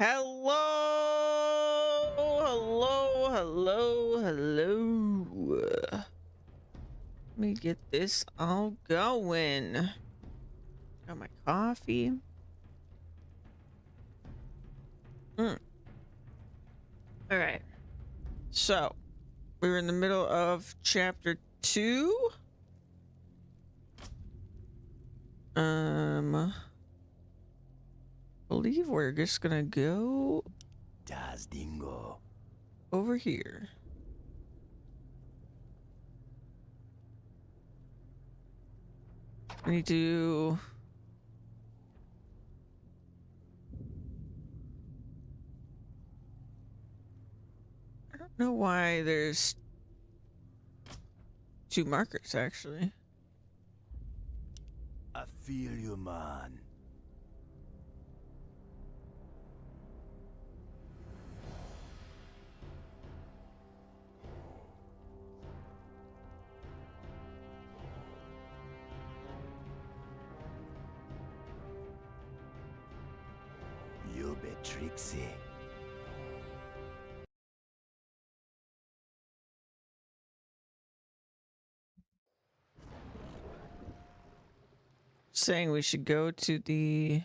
Hello, hello, hello, hello. Let me get this all going. Got my coffee. All right. So we're in the middle of chapter 2. Believe we're just gonna go over here. We need to I don't know why there's 2 markers actually. I feel you, man. You be tricksy. Saying we should go to the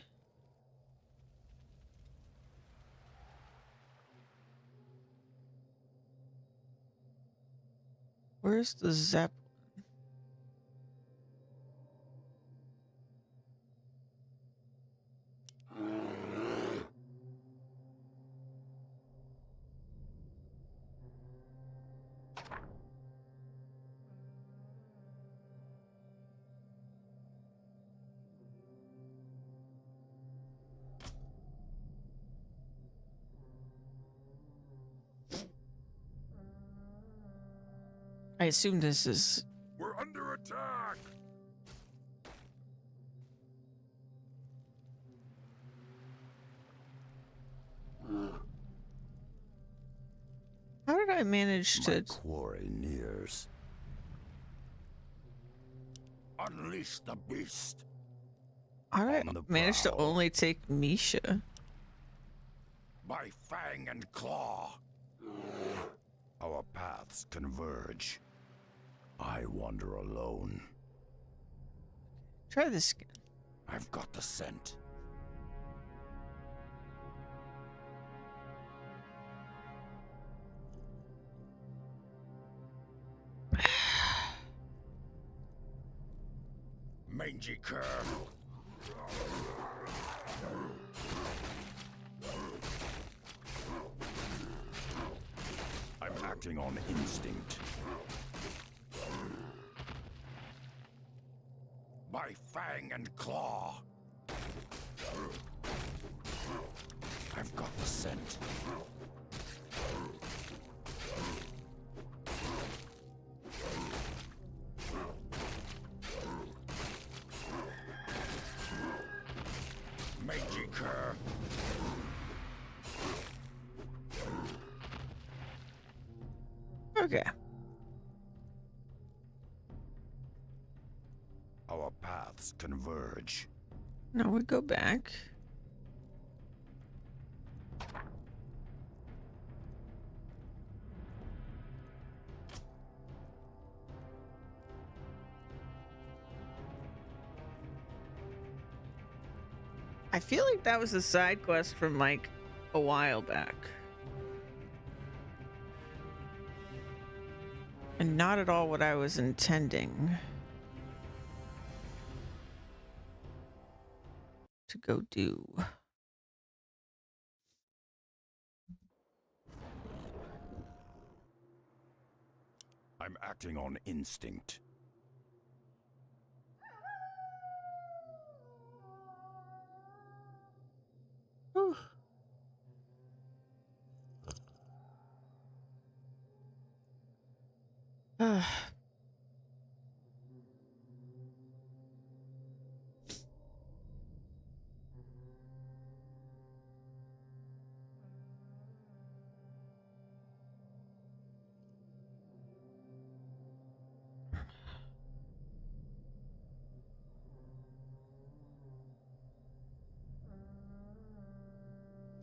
where's the Zeppelin? I assume this is. We're under attack. How did I manage My to quarry nears. Unleash the beast. how did I On the manage to prowl. only take Misha? By fang and claw. Our paths converge. I wander alone. Try this again. I've got the scent. Mangy cur. I'm acting on instinct. By fang and claw. I've got the scent. Mangy cur. Okay. Our paths converge. Now we go back. I feel like that was a side quest from like a while back. And not at all what I was intending to go do. I'm acting on instinct. Whew.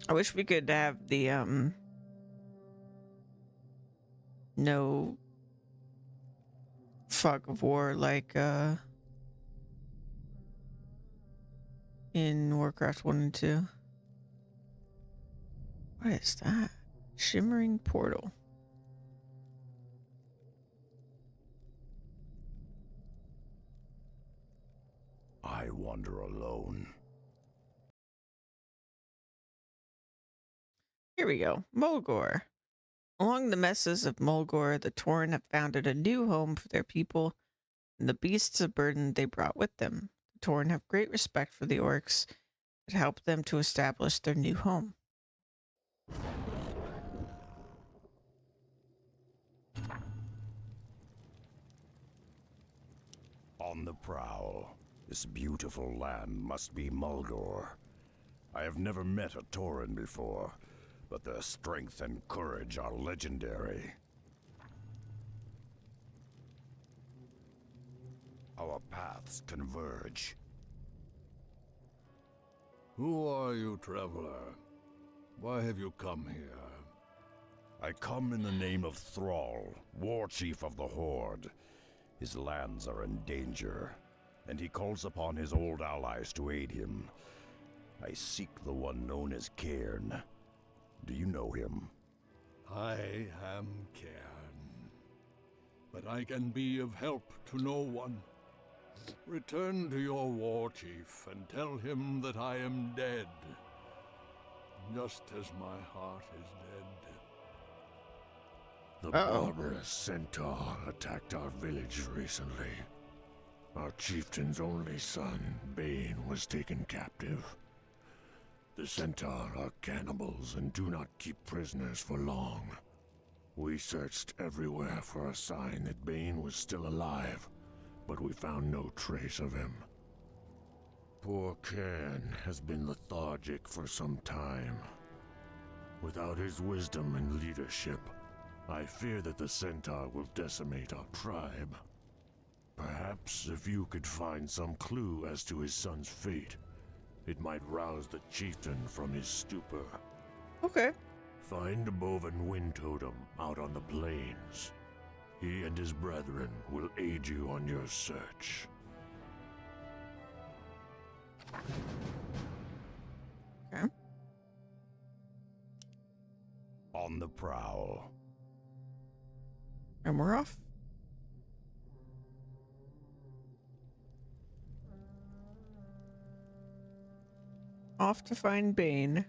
I wish we could have the no fog of war like in Warcraft 1 and 2. What is that? Shimmering portal. I wander alone. Here we go. Mulgore. Along the messes of Mulgore, the Tauren have founded a new home for their people and the beasts of burden they brought with them. The Tauren have great respect for the orcs that helped them to establish their new home. On the prowl. This beautiful land must be Mulgore. I have never met a Tauren before, but their strength and courage are legendary. Our paths converge. Who are you, traveler? Why have you come here? I come in the name of Thrall, war chief of the Horde. His lands are in danger, and he calls upon his old allies to aid him. I seek the one known as Cairn. Do you know him? I am Cairn, but I can be of help to no one. Return to your war chief and tell him that I am dead, just as my heart is dead. The barbarous centaur attacked our village recently. Our chieftain's only son, Bane, was taken captive. The centaur are cannibals and do not keep prisoners for long. We searched everywhere for a sign that Bane was still alive, but we found no trace of him. Poor Cairn has been lethargic for some time. Without his wisdom and leadership, I fear that the centaur will decimate our tribe. Perhaps if you could find some clue as to his son's fate, it might rouse the chieftain from his stupor. Okay. Find a Boven wind totem out on the plains. He and his brethren will aid you on your search. Okay. On the prowl. And we're off. Off to find Bane.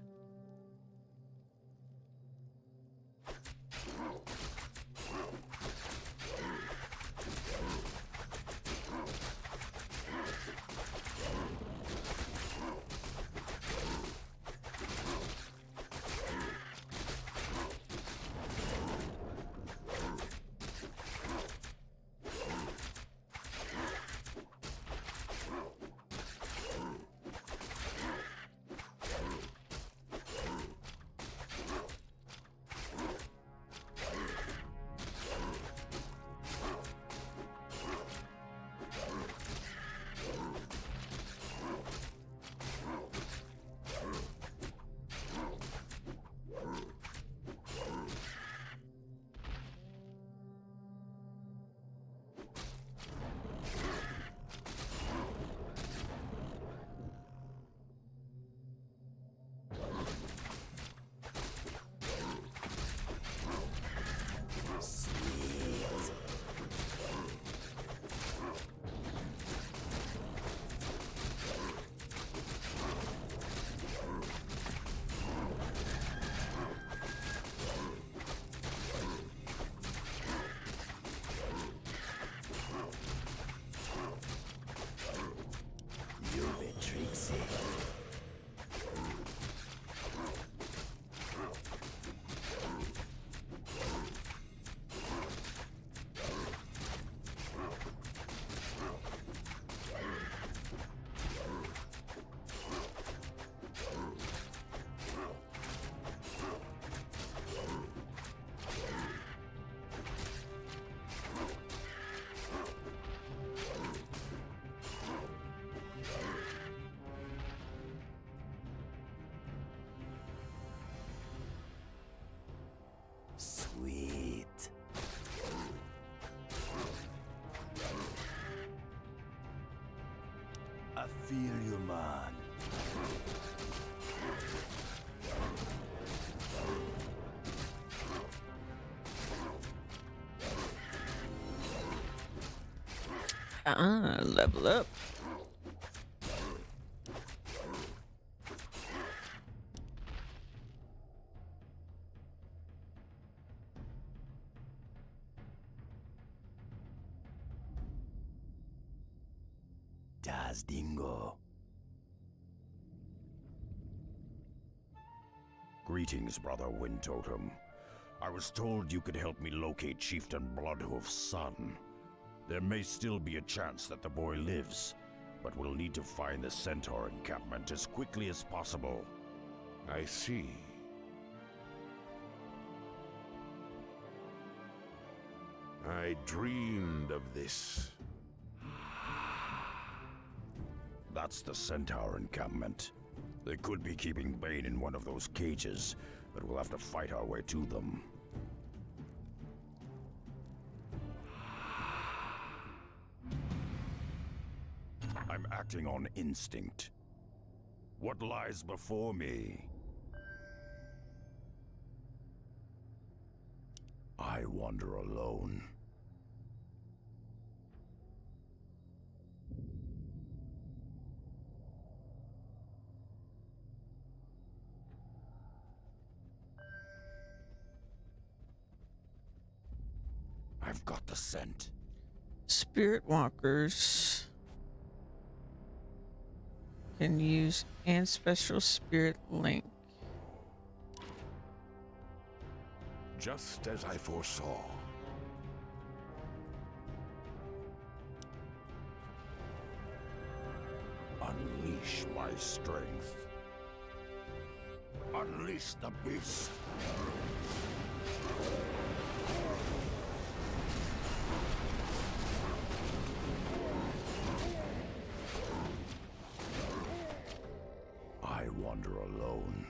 Ah, level up. Das Dingo. Greetings, Brother Wind Totem. I was told you could help me locate Chieftain Bloodhoof's son. There may still be a chance that the boy lives, but we'll need to find the Centaur encampment as quickly as possible. I see. I dreamed of this. That's the Centaur encampment. They could be keeping Bane in one of those cages, but we'll have to fight our way to them. I'm acting on instinct. What lies before me? I wander alone. I've got the scent. Spirit walkers can use and special spirit link. Just as I foresaw. Unleash my strength. Unleash the beast. I wander alone.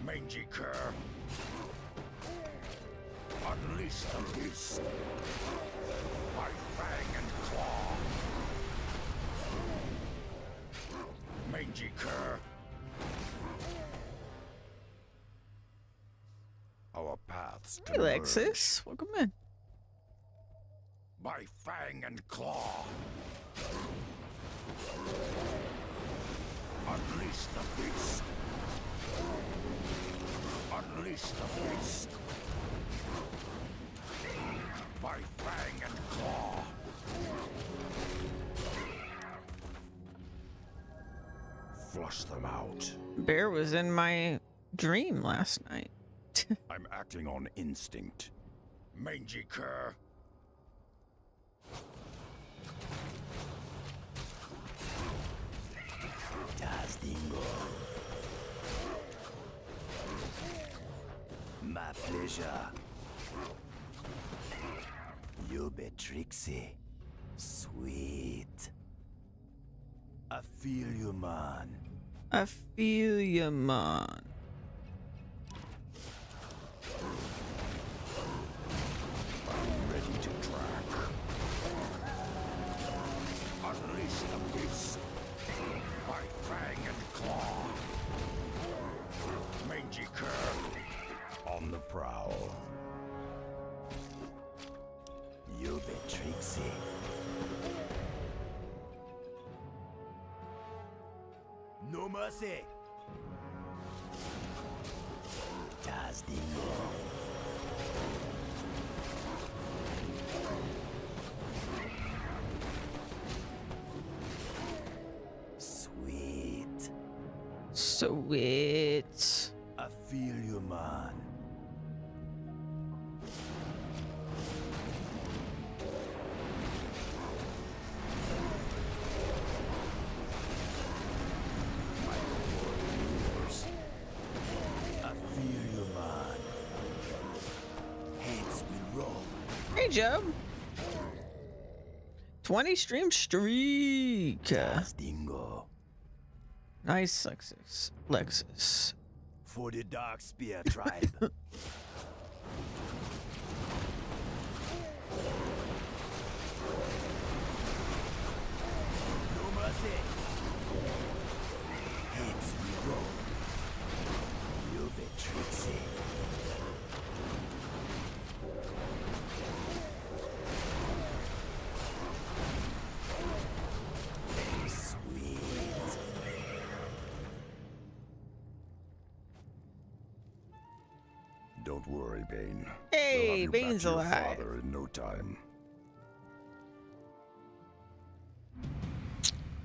Mangy cur. Unleash the beast. By fang and claw. Mangy cur. Our paths Hey, converge. Lexus, welcome in. By fang and claw. Unleash the beast. Unleash the beast. By fang and claw. Flush them out. Bear was in my dream last night. I'm acting on instinct. Mangy cur. Das Dingo. My pleasure. You be Trixie. Sweet. I feel you, man. I feel ya, man. Ready to track. Unleash the beast. By fang and claw. Mangy cur. On the prowl. You be Trixie. No mercy. Das Dingo. Sweet. Sweet. I feel you, man. I feel you, man. Heads will roll. Hey, Joe. 20 stream streak. Das Dingo. Nice, Lexus. Lexus. For the Dark Spear tribe. No mercy. Heads will roll. You be Trixie. Don't worry, Bane. We'll have Hey, you Bane's back to your alive. father in no time.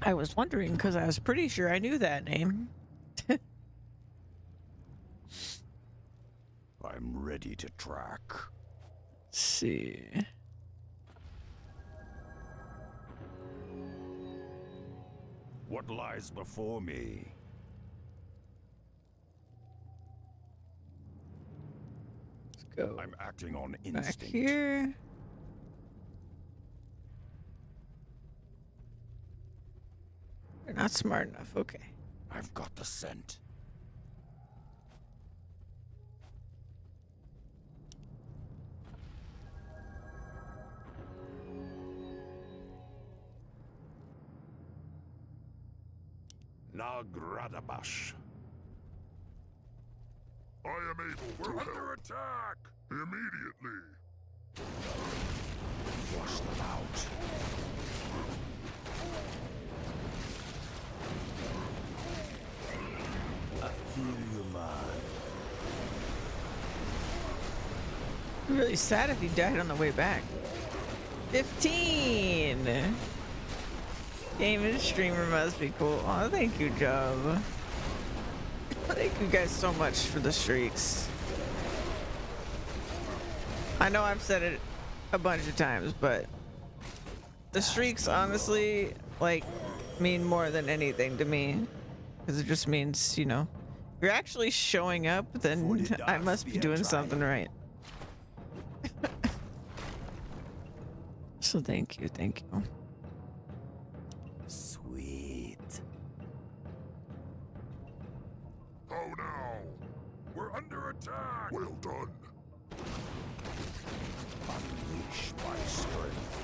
I was wondering because I was pretty sure I knew that name. I'm ready to track. Let's see. What lies before me? Let's go I'm acting on back instinct. here. You're not smart enough. Okay. I've got the scent. Nagradabash. I am able to We're help under attack! immediately. Flush them out. I feel you, man. I'm really sad if he died on the way back. 15. Game and streamer must be cool. Oh, thank you, Job. Thank you guys so much for the streaks. I know I've said it a bunch of times, but the streaks honestly, like, mean more than anything to me. Because it just means, you know, if you're actually showing up, then I must be doing something right. So thank you, thank you. Sweet. How now? We're under attack! Well done. Unleash my strength.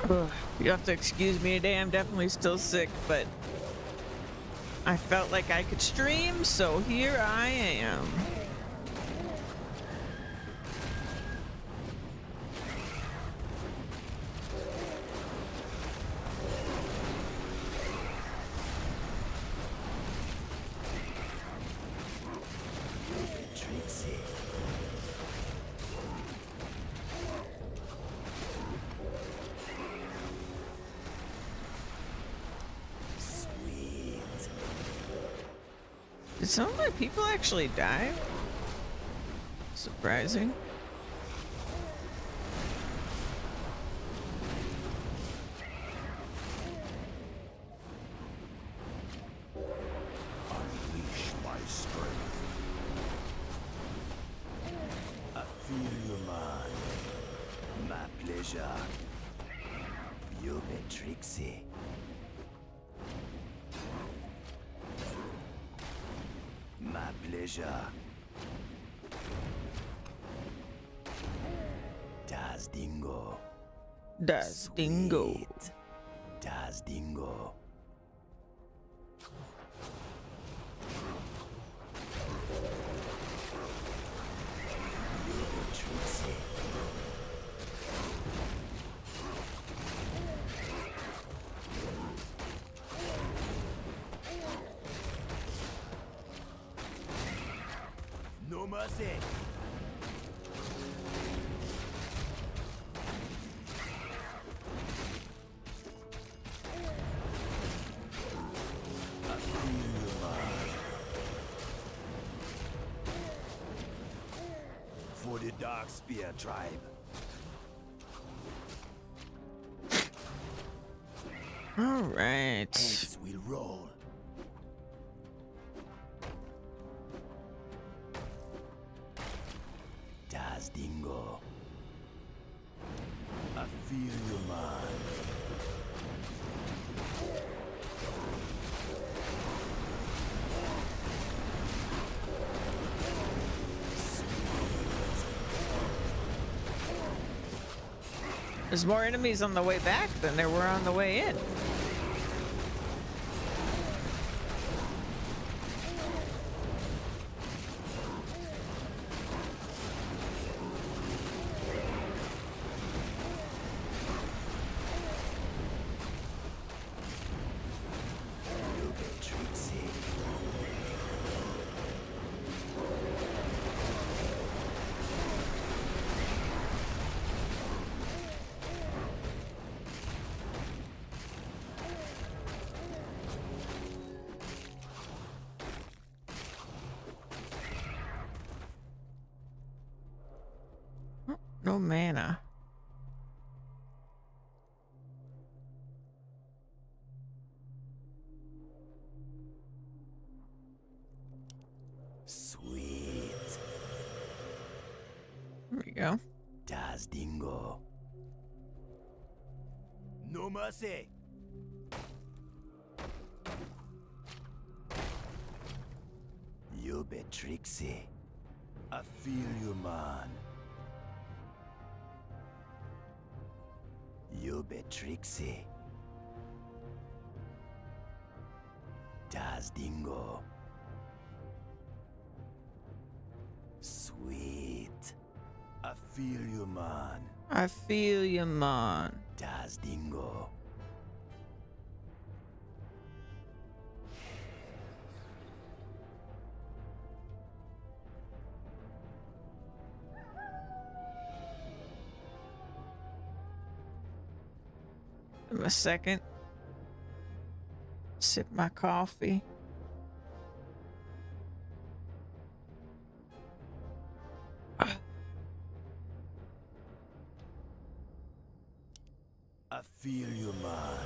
Ugh, you have to excuse me today. I'm definitely still sick, but I felt like I could stream, so here I am. Trixie. Sweet. Did some of my people actually die? Surprising. Unleash my strength. I feel you, man. My pleasure. You be Trixie. My pleasure. Das Dingo. Das Dingo. Sweet. Das Dingo. You be Trixie. No mercy. I feel you, man. For the Dark Spear tribe. All right. Hence we'll roll. Das Dingo. I feel you, man. There's more enemies on the way back than there were on the way in. No mana. Sweet. There we go. Das Dingo. No mercy. You be Trixie. I feel you, man. You be Trixie. Das Dingo. Sweet. I feel you, man. I feel you, man. Das Dingo. Give me a second. Sip my coffee. I feel you, man.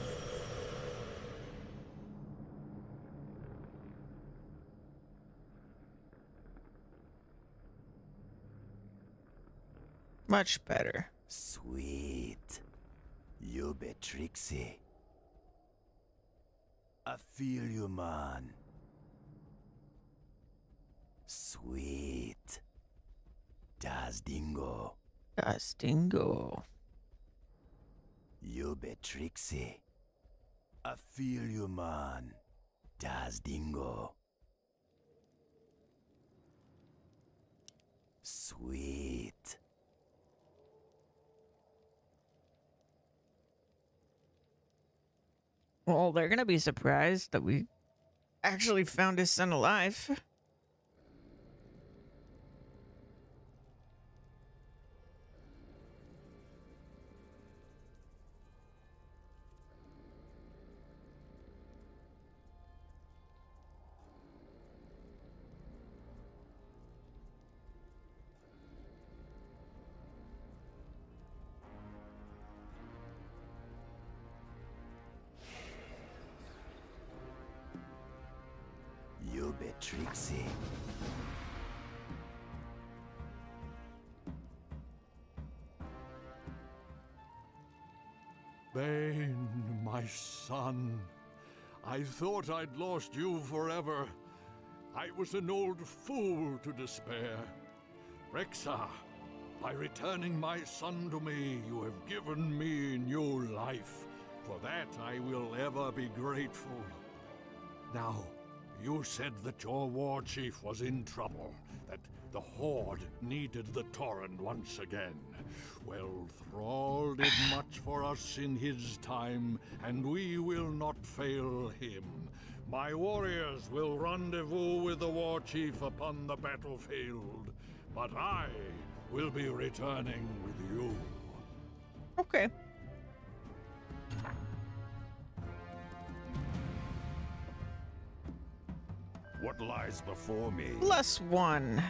Much better. Sweet. You be Trixie. I feel you, man. Sweet. Das Dingo. Das Dingo. You be Trixie. I feel you, man. Das Dingo. Sweet. Well, they're gonna be surprised that we actually found his son alive. You be Trixie. Bane, my son. I thought I'd lost you forever. I was an old fool to despair. Rexa, by returning my son to me, you have given me new life. For that I will ever be grateful. Now, you said that your war chief was in trouble, that the Horde needed the Torrent once again. Well, Thrall did much for us in his time, and we will not fail him. My warriors will rendezvous with the war chief upon the battlefield, but I will be returning with you. Okay. What lies before me? +1.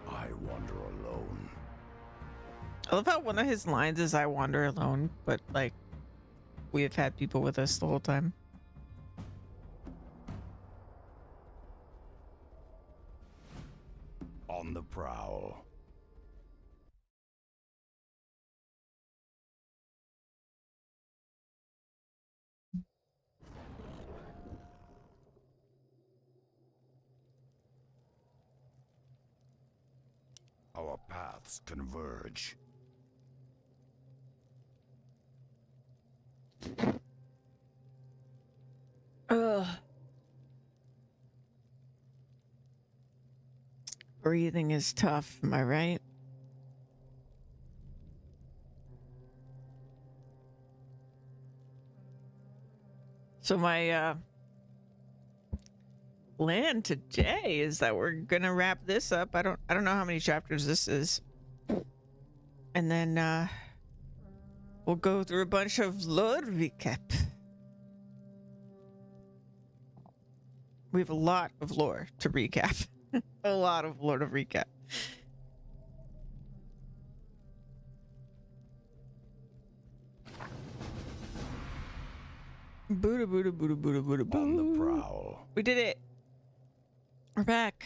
I wander alone. I love how one of his lines is "I wander alone," but like we have had people with us the whole time. On the prowl. Our paths converge. Ugh. Breathing is tough, am I right? So my plan today is that we're gonna wrap this up. I don't know how many chapters this is. And then we'll go through a bunch of lore recap. We have a lot of lore to recap. A lot of lore to recap. Buddha, Buddha, Buddha, Buddha, Buddha, On the boo. prowl. We did it. We're back.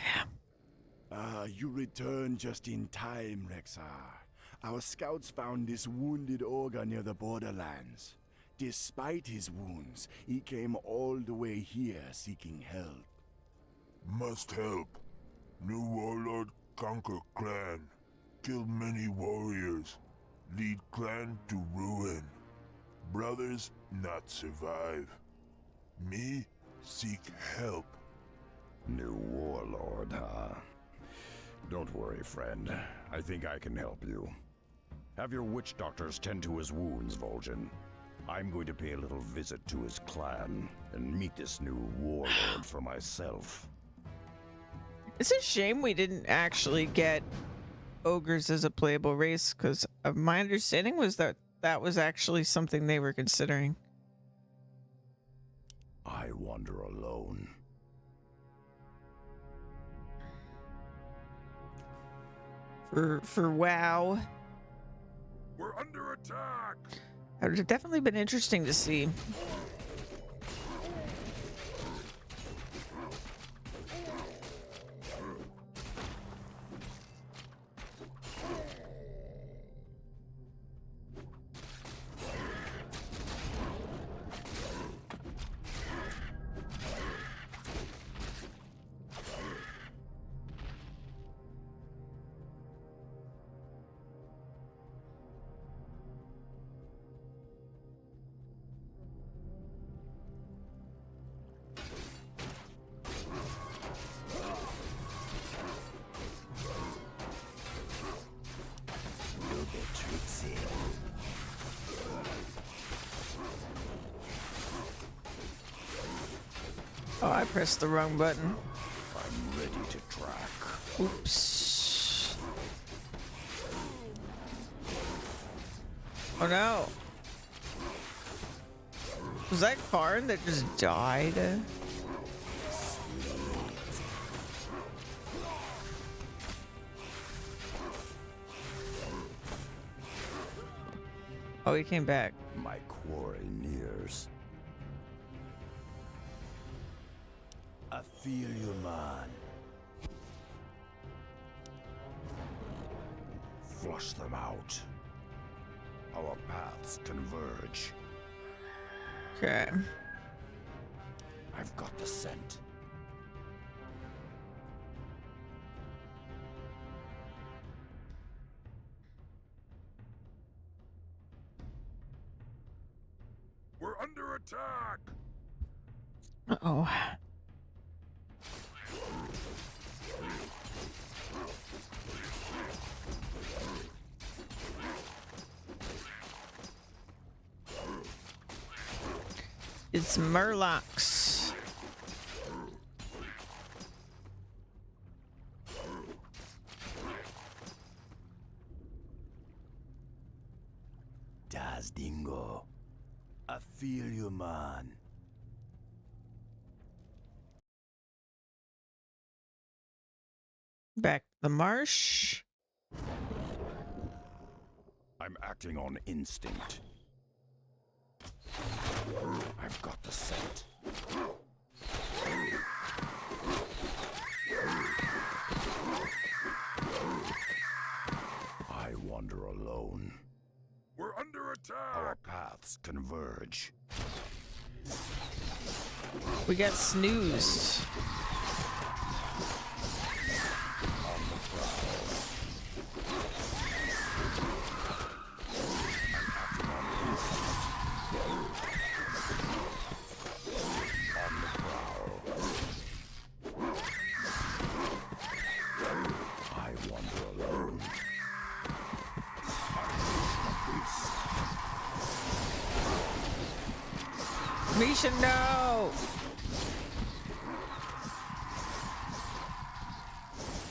You returned just in time, Rexar. Our scouts found this wounded ogre near the borderlands. Despite his wounds, he came all the way here seeking help. Must help. New warlord conquer clan. Kill many warriors. Lead clan to ruin. Brothers not survive. Me seek help. New warlord, huh? Don't worry, friend. I think I can help you. Have your witch doctors tend to his wounds, Vol'jin. I'm going to pay a little visit to his clan and meet this new warlord for myself. It's a shame we didn't actually get ogres as a playable race, because my understanding was that that was actually something they were considering. I wander alone. For WoW. We're under attack! That would have definitely been interesting to see. Oh, I pressed the wrong button. I'm ready to track. Oops. Oh no. Was that Karn that just died? Oh, he came back. My quarry nears. I feel you, man. Flush them out. Our paths converge. Okay. I've got the scent. We're under attack! Uh-oh. It's Murlocs. Das Dingo. I feel you, man. Back to the marsh. I'm acting on instinct. I've got the scent. I wander alone. We're under attack! Our paths converge. We got snoozed. I wander alone. Misha, no!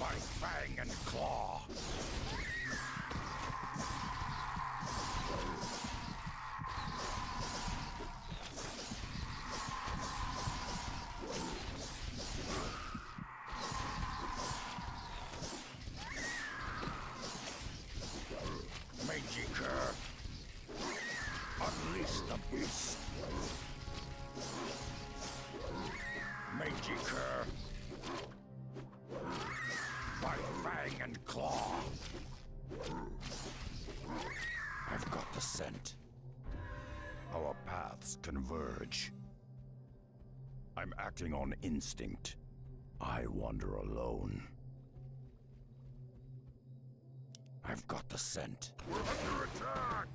By fang and claw. Magiker. Unleash the beast. converge. I'm acting on instinct. I wander alone. I've got the scent. We're under attack!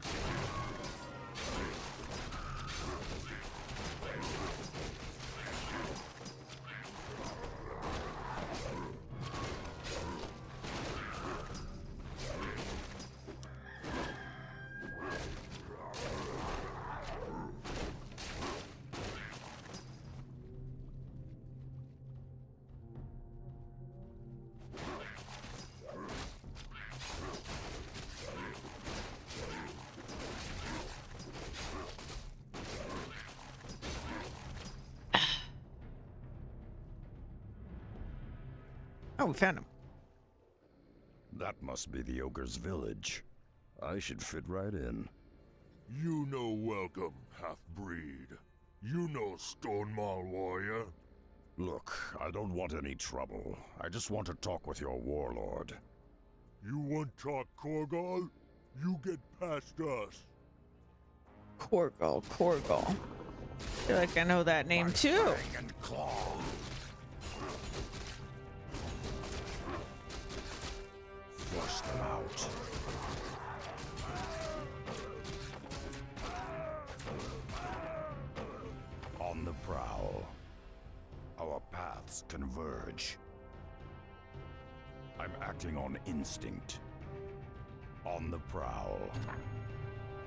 Oh, we found him. That must be the ogre's village. I should fit right in. You know welcome, half-breed. You know Stonemaul warrior. Look, I don't want any trouble. I just want to talk with your warlord. You want talk Korgal? You get past us. Korgal, Korgal. I feel like I know that name too. Fang and claw. Flush them out. On the prowl. Our paths converge. I'm acting on instinct. On the prowl.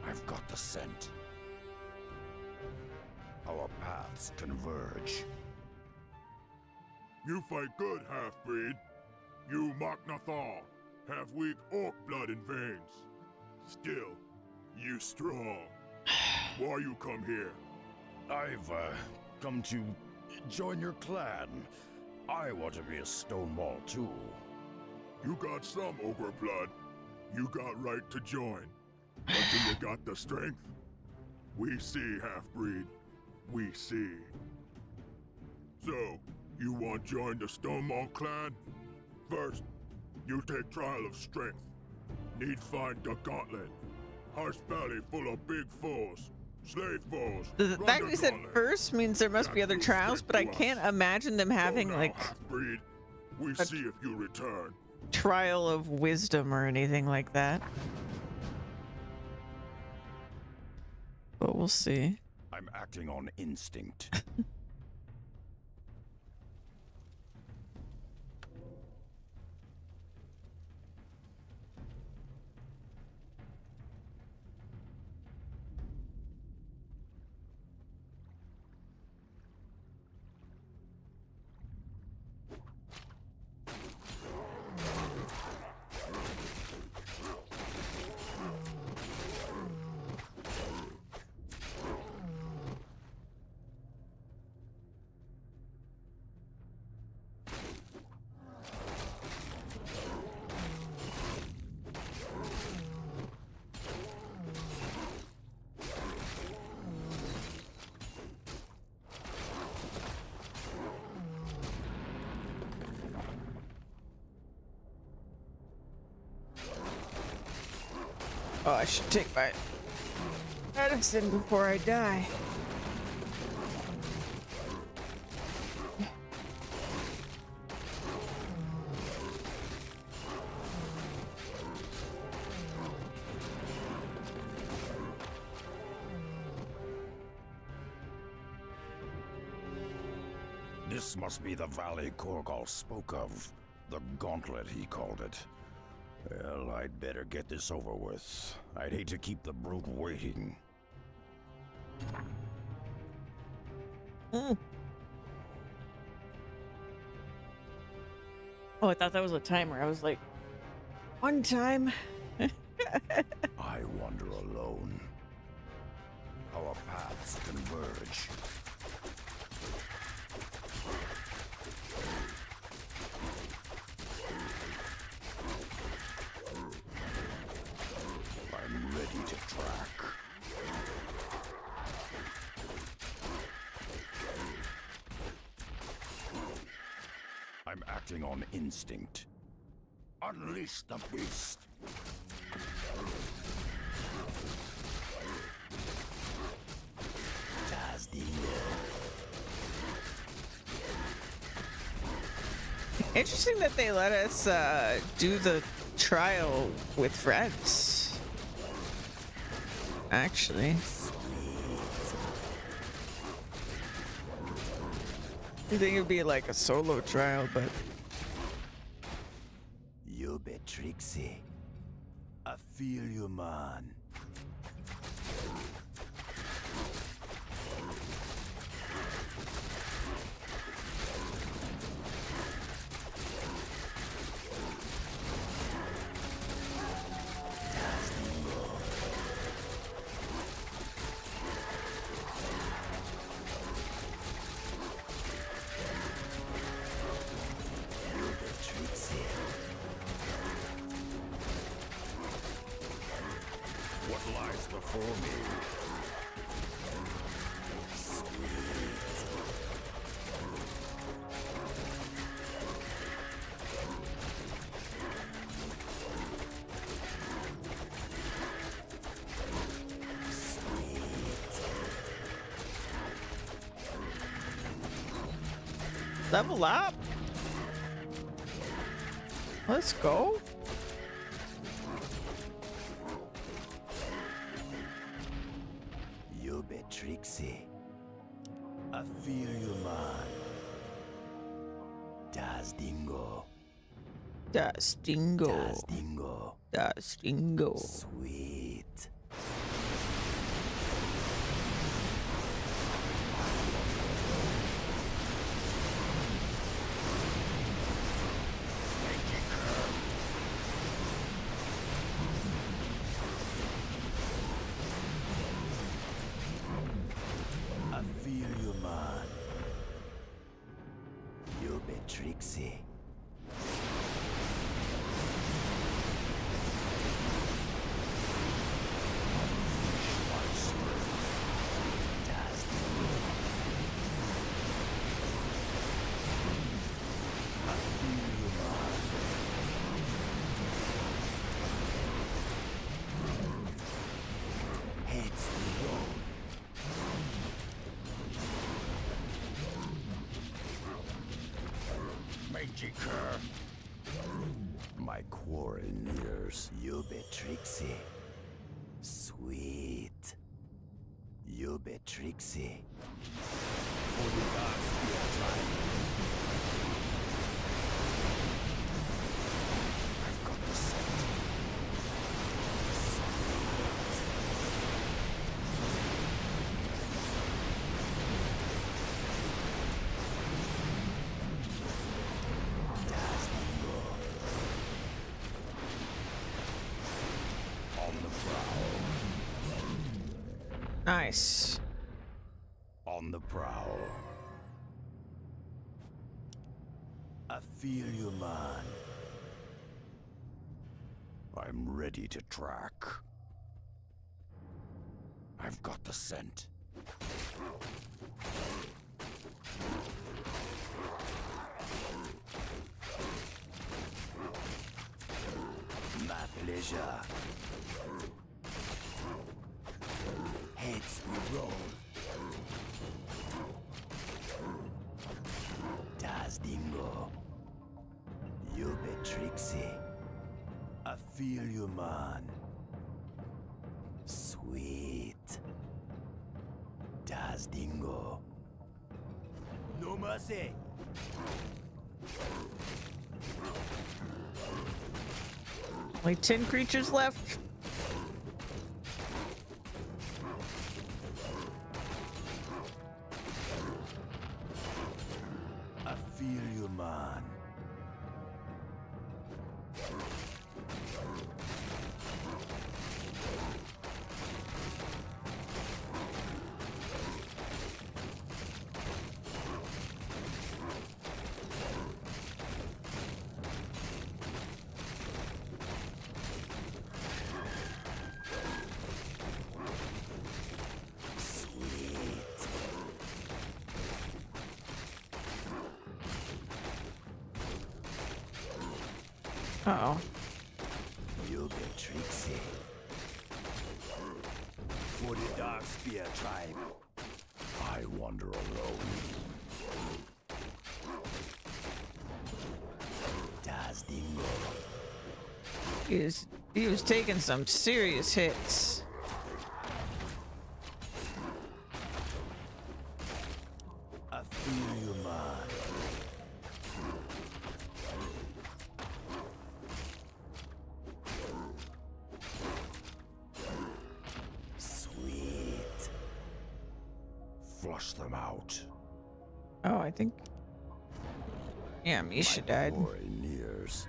I've got the scent. Our paths converge. You fight good, half-breed. You Machnathal, have weak orc blood in veins. Still, you strong. Why you come here? I've, come to join your clan. I want to be a Stonemaul too. You got some ogre blood. You got right to join. But do you got the strength? We see, half-breed. We see. So, you want join the Stonemaul clan? First, you take trial of strength. Need find the gauntlet. Harsh valley full of big foes. Slave foes. The fact that he said first means there must be other trials, but I can't imagine them having Go now, like half-breed. We see if you return. trial of wisdom or anything like that. But we'll see. I'm acting on instinct. Oh, I should take my medicine before I die. This must be the valley Korgal spoke of. The gauntlet, he called it. Well, I'd better get this over with. I'd hate to keep the brute waiting. Oh, I thought that was a timer. I was like, one time. I wander alone. Our paths converge. I'm ready to track. I'm acting on instinct. Unleash the beast! Does the Interesting that they let us do the trial with friends. Actually. You think it'd be like a solo trial, but You be Trixie. I feel you, man. What lies before me? level up. Let's go. You be Trixie. I feel you, man. Das Dingo. Das Dingo. Das Dingo. Das Dingo. Sweet. I feel you, man. You be Trixie. Das Dingo. I feel you, man. Heads roll. Mangy cur. My quarry nears. You be Trixie. Sweet. You be Trixie. For the gods be a time. I've got the scent. Das Dingo. On the prowl. Nice. On the prowl. I feel you, man. I'm ready to track. I've got the scent. My pleasure. Heads we roll. Das Dingo. You be Trixie. I feel you, man. Sweet. Das Dingo. No mercy. Only 10 creatures left. I feel you, man. Sweet. Uh-oh. You be Trixie. For the Dark Spear tribe. I wander alone. He was taking some serious hits. I feel your mind. Sweet. Flush them out. Oh, I think. Yeah, Misha died. Glory nears.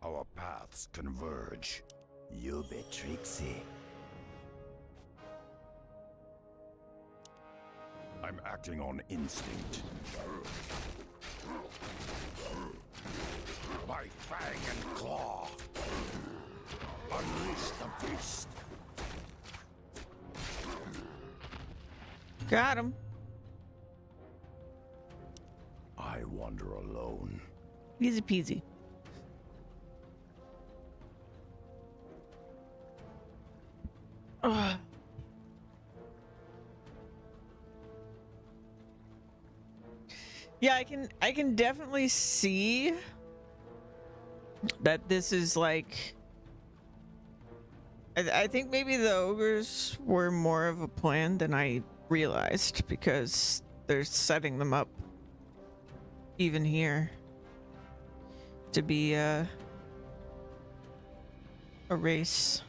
Our paths converge. You be tricksy. I'm acting on instinct. By fang and claw. Unleash the beast. Got him. I wander alone. Easy peasy. Ugh. Yeah, I can definitely see that this is like I think maybe the ogres were more of a plan than I realized because they're setting them up even here to be a race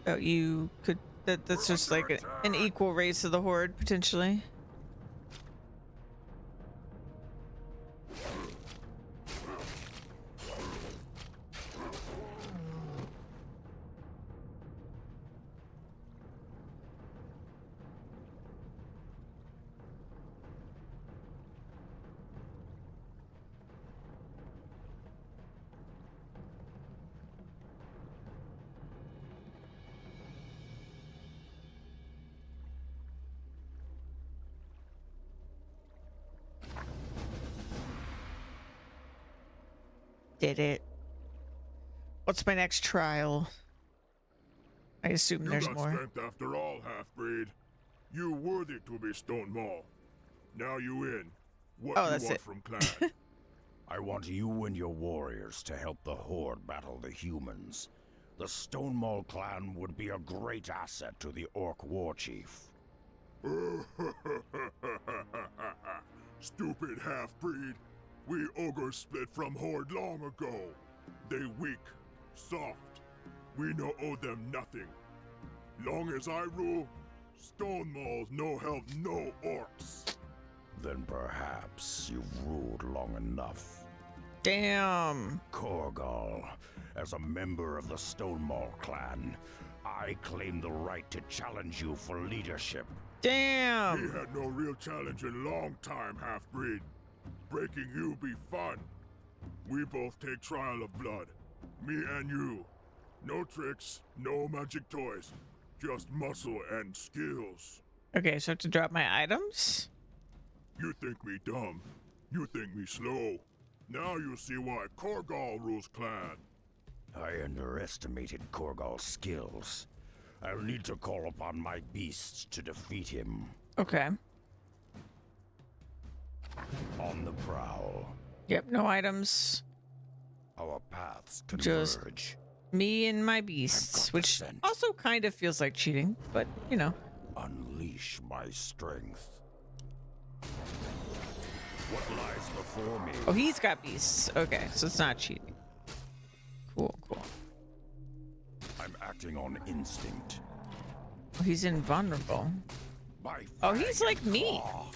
that you could that's just like an equal race of the horde potentially. Did it. What's my next trial? I assume there's got more. strength after all, half-breed. You worthy to be Stone Mall. Now you in. What Oh, you that's want it. from clan? I want you and your warriors to help the Horde battle the humans. The Stone Mall clan would be a great asset to the Orc war chief. Stupid half-breed. We ogres split from Horde long ago. They weak, soft. We no owe them nothing. Long as I rule, Stone Mall's no help no orcs. Then perhaps you've ruled long enough. Damn. Korgal, as a member of the Stone Mall clan, I claim the right to challenge you for leadership. He Damn. had no real challenge in long time, half-breed. Breaking you be fun. We both take trial of blood. Me and you. No tricks, no magic toys. Just muscle and skills. Okay, so I have to drop my items? You think me dumb. You think me slow. Now you see why Korgal rules clan. I underestimated Korgal's skills. I'll need to call upon my beasts to defeat him. Okay. On the prowl, Yep, no items. our paths Just- converge. Me and my beasts, which also kind of feels like cheating, but you know. Unleash my strength. What lies before me? Oh, he's got beasts. Okay, so it's not cheating. Cool, cool. I'm acting on instinct. Oh, he's invulnerable. By Oh, he's fang like and me. claw.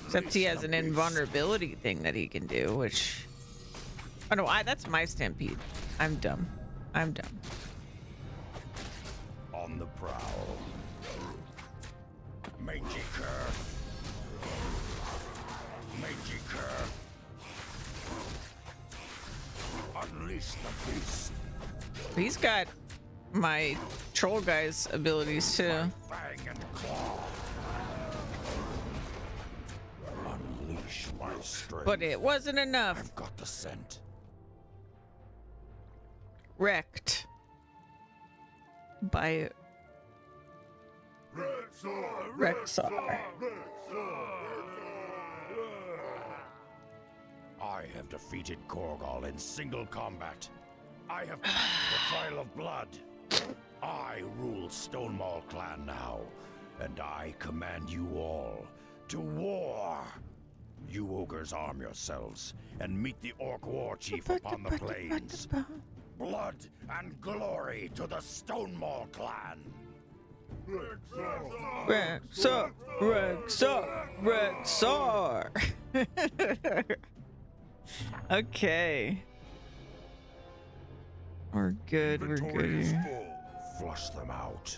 Except he has Unleash an the beast. invulnerability thing that he can do, which... Oh no, that's my stampede. I'm dumb. I'm dumb. On the prowl. Mangy cur. Mangy cur. Unleash the beast. He's got my troll guy's abilities too. Fang and claw. Unleash my strength. But it wasn't enough. I've got the scent. Wrecked. By Rexar. I have defeated Korgal in single combat. I have passed the trial of blood. I rule Stonemaul clan now, and I command you all to war. You ogres arm yourselves and meet the Orc war chief upon the plains. Blood and glory to the Stonemaul clan. Rexar! Rexar! Rexar! Okay. We're good, we're good here. Flush them out.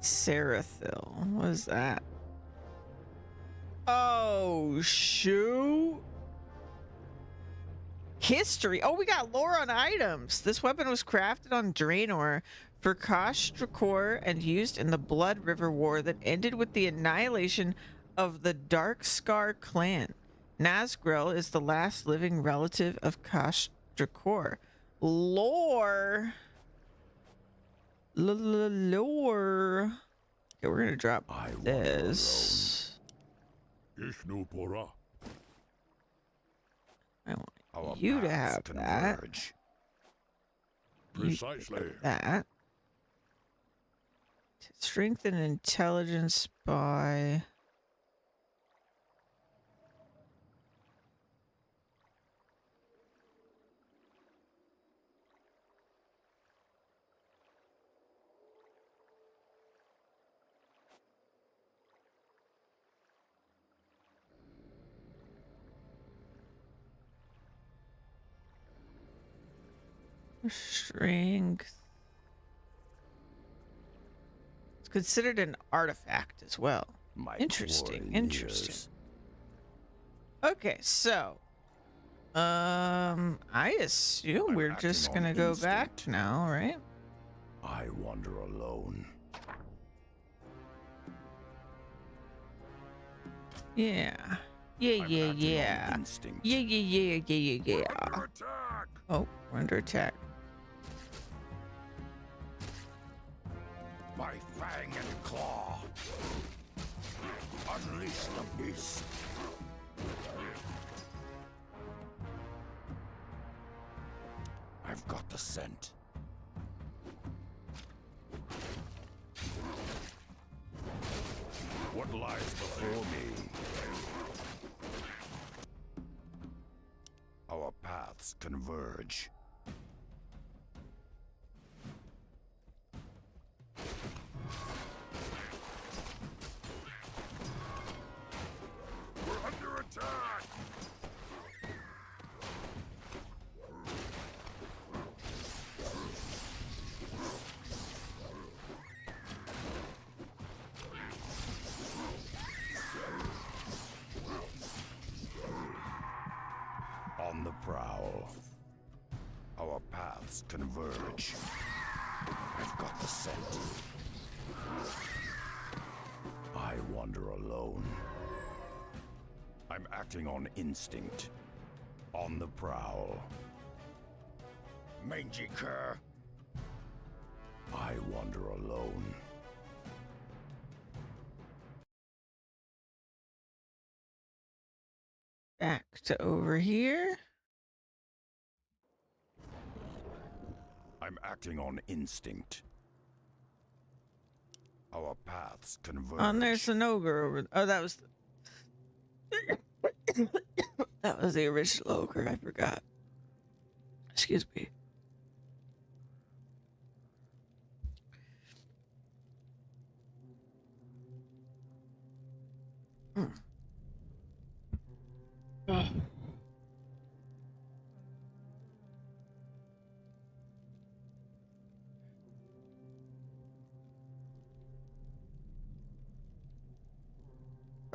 Seraphil. What is that? Oh, shoot. History. Oh, we got lore on items. This weapon was crafted on Draenor for Kashdracor and used in the Blood River War that ended with the annihilation of the Darkscar clan. Nazgrel is the last living relative of Kashdracor. Lore. Lore. Okay, we're gonna drop this. Ishnupura. I want Our you to paths have that. converge. Precisely. That. Strength and intelligence by... Strength. It's considered an artifact as well. My Interesting, glory interesting. nears. Okay, so I assume I'm we're acting just on gonna go back instinct. now, right? I wander alone. Yeah. Yeah, I'm yeah, acting on yeah. instinct. Yeah, yeah, yeah, yeah, yeah, yeah. Under attack! Oh, we're under attack. My fang and claw. Unleash the beast. I've got the scent. What lies before me? Our paths converge. We're under attack! On the prowl. Our paths converge. I've got the scent. I wander alone. I'm acting on instinct. On the prowl. Mangy cur. I wander alone. Back to over here. I'm acting on instinct. Our paths converge. Oh, and there's an ogre over. Oh, that was. That was the original ogre. I forgot. Excuse me.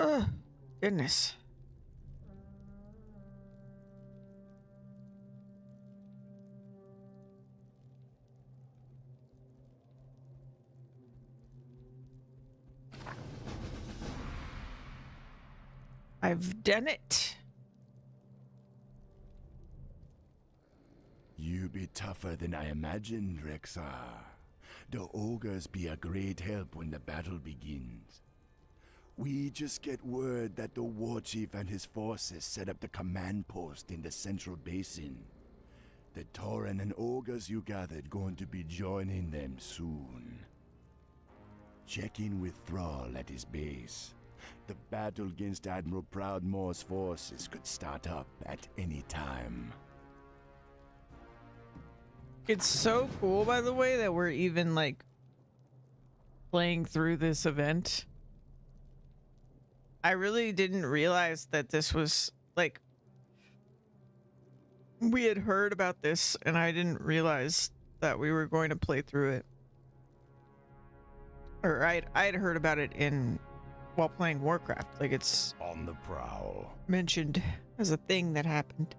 Oh, goodness. I've done it. You be tougher than I imagined, Rexar. The ogres be a great help when the battle begins. We just get word that the war chief and his forces set up the command post in the central basin. The Tauren and ogres you gathered going to be joining them soon. Check in with Thrall at his base. The battle against Admiral Proudmoore's forces could start up at any time. It's so cool, by the way, that we're even like playing through this event. I really didn't realize that this was like, we had heard about this and I didn't realize that we were going to play through it. Or I'd heard about it while playing Warcraft. Like, it's On the prowl. mentioned as a thing that happened.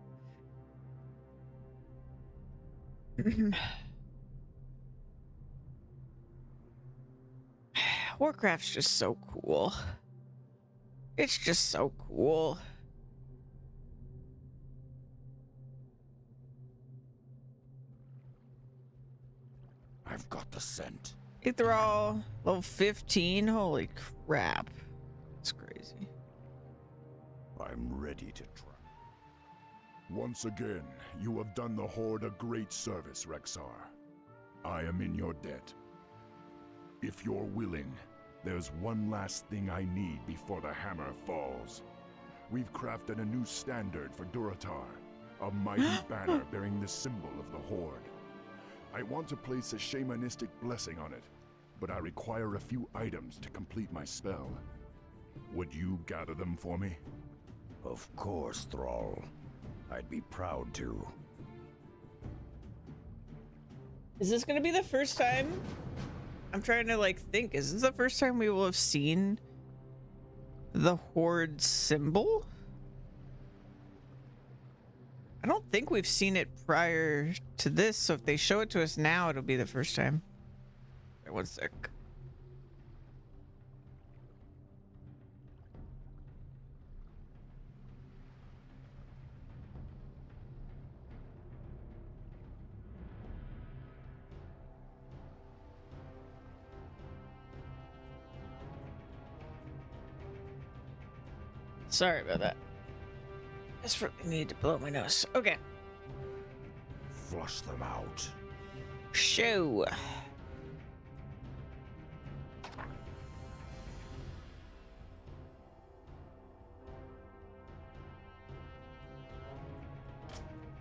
Warcraft's just so cool. It's just so cool. I've got the scent. They're all level 15. Holy crap. That's crazy. I'm ready to try. Once again, you have done the Horde a great service, Rexar. I am in your debt. If you're willing, there's one last thing I need before the hammer falls. We've crafted a new standard for Durotar, a mighty banner bearing the symbol of the Horde. I want to place a shamanistic blessing on it, but I require a few items to complete my spell. Would you gather them for me? Of course, Thrall. I'd be proud to. Is this gonna be the first time? I'm trying to like think. Is this the first time we will have seen the Horde symbol? I don't think we've seen it prior to this, so if they show it to us now, it'll be the first time. Wait, one sec. Sorry about that. Desperately need to blow my nose. Okay. Flush them out. Show.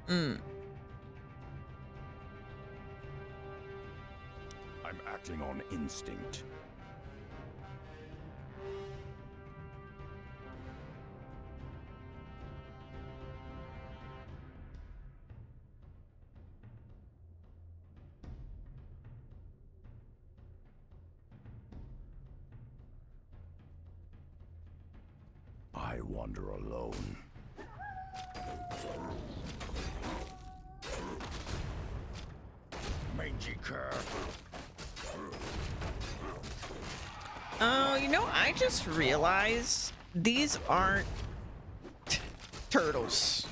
I'm acting on instinct. I wander alone. Mangy cur. Oh, you know, I just realized these aren't turtles.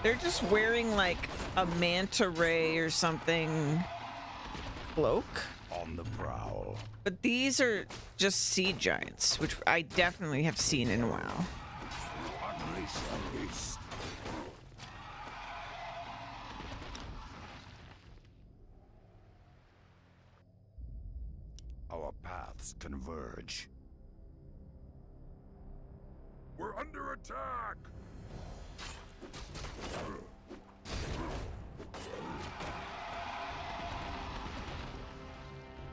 They're just wearing like a manta ray or something cloak. On the prowl. But these are just sea giants, which I definitely have seen in a while. Unleash the beast. Our paths converge. We're under attack!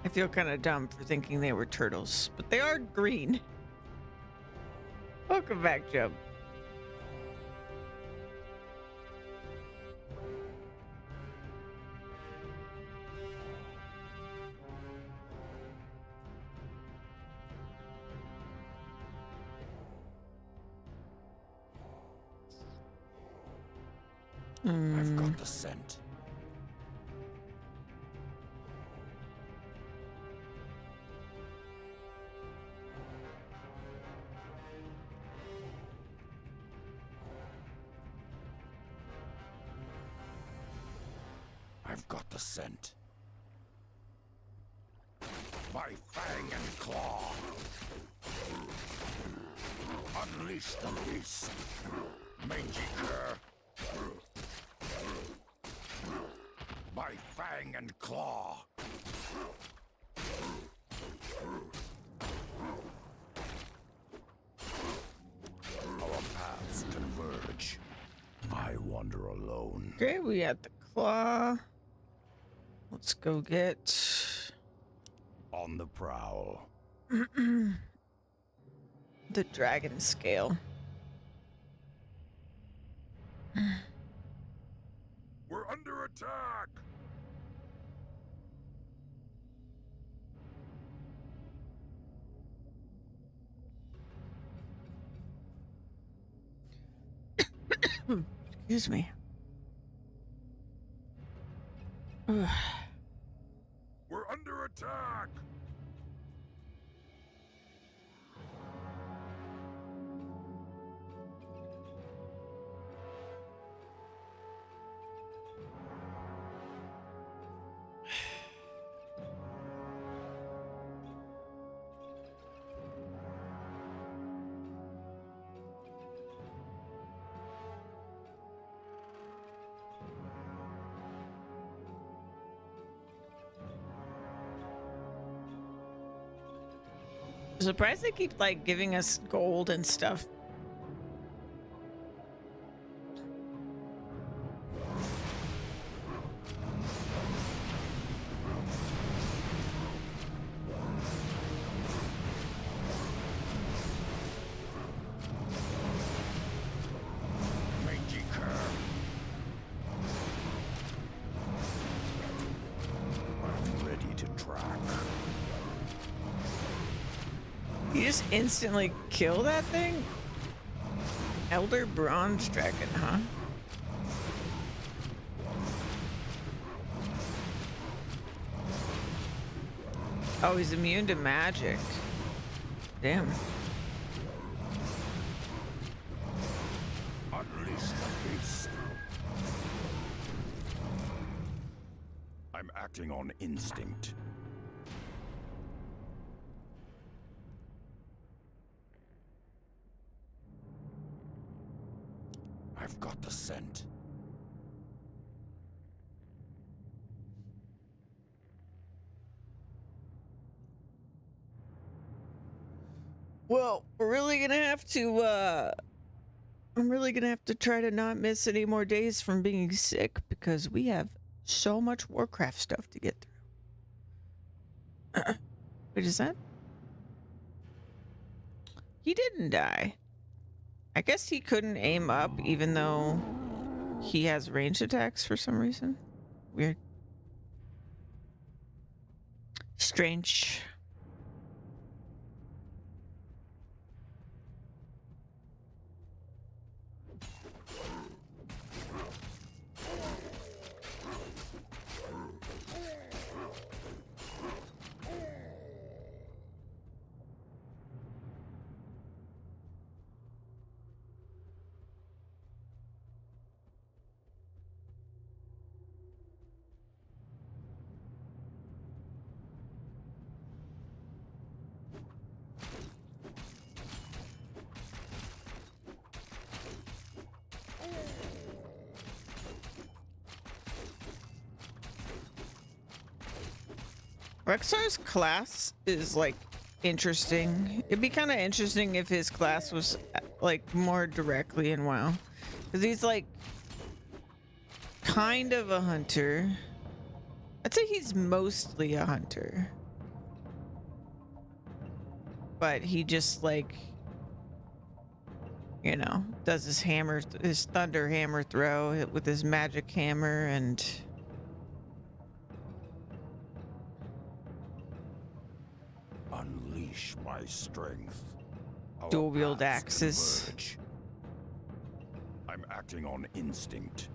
I feel kind of dumb for thinking they were turtles, but they are green. Welcome back, Jump. I've got the scent. I've got the scent. My fang and claw. Unleash the beast. Mangy cur. By fang and claw. Our paths converge. I wander alone. Okay, we got the claw. Let's go get On the prowl. the dragon scale. We're under attack! Excuse me. Ugh. We're under attack! I'm surprised they keep like giving us gold and stuff. Mangy cur. I'm ready to track. You just instantly kill that thing? Elder Bronze Dragon, huh? Oh, he's immune to magic. Damn. Unleash the beast. I'm acting on instinct. I've got the scent. Well, we're really gonna have to, I'm really gonna have to try to not miss any more days from being sick because we have so much Warcraft stuff to get through. Wait, is that? He didn't die. I guess he couldn't aim up even though he has ranged attacks for some reason. Weird. Strange. Rexar's class is like interesting. It'd be kind of interesting if his class was like more directly in WoW, because he's like kind of a hunter. I'd say he's mostly a hunter, but he just like, you know, does his hammer, his thunder hammer throw with his magic hammer and Unleash my strength. Our dual wield paths axes. converge. I'm acting on instinct.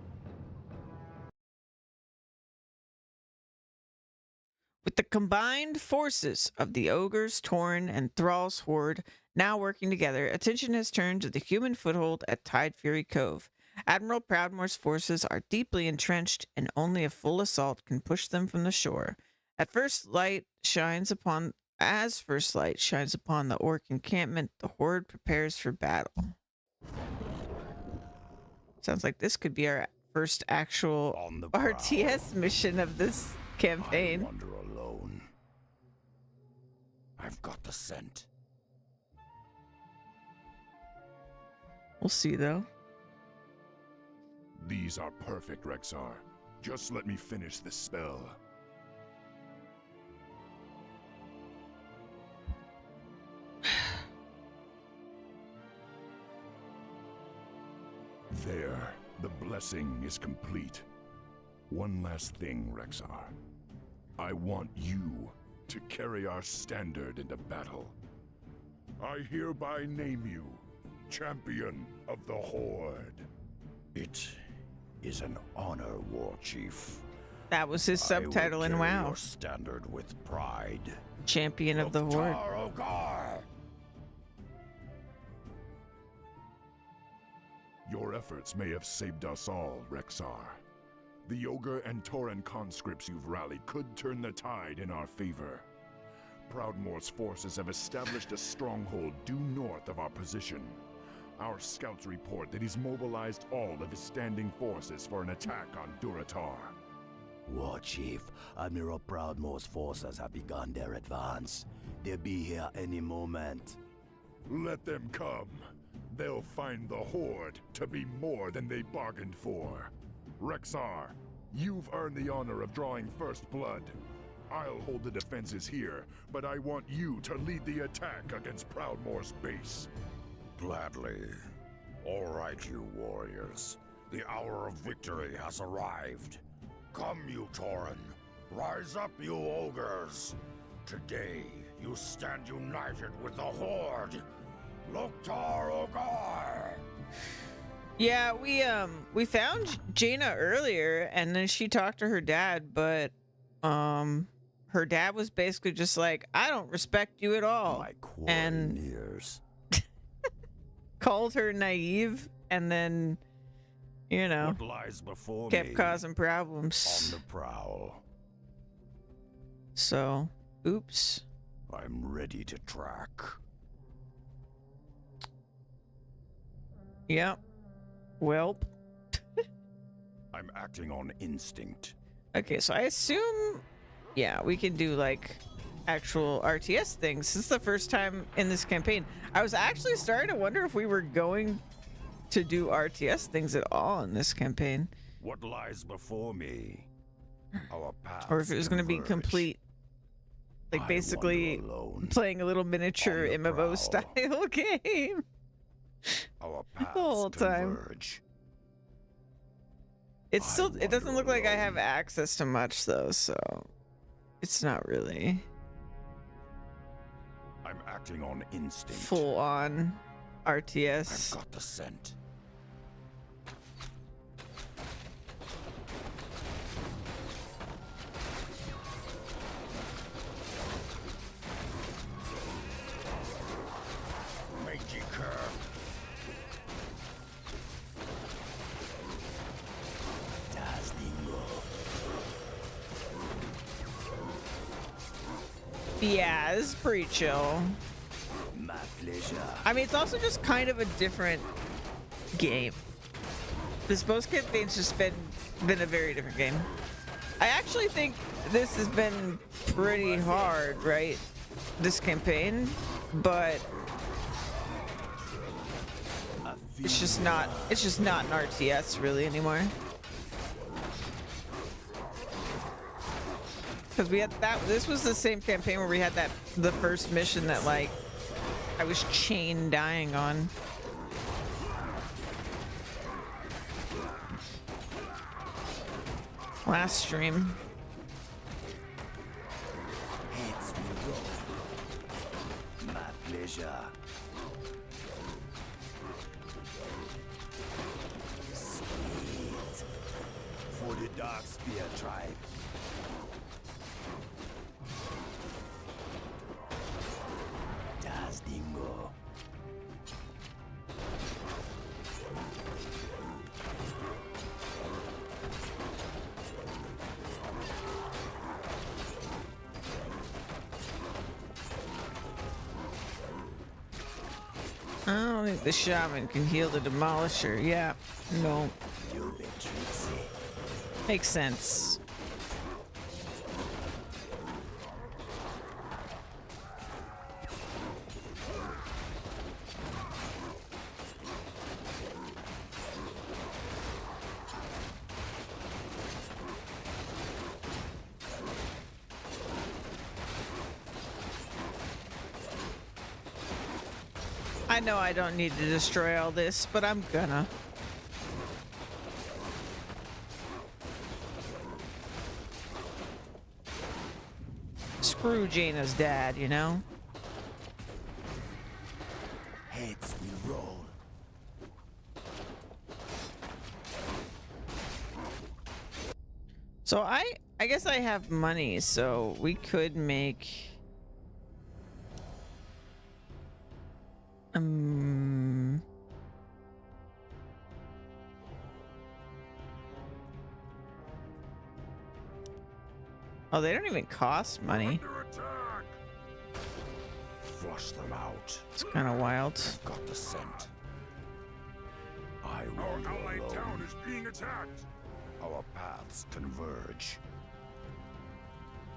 With the combined forces of the ogres, Tauren, and Thrall's horde now working together, attention has turned to the human foothold at Tide Fury Cove. Admiral Proudmoore's forces are deeply entrenched, and only a full assault can push them from the shore. At first, light shines upon As first light shines upon the orc encampment, the horde prepares for battle. Sounds like this could be our first actual On the prowl. RTS mission of this I campaign. wander alone. I've got the scent. We'll see, though. These are perfect, Rexar. Just let me finish this spell. There, the blessing is complete. One last thing, Rexar. I want you to carry our standard into battle. I hereby name you Champion of the Horde. It is an honor, War Chief. That was his I will subtitle in carry WoW. your standard with pride. Champion of the Horde. Loktar Ogar! Your efforts may have saved us all, Rexar. The Ogre and Tauren conscripts you've rallied could turn the tide in our favor. Proudmoore's forces have established a stronghold due north of our position. Our scouts report that he's mobilized all of his standing forces for an attack on Durotar. War Chief, Admiral Proudmoore's forces have begun their advance. They'll be here any moment. Let them come. They'll find the Horde to be more than they bargained for. Rexar, you've earned the honor of drawing first blood. I'll hold the defenses here, but I want you to lead the attack against Proudmoore's base. Gladly. All right, you warriors. The hour of victory has arrived. Come, you Tauren. Rise up, you ogres. Today, you stand united with the Horde. Loktar Ogar! Yeah, we found Jaina earlier, and then she talked to her dad, but her dad was basically just like, I don't respect you at all. My And- quarrying ears. Called her naive, and then, you know, What lies before kept me? causing On problems. the prowl. So, oops. I'm ready to track. Yep. Welp. I'm acting on instinct. Okay, so I assume, yeah, we can do like actual RTS things. This is the first time in this campaign. I was actually starting to wonder if we were going to do RTS things at all in this campaign, What lies before me? Our paths or if it was going to be converge. complete, like I basically wander alone. playing a little miniature On the MMO prowl. style game. Our paths whole time. converge. It I still, it doesn't wander look like I have alone. access to much though, so it's not really I'm acting on instinct. full on I've RTS. got the scent. Meiji curve. Das Dingo. Yeah, it's pretty chill. My pleasure. I mean, it's also just kind of a different game. This both campaign's just been a very different game. I actually think this has been pretty hard, right? This campaign, but it's just not an RTS really anymore. Because we had that, this was the same campaign where we had that, the first mission that like I was chain dying on. Last stream. It's me go. My pleasure. Sweet. For the Dark Spear tribe. Das Dingo. I don't think the shaman can heal the demolisher. Yeah, no. You be tricksy. Makes sense. I know I don't need to destroy all this, but I'm gonna. Screw Jaina's dad, you know? Heads will roll. So I guess I have money, so we could make oh, they don't even cost money. Under attack! Flush them out. It's kind of wild. Got the scent. I Our wander allied alone. town is being attacked. Our paths converge.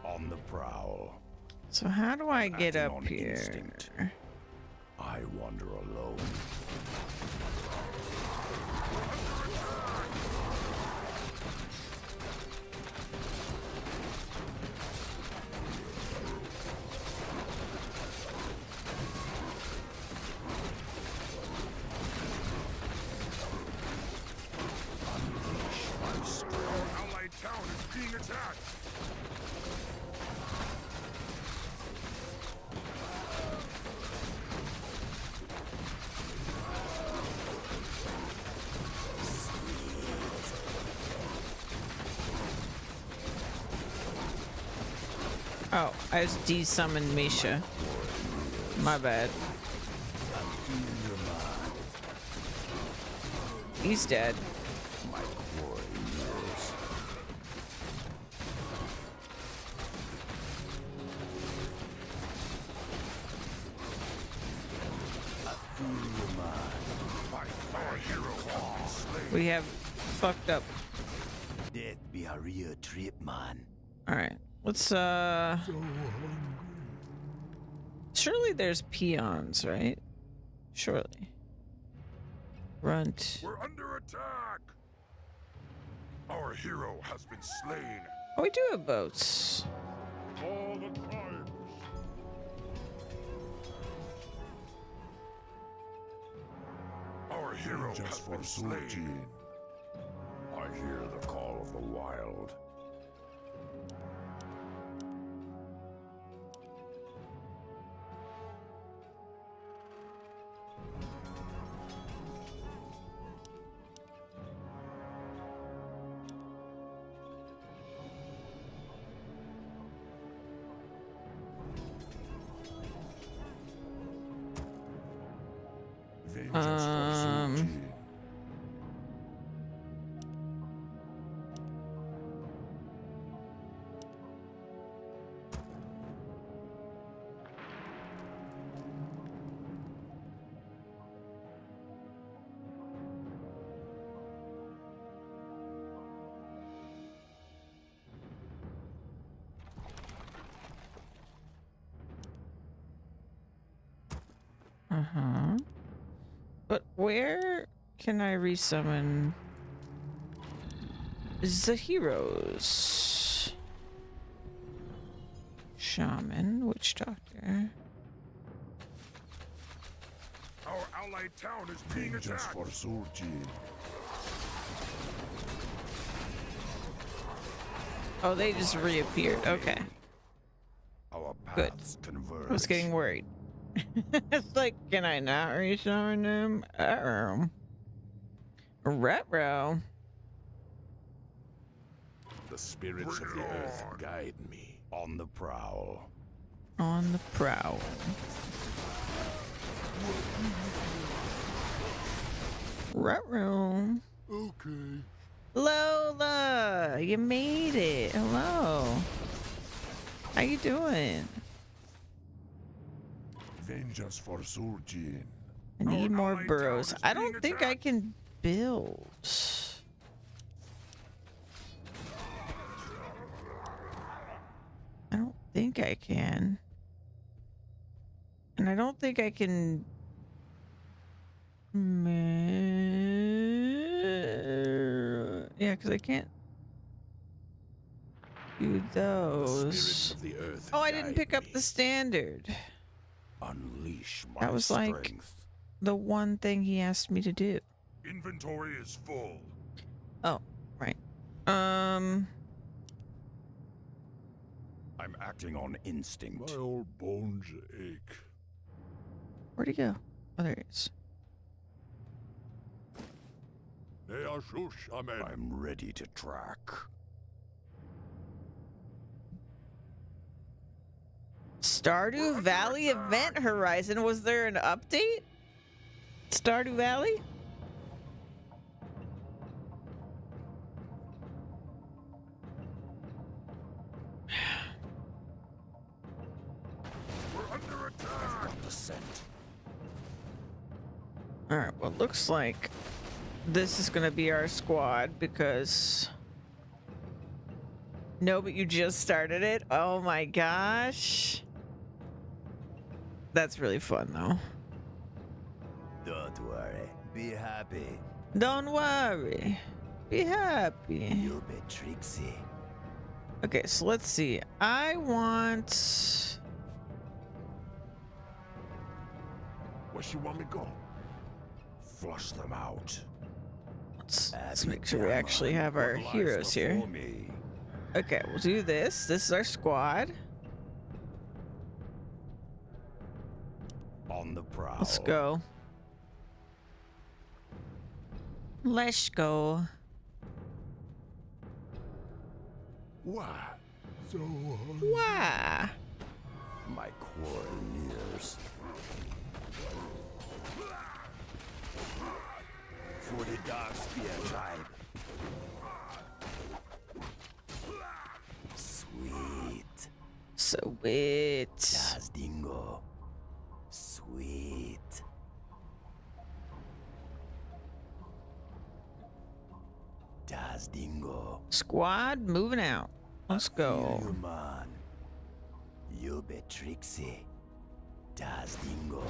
On the prowl. So how do I get Acting up on here? instinct. I wander alone. Unleash my strength. Our allied town is being attacked. Oh, I just de-summoned Misha. My bad. He's dead. My quarry years. Our hero has been slain. We have fucked up. Death be a real trip, man. All right, let's surely there's peons, right? Surely. Runt. We're under attack. Our hero has been slain. Oh, we do have boats. All the tribes. Our hero has been slain. I hear the call of the wild. Vengeance for Sultan. Uh-huh. But where can I resummon the heroes? Shaman, witch doctor. Our allied town is being Vengeance attacked. for Sultan. Oh, they just reappeared. Okay. Our Good. paths converge. I was getting worried. It's like, can I not resummon them? Retro. The spirits of the earth guide me. On the prowl. On the prowl. Retro. Okay. Lola, you made it. Hello. How you doing? Vengeance for Sultan. I need more allied burrows. town is I being don't think I attacked. can build. I don't think I can. And I don't think I can... Yeah, because I can't do The spirits those. of the earth Oh, I didn't guide pick up me. the standard. Unleash my That was like strength. the one thing he asked me to do. Inventory is full. Oh, right. I'm acting on My instinct. old bones ache. Where'd he go? Oh, there he is. Neashush, amen. I'm ready to track. Stardew Valley Event Horizon. Was there an update? Stardew Valley? We're under attack. Got the scent. Alright, well, looks like this is gonna be our squad because... No, but you just started it? Oh my gosh. That's really fun, though. Don't worry. Be happy. Don't worry. Be happy. You be Trixie. Okay, so let's see. I want... Where she want me go? Flush them out. Let's make sure we actually have our What lies heroes here. before me? Okay, we'll do this. This is our squad. On the prowl. Let's go. Let's go. Why? So Why? My quarrel nears. For the Dark Spear tribe. Sweet. Sweet. Das Dingo. Sweet. Das Dingo. Squad moving out. Let's Feel go. you, man. You be Trixie. Das Dingo.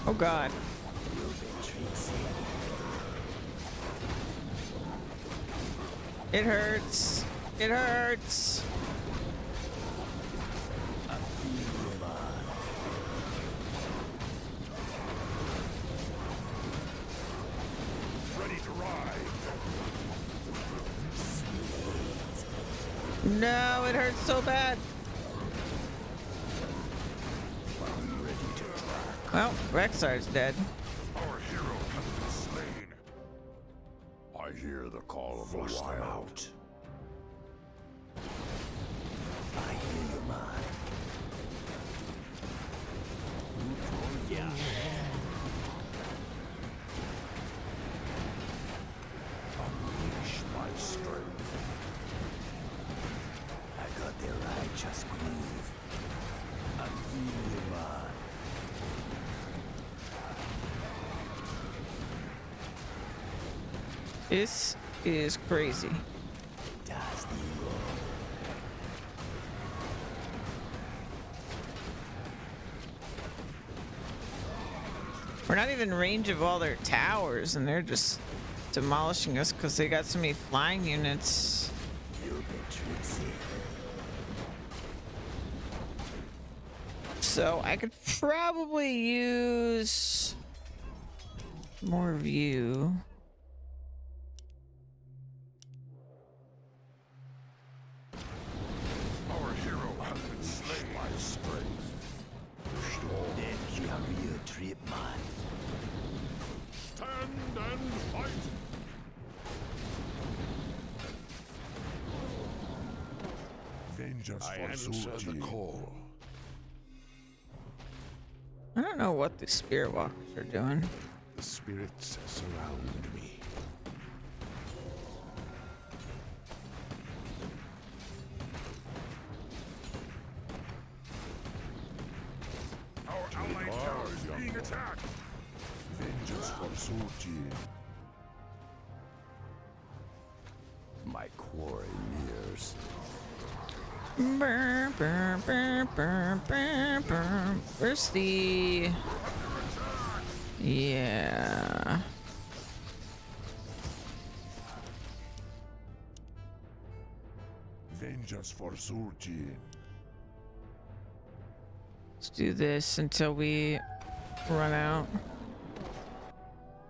Oh god. You be Trixie. It hurts. It hurts. I feel you, man. ready to ride. No, it hurts so bad. Well, Rexar's dead. Our hero has been slain. I hear the call of Flush the them wild. out. I hear you, man. Yeah. Unleash my strength. I got the righteous groove. I feel you, man. This is crazy. Das Dingo. We're not even in range of all their towers, and they're just demolishing us because they got so many flying units. You be Trixie. So I could probably use more view. Our hero has been slain. My strength. Then carry your trip, man. Stand and fight. Vengeance I for answer the Zul'jin. call. I don't know what the spirit walkers are doing. The spirits surround me. Our allied tower is being attacked. Vengeance for Zul'jin. My quarry nears. Brr, brr, brr, brr, brr, brr. Where's the... Yeah. Vengeance for Zul'jin. Let's do this until we run out.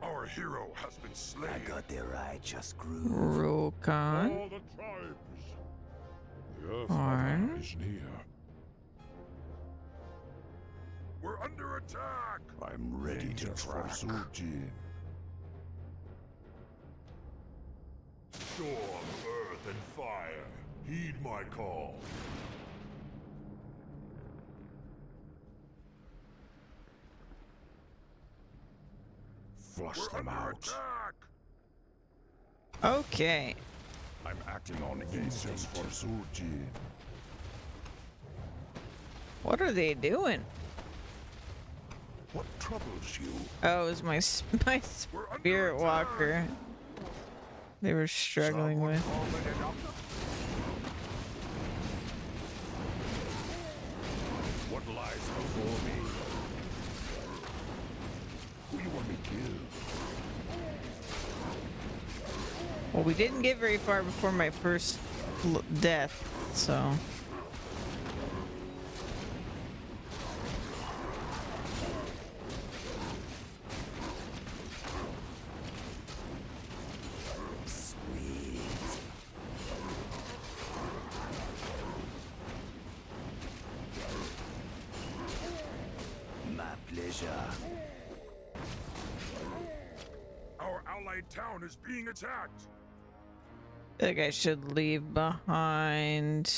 Our hero has been slain. I got the righteous groove. Rokon. All the tribes. The Earth Arn. Mother is near. We're under attack. I'm ready to for Zul'jin. Storm, earth, and fire. Heed my call. Flush We're them under out. attack. Okay. I'm acting on Vengeance instinct. for Zul'jin. What are they doing? What troubles you? Oh, it was my my spirit walker. They were struggling with. What lies before me? Who you want me to kill? Well, we didn't get very far before my first death, so. My pleasure. Our allied town is being attacked. I think I should leave behind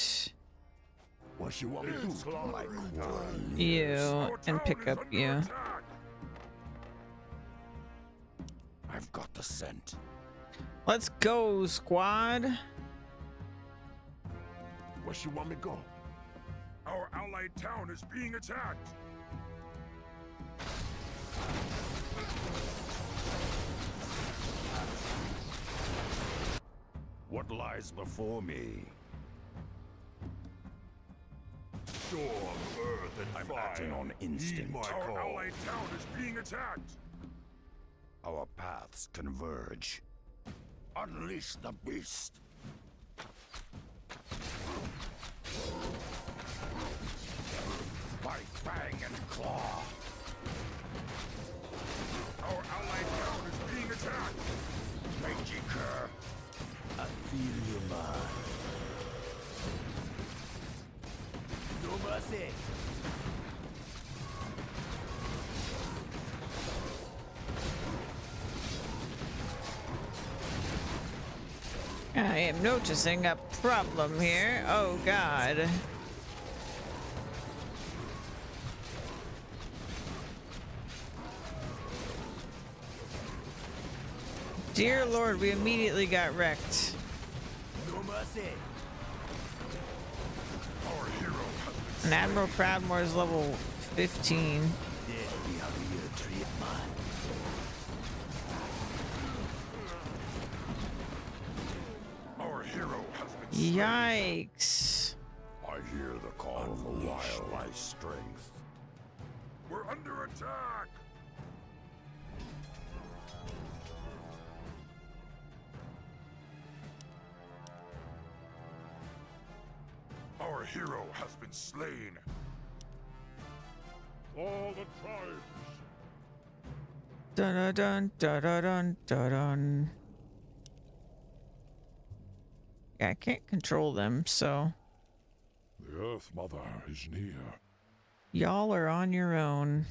What you want me to do? My quarry you Our and town pick is up under you. attack. I've got the scent. Let's go, squad. Where you want me to go? Our allied town is being attacked. What lies before me? Storm, earth, and I'm fire. acting on Heed instinct. my Our call. allied town is being attacked. Our paths converge. Unleash the beast. Bite, bang, and claw. Our allied town is being attacked. Mangy cur. I feel you, man. No mercy. I am noticing a problem here. Oh, God. Dear Lord, we immediately got wrecked. No mercy. Our hero has been And Admiral Proudmoore is level 15. There be a real treat, man. Our hero has been slain. Yikes. I hear the call of the wild by strength. We're under attack. Our hero has been slain. All the tribes. Dun dun dun dun dun dun dun. Yeah, I can't control them, so The Earth Mother is near. y'all are on your own.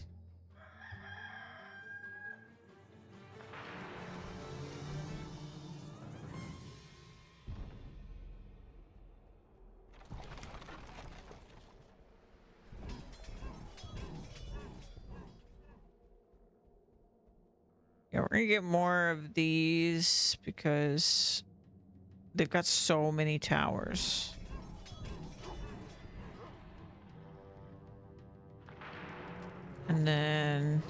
gonna get more of these because they've got so many towers. And then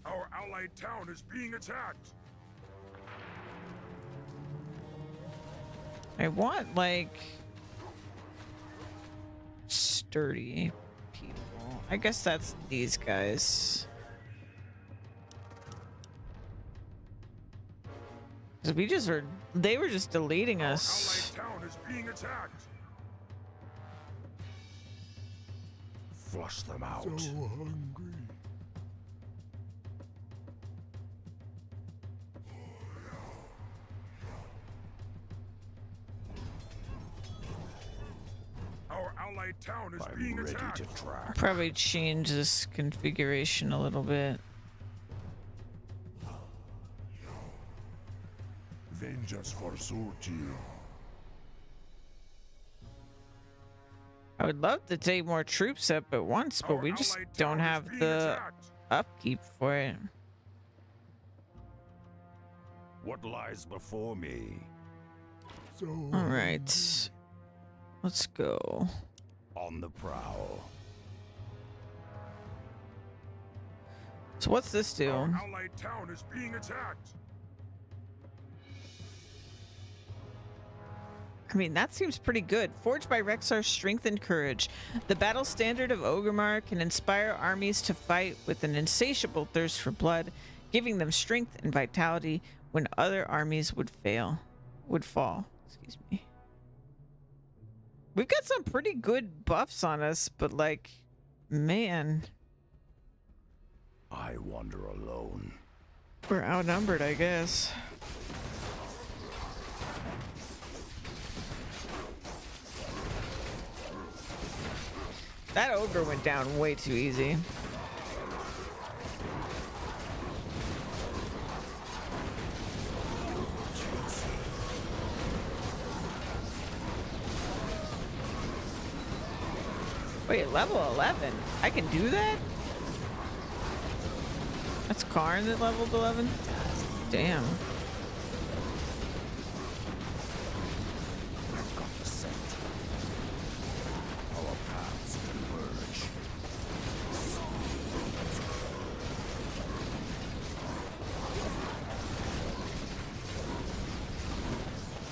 Our allied town is being attacked. I want like sturdy people. I guess that's these guys. 'Cause we just were, they were just deleting us. Our allied town is being attacked. Flush them out. So hungry. Our allied town is being ready attacked. to track. Probably change this configuration a little bit. Vengeance for Sulci. I would love to take more troops up at once, but Our we just allied don't town is have being the attacked. upkeep for it. What lies before me? So All right, let's go. On the prowl. So what's this do? Our allied town is being attacked. I mean, that seems pretty good. Forged by Rexar's strength and courage, the battle standard of Orgrimmar can inspire armies to fight with an insatiable thirst for blood, giving them strength and vitality when other armies would fall. Excuse me. We've got some pretty good buffs on us, but like, man, I wander alone. we're outnumbered, I guess. That ogre went down way too easy. Wait, level 11? I can do that? That's Karn that leveled 11? Damn. I've got the scent. Our paths converge.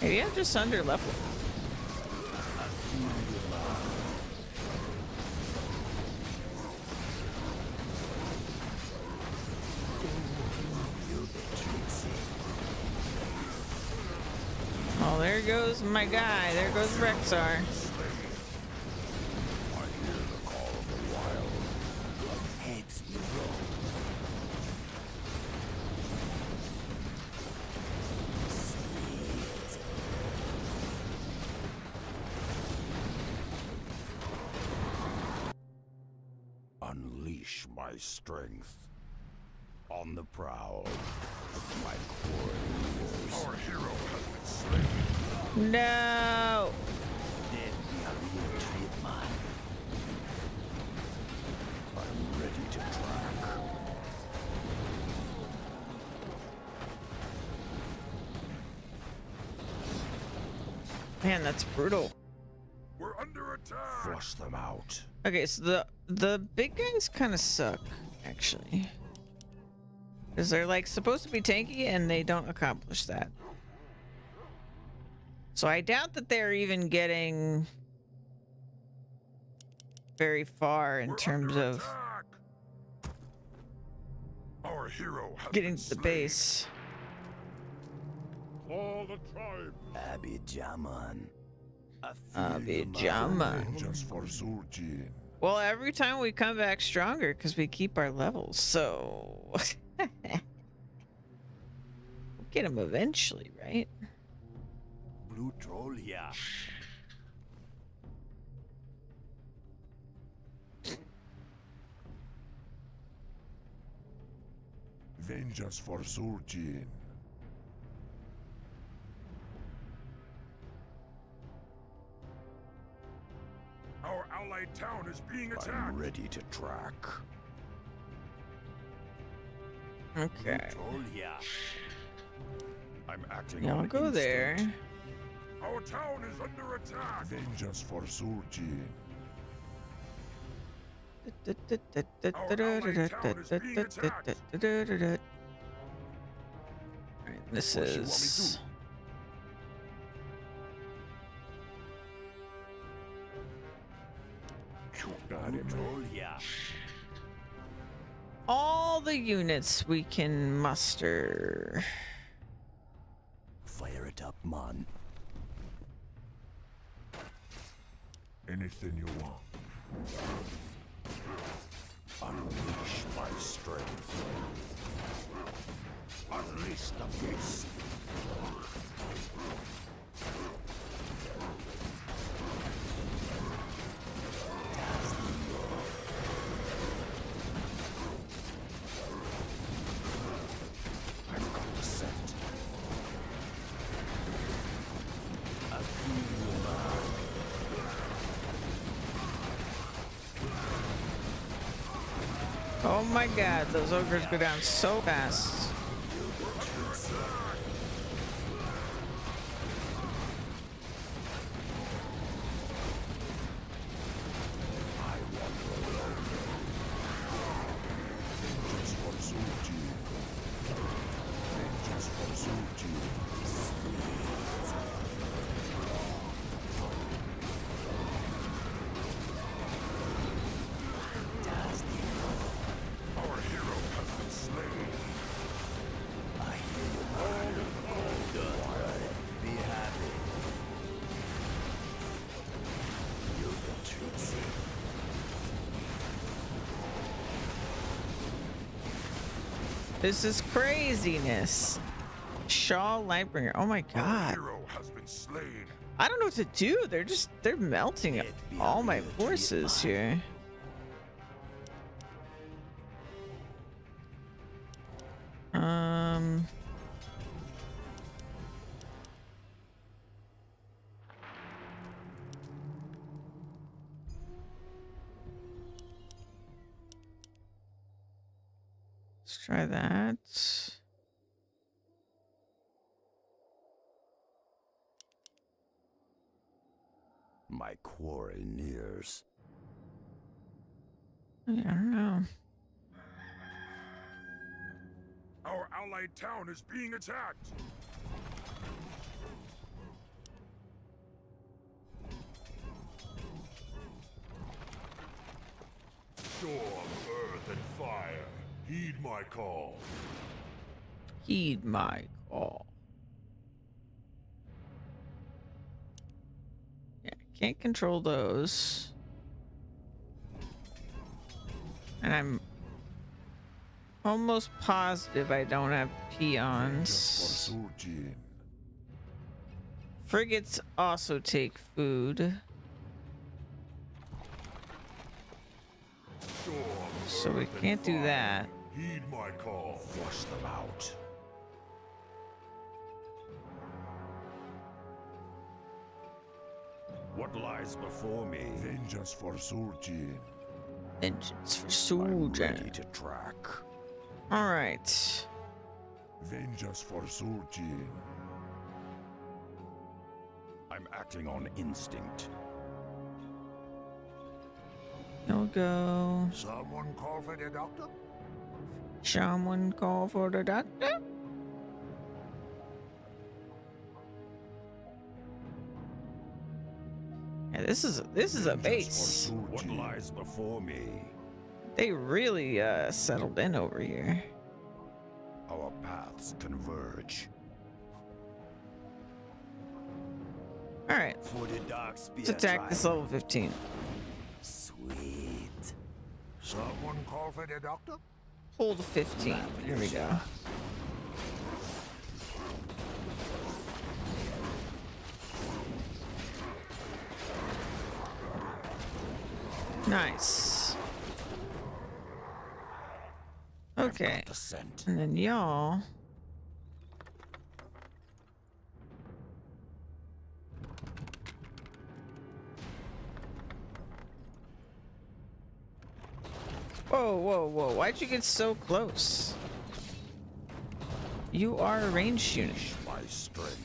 Maybe I'm just under level. Oh, there goes my guy. There goes Rexar. I hear the call of the wild. Heads we roll. Unleash my strength. On the prowl. My core. Our hero has been slain. No. There'd be a real treat, man. I'm ready to track. Man, that's brutal. We're under attack. Flush them out. Okay, so the big guys kind of suck, actually. Because they're like supposed to be tanky and they don't accomplish that. So I doubt that they're even getting very far in We're terms under of attack. Our hero has getting been to the slain. base. all the tribe. Abby Jaman. I feel you, man. Pajama. Vengeance for Sulci. Well, every time we come back stronger because we keep our levels, so we'll get them eventually, right? Blue troll here. Vengeance for Sulci. Our allied town is being attacked. I'm ready to track. Okay. I'm acting Y'all on go instinct. there. Our town is under attack. Vengeance for Surjin. Alright, this What you want me is... Got him. all the units we can muster. Fire it up, man. Anything you want. Unleash my strength. Unleash the beast. I've got the scent. I feel you, man. Oh my god, those ogres go down so fast. Vengeance for Surjin. Vengeance for Surjin. Our hero has been slain. I hear you, man. Good. Be happy. You can treat me. This is craziness. Shaw Lightbringer. Oh my Our god. hero has been slain. I don't know what to do. They're melting It be all a my real treat, forces man. here. Um, let's try that. My quarry nears. Yeah, I don't know. Our allied town is being attacked. Storm, earth, and fire. Heed my call. Heed my call. Yeah, can't control those. And I'm almost positive I don't have Vengeance peons. for Surjin. Frigates also take food, Storm, so we earth, and can't do fire. that. Heed my call. Flush them out. What lies before me? Vengeance for Surjin. Vengeance for I'm ready Suljan. to track. Alright. Vengeance for Surjin. I'm acting on instinct. You'll go. Someone call for the doctor? Someone call for the doctor? Yeah, this is a Vengeance base. for What Surjin. lies before me? They really settled in over here. Our paths converge. Alright, For the dark spear let's attack this tribe. level 15. Sweet. Someone call for the doctor? Pull the 15. Here we go. Nice. Okay. Got the scent. And then y'all. Whoa, whoa, whoa. Why'd you get so close? You are a ranged unit. My strength.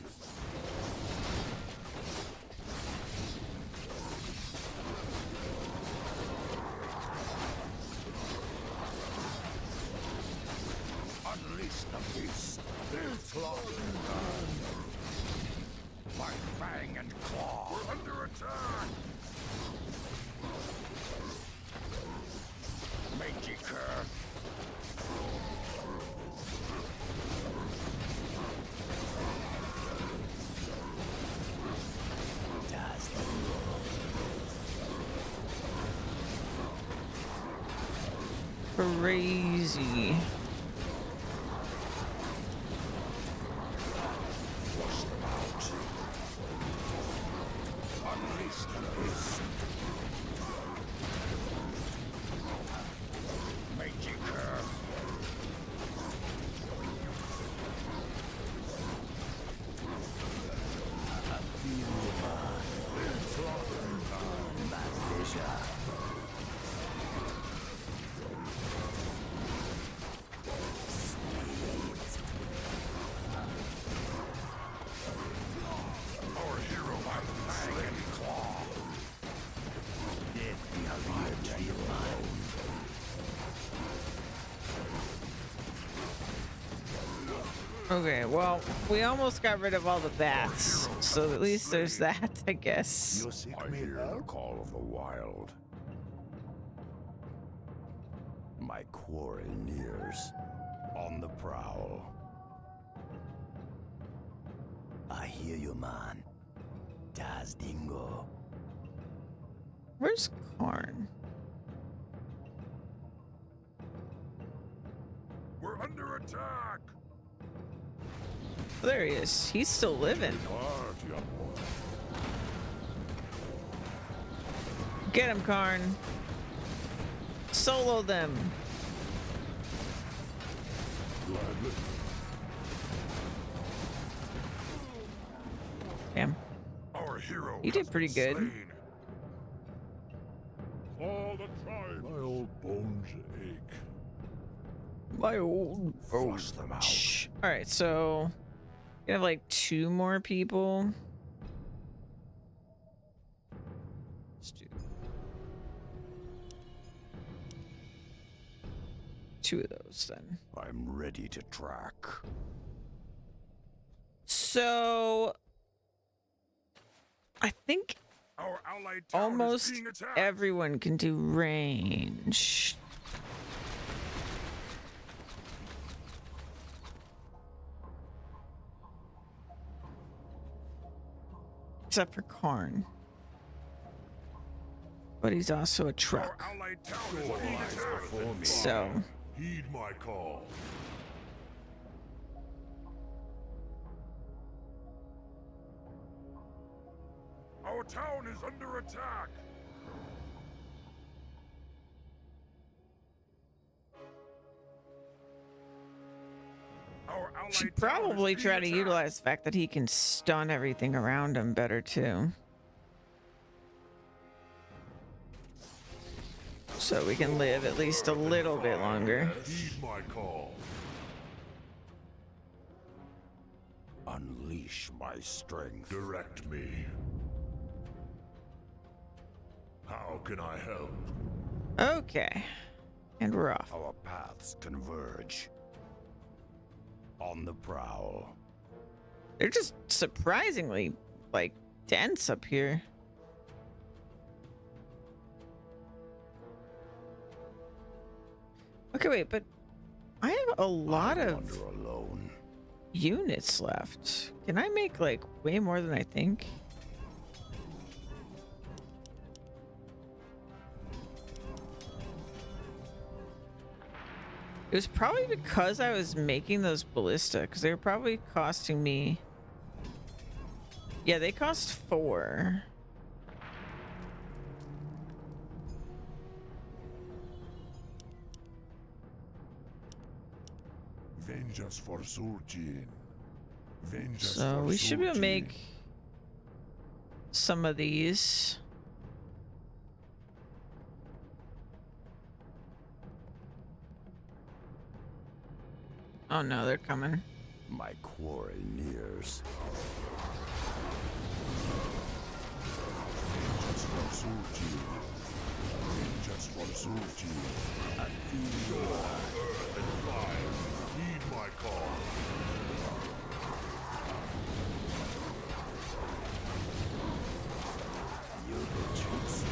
Unleash the beast. My fang and claw. We're under attack. Mangy cur. Crazy. Flush them out. Unleash the beast. Mangy cur. Our hero by fang and claw. Death be alive to your own. Okay, well, we almost got rid of all the bats, so at least there's that, I guess. You seek I me hear the help? call of the wild. My quarry nears, on the prowl. I hear you, man. Das Dingo. Where's Karn? We're under attack! There he is. He's still living. Hard, young boy. Get him, Karn. Solo them. Gladly. Damn. Our hero You did has pretty been good. slain. For the tribe. My old bones ache. My old Flush them out. Shh. All right, so you have like 2 more people. Let's do 2 of those then. I'm ready to track. So I think Our allied town almost is being attacked. everyone can do range. Except for Karn. But he's also a Our truck. allied town is being attacked. Before me. So Heed my call. Our town is under attack. Our allied should town is probably being try to attacked. utilize the fact that he can stun everything around him better too. So we can live at least a little bit longer. Heed my call. Unleash my strength. Direct me. How can I help? Okay. And we're off. Our paths converge. On the prowl. They're just surprisingly, like, dense up here. Okay, wait, but I have a lot I of wander alone. units left. Can I make, like, way more than I think? It was probably because I was making those ballista, because they were probably costing me... Yeah, they cost 4. Vengeance for Surgeon. Vengeance So for we should be able to Surgeon. make some of these. Oh no, they're coming. My quarry nears. Just for Sulti. Just for Sulti. I feel your Earth and fire, heed my call. you retreats.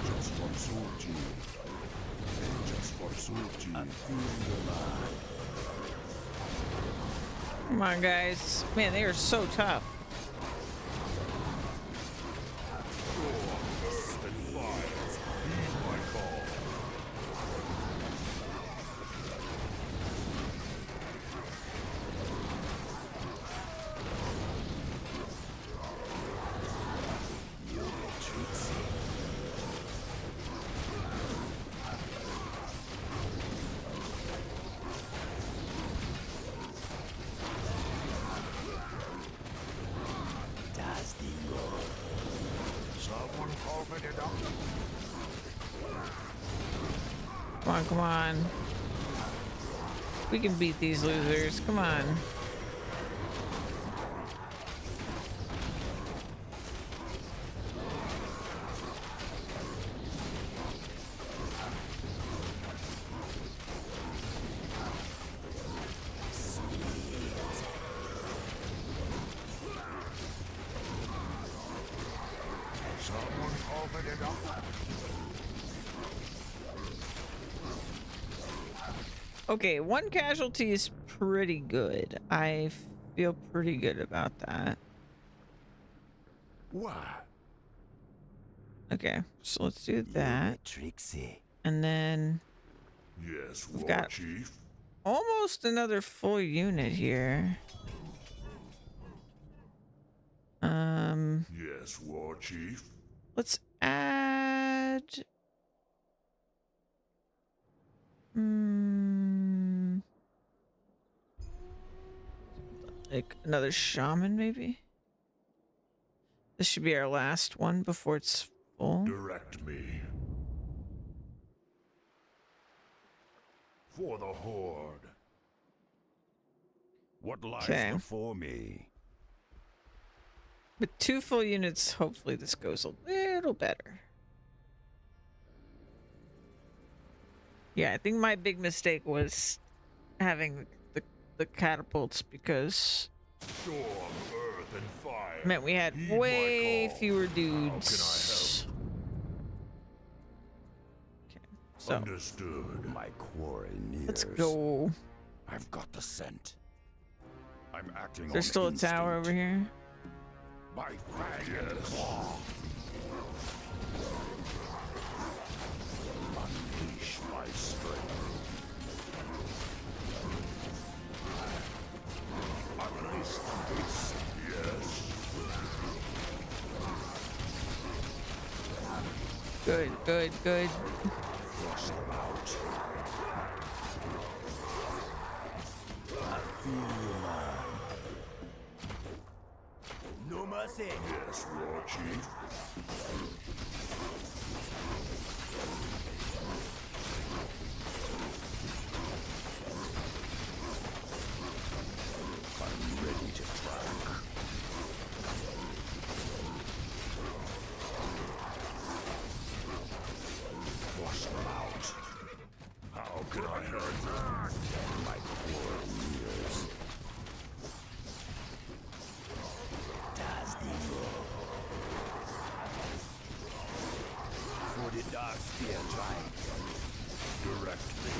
Just for Sulti. Just for Sulti. I feel your mind. Come on, guys. Man, they are so tough. Earth and fire, heed my call. You retreats. Das Dingo. Someone call for the doctor. Come on, come on. We can beat these losers. Come on. Someone call for the doctor. Okay, one casualty is pretty good. I feel pretty good about that. What? Okay, so let's do that. Trixie. And then Yes, We've War got- Chief. almost another full unit here. Yes, War Chief. Let's add like another shaman maybe. This should be our last one before it's full. Direct me. For the Horde. What lies Okay. before me? With 2 full units, hopefully this goes a little better. Yeah, I think my big mistake was having the catapults because Storm, earth, and fire. it meant we had Heed my way call. fewer How dudes. Okay, so Understood. My quarry nears. let's go. I've got the scent. I'm acting There's on still a tower over instinct. here. My fang and claw. Unleash my strength. Unleash the beast. Yes. Good, good, good. Flush them out. I feel your mind. No mercy. Yes, War Chief. I'm ready to track. Flush them out. How can I help? My quarry nears. Das Dingo. For the dark spear tribe. Direct me.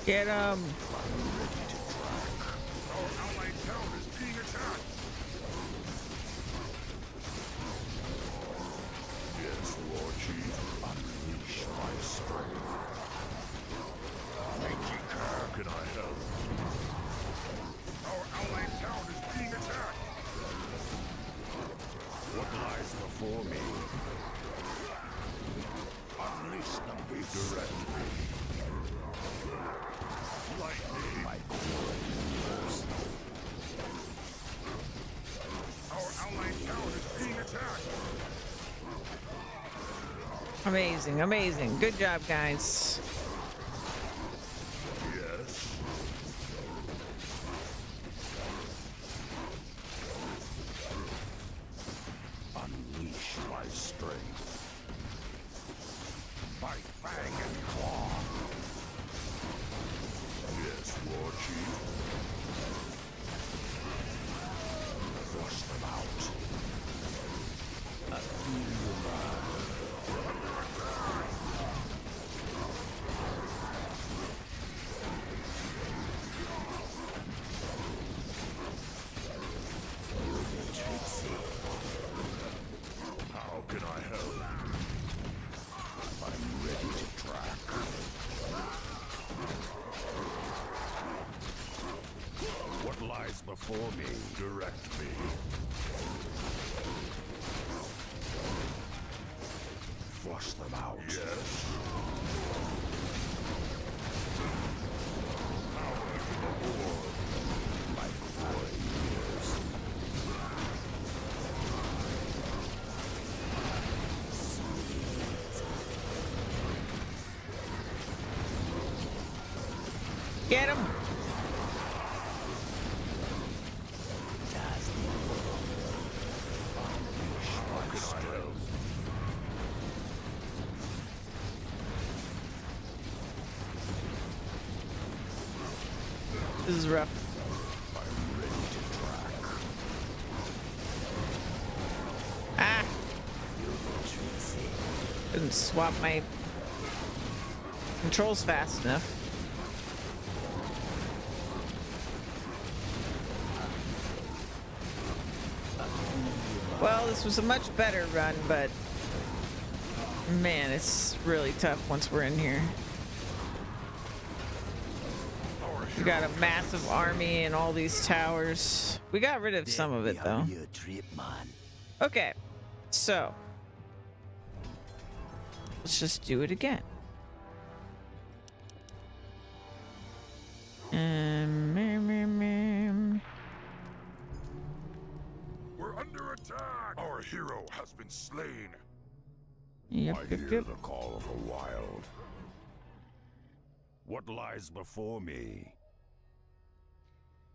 Get him. Our allied town is being attacked. Yes, War Chief. Unleash my strength. How can I help? Our allied town is being attacked. What lies before me? Unleash the beast. Direct me. Lightning. My Amazing, amazing. Good job, guys. Yes. Unleash my strength. Bite, fang, and claw. Yes, War Chief. Flush them out. How can I help? I'm ready to track. What lies before me? Direct me. Flush them out. Yes. Power to the horde. Like 4 years. Get him. This is rough. I'm ready to track. Ah! Couldn't swap my controls fast enough. Well, this was a much better run, but man, it's really tough once we're in here. We got a massive army and all these towers. We got rid of some of it though. Okay, so let's just do it again. We're under attack! Our hero has been slain. Yep, I yep, hear yep. the call of the wild. What lies before me?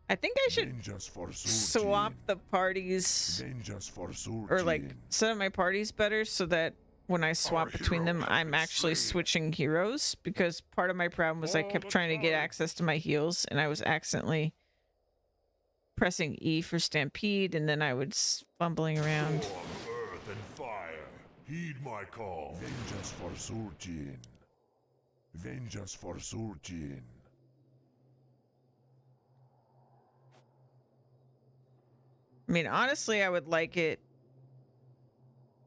I think I should Vengeance for swap Surgeon. the parties, Vengeance for Surgeon. or like set up my parties better so that when I swap between them, I'm actually switching heroes, because part of my problem was I kept trying to get access to my heals and I was accidentally pressing E for Stampede, and then I was fumbling around. Storm, earth, and fire. Heed my call. Vengeance for Surgeon. Vengeance for Surgeon. I mean, honestly, I would like it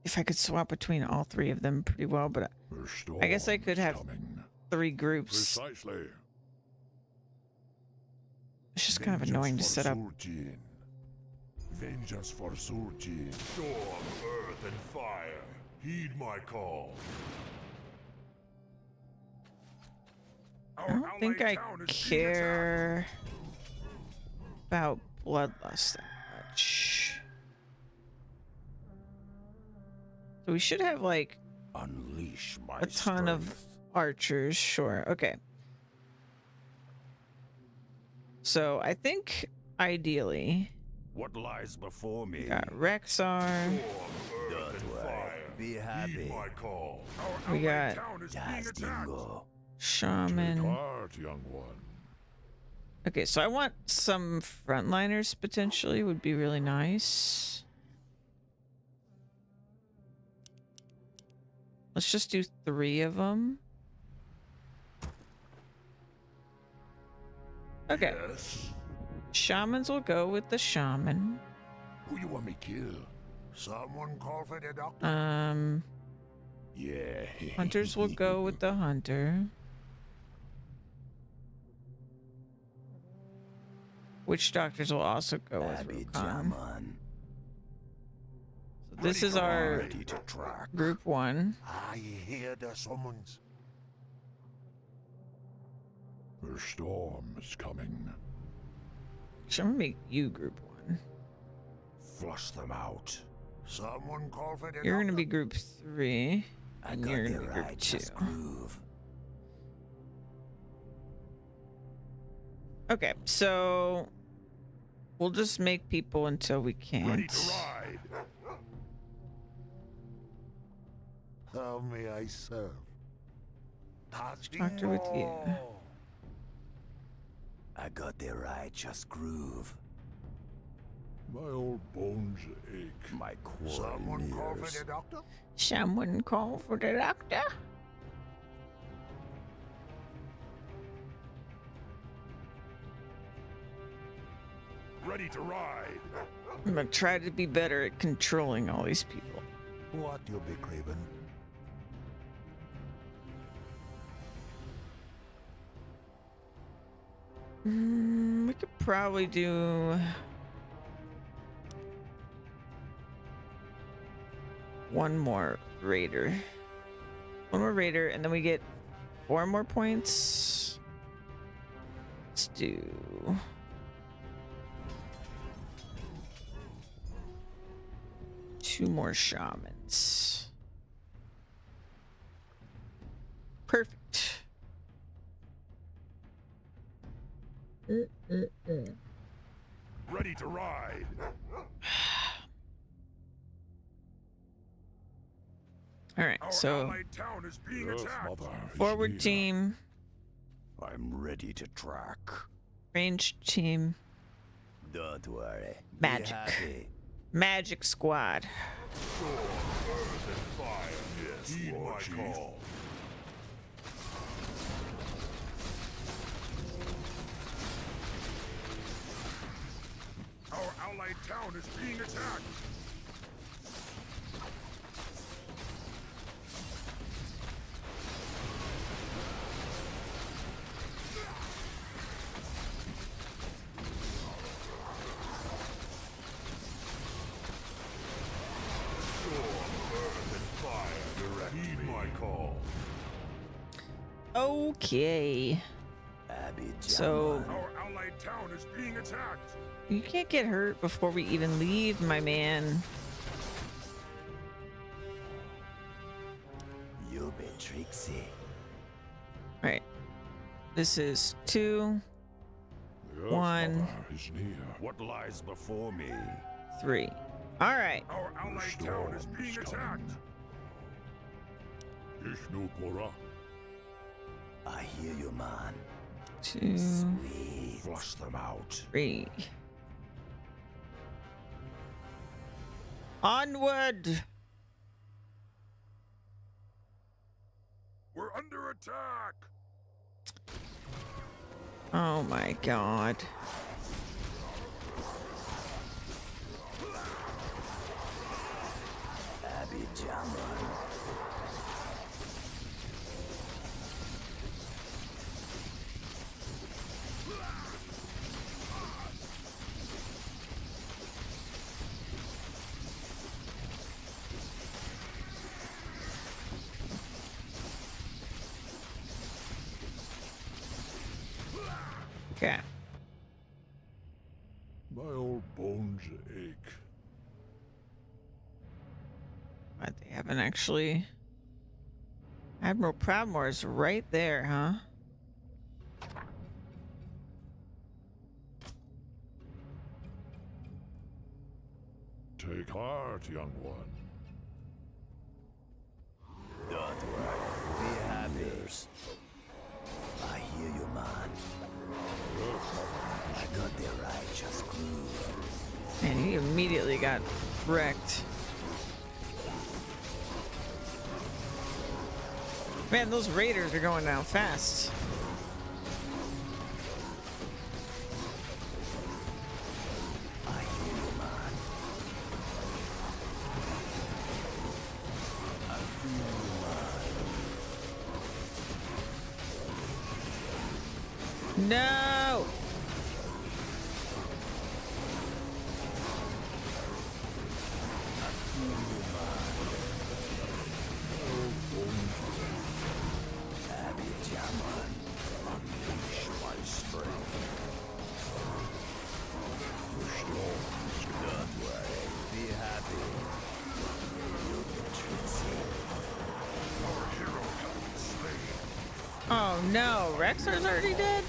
if I could swap between all 3 of them pretty well, but The I guess I storm could is have coming. 3 groups. Precisely. It's just kind of annoying to set up. Surgeon. Vengeance for Surgeon. Storm, earth, and fire. Heed my call. I don't think I care about bloodlust that much. So we should have like Unleash my a ton of strength. archers, sure. Okay. So I think ideally What lies before me? we got Rexar, Storm, earth, and fire. Be Heed happy. my call. we got Town is being attacked. Dingo. Take Shaman. heart, young one. Okay, so I want some frontliners potentially, would be really nice. Let's just do 3 of them. Okay. Yes. Shamans will go with the shaman. Who you want me kill? Someone call for the doctor. Yeah. Hunters will go with the hunter. Witch doctors will also go with Abby Rokon. Jaman. So this is our Ready to track. group 1. I hear the summons. The storm is coming. So I'm gonna make you group 1. Flush them out. Someone call for the You're doctor. gonna be group 3. I And got you're the in group right, 2. just groove. Okay, so we'll just make people until we Ready to can't. ride. How may I serve? Doctor with you. I got the right, just groove. My old bones ache. My core Someone call for nears. the doctor? Someone call for the doctor. Ready to ride. I'm gonna try to be better at controlling all these people. What you be craving? We could probably do one more raider. One more raider, and then we get 4 more points. Let's do 2 more shamans. Perfect. Ready to ride. All right, Our so allied town is being Yes, attacked. mother is forward here. team, I'm ready to track. range team, Don't worry. Magic. Be happy. magic squad. Fire. Yes, heed my call. Our allied town is being attacked. Heed my call. Okay, Abby so Our allied town is being attacked. you can't get hurt before we even leave, my man. You be tricksy. All right, this is 2, Yes, 1, mother is near. What lies before me? 3. All right, Our allied town is being attacked. Ishnu Pora. I hear you, man. 2, Sweet. Flush them out. 3. Onward. We're under attack. Oh my god. Abby Jammer. Okay. My old bones ache. But they haven't actually. Admiral Proudmoore is right there, huh? Take heart, young one. Don't worry. Be happy. I hear you, man. I got the righteous groove. And he immediately got wrecked. Man, those raiders are going down fast. I hear you, man. I feel you, man. No! Abby Jammer. Unleash my strength. Don't worry. Be happy. You be tricksy. no, Rexar's already dead?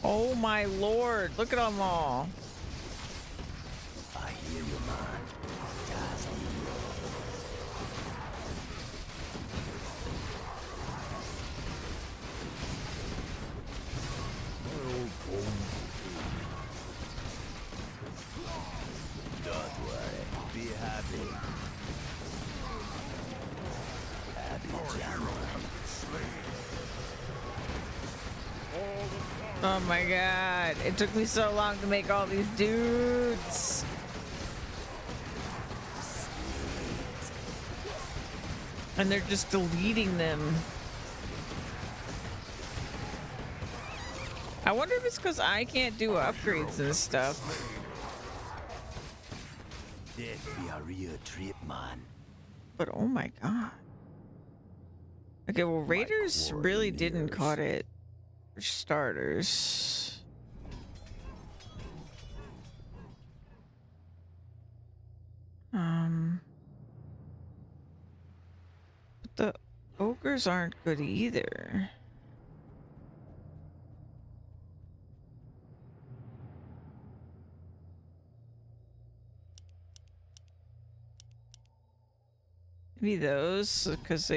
Oh my lord, look at them all. I hear you, man. Just don't worry. Be happy. Happy Jammer. Oh my god, it took me so long to make all these dudes. And they're just deleting them. I wonder if it's because I can't do upgrades and stuff. That'd be a real trip, man. But oh my god. Okay, well, Raiders really didn't cut it. For starters. But the ogres aren't good either. Maybe those, because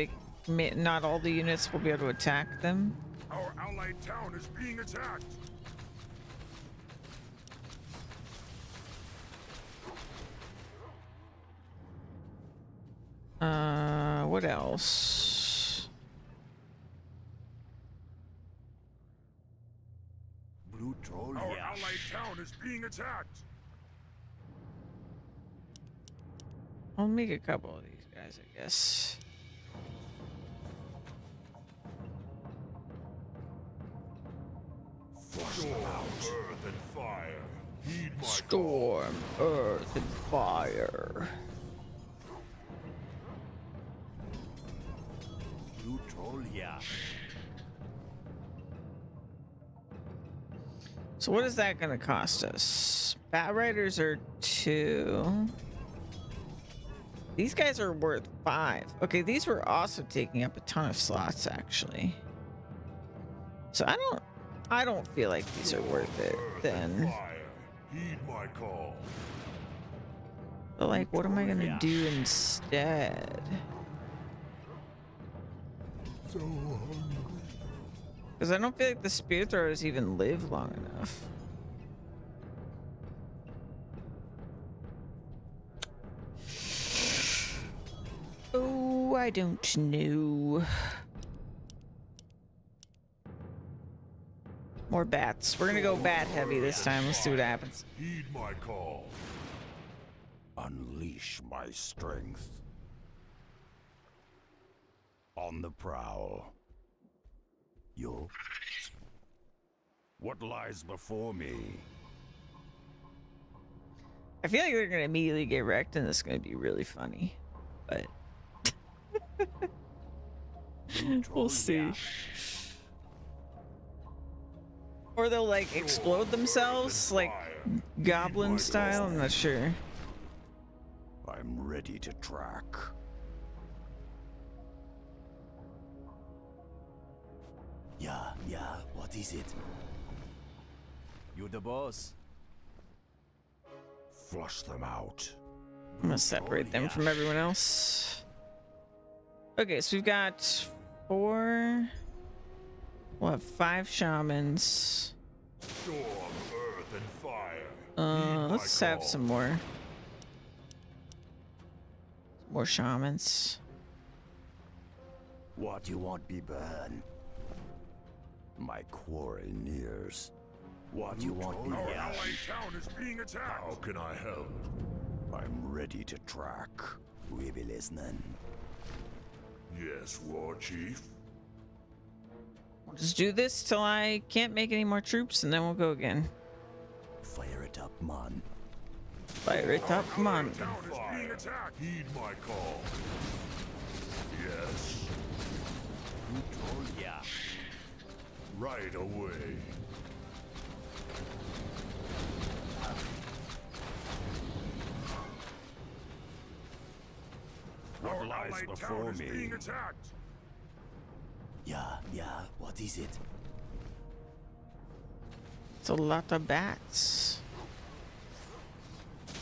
not all the units will be able to attack them. Our allied town is being attacked. What else? Blue troll, Our allied town is being attacked. I'll make a couple of these guys, I guess. Storm, earth, and fire. Heed my Storm, earth, and fire. blue troll, yeah. So what is that going to cost us? Bat Riders are 2. These guys are worth 5. Okay, these were also taking up a ton of slots, actually. So I don't feel like these are worth it then. fire. Heed my call. But like, what am I going to do instead? So hungry. Because I don't feel like the spear throwers even live long enough. Oh, I don't know. More bats. We're gonna go bat heavy this time. Let's see what happens. Heed my call. Unleash my strength. On the prowl. Yo. What lies before me? I feel like they're gonna immediately get wrecked, and this is gonna be really funny. But we'll see. Or they'll like explode themselves, like goblin style. I'm not sure. I'm ready to track. Yeah, what is it? You the boss? Flush them out. I'm gonna separate them from everyone else. Okay, so we've got 4. We'll have 5 shamans. Storm, earth, and fire. Let's have some more. More shamans. What you want me burn? My quarry nears. What you want me Our here? allied town is being attacked. How can I help? I'm ready to track. We be listening. Yes, War Chief. We'll just do this till I can't make any more troops, and then we'll go again. Fire it up, man. Fire it up, come on. Town is being attacked. Heed my call. Yes. Yeah. Right away. What lies before me? Yeah, what is it? It's a lot of bats.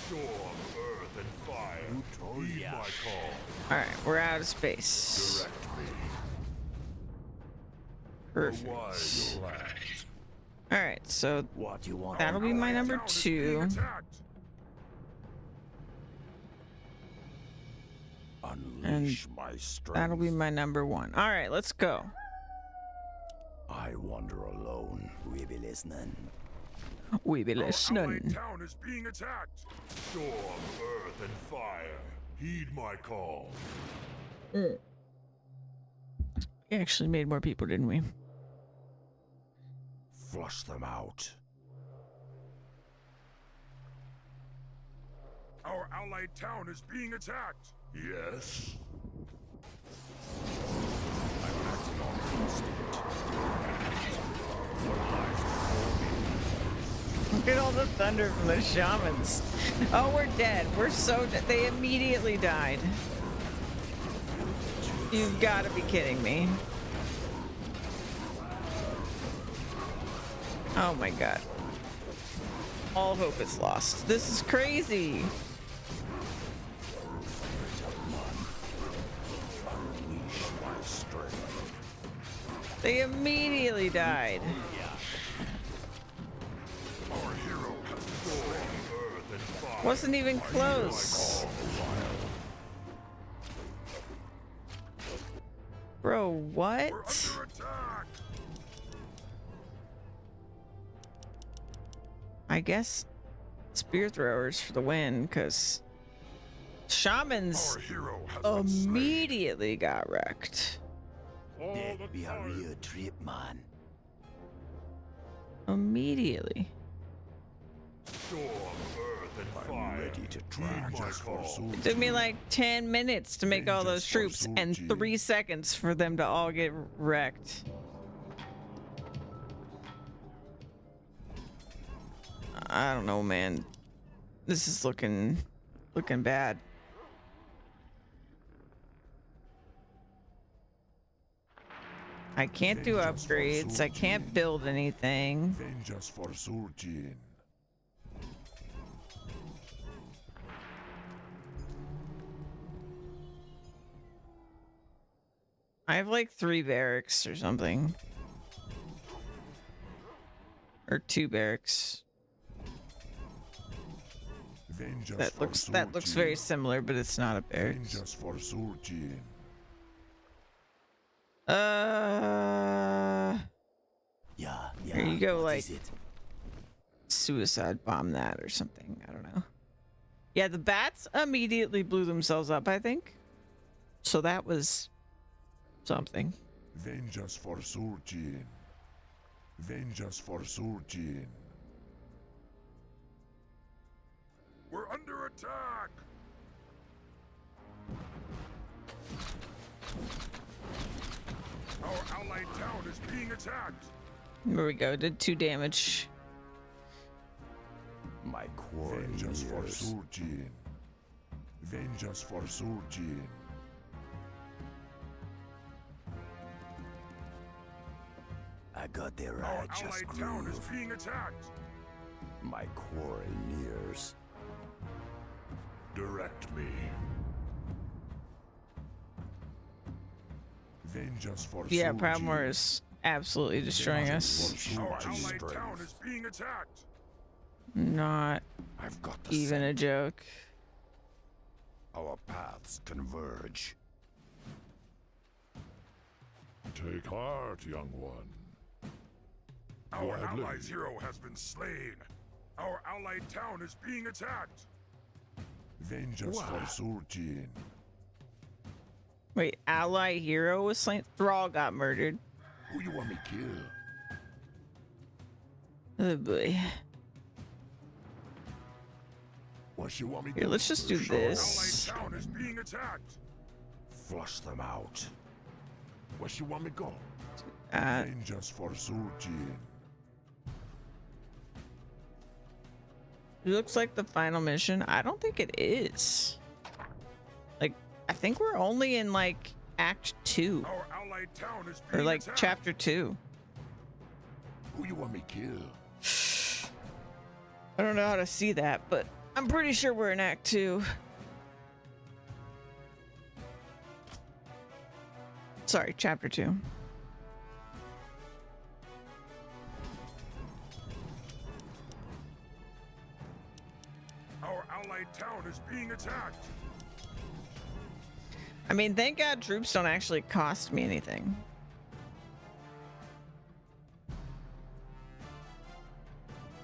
Storm, earth, and fire. Heed my call. All right, we're out of space. Direct me. Perfect. Wise land. All right, so What you want? that'll be my number Town is being 2. attacked. Unleash my strength. That'll be my number 1. All right, let's go. I wander alone. We be listening. We be Our allied listening. town is being attacked. Storm, earth, and fire. Heed my call. We actually made more people, didn't we? Flush them out. Our allied town is being attacked. Yes. I'm acting on instinct. What lies before me? Look at all the thunder from the shamans. Oh, we're dead. We're so dead. They immediately died. You've got to be kidding me. Oh my god. All hope is lost. This is crazy. Unleash my strength. They immediately died. Our hero has storm, earth, and fire. Wasn't even close. Bro, what? We're under attack. I guess spear throwers for the win, because shamans Our hero has been slain. immediately got wrecked. All That the be a time. real trip, man. Immediately. Storm, earth, and I'm fire. ready to track. Heed my call. It took me like 10 minutes to make all those troops and 3 seconds for them to all get wrecked. I don't know, man. This is looking bad. I can't do upgrades. I can't build anything. Vengeance for Surgeon. I have like 3 barracks or something. Or 2 barracks. Vengeance That looks very similar, but it's not a barracks. Vengeance for Surgeon. Yeah. There you go, what like- is it? Suicide bomb that or something. I don't know. Yeah, the bats immediately blew themselves up, I think. So that was something. Vengeance for Surgeon. Vengeance for Surgeon. We're under attack. Our allied town is being attacked. There we go. Did 2 damage. My quarry Vengeance for nears. Surgeon. Vengeance for Surgeon. I got the Our righteous allied town is groove. being attacked. My quarry nears. Direct me. Vengeance for Yeah, Surgeon. Proudmoore is absolutely destroying us. Our My allied strength. town is being attacked. Not I've got the even a scent. joke. Our paths converge. Take heart, young one. Our allied's hero has been slain. Our allied town is being attacked. Vengeance for Surgeon. Wait, ally hero was slain? Thrall got murdered. Who you want me to kill? Oh boy. What you want me Here, let's just do Allied this. town is being attacked. Flush them out. What you want me to go? Vengeance for Surgeon. It looks like the final mission. I don't think it is. Like, I think we're only in like Act 2 Our allied town is or being like attacked. Chapter 2. Who you want me kill? I don't know how to see that, but I'm pretty sure we're in Act 2. Sorry, Chapter 2. Our allied town is being attacked. I mean, thank God troops don't actually cost me anything.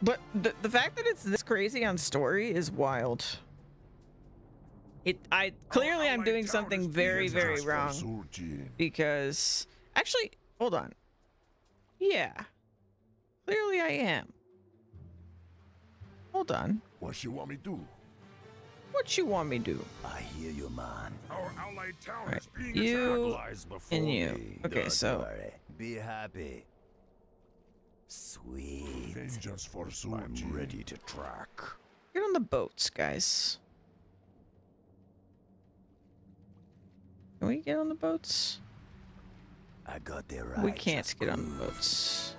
But the fact that it's this crazy on story is wild. Clearly I'm doing something very, very wrong. Because actually, hold on. Yeah. Clearly I am. Hold on. What you want me do? What you want me to do? I hear you, man. Our allied town Right. is being You attacked. Lies before and you. me. Okay, Don't so worry. Be happy. Sweet. Vengeance for I'm Surgeon. ready to track. get on the boats, guys. Can we get on the boats? I got the right. We can't get on the boats.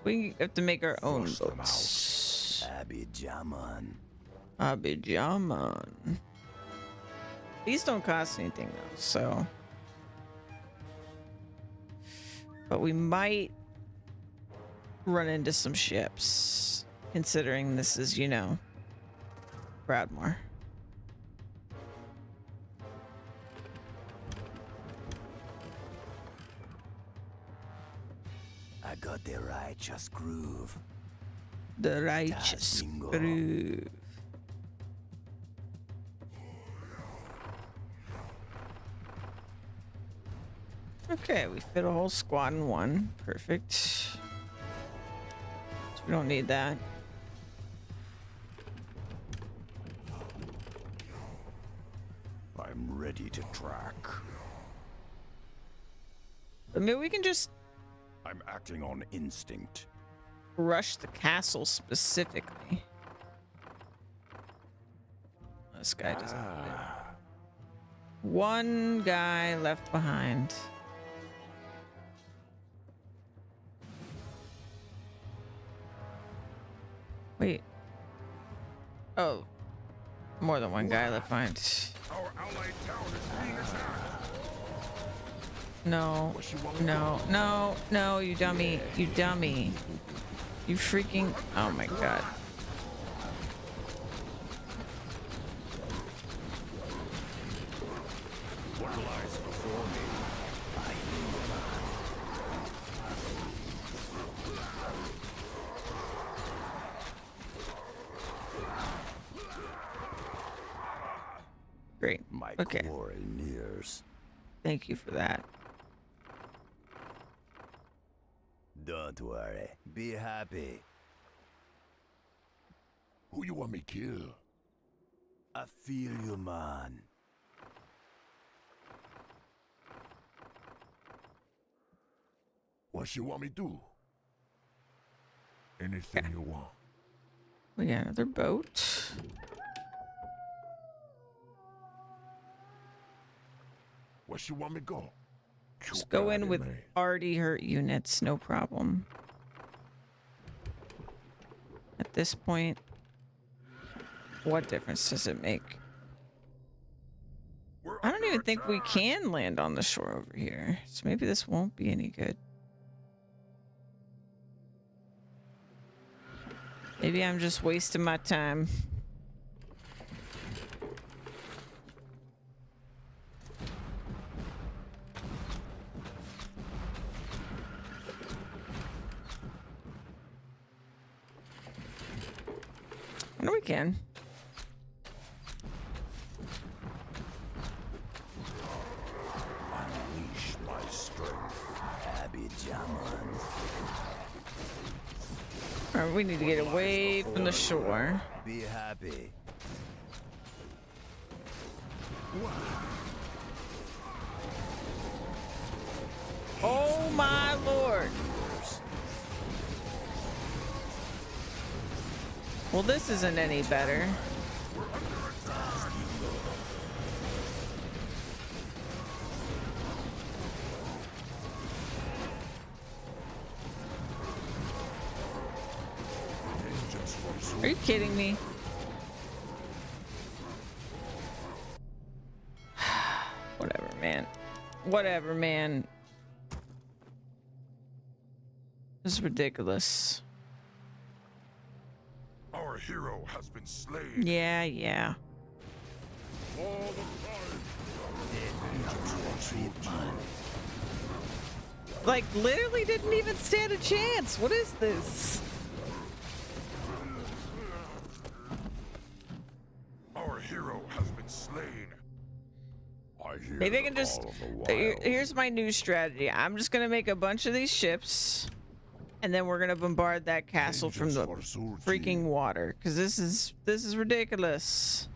We have to make our own Flush them boats. Abby Jaman. Abidjaman. These don't cost anything though, so. But we might run into some ships, considering this is, you know, Broadmoor. I got the righteous groove. The righteous Bingo. groove. Okay, we fit a whole squad in one. Perfect. So we don't need that. I'm ready to track. But maybe we can just I'm acting on instinct. rush the castle specifically. This guy doesn't fit. One guy left behind. Wait. Oh. More than one guy left behind. Our allied town is being attacked. No. No. No. No, you dummy. You dummy. You freaking... Oh my god. What lies before me? I hear you, man. Great. My Okay. glory nears. Thank you for that. Don't worry. Be happy. Who you want me kill? I feel you, man. What you want me do? Anything you want. We got another boat. What you want me go? Just go in with me. already hurt units, no problem. At this point, what difference does it make? We're I don't under even think we attack. can land on the shore over here, so maybe this won't be any good. Maybe I'm just wasting my time. I know we can. Unleash my strength. Abby Jaman. Alright, we need to get away from the shore. Be happy. Oh my lord! Well, this isn't any better. Are you kidding me? Whatever, man. Whatever, man. This is ridiculous. Our hero has been slain. Yeah, yeah. All the Like, literally didn't even stand a chance. What is this? Our hero has been slain. I hear Maybe I the can just. call of the wild. Here's my new strategy. I'm just gonna make a bunch of these ships, and then we're gonna bombard that castle from the Vengeance for Sulci. freaking water. Cause this is ridiculous.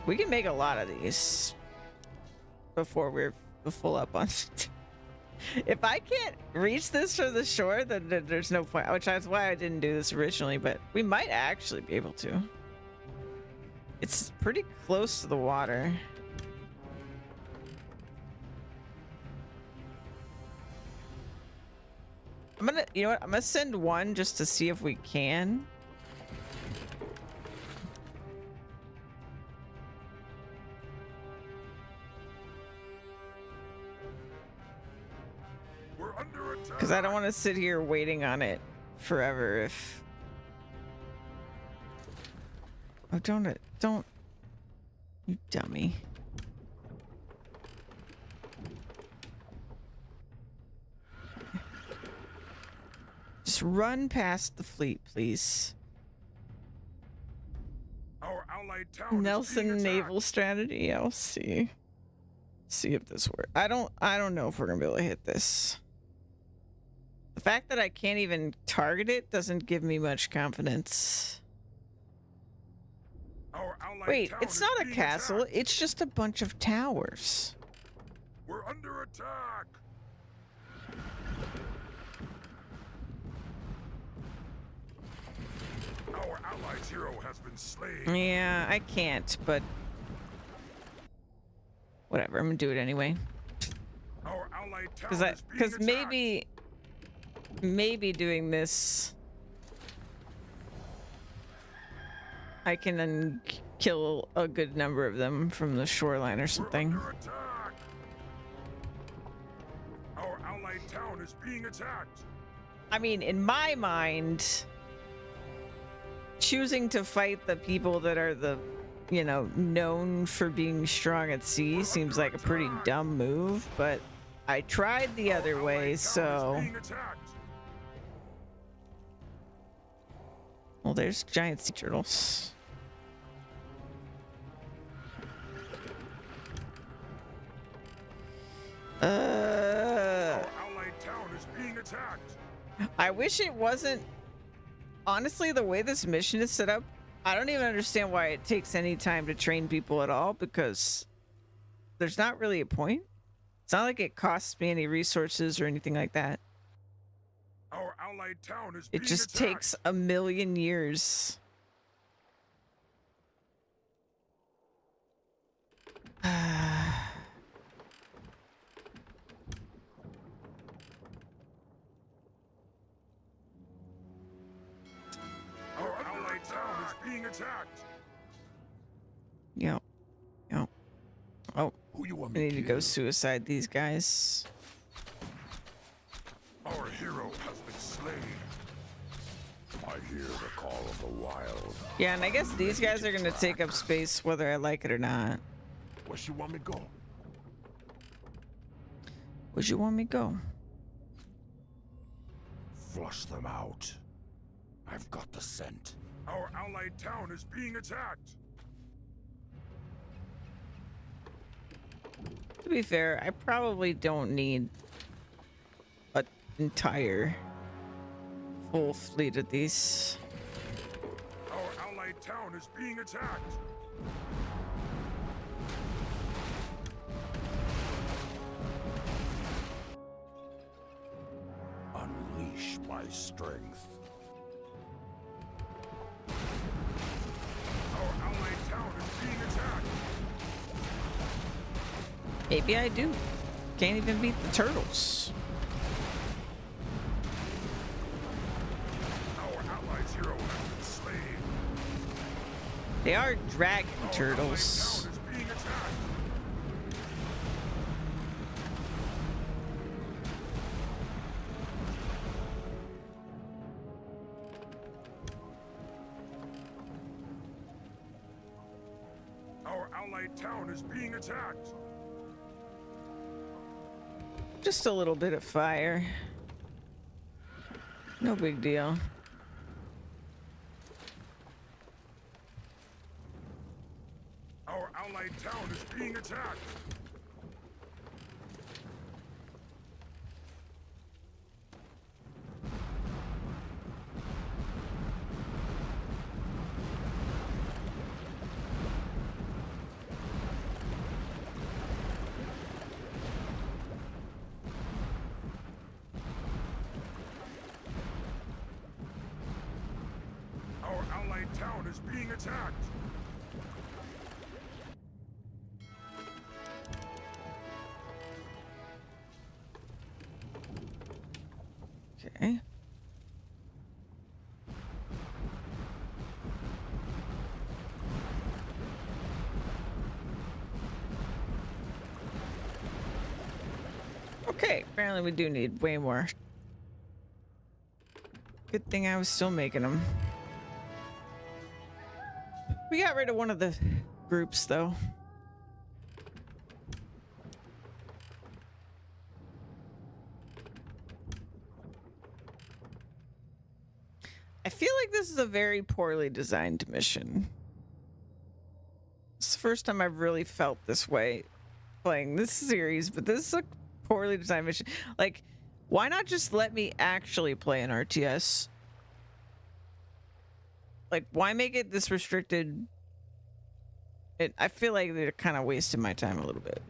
We can make a lot of these before we're full up on. If I can't reach this from the shore, then there's no point. Which is why I didn't do this originally. But we might actually be able to. It's pretty close to the water. I'm gonna, you know what? I'm gonna send one just to see if we can. We're under attack. Because I don't want to sit here waiting on it forever if... Oh, don't... You dummy. Just run past the fleet, please. Our allied town is being Nelson attacked. naval strategy. I'll see. See if this works. I don't know if we're gonna be able to hit this. The fact that I can't even target it doesn't give me much confidence. Our allied Wait, town it's is not a being castle. attacked. It's just a bunch of towers. We're under attack. Our allied's hero has been slain. Yeah, I can't, but whatever. I'm gonna do it anyway. Our allied town Because is being attacked. maybe doing this, I can then kill a good number of them from the shoreline or something. We're under attack. Our allied town is being attacked. I mean, in my mind, choosing to fight the people that are the, you know, known for being strong at sea seems like a pretty dumb move, but I tried the other Our way, allied town so... is being attacked. Well, there's giant sea turtles. Our allied town is being attacked. I wish it wasn't. Honestly, the way this mission is set up, I don't even understand why it takes any time to train people at all, because there's not really a point. It's not like it costs me any resources or anything like that. Our allied town is It being just attacked. takes a million years. Our allied town is being attacked. Yep. Yep. Oh, Who you want I me need to go suicide these guys. Our hero has been slain. I hear the call of the wild. Yeah, and I guess these guys are going to take up space whether I like it or not. Where you want me to go? Where'd you want me to go? Flush them out. I've got the scent. Our allied town is being attacked. To be fair, I probably don't need an entire full fleet of these. Our allied town is being attacked. Unleash my strength. Our allied town is being attacked. Maybe I do. Can't even beat the turtles. They are dragon turtles. Our allied town is being attacked. Just a little bit of fire. No big deal. Our allied town is being attacked. Our allied town is being attacked. Okay. Okay, apparently we do need way more. Good thing I was still making them. We got rid of one of the groups, though. I feel like this is a very poorly designed mission. It's the first time I've really felt this way playing this series, but this is a poorly designed mission. Like, why not just let me actually play an RTS? Like, why make it this restricted? I feel like they're kind of wasting my time a little bit.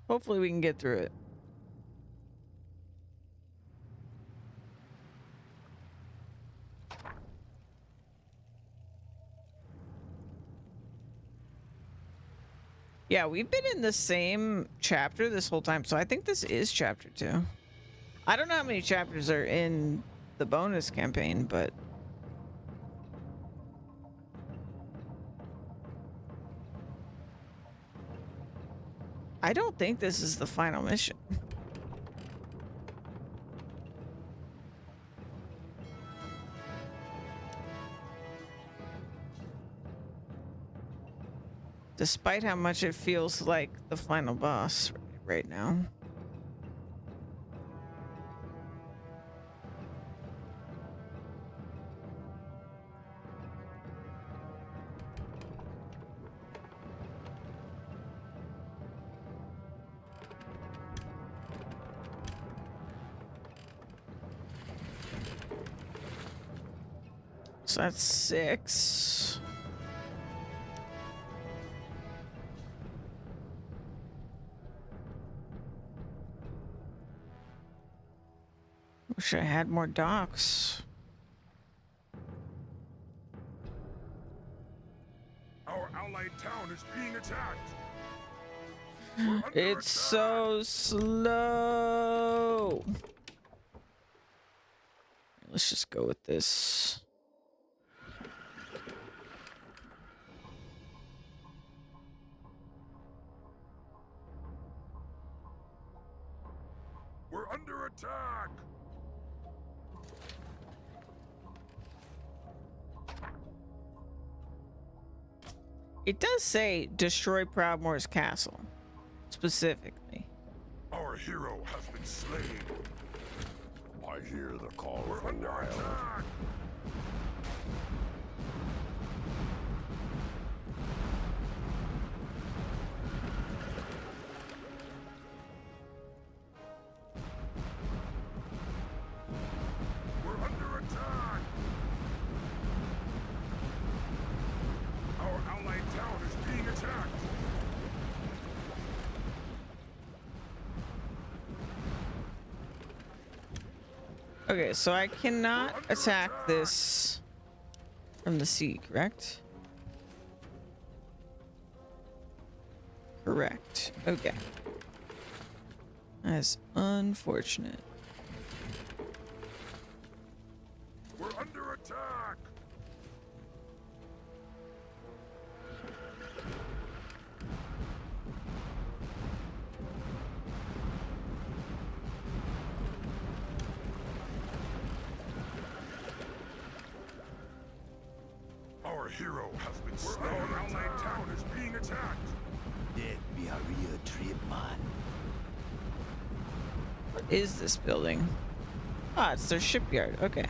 Hopefully we can get through it. Yeah, we've been in the same chapter this whole time, so I think this is chapter 2. I don't know how many chapters are in the bonus campaign, but I don't think this is the final mission. Despite how much it feels like the final boss right now. So that's 6. Wish I had more docks. Our allied town is being attacked. It's so slow. Let's just go with this. We're under attack. It does say destroy Proudmoore's castle, specifically. Our hero has been slain. I hear the call We're of the under wild. attack. We're under attack. Our allied town is being attacked. Okay, so I cannot attack this from the sea, correct? Correct. Okay. That's unfortunate. We're under attack! Our hero has been slain. Our allied town is being attacked. That be a real trip, man. What is this building? Ah, it's their shipyard. Okay.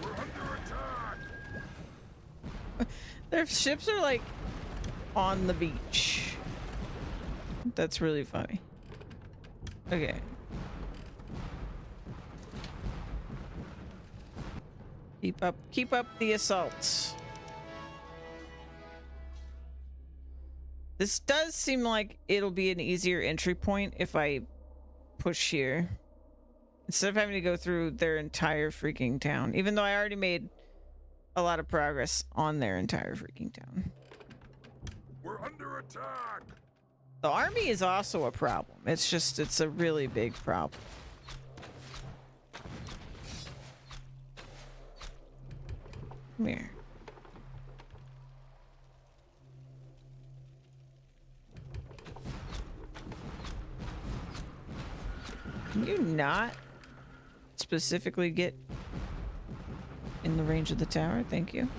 We're under attack. Their ships are like on the beach. That's really funny. Okay. Keep up the assaults. This does seem like it'll be an easier entry point if I push here. Instead of having to go through their entire freaking town. Even though I already made a lot of progress on their entire freaking town. We're under attack. The army is also a problem. It's a really big problem. Come here. Can you not specifically get in the range of the tower? Thank you.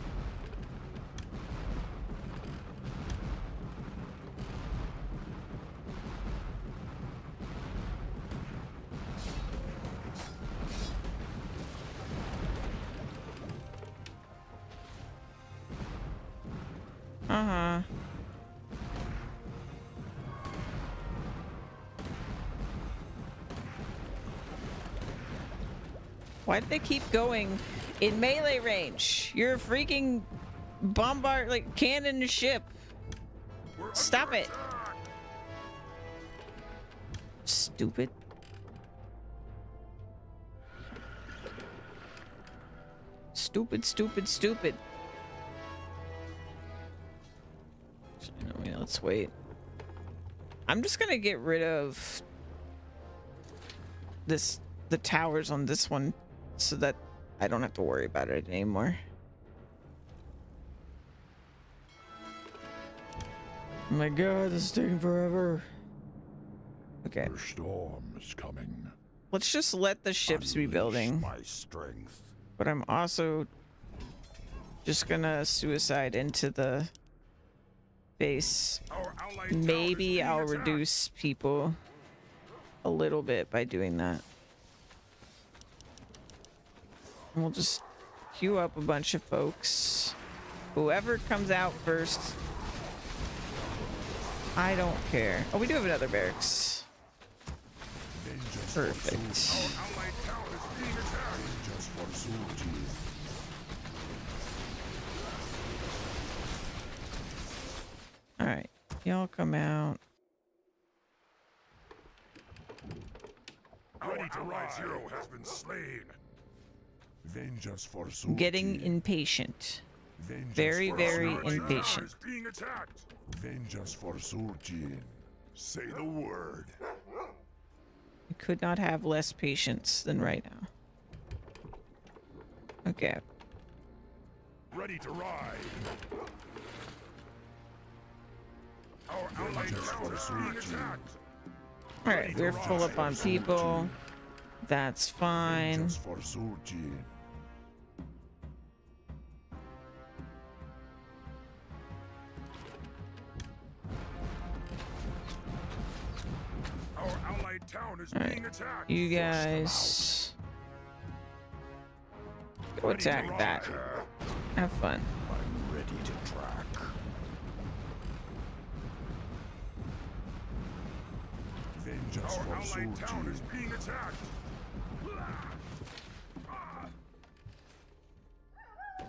Uh-huh. Why did they keep going in melee range? You're a freaking bombard, like, cannon ship. Stop it. Stupid. Stupid, stupid, stupid. Actually, no, let's wait. I'm just gonna get rid of the towers on this one so that I don't have to worry about it anymore. Oh my god, this is taking forever. Okay. The storm is coming. Let's just let the ships be building. My strength. But I'm also just gonna suicide into the base. Our allied town is Maybe being I'll attacked. reduce people a little bit by doing that. And we'll just queue up a bunch of folks. Whoever comes out first, I don't care. Oh, we do have another barracks. Perfect. Our allied town is being attacked. Just for Sulti. All right, y'all come out. Our allied hero has been slain. Vengeance for Sulti. Getting impatient. Vengeance Very, for very Sulti. Our impatient. is being attacked. Vengeance for Sulti. Say the word. I could not have less patience than right now. Okay. Ready to ride. Our allied town is being attacked. All right, we're full up on people. That's fine. Vengeance for Sulti. Our allied town is All right, being attacked. you guys go attack that. Have fun. I'm ready to track. Vengeance Our for allied town is Sulti. being attacked.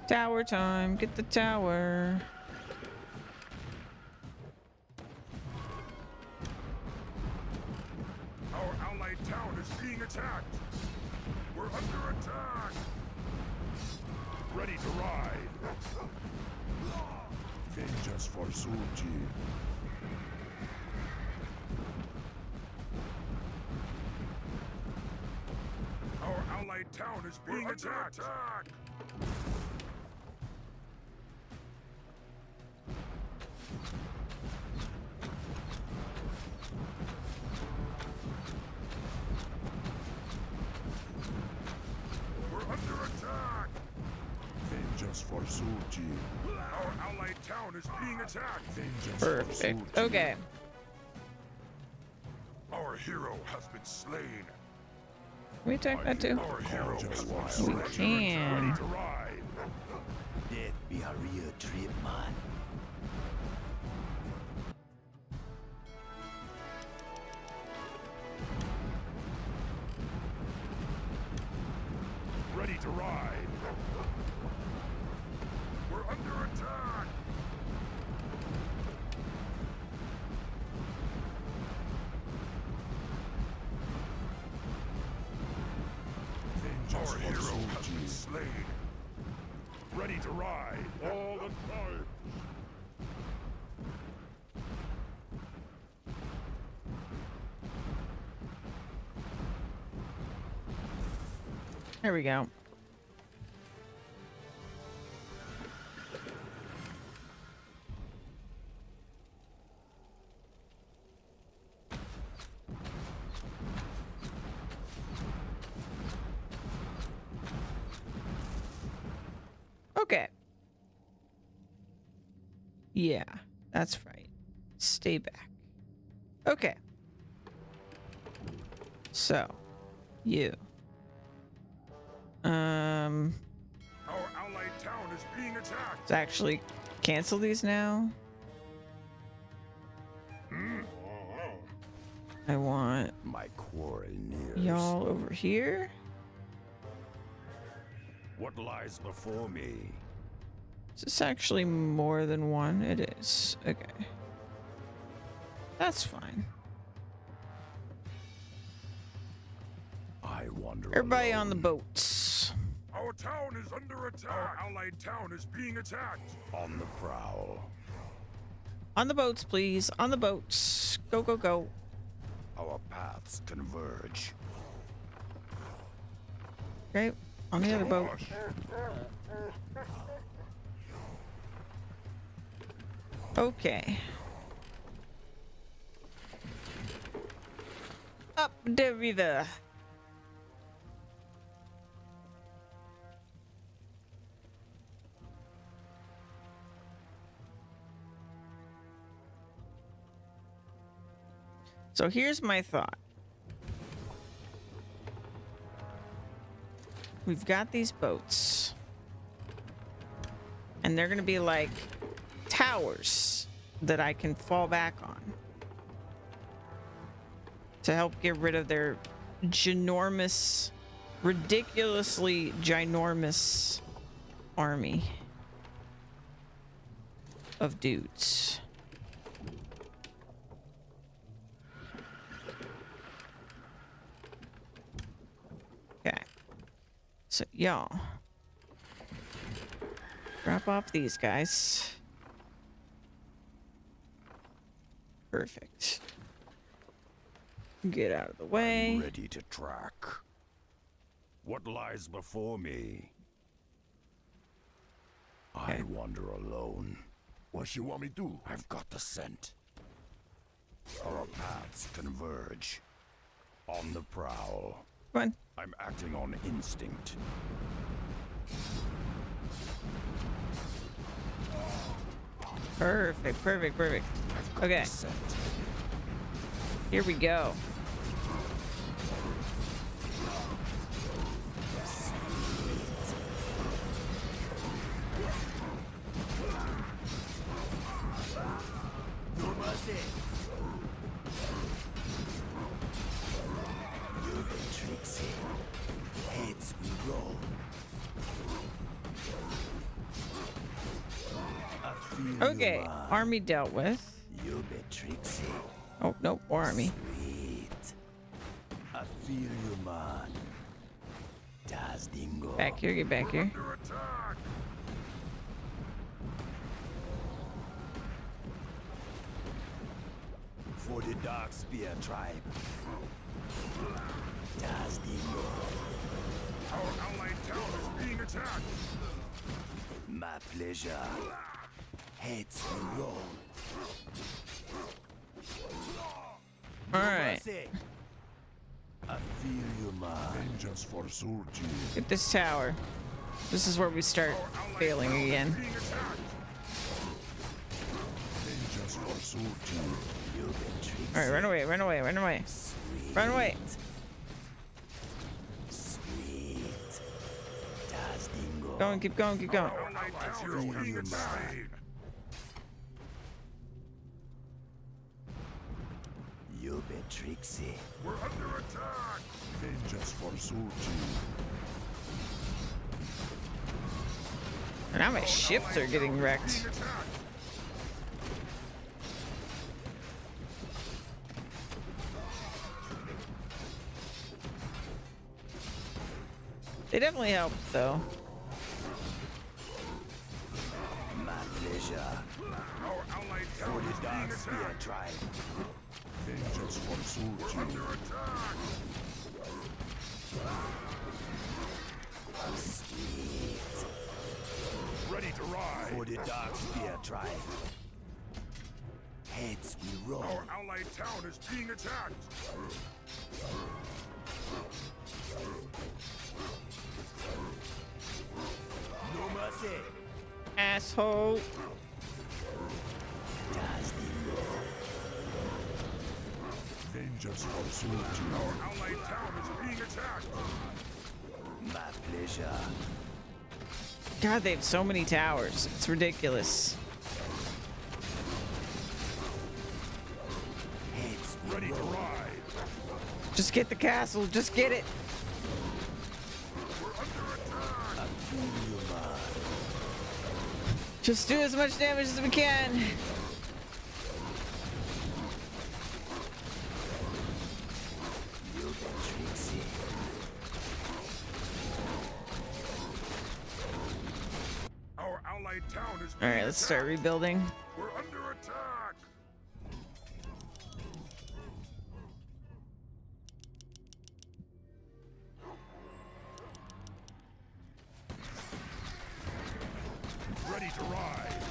Tower time. Get the tower. Our allied town is being attacked. We're under attack. Ready to ride. Vengeance for Sulji. Our allied town is being attacked! We're under attack! Vengeance for Sulji. Our allied town is being attacked! Vengeance Perfect. for Sulji. Okay. Our hero has been slain! Can we attack that too? Our hero has been We slain! can. Ready to ride! Death be a real trip, man. Ready to ride! We're under attack! Vengeance Our for hero has been Sulji. slain! Ready to ride! All the time! There we go. Okay. Yeah, that's right. Stay back. Okay. So, you. Our allied town is being attacked! Let's actually cancel these now. I want My quarrel nears. y'all over here. What lies before me? Is this actually more than one? It is. Okay. That's fine. I wander Everybody on the alone. boats. Our town is under attack! Our allied town is being attacked! On the prowl. On the boats, please. On the boats. Go, go, go. Our paths converge. Okay. On the other boat. Okay. Up the river. So here's my thought. We've got these boats. And they're going to be like towers that I can fall back on to help get rid of their ginormous, ridiculously ginormous army of dudes. Okay. So, y'all. Drop off these guys. Perfect. Get out of the way. I'm ready to track. What lies before me? I Okay. wander alone. What you want me to do? I've got the scent. Our paths converge. On the prowl. Come on. I'm acting on instinct. Perfect, perfect, perfect. I've got Okay, the scent. here we go. No mercy. You've been tricksy. Heads we roll. I feel Okay, you, man. army dealt with. You've been tricksy. Oh, nope, more army. Sweet. I feel you, man. Das Dingo. Back here, get back here. Under attack! For the Dark Spear tribe. Das Dingo. Our allied town is being attacked. My pleasure. Heads will roll. All right. I feel you, man. Vengeance for Surgi. Get this tower. This is where we start failing again. Being attacked. Vengeance for Surgi. You've been tricked. All right, run away, run away, run away. Run away. Sweet. Das Dingo. Going, keep going, keep going. Our allied town is being attacked. You've been tricksy. We're under attack. Vengeance for Surgi. Now my ships are getting wrecked. Being attacked. They definitely helped, though. My pleasure. Our allied For town the is being Dark Spear attacked. tribe. Vengeance for Surgi. Under attack. Sweet. Ready to ride. For the Dark Spear tribe. Heads will roll. Our allied town is being attacked. No mercy. Asshole. Das Dingo. Vengeance for Surgi. Our allied town is being attacked. My pleasure. God, they have so many towers. It's ridiculous. Heads will Ready to roll. ride. Just get the castle. Just get it. We're under attack. I feel you, man. Just do as much damage as we can. You've been tricksy. Our allied town is All being right, let's start attacked. rebuilding. We're under attack. Ready to ride.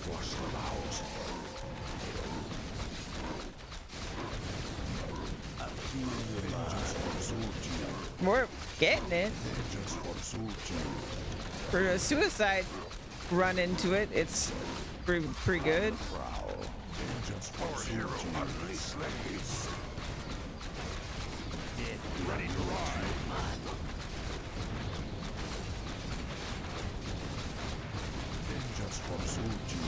Flush them out. I feel you, Vengeance for Surgi. We're getting it. Vengeance for Surgi. For a suicide run into it, it's pretty good. Vengeance for Surgi. Ready to ride. Vengeance for Surgi.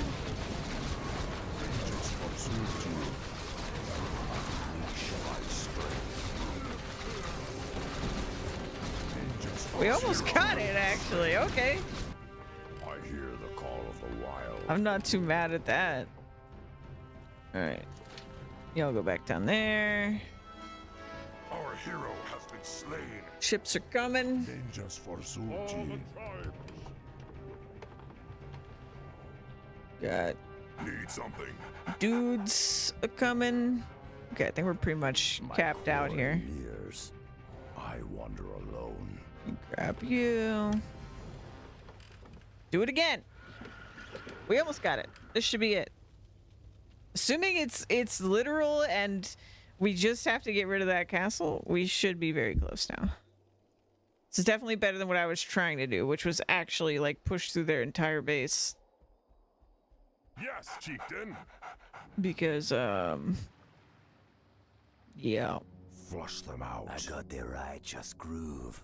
Vengeance for Surgi. Vengeance for We almost got it, actually. Okay. I hear the call of the wild. I'm not too mad at that. All right. Y'all go back down there. Our hero has been slain. Ships are coming. Vengeance for All Surgi. the tribes Got need something. dudes a coming. Okay, I think we're pretty much capped out here. Years. I wander alone. Grab you. Do it again. We almost got it. This should be it. Assuming it's literal and we just have to get rid of that castle, we should be very close now. This is definitely better than what I was trying to do, which was actually like push through their entire base. Yes, chieftain. Because yeah. Flush them out. I got the righteous groove.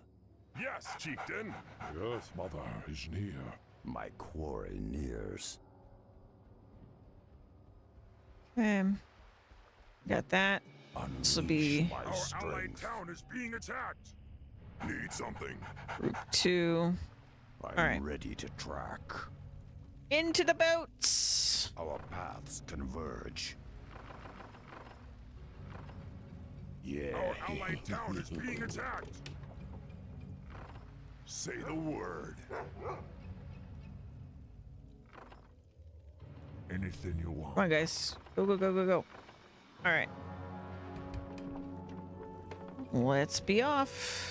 Yes, chieftain. The Earth Mother is near. My quarry nears. Got that. This will be Our allied town is being attacked. Need something. group 2. I'm All right. ready to track. Into the boats. Our paths converge. Yeah. Our allied town is being attacked. Say the word. Anything you want. Come on, guys. Go, go, go, go, go. All right. Let's be off.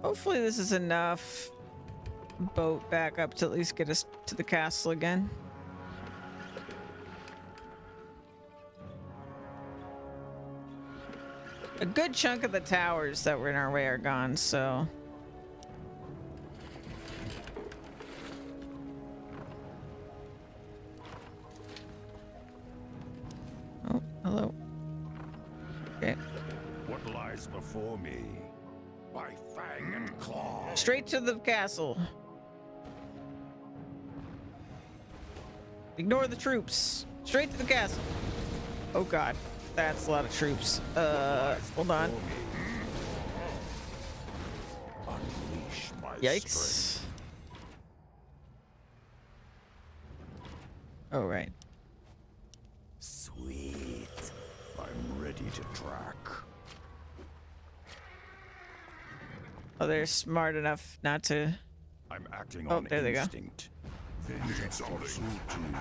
Hopefully this is enough boat backup to at least get us to the castle again. A good chunk of the towers that were in our way are gone, so... Oh, hello. Okay. What lies before me? By fang and claw. Straight to the castle. Ignore the troops. Straight to the castle. Oh god, that's a lot of troops. Hold on. Unleash my Yikes. strength. Oh right. Sweet. I'm ready to track. Oh, they're smart enough not to. I'm acting Oh, on there they go. instinct. Vengeance for Sultan.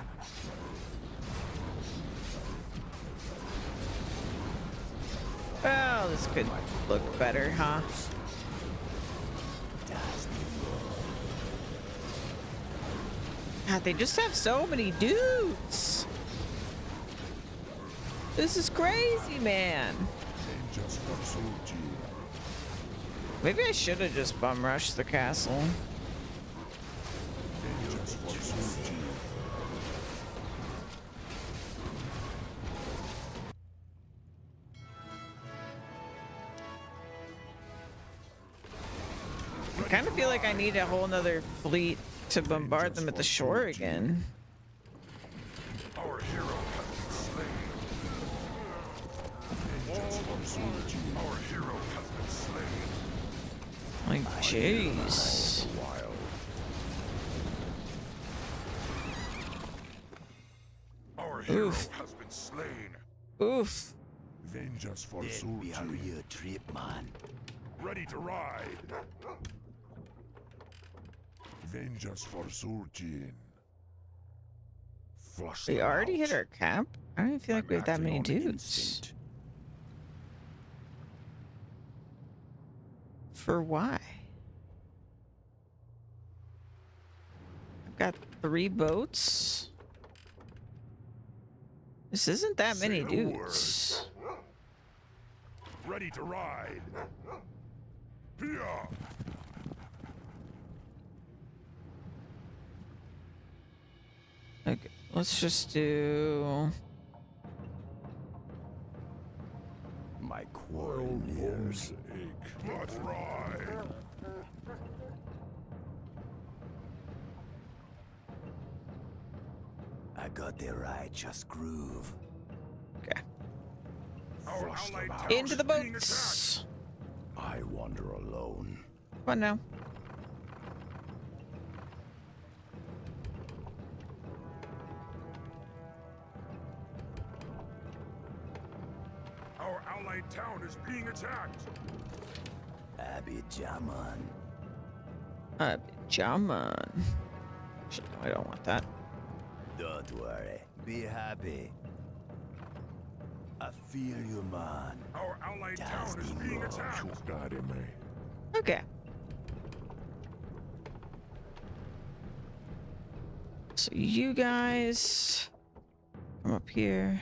Well, this could look better, huh? God, they just have so many dudes. This is crazy, man. Vengeance for Sultan. Maybe I should have just bum rushed the castle. Vengeance for Sultan. I kind of feel like I need a whole nother fleet to bombard them at the shore again. Our hero has been slain. Vengeance for Sultan. Our hero has been slain. Like, jeez. Wild. Our hero Oof. has been slain. Oof. Vengeance for That be a Sultan. real trip, man. Ready to ride. Vengeance for Sultan. Flush We them already hit out. our cap? I don't even feel like I'm we have that acting many on dudes. instinct. For why? I've got 3 boats. This isn't that Say many the dudes. Ready to ride. Here. Okay, let's just do... My quarry nears. Let's ride. I got the righteous groove. Okay. Our Flush allied them out. town Into the is being boats! I wander alone. Come on now. attacked. Our allied town is being attacked. Abby Jaman. Jaman. Actually, no, I don't want that. Don't worry. Be happy. I feel you, man. Our allied Does town is he being know? attacked. Got him, man. Okay. So you guys come up here.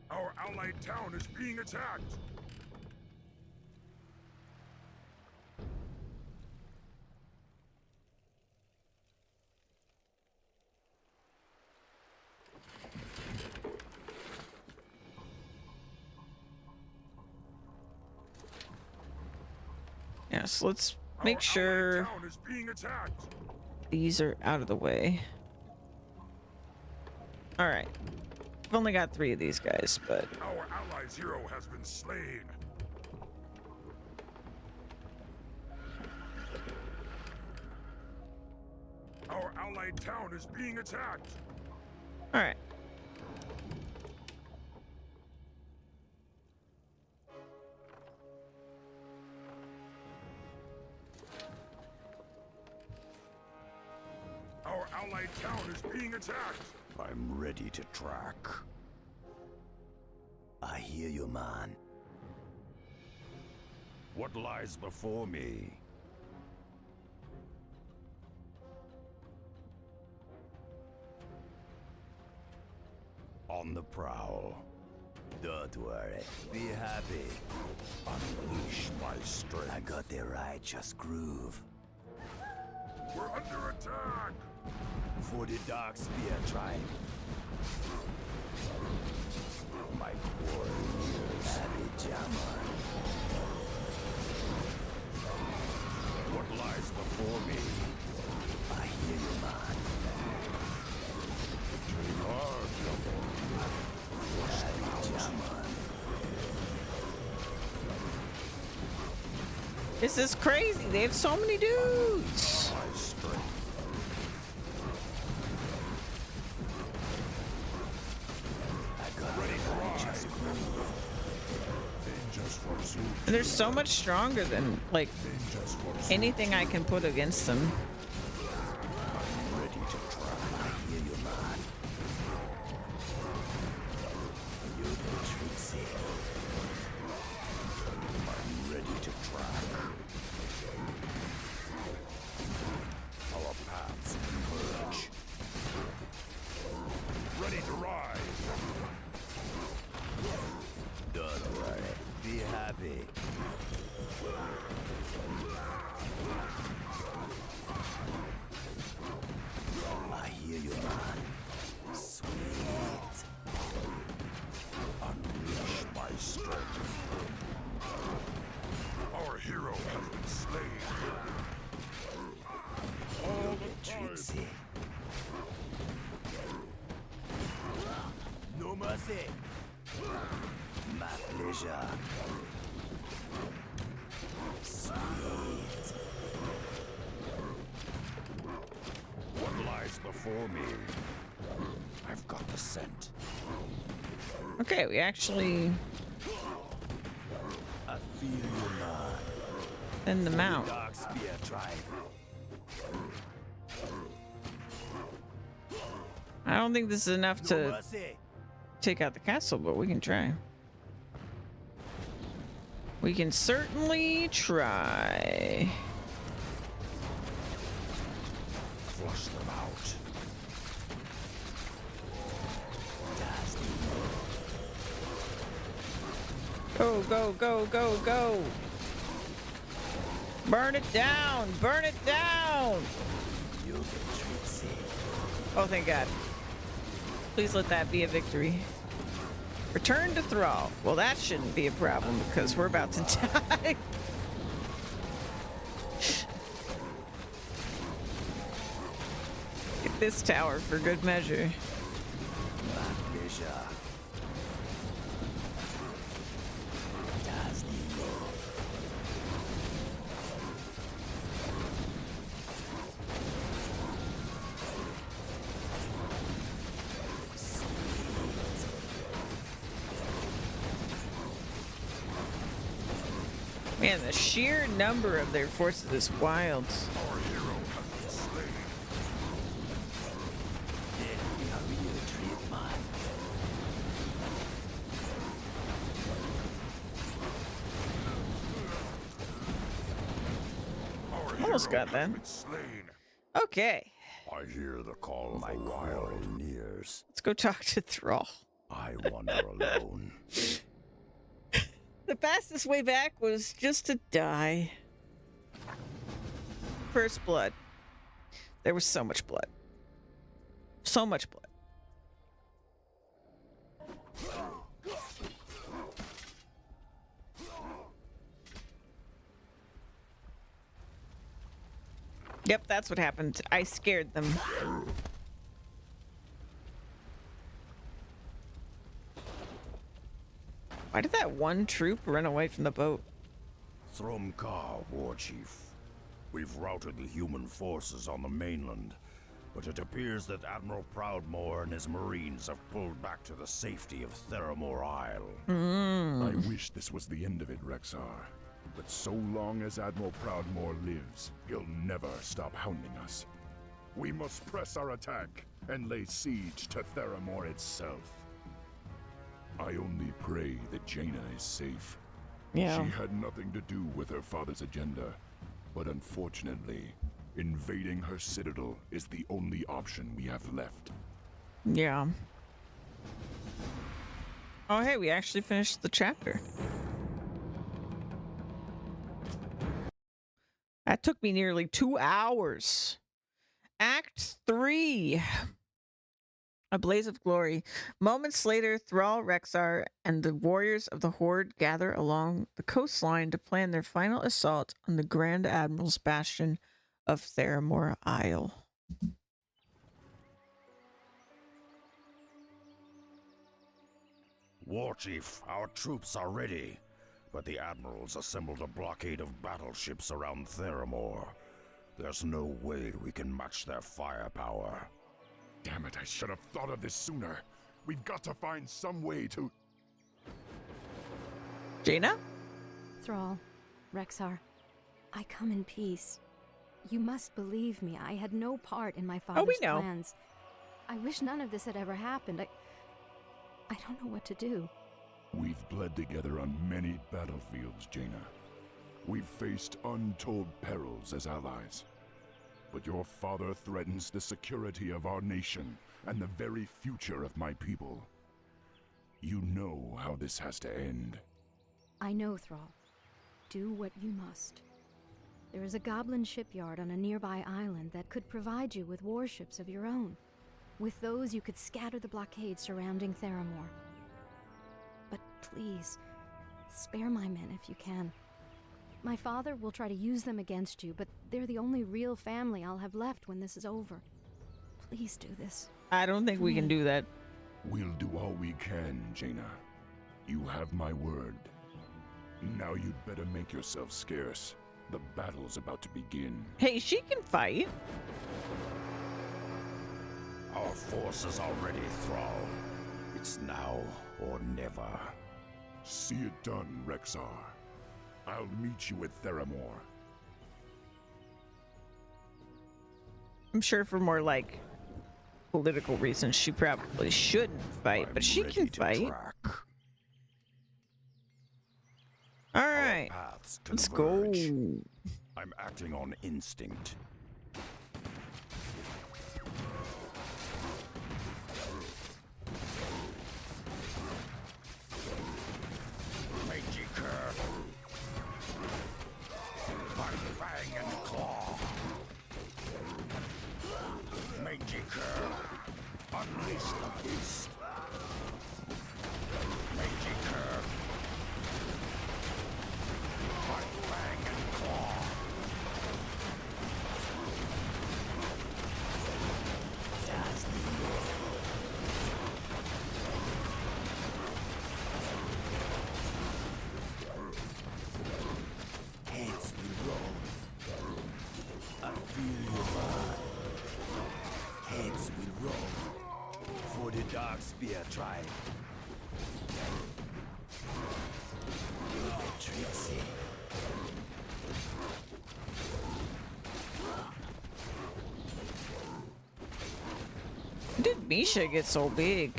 Our allied town is being attacked. Yeah, so let's Our make allied sure town is being attacked. these are out of the way. All right. I've only got 3 of these guys, but Our allies' hero has been slain. Our allied town is being attacked. All right. Our allied town is being attacked. I'm ready to track. I hear you, man. What lies before me? On the prowl. Don't worry. Be happy. Unleash my strength. I got the righteous groove. We're under attack! For the Dark Spear tribe. My warriors. Happy Jammer. What lies before me? I hear you, man. Happy Jammer. This is crazy. They have so many dudes. My strength. I got the righteous groove. Vengeance forsooth. And they're so much stronger than, like, Vengeance forsooth. anything I can put against them. Ready to try. I hear you, man. You the tricksy. I'm ready to track. Our paths converge. Ready to ride. Don't worry. Be happy. I hear you, man. Sweet. Unleash my strength. Our hero has been slain. All the time. Trixie. No mercy. My pleasure. Sweet. What lies before me? I've got the scent. Okay, we actually I feel you, man. thin them out. Dark Spear tribe. I don't think this is enough No to mercy. take out the castle, but we can try. We can certainly try. Flush them out. Go, go, go, go, go. Burn it down. Burn it down. You the Trixie. Oh, thank God. Please let that be a victory. Return to Thrall. Well, that shouldn't be a problem because we're about to die. Get this tower for good measure. My pleasure. Das Dino. Man, the sheer number of their forces is wild. Our hero has been slain. That'd be a real treat, man. Our Almost hero got that. has been slain. Okay, I hear the call of My the choir lion. nears. let's go talk to Thrall. I wander alone. The fastest way back was just to die. First blood. There was so much blood. So much blood. Yep, that's what happened. I scared them. Why did that one troop run away from the boat? Thrumkar, War Chief. We've routed the human forces on the mainland. but it appears that Admiral Proudmoore and his Marines have pulled back to the safety of Theramore Isle. I wish this was the end of it, Rexar. But so long as Admiral Proudmoore lives, he'll never stop hounding us. We must press our attack and lay siege to Theramore itself. I only pray that Jaina is safe. Yeah. She had nothing to do with her father's agenda, but unfortunately, invading her citadel is the only option we have left. Yeah. Oh, hey, we actually finished the chapter. That took me nearly 2 hours. Act 3. A blaze of glory. Moments later, Thrall, Rexar, and the warriors of the Horde gather along the coastline to plan their final assault on the Grand Admiral's bastion of Theramore Isle. Warchief, our troops are ready, but the Admirals assembled a blockade of battleships around Theramore. There's no way we can match their firepower. Damn it, I should have thought of this sooner. We've got to find some way to... Jaina? Thrall, Rexar, I come in peace. You must believe me, I had no part in my father's know. plans. I wish none of this had ever happened. I don't know what to do. We've bled together on many battlefields, Jaina. We've faced untold perils as allies. But your father threatens the security of our nation and the very future of my people. You know how this has to end. I know, Thrall. Do what you must. There is a goblin shipyard on a nearby island that could provide you with warships of your own. With those, you could scatter the blockade surrounding Theramore. But please, spare my men if you can. My father will try to use them against you, but they're the only real family I'll have left when this is over. Please do this. I don't think we can do that. We'll do all we can, Jaina. You have my word. Now you'd better make yourself scarce. The battle's about to begin. Hey, she can fight. Our forces are ready, Thrall. It's now or never. See it done, Rexar. I'll meet you at Theramore. I'm sure for more like political reasons she probably shouldn't fight, but she ready can to fight. track. All Our right, paths let's go. converge. I'm acting on instinct. Magiker. Bang, bang, and claw. Magiker. Unleash the beast. Magiker. Bang, bang, and claw. Heads will roll. I feel your mind. Heads will roll. For the Dark Spear tribe. You're the Trixie. When did Misha get so big?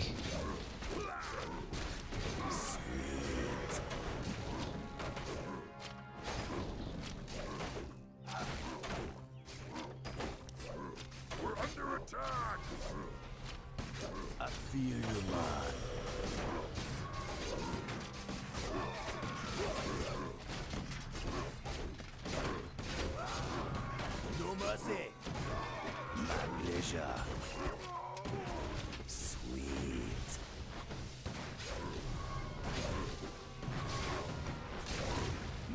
We're under attack! I feel your mind. No mercy. My pleasure. Sweet.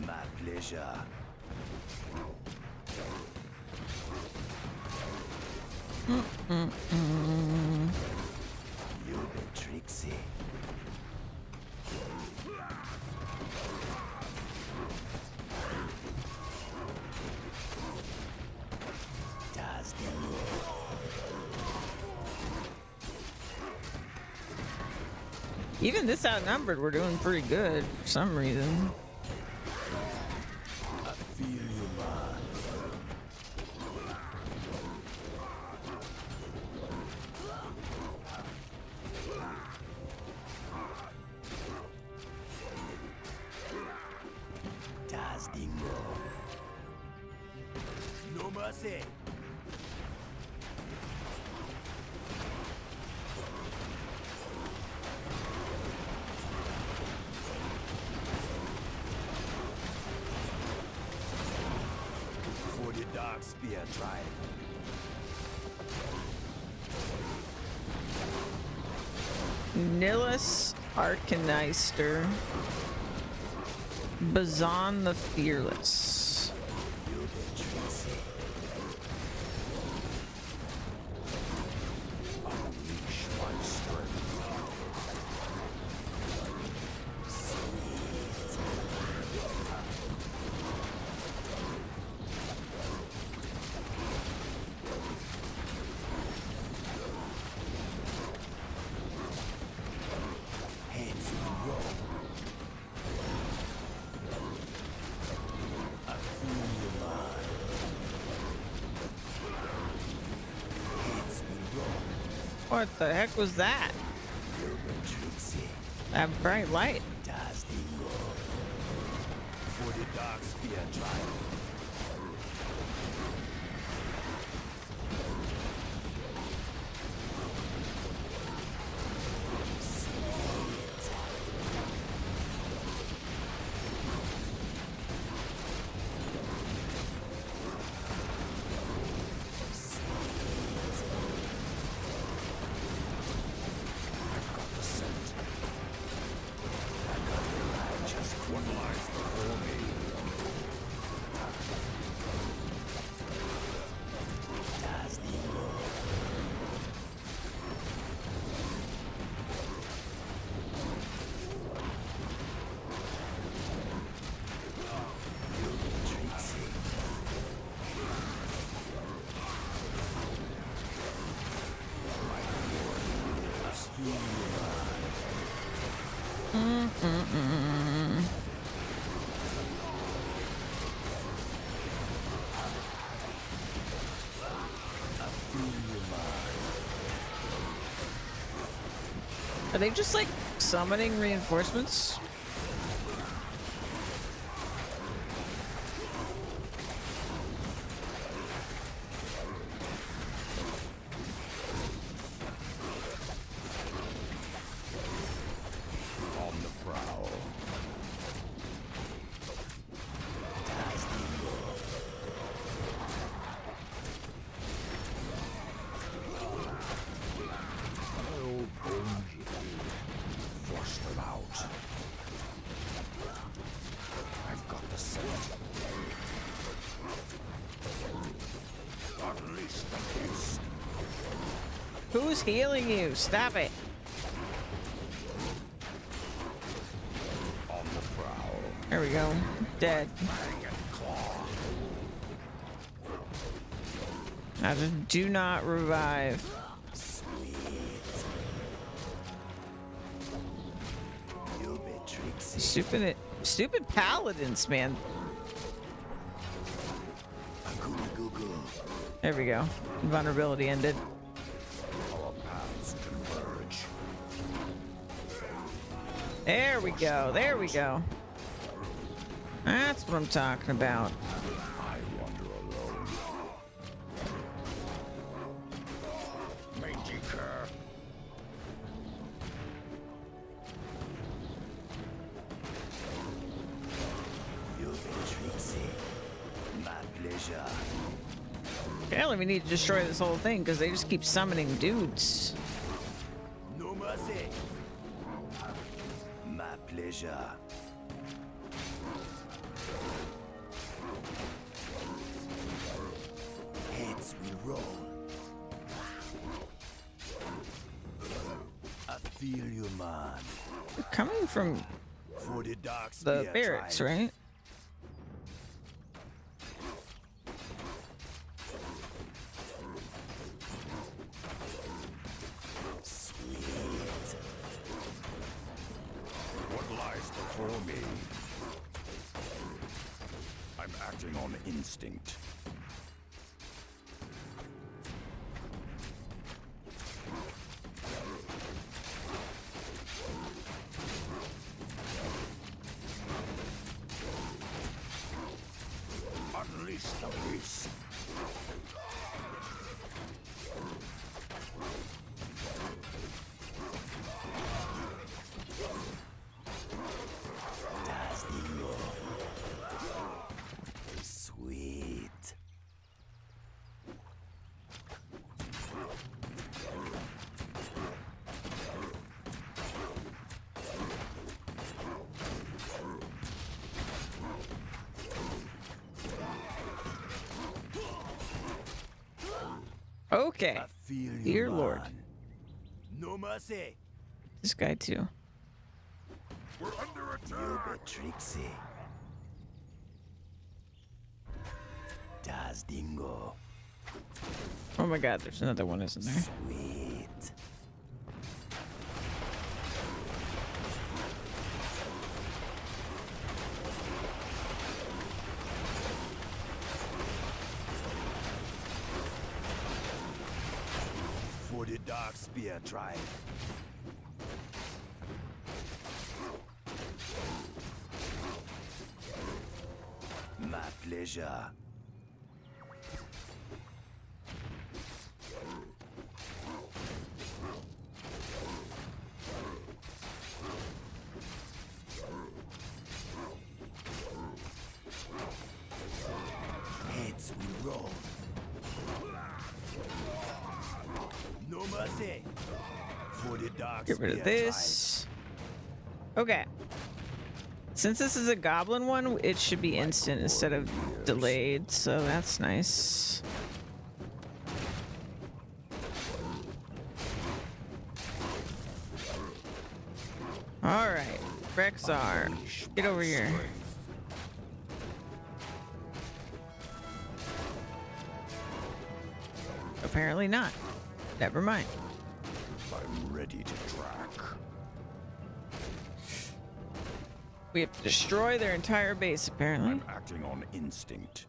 My pleasure. You're the Trixie. Does the Even this outnumbered, we're doing pretty good for some reason. I feel you, man. Das Dingo. No mercy. For the dark spear tribe. Nihilus Arcaneister. Bazan the Fearless. Unleash my strength. Heads will roll. I feel you, man. Heads will roll. What the heck was that? Urban Trixie. That bright light. Das Dingo. For the dark spear trial. I've got the scent. I got the light just one lies before me. Das Dingo. Trixie. I feel you, Are they just like summoning reinforcements? On the prowl. My old bones Flush them out. I've got the scent. Unleash the beast. Who's healing you? Stop it. On the prowl. There we go. Dead. Fang and claw. I just do not revive. You be Trixie. Stupid paladins, man. Goo-goo-goo. There we go. Vulnerability ended. Our paths converge. There we go. There we go. That's what I'm talking about. I wander alone. Mangy cur. You be Trixie. My pleasure. Apparently we need to destroy this whole thing because they just keep summoning dudes. No mercy. My pleasure. Heads will roll. I feel you, man. They're coming from For the dark the spear barracks, tribe. right? Sweet. acting on instinct. Unleash the beast. Sweet. Okay. I feel you, Dear Lord. man. No mercy. This guy too. We're under You attack. be tricksy. Das Dingo. Oh my god, there's another one, isn't there? Sweet. For the Dark Spear tribe. My pleasure. Heads we roll. No mercy. For the Dark Get rid of Spear this. Okay. Since this is a goblin one, it should be instant instead of delayed, so that's nice. Alright, Rexar, get over here. Apparently not. Never mind. I'm ready to track. We have to destroy their entire base, apparently. I'm acting on instinct.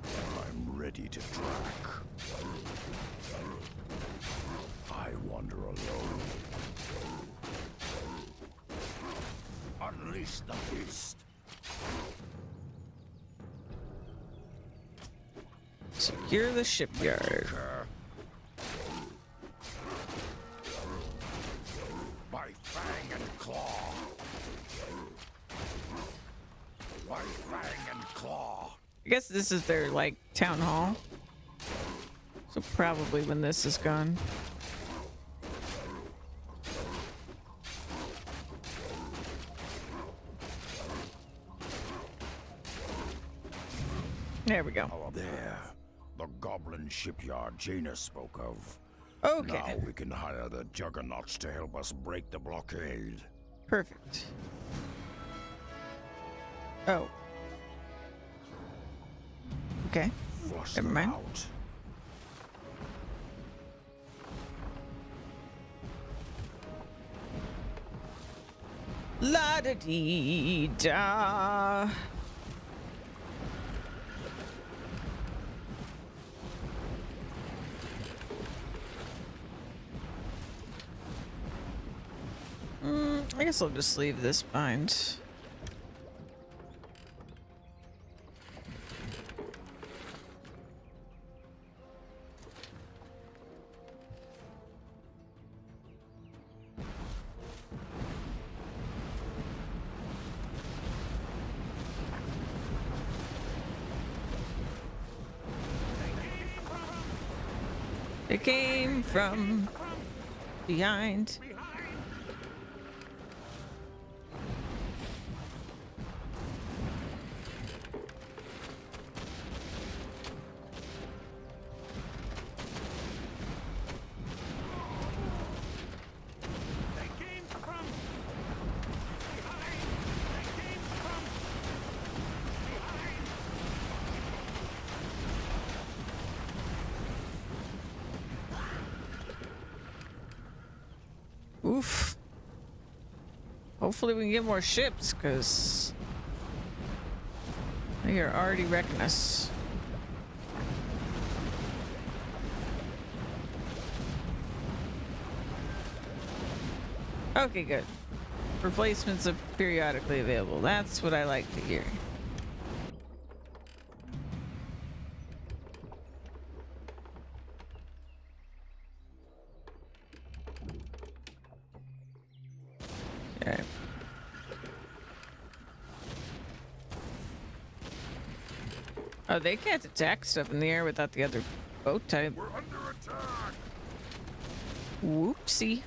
I'm ready to track. I wander alone. Unleash the beast. Secure the shipyard. By fang and claw. By fang and claw. I guess this is their, like, town hall. So probably when this is gone. There we go. There. The goblin shipyard Jaina spoke of. Okay. Now we can hire the juggernauts to help us break the blockade. Perfect. Oh. Okay. Flush Never them mind. out. La da dee da. I guess I'll just leave this behind. It came from behind. Hopefully we can get more ships, because they are already wrecking us. Okay, good. Replacements are periodically available. That's what I like to hear. Okay. Oh, they can't attack stuff in the air without the other boat type. We're under attack! Whoopsie.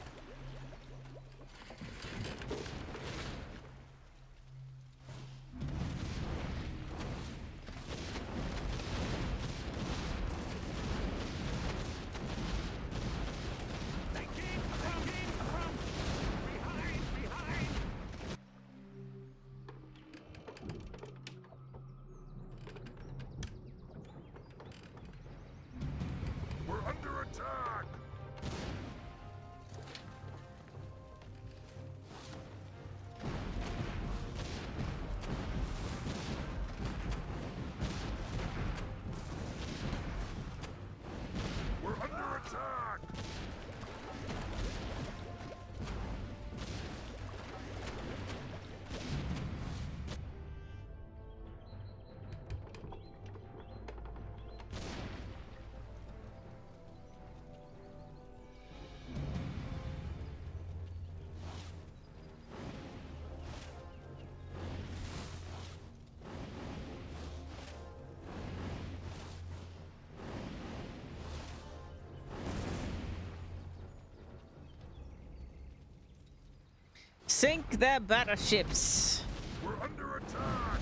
We're under attack! We're under attack! Sink their battleships. We're under attack!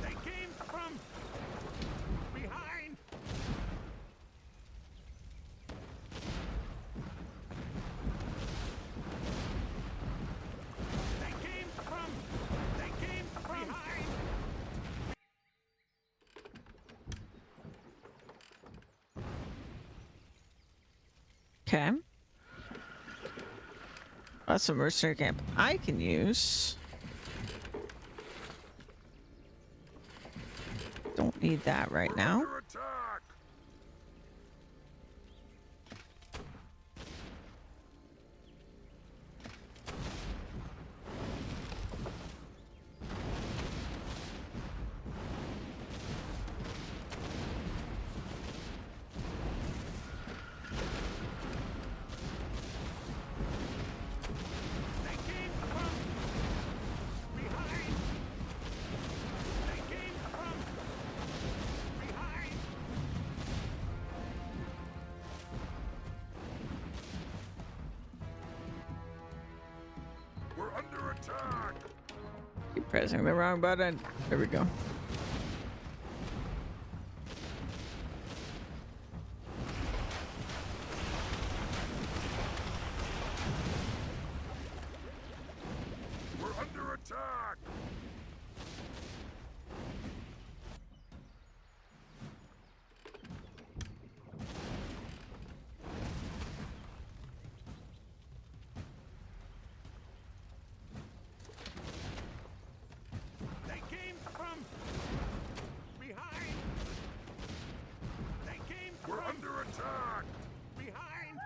They came from behind! They came from behind! Okay. That's a mercenary camp I can use. Don't need that right now. Under attack! They came from behind! They came from behind! We're under attack! Keep pressing the wrong button. There we go. We're under attack! They came from behind! They came from We're under attack! Behind!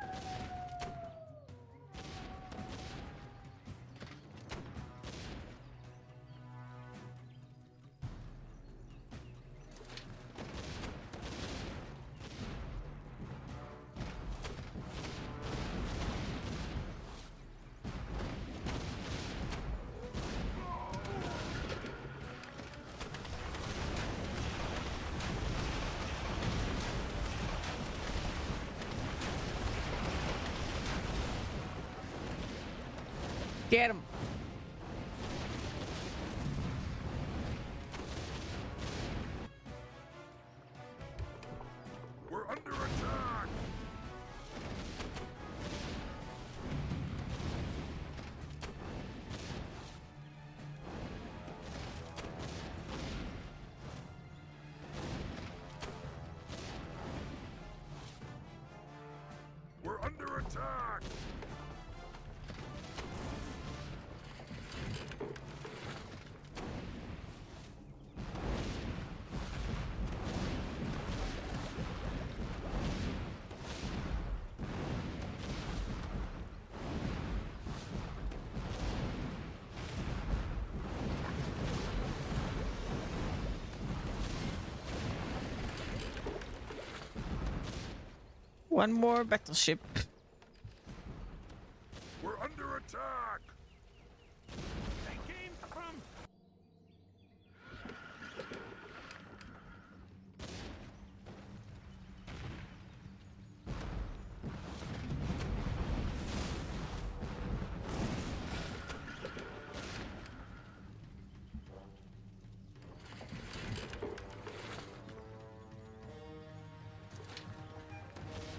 Get him. attack! One more battleship. We're under attack!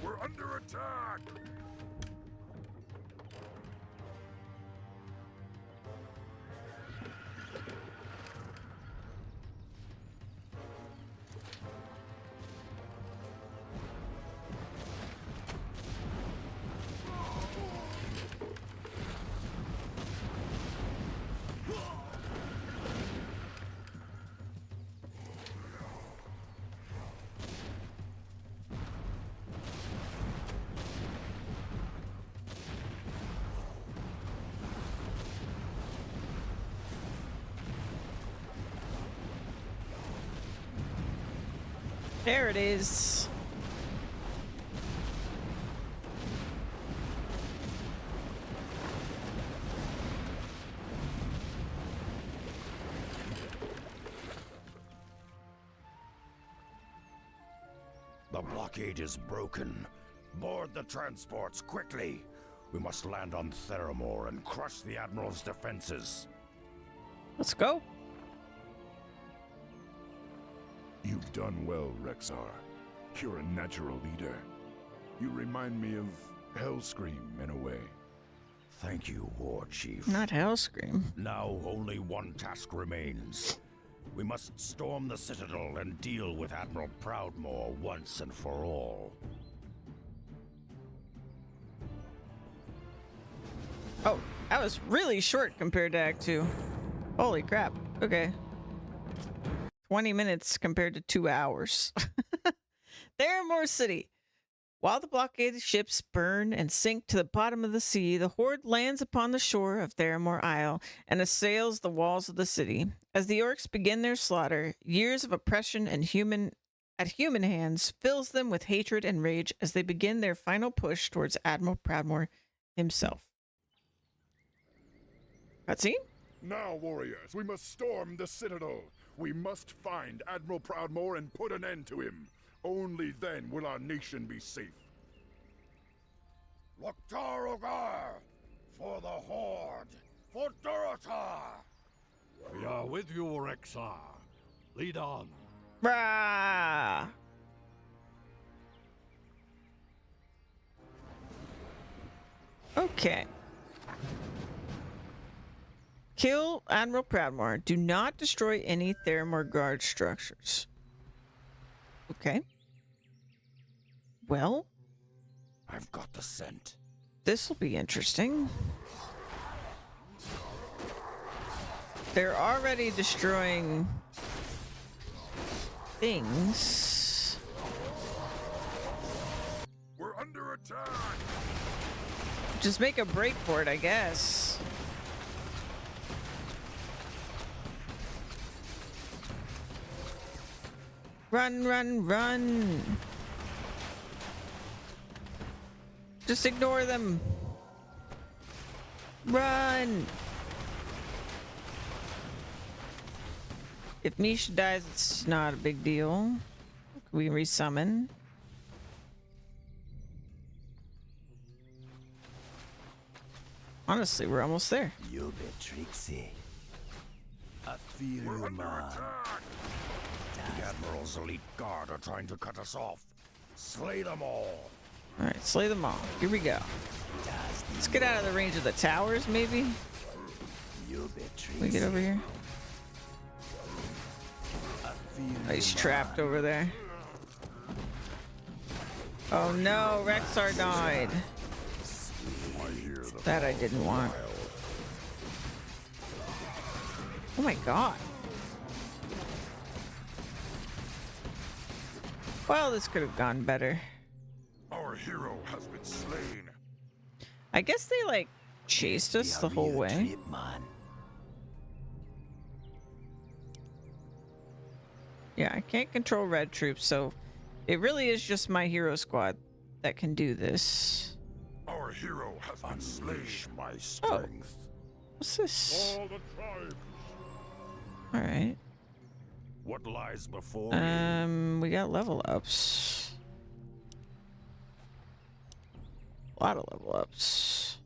We're under attack! There it is. The blockade is broken. Board the transports quickly. We must land on Theramore and crush the Admiral's defenses. Let's go. You've done well, Rexar. You're a natural leader. You remind me of Hellscream in a way. Thank you, War Chief. Not Hellscream. Now only one task remains. We must storm the Citadel and deal with Admiral Proudmoore once and for all. Oh, that was really short compared to Act 2. Holy crap. Okay. 20 minutes compared to 2 hours. Theramore City. While the blockaded ships burn and sink to the bottom of the sea, the Horde lands upon the shore of Theramore Isle and assails the walls of the city. As the orcs begin their slaughter, years of oppression and human hands fills them with hatred and rage as they begin their final push towards Admiral Proudmoore himself. Cutscene? Now, warriors, we must storm the Citadel. We must find Admiral Proudmoore and put an end to him. Only then will our nation be safe. Loktar Ogar! For the Horde! For Durotar! We are with you, Rexar. Lead on. Rah! Okay. Kill Admiral Proudmoore. Do not destroy any Theramore guard structures. Okay. Well, I've got the scent. this will be interesting. They're already destroying things. We're under attack! Just make a break for it, I guess. Run, run, run. Just ignore them. Run. If Nisha dies, it's not a big deal. We resummon. Honestly, we're almost there. You bit tricksy. I feel We're you, under man. attack! The Admiral's elite guard are trying to cut us off. Slay them all! Alright, slay them all. Here we go. Let's get out of the range of the towers, maybe? You bit tricksy. Can we get over here? I feel Oh, he's you, trapped man. over there. Oh no, Rexar died. That I didn't want. Oh my god. Well, this could have gone better. Our hero has been slain. I guess they like chased us the whole way. Trip, man. Yeah, I can't control red troops, so it really is just my hero squad that can do this. Our hero has been slain. Unleash my strength. What's this? All the tribes. All right. What lies before me? We got level ups. A lot of level ups.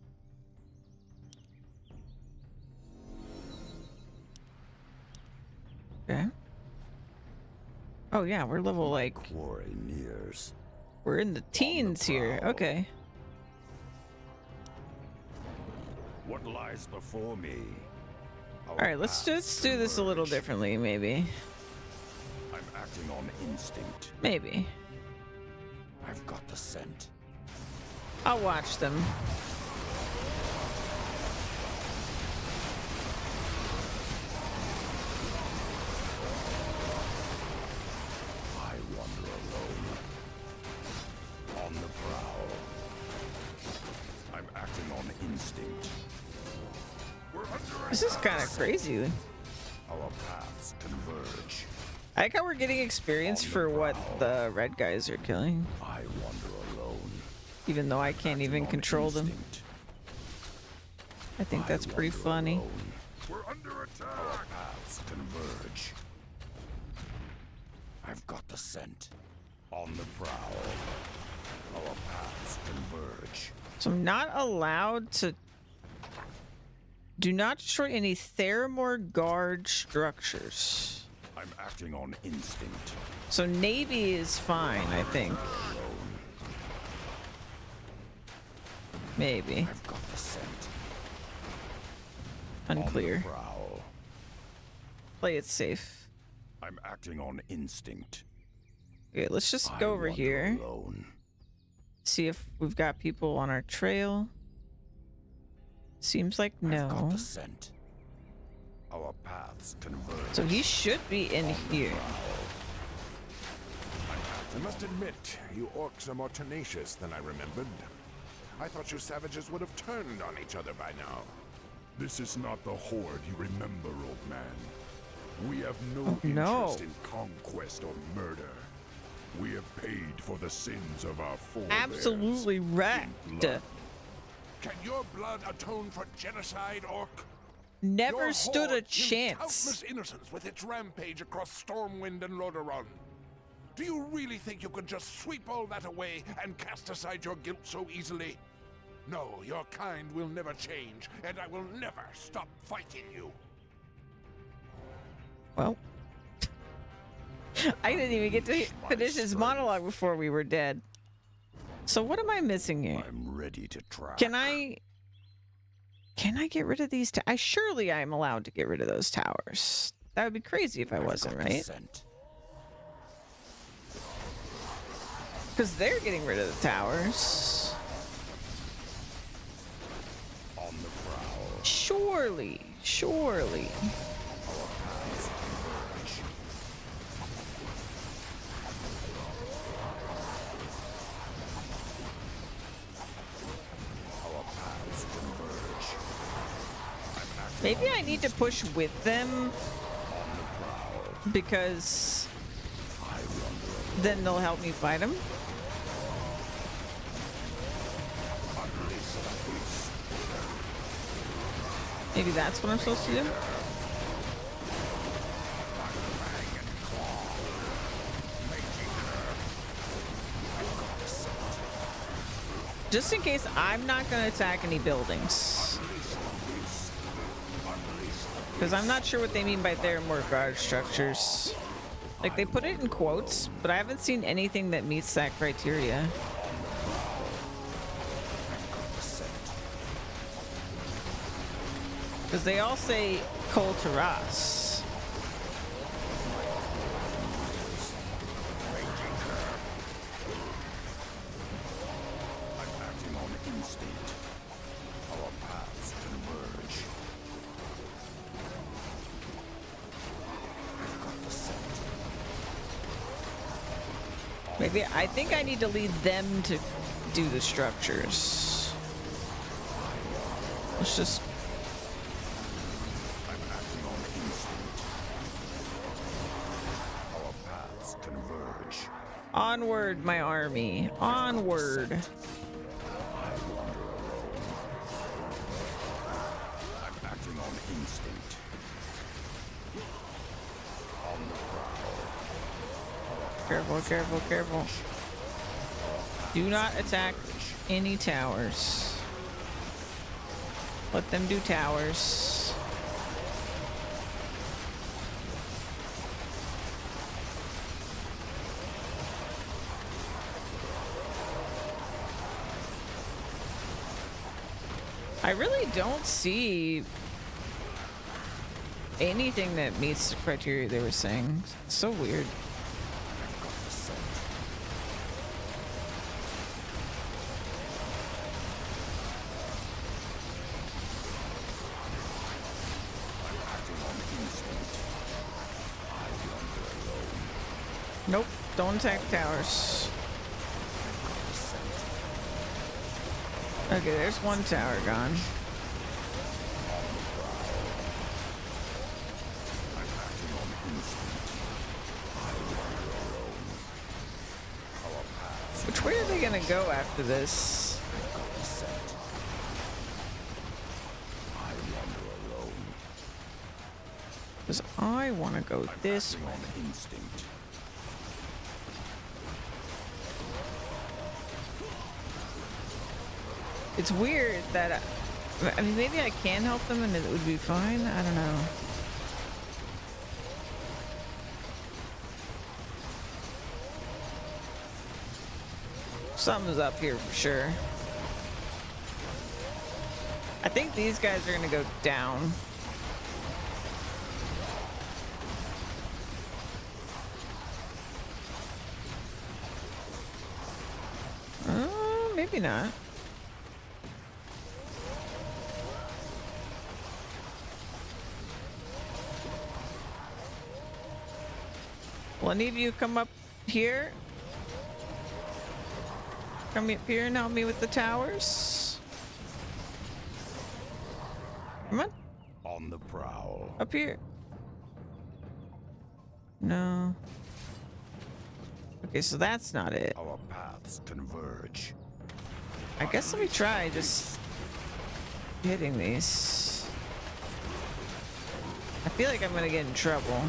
Okay. Oh yeah, we're level like Quarry nears. we're in the teens here. prowl. Okay. What lies before me? All right, let's do this a little differently, maybe. I'm acting on instinct. Maybe. I've got the scent. I'll watch them. I wander alone. On the prowl. I'm acting on instinct. We're under This is kind of crazy. Our paths converge. I like how we're getting experience for what the red guys are killing, I wander alone. even though I can't even Acting on control them. instinct. I think that's I pretty wander funny. alone. We're under attack. Our paths converge. I've got the scent. On the prowl. Our paths converge. So I'm not allowed to... Do not destroy any Theramore guard structures. I'm acting on instinct. So Navy is fine, I think. Maybe. I've got the scent. Unclear. On the prowl. Play it safe. I'm acting on instinct. Okay, let's just I go over wander here. Alone. See if we've got people on our trail. Seems like I've got no. the scent. Our paths converge. So he should be in here. I must admit, you orcs are more tenacious than I remembered. I thought you savages would have turned on each other by now. This is not the horde you remember, old man. We have no no. interest in conquest or murder. We have paid for the sins of our forebears. Absolutely wrecked. blood. Can your blood atone for genocide, orc? Never Your stood a horde killed chance. countless innocents with its rampage across Stormwind and Lordaeron. Do you really think you could just sweep all that away and cast aside your guilt so easily? No, your kind will never change, and I will never stop fighting you. Well, I didn't even get to finish his monologue before we were dead. So what am I missing here? I'm ready to try. Can I get rid of these? Surely I'm allowed to get rid of those towers. That would be crazy if I wasn't, right? Because they're getting rid of the towers. On the prowl. Surely. Maybe I need to push with them because then they'll help me fight them. Maybe that's what I'm supposed to do. Just in case I'm not going to attack any buildings. Because I'm not sure what they mean by Theramore guard structures. Like, they put it in quotes, but I haven't seen anything that meets that criteria. Because they all say Kol Taras. Maybe I think I need to lead them to do the structures. Let's just. I'm acting on instinct. Our paths converge. Onward, my army. Onward. I'm acting on instinct. On the prowl. Careful, careful, careful. Do not attack any towers. Let them do towers. I really don't see anything that meets the criteria they were saying. It's so weird. Nope, don't attack towers. Okay, there's one tower gone. Which way are they gonna go after this? Because I want to go this way. Instinct. It's weird that I mean, maybe I can help them and it would be fine. I don't know. Something's up here for sure. I think these guys are gonna go down. Maybe not. Will any of you come up here? Come up here and help me with the towers. Come on. On the prowl. Up here. No. Okay, so that's not it. Our paths converge. I guess let me try just hitting these. I feel like I'm gonna get in trouble.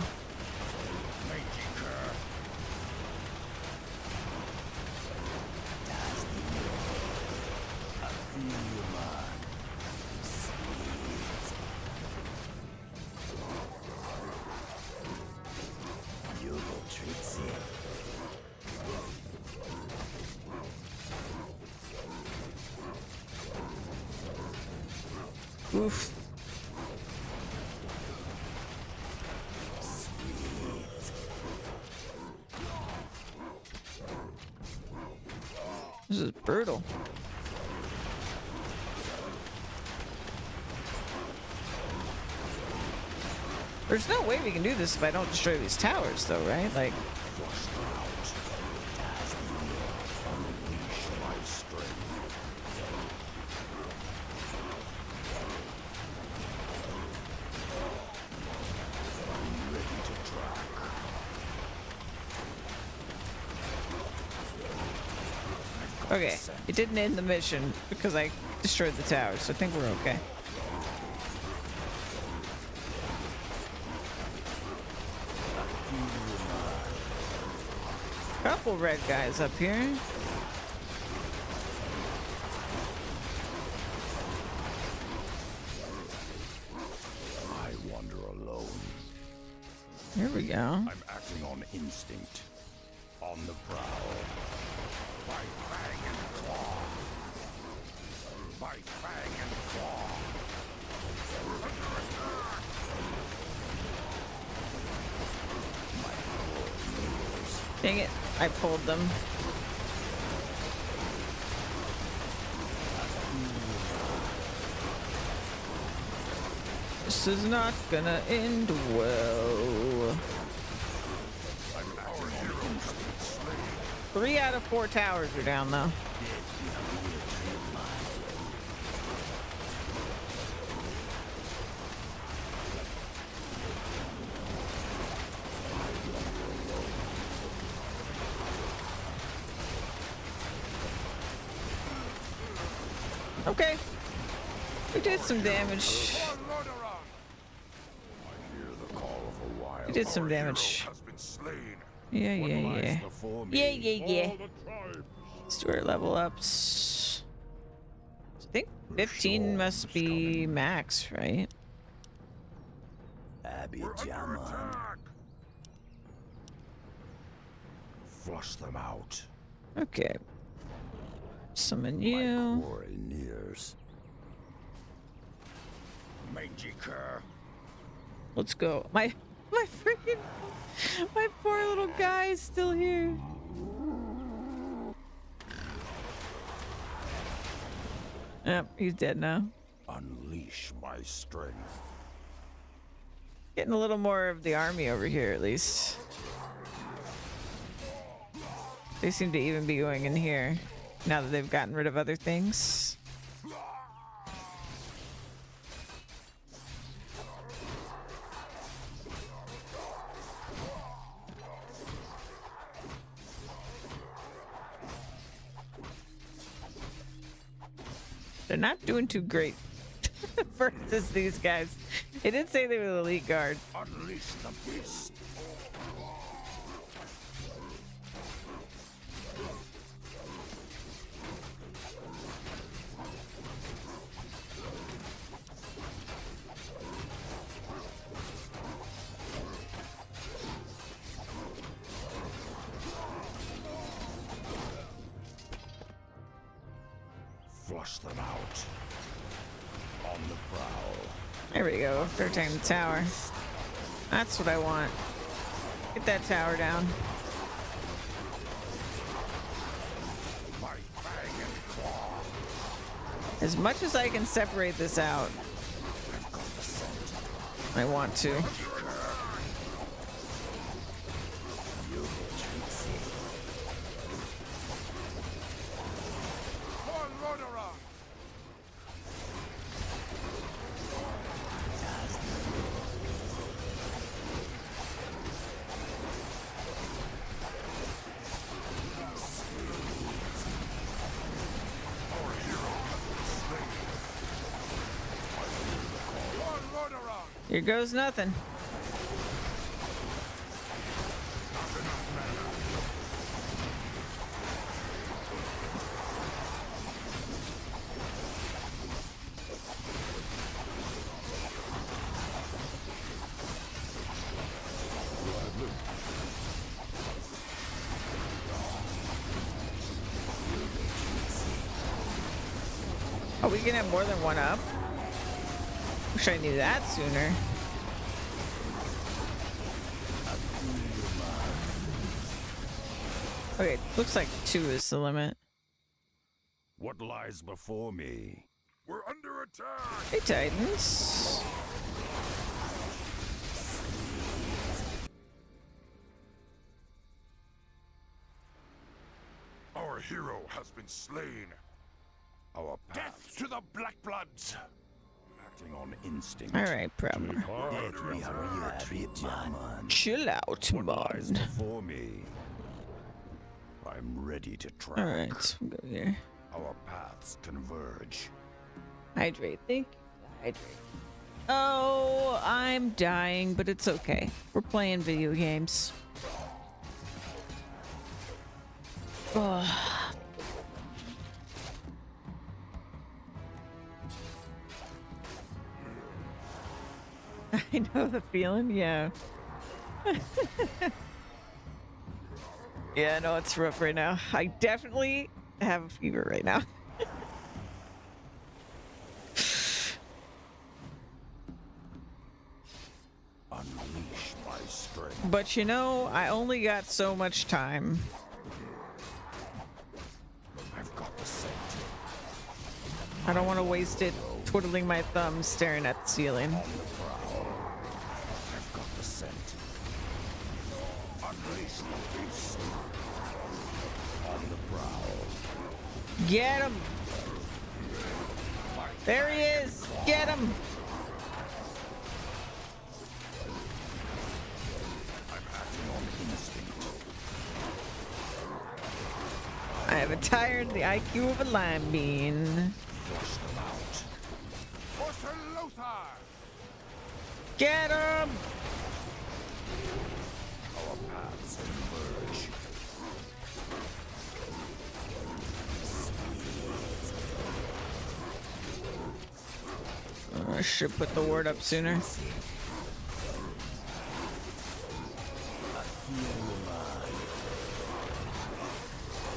Oof. This is brutal. There's no way we can do this if I don't destroy these towers, though, right? Like, okay, it didn't end the mission because I destroyed the towers, so I think we're okay. Couple red guys up here. I wander alone. Here we go. I'm acting on instinct. On the prowl. By fang and claw. By fang and claw. Dang it, I pulled them. This is not gonna end well. 3 out of 4 towers are down, though. Okay. We did some damage. We did some damage. Yeah. Let's do our level ups. I think 15 must be max, right? Abby Jaman. Flush them out. Okay. Summon My you. quarry nears. Mangy cur. Let's go. My freaking my poor little guy is still here. Yep, he's dead now. Unleash my strength. Getting a little more of the army over here, at least. They seem to even be going in here now that they've gotten rid of other things. They're not doing too great versus these guys. It did say they were the elite guard. Unleash the beast. Flush them out. On the prowl. There we go. Third time the tower. That's what I want. Get that tower down. My fang and claw. As much as I can separate this out, I want to. Here goes nothing. Oh, we can have more than one up? Wish I knew that sooner. Okay, looks like 2 is the limit. What lies before me? We're under attack! Hey, Titans. Our hero has been slain. Our death to the Black Bloods. Acting on instinct. All right, problem. Abby Jaman. Chill out, What lies bud. before me? I'm ready to track. All right, we'll go here. Our paths converge. Hydrate. Thank you. Hydrate. Oh, I'm dying, but it's okay. We're playing video games. Oh. I know the feeling, yeah. Yeah, no, it's rough right now. I definitely have a fever right now. Unleash my strength. But you know, I only got so much time. I've got the scent. I don't want to waste it twiddling my thumbs staring at the ceiling. I've got the scent. Unleash the beast. Get him! There he is! Get him! I have retired the IQ of a lime bean. Get him! Our paths converge. I should put the word up sooner.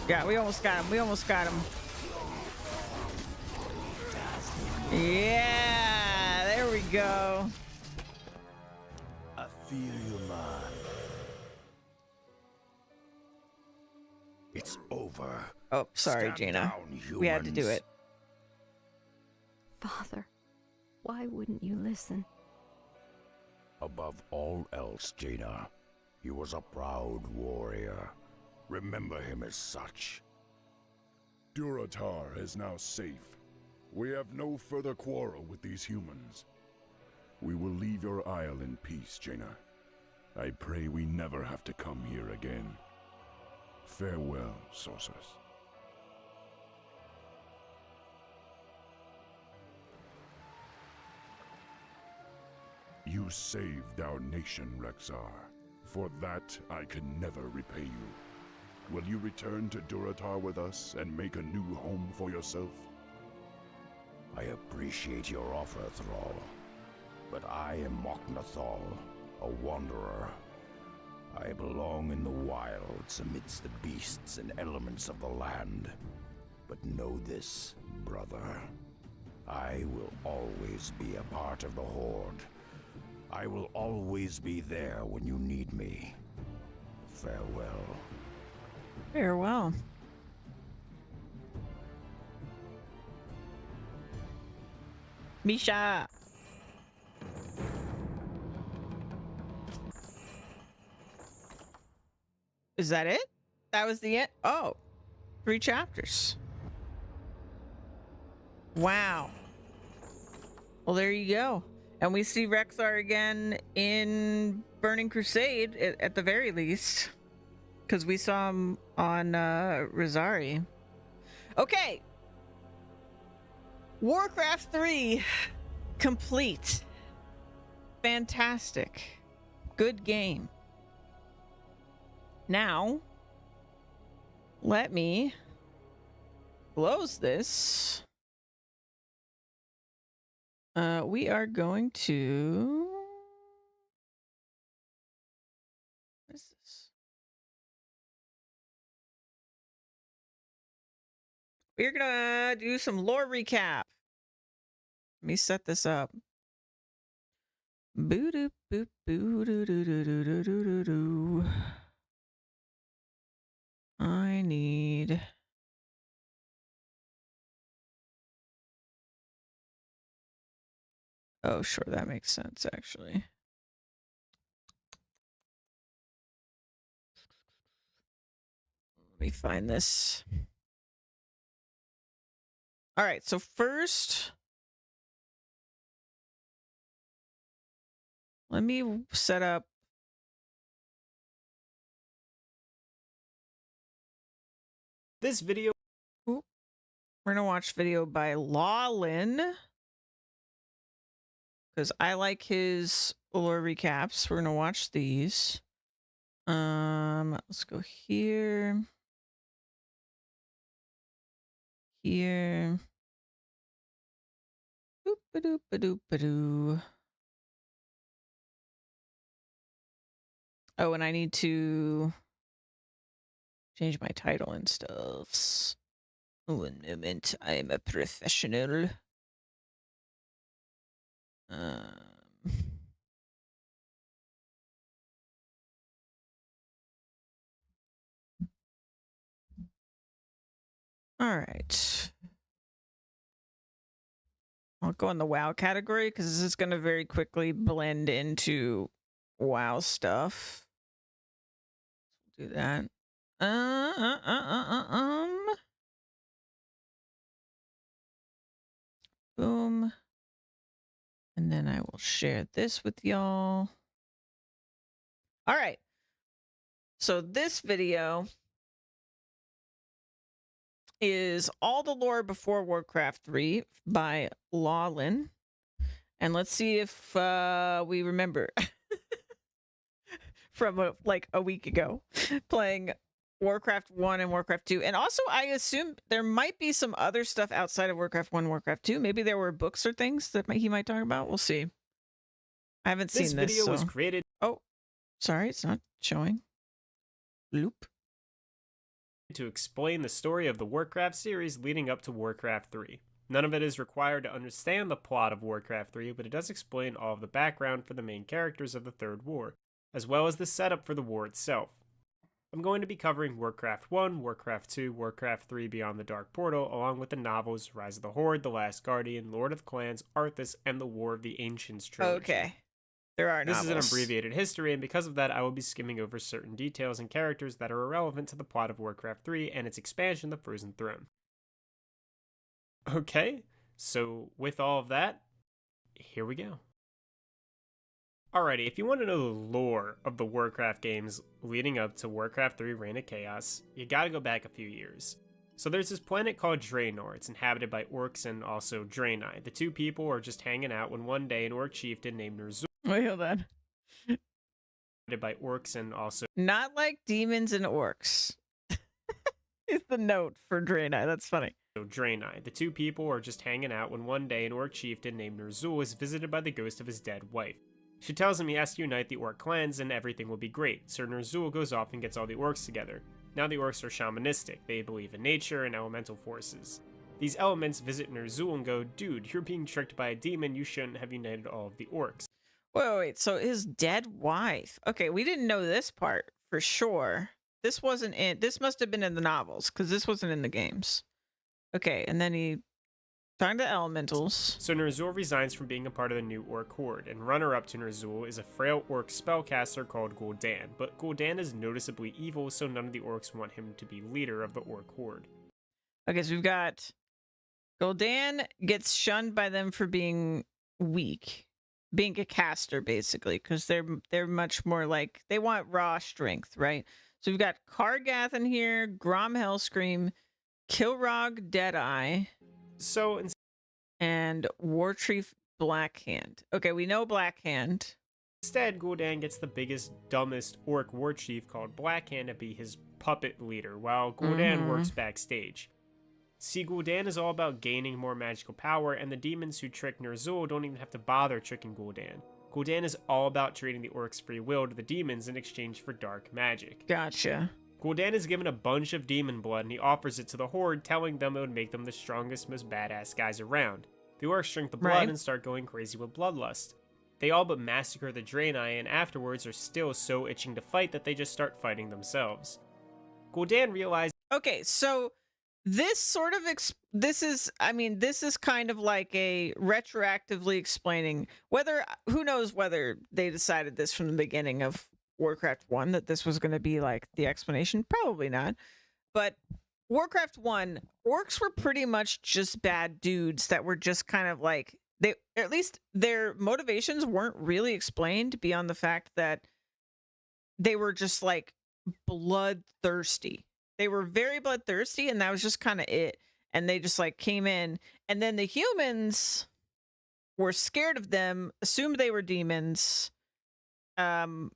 Yeah, we almost got him. We almost got him. Yeah, there we go. I feel you, man. It's over. Oh, sorry, Stand Jaina. down, We had to do humans. it. Father, why wouldn't you listen? Above all else, Jaina, he was a proud warrior. Remember him as such. Durotar is now safe. We have no further quarrel with these humans. We will leave your isle in peace, Jaina. I pray we never have to come here again. Farewell, Sorceress. You saved our nation, Rexar. For that, I can never repay you. Will you return to Durotar with us and make a new home for yourself? I appreciate your offer, Thrall. But I am Moknathal, a wanderer. I belong in the wilds amidst the beasts and elements of the land. But know this, brother. I will always be a part of the Horde. I will always be there when you need me. Farewell. Farewell. Misha. Is that it? That was the end? Oh, 3 chapters. Wow. Well, there you go. And we see Rexar again in Burning Crusade, at the very least. Because we saw him on Rosari. Okay. Warcraft 3 complete. Fantastic. Good game. Now, let me close this. We are going to... What is this? We're gonna do some lore recap. Let me set this up. Boo doo boop boo doo doo doo doo doo doo doo doo. I need... Oh, sure, that makes sense, actually. Let me find this. All right, so first, let me set up This video. we're gonna watch video by Lawlin because I like his lore recaps. We're gonna watch these. Let's go here. Here. Boop-a-doop-a-doop-a-doo. Oh, and I need to change my title and stuff. One moment, I am a professional. All right. I'll go in the WoW category because this is going to very quickly blend into WoW stuff. Do that. Boom. And then I will share this with y'all. All right. So this video is all the lore before Warcraft 3 by Lawlin. And let's see if we remember from like a week ago playing Warcraft 1 and Warcraft 2. And also, I assume there might be some other stuff outside of Warcraft 1 and Warcraft 2. Maybe there were books or things that he might talk about. We'll see. I haven't seen this. This video was created... Oh, sorry, it's not showing. Loop. ...to explain the story of the Warcraft series leading up to Warcraft 3. None of it is required to understand the plot of Warcraft 3, but it does explain all of the background for the main characters of the Third War, as well as the setup for the war itself. I'm going to be covering Warcraft 1, Warcraft 2, Warcraft 3 Beyond the Dark Portal, along with the novels Rise of the Horde, The Last Guardian, Lord of the Clans, Arthas, and the War of the Ancients trilogy. Okay. There are novels. This is an abbreviated history, and because of that, I will be skimming over certain details and characters that are irrelevant to the plot of Warcraft 3 and its expansion, The Frozen Throne. Okay, so with all of that, here we go. Alrighty, if you want to know the lore of the Warcraft games leading up to Warcraft 3 Reign of Chaos, you gotta go back a few years. So there's this planet called Draenor. It's inhabited by orcs and also Draenei. The two people are just hanging out when one day an orc chieftain named Ner'zhul... Wait, hold on. ...by orcs and also... Not like demons and orcs. Is the note for Draenei. That's funny. Draenei. The two people are just hanging out when one day an orc chieftain named Ner'zhul is visited by the ghost of his dead wife. She tells him he has to unite the orc clans and everything will be great, so Ner'zhul goes off and gets all the orcs together. Now the orcs are shamanistic, they believe in nature and elemental forces. These elements visit Ner'zhul and go, dude, you're being tricked by a demon, you shouldn't have united all of the orcs. Wait, so his dead wife. Okay, we didn't know this part for sure. This wasn't in, this must have been in the novels, because this wasn't in the games. Okay, and then he talking to elementals. So Ner'zhul resigns from being a part of the new orc horde, and runner-up to Ner'zhul is a frail orc spellcaster called Gul'dan, but Gul'dan is noticeably evil, so none of the orcs want him to be leader of the orc horde. Okay, so we've got Gul'dan gets shunned by them for being weak, being a caster basically, because they're much more like, they want raw strength, right? So we've got Kargath in here, Grom Hellscream, Kilrog Deadeye, and Warchief Blackhand. Okay, we know Blackhand. Instead, Gul'dan gets the biggest, dumbest orc warchief called Blackhand to be his puppet leader, while Gul'dan works backstage. See, Gul'dan is all about gaining more magical power, and the demons who trick Ner'zhul don't even have to bother tricking Gul'dan. Gul'dan is all about trading the orcs' free will to the demons in exchange for dark magic. Gotcha. Gul'dan is given a bunch of demon blood and he offers it to the horde, telling them it would make them the strongest, most badass guys around. The orcs drink the blood and start going crazy with bloodlust. They all but massacre the Draenei and afterwards are still so itching to fight that they just start fighting themselves. Gul'dan realizes... Okay, so this sort of this is kind of like a retroactively explaining whether, who knows whether they decided this from the beginning of Warcraft 1 that this was going to be like the explanation. Probably not. But Warcraft 1, orcs were pretty much just bad dudes that were just kind of like, they, at least their motivations weren't really explained beyond the fact that they were just like bloodthirsty. They were very bloodthirsty, and that was just kind of it. And they just like came in, and then the humans were scared of them, assumed they were demons, and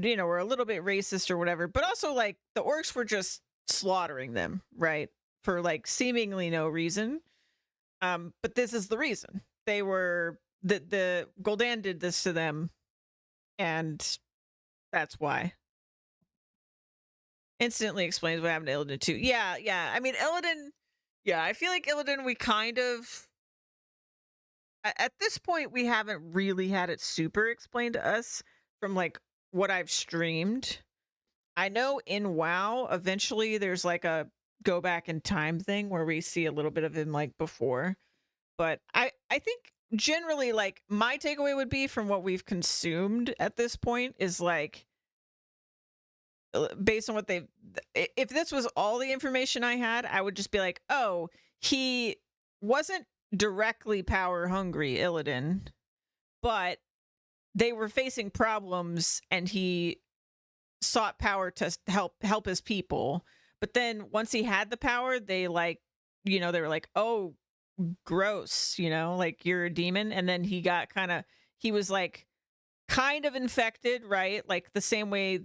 you know, were a little bit racist or whatever. But also, like, the orcs were just slaughtering them, right, for like seemingly no reason. But this is the reason. They were the Gul'dan did this to them, and that's why. Instantly explains what happened to Illidan too. Yeah. I mean, Illidan. Yeah, I feel like Illidan. We kind of at this point we haven't really had it super explained to us from like what I've streamed. I know in WoW, eventually there's like a go back in time thing where we see a little bit of him like before. But I think generally, like, my takeaway would be from what we've consumed at this point is like, based on what they've, if this was all the information I had, I would just be like, oh, he wasn't directly power hungry, Illidan, but they were facing problems and he sought power to help his people. But then once he had the power, they like, they were like, "Oh, gross, like you're a demon." And then he was like kind of infected, right? Like the same way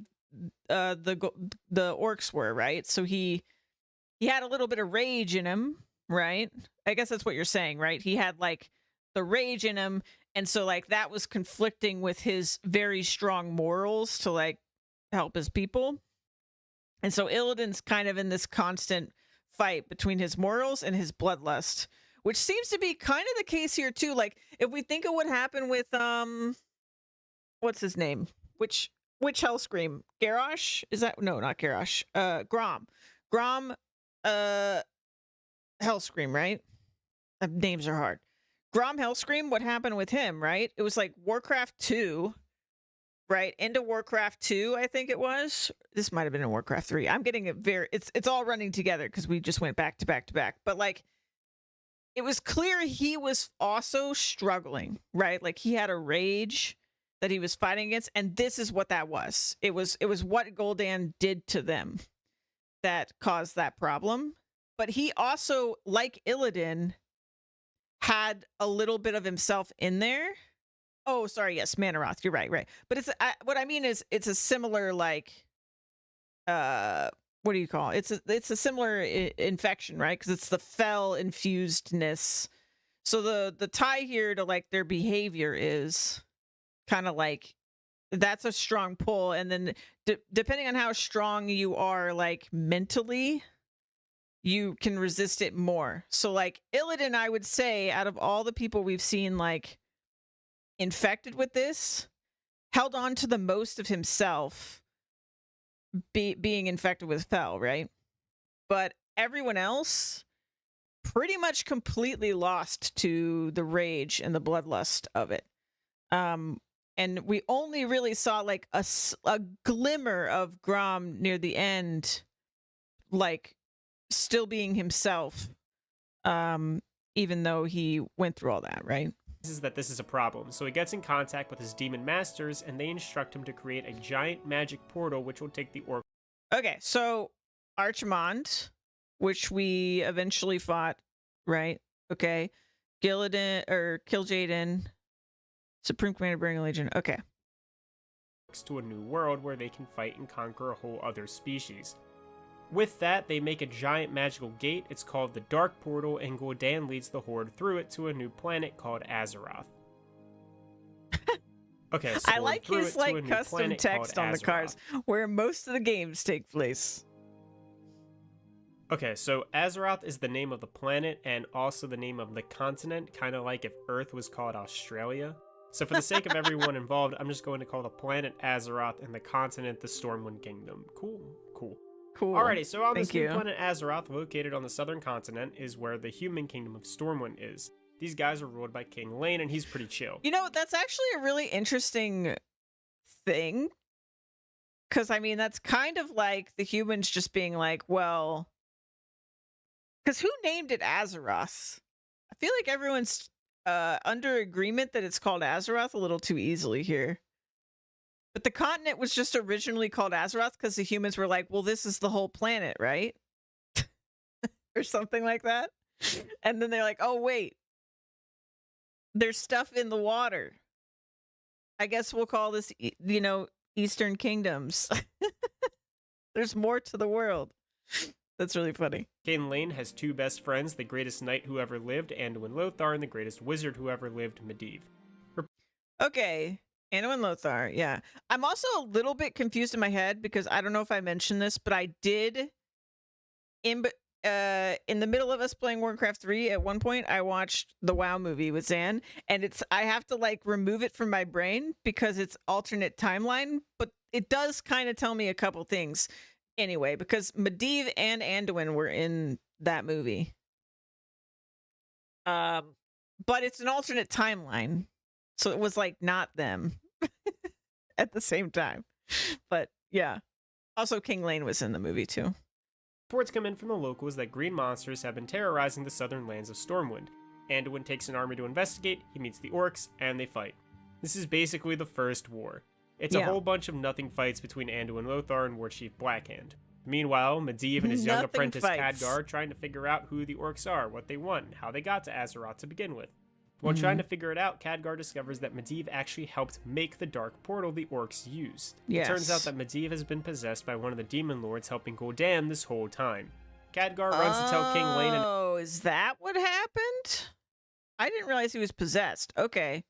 the orcs were, right? So he had a little bit of rage in him, right? I guess that's what you're saying, right? He had like the rage in him, and so like that was conflicting with his very strong morals to like help his people. And so Illidan's kind of in this constant fight between his morals and his bloodlust, which seems to be kind of the case here too. Like if we think of what happened with what's his name? Which Hellscream? Garrosh? Is that no, not Garrosh. Grom. Grom Hellscream, right? Names are hard. Grom Hellscream, what happened with him, right? It was like Warcraft 2, right? Into Warcraft 2, I think it was. This might have been in Warcraft 3. I'm getting it it's all running together because we just went back to back to back. But like it was clear he was also struggling, right? Like he had a rage that he was fighting against, and this is what that was. It was what Gul'dan did to them that caused that problem. But he also, like Illidan, had a little bit of himself in there. Oh, sorry, yes, Manaroth. You're right. But it's what I mean is it's a similar like what do you call it? It's a similar infection, right? Because it's the fel infusedness. So the tie here to like their behavior is kind of like that's a strong pull, and then depending on how strong you are like mentally, you can resist it more. So like Illidan, I would say out of all the people we've seen like infected with this, held on to the most of himself being infected with fel, right? But everyone else pretty much completely lost to the rage and the bloodlust of it. And we only really saw like a glimmer of Grom near the end, like still being himself, even though he went through all that, right? Is that this is a problem, so he gets in contact with his demon masters, and they instruct him to create a giant magic portal which will take the orc. Okay, so Archimond, which we eventually fought, right? Okay, Gillidan or Kil'jaeden, Supreme Commander Burning Legion. Okay, to a new world where they can fight and conquer a whole other species. With that, they make a giant magical gate. It's called the Dark Portal, and Gul'dan leads the Horde through it to a new planet called Azeroth. Okay, so I like his like custom text on the cards, where most of the games take place. Okay, so Azeroth is the name of the planet and also the name of the continent, kind of like if Earth was called Australia. So for the sake of everyone involved, I'm just going to call the planet Azeroth and the continent the Stormwind Kingdom. Cool. Alrighty, so on this new planet Azeroth, located on the southern continent, is where the human kingdom of Stormwind is. These guys are ruled by King Lane, and he's pretty chill. You know, that's actually a really interesting thing. Because, I mean, that's kind of like the humans just being like, well... Because who named it Azeroth? I feel like everyone's under agreement that it's called Azeroth a little too easily here. But the continent was just originally called Azeroth because the humans were like, well, this is the whole planet, right? Or something like that. And then they're like, oh, wait. There's stuff in the water. I guess we'll call this, Eastern Kingdoms. There's more to the world. That's really funny. King Lane has two best friends, the greatest knight who ever lived, Anduin Lothar, and the greatest wizard who ever lived, Medivh. Okay. Anduin Lothar, yeah. I'm also a little bit confused in my head because I don't know if I mentioned this, but I did in the middle of us playing Warcraft 3 at one point, I watched the WoW movie with Zan, and I have to like remove it from my brain because it's alternate timeline, but it does kind of tell me a couple things anyway, because Medivh and Anduin were in that movie. But it's an alternate timeline. So it was like not them at the same time. But yeah. Also, King Lane was in the movie too. Reports come in from the locals that green monsters have been terrorizing the southern lands of Stormwind. Anduin takes an army to investigate, he meets the orcs, and they fight. This is basically the first war. It's a whole bunch of nothing fights between Anduin Lothar and Warchief Blackhand. Meanwhile, Medivh and his young apprentice Khadgar are trying to figure out who the orcs are, what they want, and how they got to Azeroth to begin with. While trying to figure it out, Khadgar discovers that Medivh actually helped make the dark portal the orcs used. Yes. It turns out that Medivh has been possessed by one of the demon lords helping Gul'dan this whole time. Khadgar runs to tell King Lane and... Oh, is that what happened? I didn't realize he was possessed. Okay.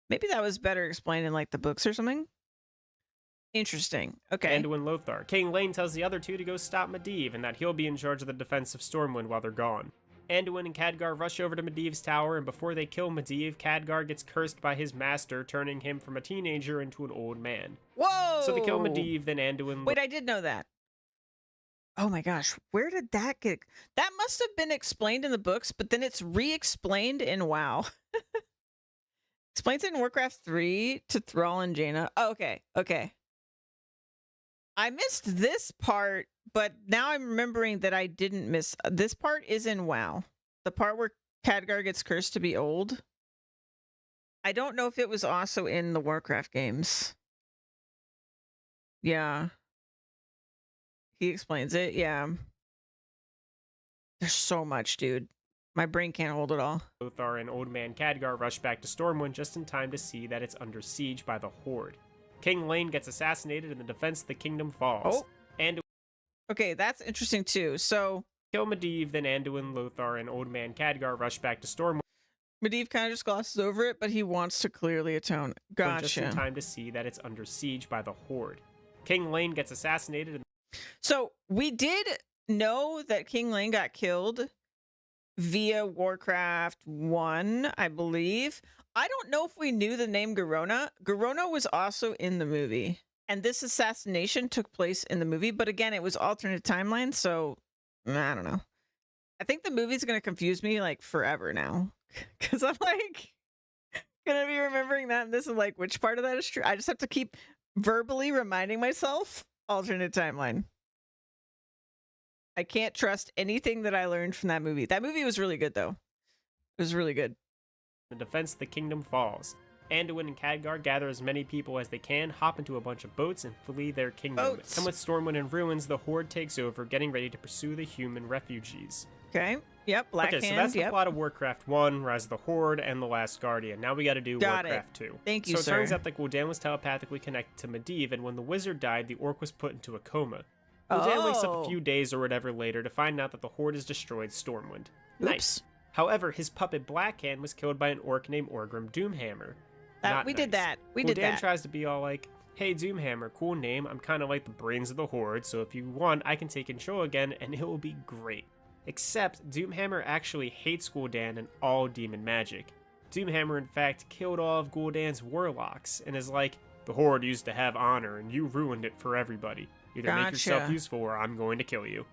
Maybe that was better explained in, like, the books or something? Interesting. Okay. Anduin Lothar. King Lane tells the other two to go stop Medivh and that he'll be in charge of the defense of Stormwind while they're gone. Anduin and Khadgar rush over to Medivh's tower, and before they kill Medivh, Khadgar gets cursed by his master, turning him from a teenager into an old man. Whoa! So they kill Medivh, then Anduin... Wait, I did know that. Oh my gosh, where did that get... That must have been explained in the books, but then it's re-explained in WoW. Explains it in Warcraft 3 to Thrall and Jaina. Oh, okay, okay. I missed this part, but now I'm remembering that I didn't miss... This part is in WoW. The part where Khadgar gets cursed to be old. I don't know if it was also in the Warcraft games. Yeah. He explains it, yeah. There's so much, dude. My brain can't hold it all. Lothar and old man Khadgar rush back to Stormwind just in time to see that it's under siege by the Horde. King Lane gets assassinated and the defense of the kingdom falls. Oh. And okay, that's interesting too. So kill Medivh, then Anduin, Lothar, and old man Khadgar rush back to Stormwind. Medivh kind of just glosses over it, but he wants to clearly atone. Gotcha. Just in time to see that it's under siege by the Horde. King Lane gets assassinated. And so we did know that King Lane got killed via Warcraft 1, I believe. I don't know if we knew the name Garona. Garona was also in the movie. And this assassination took place in the movie. But again, it was alternate timeline. So, I don't know. I think the movie's going to confuse me like forever now. Because I'm like, going to be remembering that. And this is like, which part of that is true? I just have to keep verbally reminding myself alternate timeline. I can't trust anything that I learned from that movie. That movie was really good, though. It was really good. The defense of the kingdom falls. Anduin and Khadgar gather as many people as they can, hop into a bunch of boats, and flee their kingdom. Boats. And with Stormwind in ruins, the Horde takes over, getting ready to pursue the human refugees. Okay. Yep. Blackhand. Okay, so that's the plot of Warcraft 1, Rise of the Horde, and The Last Guardian. Now we got to do Warcraft 2. Thank you, sir. So it turns sir. out that Gul'dan was telepathically connected to Medivh, and when the wizard died, the orc was put into a coma. Gul'dan wakes up a few days or whatever later to find out that the Horde has destroyed Stormwind. Oops. Nice. However, his puppet Blackhand was killed by an orc named Orgrim Doomhammer. We did that. We did Gul'dan that. tries to be all like, hey Doomhammer, cool name, I'm kind of like the brains of the Horde, so if you want, I can take control again and it will be great. Except, Doomhammer actually hates Gul'dan and all demon magic. Doomhammer in fact killed all of Gul'dan's warlocks, and is like, the Horde used to have honor and you ruined it for everybody. Either make yourself useful or I'm going to kill you.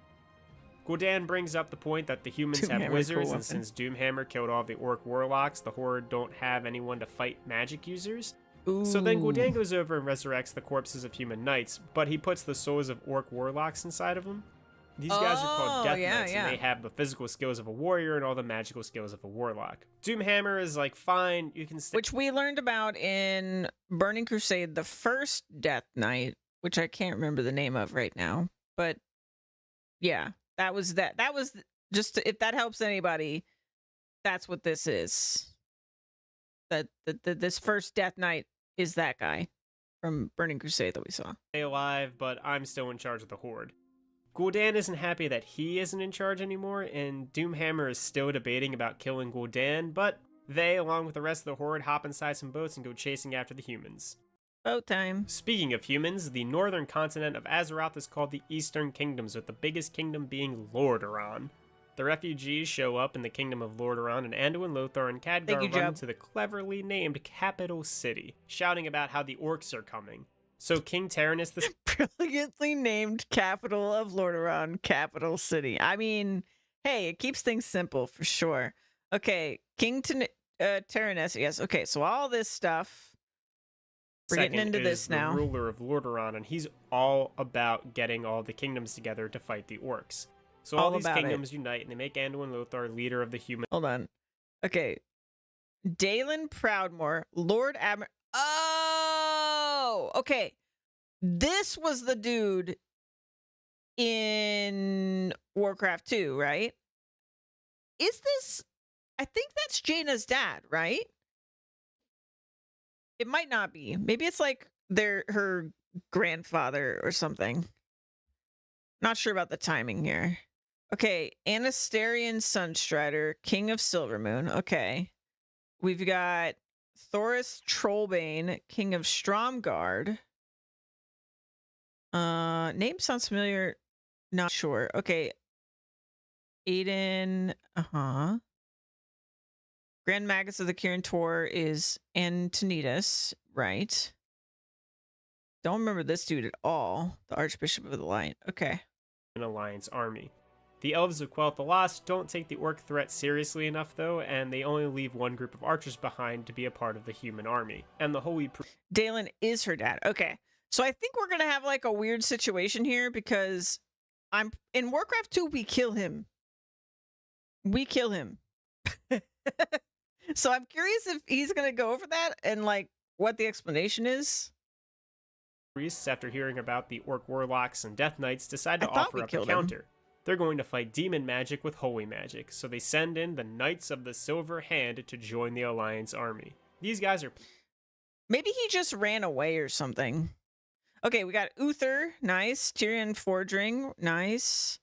Gul'dan brings up the point that the humans have wizards, and since Doomhammer killed all the orc warlocks, the Horde don't have anyone to fight magic users. Ooh. So then Gul'dan goes over and resurrects the corpses of human knights, but he puts the souls of orc warlocks inside of them. These guys are called Death Knights, and they have the physical skills of a warrior and all the magical skills of a warlock. Doomhammer is like, fine, you can stay. Which we learned about in Burning Crusade, the first Death Knight, which I can't remember the name of right now. But yeah, that was just, if that helps anybody, that's what this is. This first Death Knight is that guy from Burning Crusade that we saw. Stay alive, but I'm still in charge of the Horde. Gul'dan isn't happy that he isn't in charge anymore, and Doomhammer is still debating about killing Gul'dan, but they, along with the rest of the Horde, hop inside some boats and go chasing after the humans. Boat time. Speaking of humans, the northern continent of Azeroth is called the Eastern Kingdoms, with the biggest kingdom being Lordaeron. The refugees show up in the kingdom of Lordaeron, and Anduin, Lothar, and Khadgar run to the cleverly named capital city, shouting about how the orcs are coming. So King Tyrannus, the brilliantly named capital of Lordaeron, capital city. I mean, hey, it keeps things simple for sure. Okay, King Tyrannus, yes. Okay, so all this stuff. We're getting into this now. The ruler of Lordaeron, and he's all about getting all the kingdoms together to fight the orcs. So all these kingdoms unite, and they make Anduin Lothar leader of the human. Hold on. Okay. Dalen Proudmoore, Lord Admiral. Oh, okay. This was the dude in Warcraft 2, right? Is this? I think that's Jaina's dad, right? It might not be. Maybe it's like her grandfather or something. Not sure about the timing here. Okay, Anasterian Sunstrider, King of Silvermoon. Okay. We've got Thoris Trollbane, King of Stromgard. Name sounds familiar. Not sure. Okay. Aiden. Grand Magus of the Kirin Tor is Antonidas, right? Don't remember this dude at all. The Archbishop of the Light. Okay. An Alliance army. The elves of Quel'Tha Lost don't take the orc threat seriously enough, though, and they only leave one group of archers behind to be a part of the human army. And the Holy Dalen is her dad. Okay. So I think we're going to have like a weird situation here because in Warcraft 2, we kill him. So I'm curious if he's going to go over that and like what the explanation is. Priests, after hearing about the orc warlocks and death knights, decide to I thought offer we up a killed counter. They're going to fight demon magic with holy magic, so they send in the Knights of the Silver Hand to join the Alliance army. These guys are... Maybe he just ran away or something. Okay, we got Uther, nice. Tyrion Fordring, nice.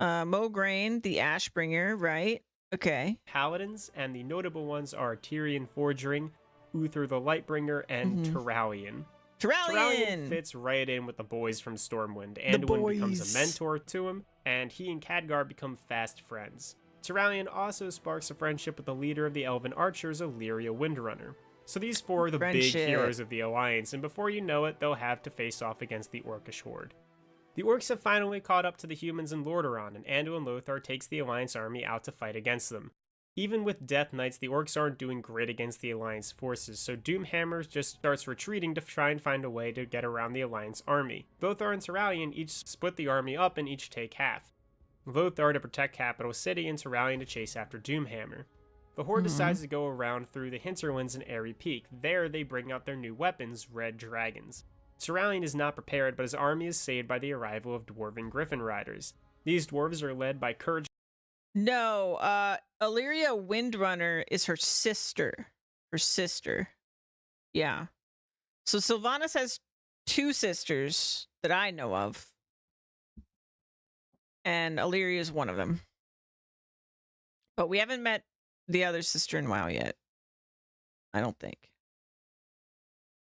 Mograine, the Ashbringer, right? Okay. Paladins, and the notable ones are Tyrion Fordring, Uther the Lightbringer, and Turalyon. Turalyon fits right in with the boys from Stormwind. Anduin becomes a mentor to him, and he and Khadgar become fast friends. Turalyon also sparks a friendship with the leader of the Elven Archers, Illyria Windrunner. So these four are the big heroes of the Alliance, and before you know it, they'll have to face off against the Orcish Horde. The orcs have finally caught up to the humans in Lordaeron, and Anduin Lothar takes the Alliance army out to fight against them. Even with Death Knights, the orcs aren't doing great against the Alliance forces, so Doomhammer just starts retreating to try and find a way to get around the Alliance army. Lothar and Turalyon each split the army up and each take half. Lothar to protect Capital City and Turalyon to chase after Doomhammer. The Horde decides to go around through the hinterlands and Airy Peak. There, they bring out their new weapons, Red Dragons. Turalyon is not prepared, but his army is saved by the arrival of Dwarven Griffin Riders. These dwarves are led by Courage. No, Illyria Windrunner is her sister. Yeah. So Sylvanas has two sisters that I know of. And Illyria is one of them. But we haven't met the other sister in WoW yet. I don't think.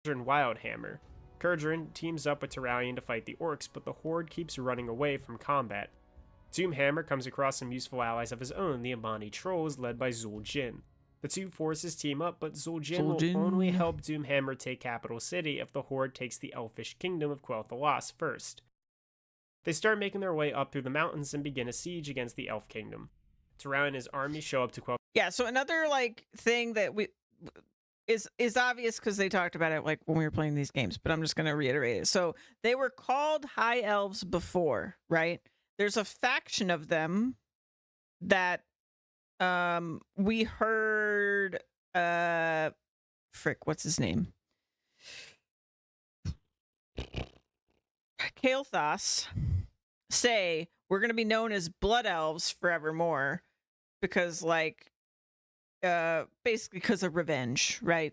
And Wildhammer. Kurgerin teams up with Turalyon to fight the orcs, but the Horde keeps running away from combat. Doomhammer comes across some useful allies of his own, the Amani Trolls, led by Zul'jin. The two forces team up, but Zul'jin will only help Doomhammer take Capital City if the Horde takes the Elfish Kingdom of Quel'Tha Lost first. They start making their way up through the mountains and begin a siege against the Elf Kingdom. Turalyon and his army show up to Quel'Tha. Yeah, so another like thing that is obvious because they talked about it like when we were playing these games, but I'm just going to reiterate it. So they were called High Elves before, right? There's a faction of them that we heard what's his name? Kael'thas say we're going to be known as Blood Elves forevermore because like basically because of revenge, right?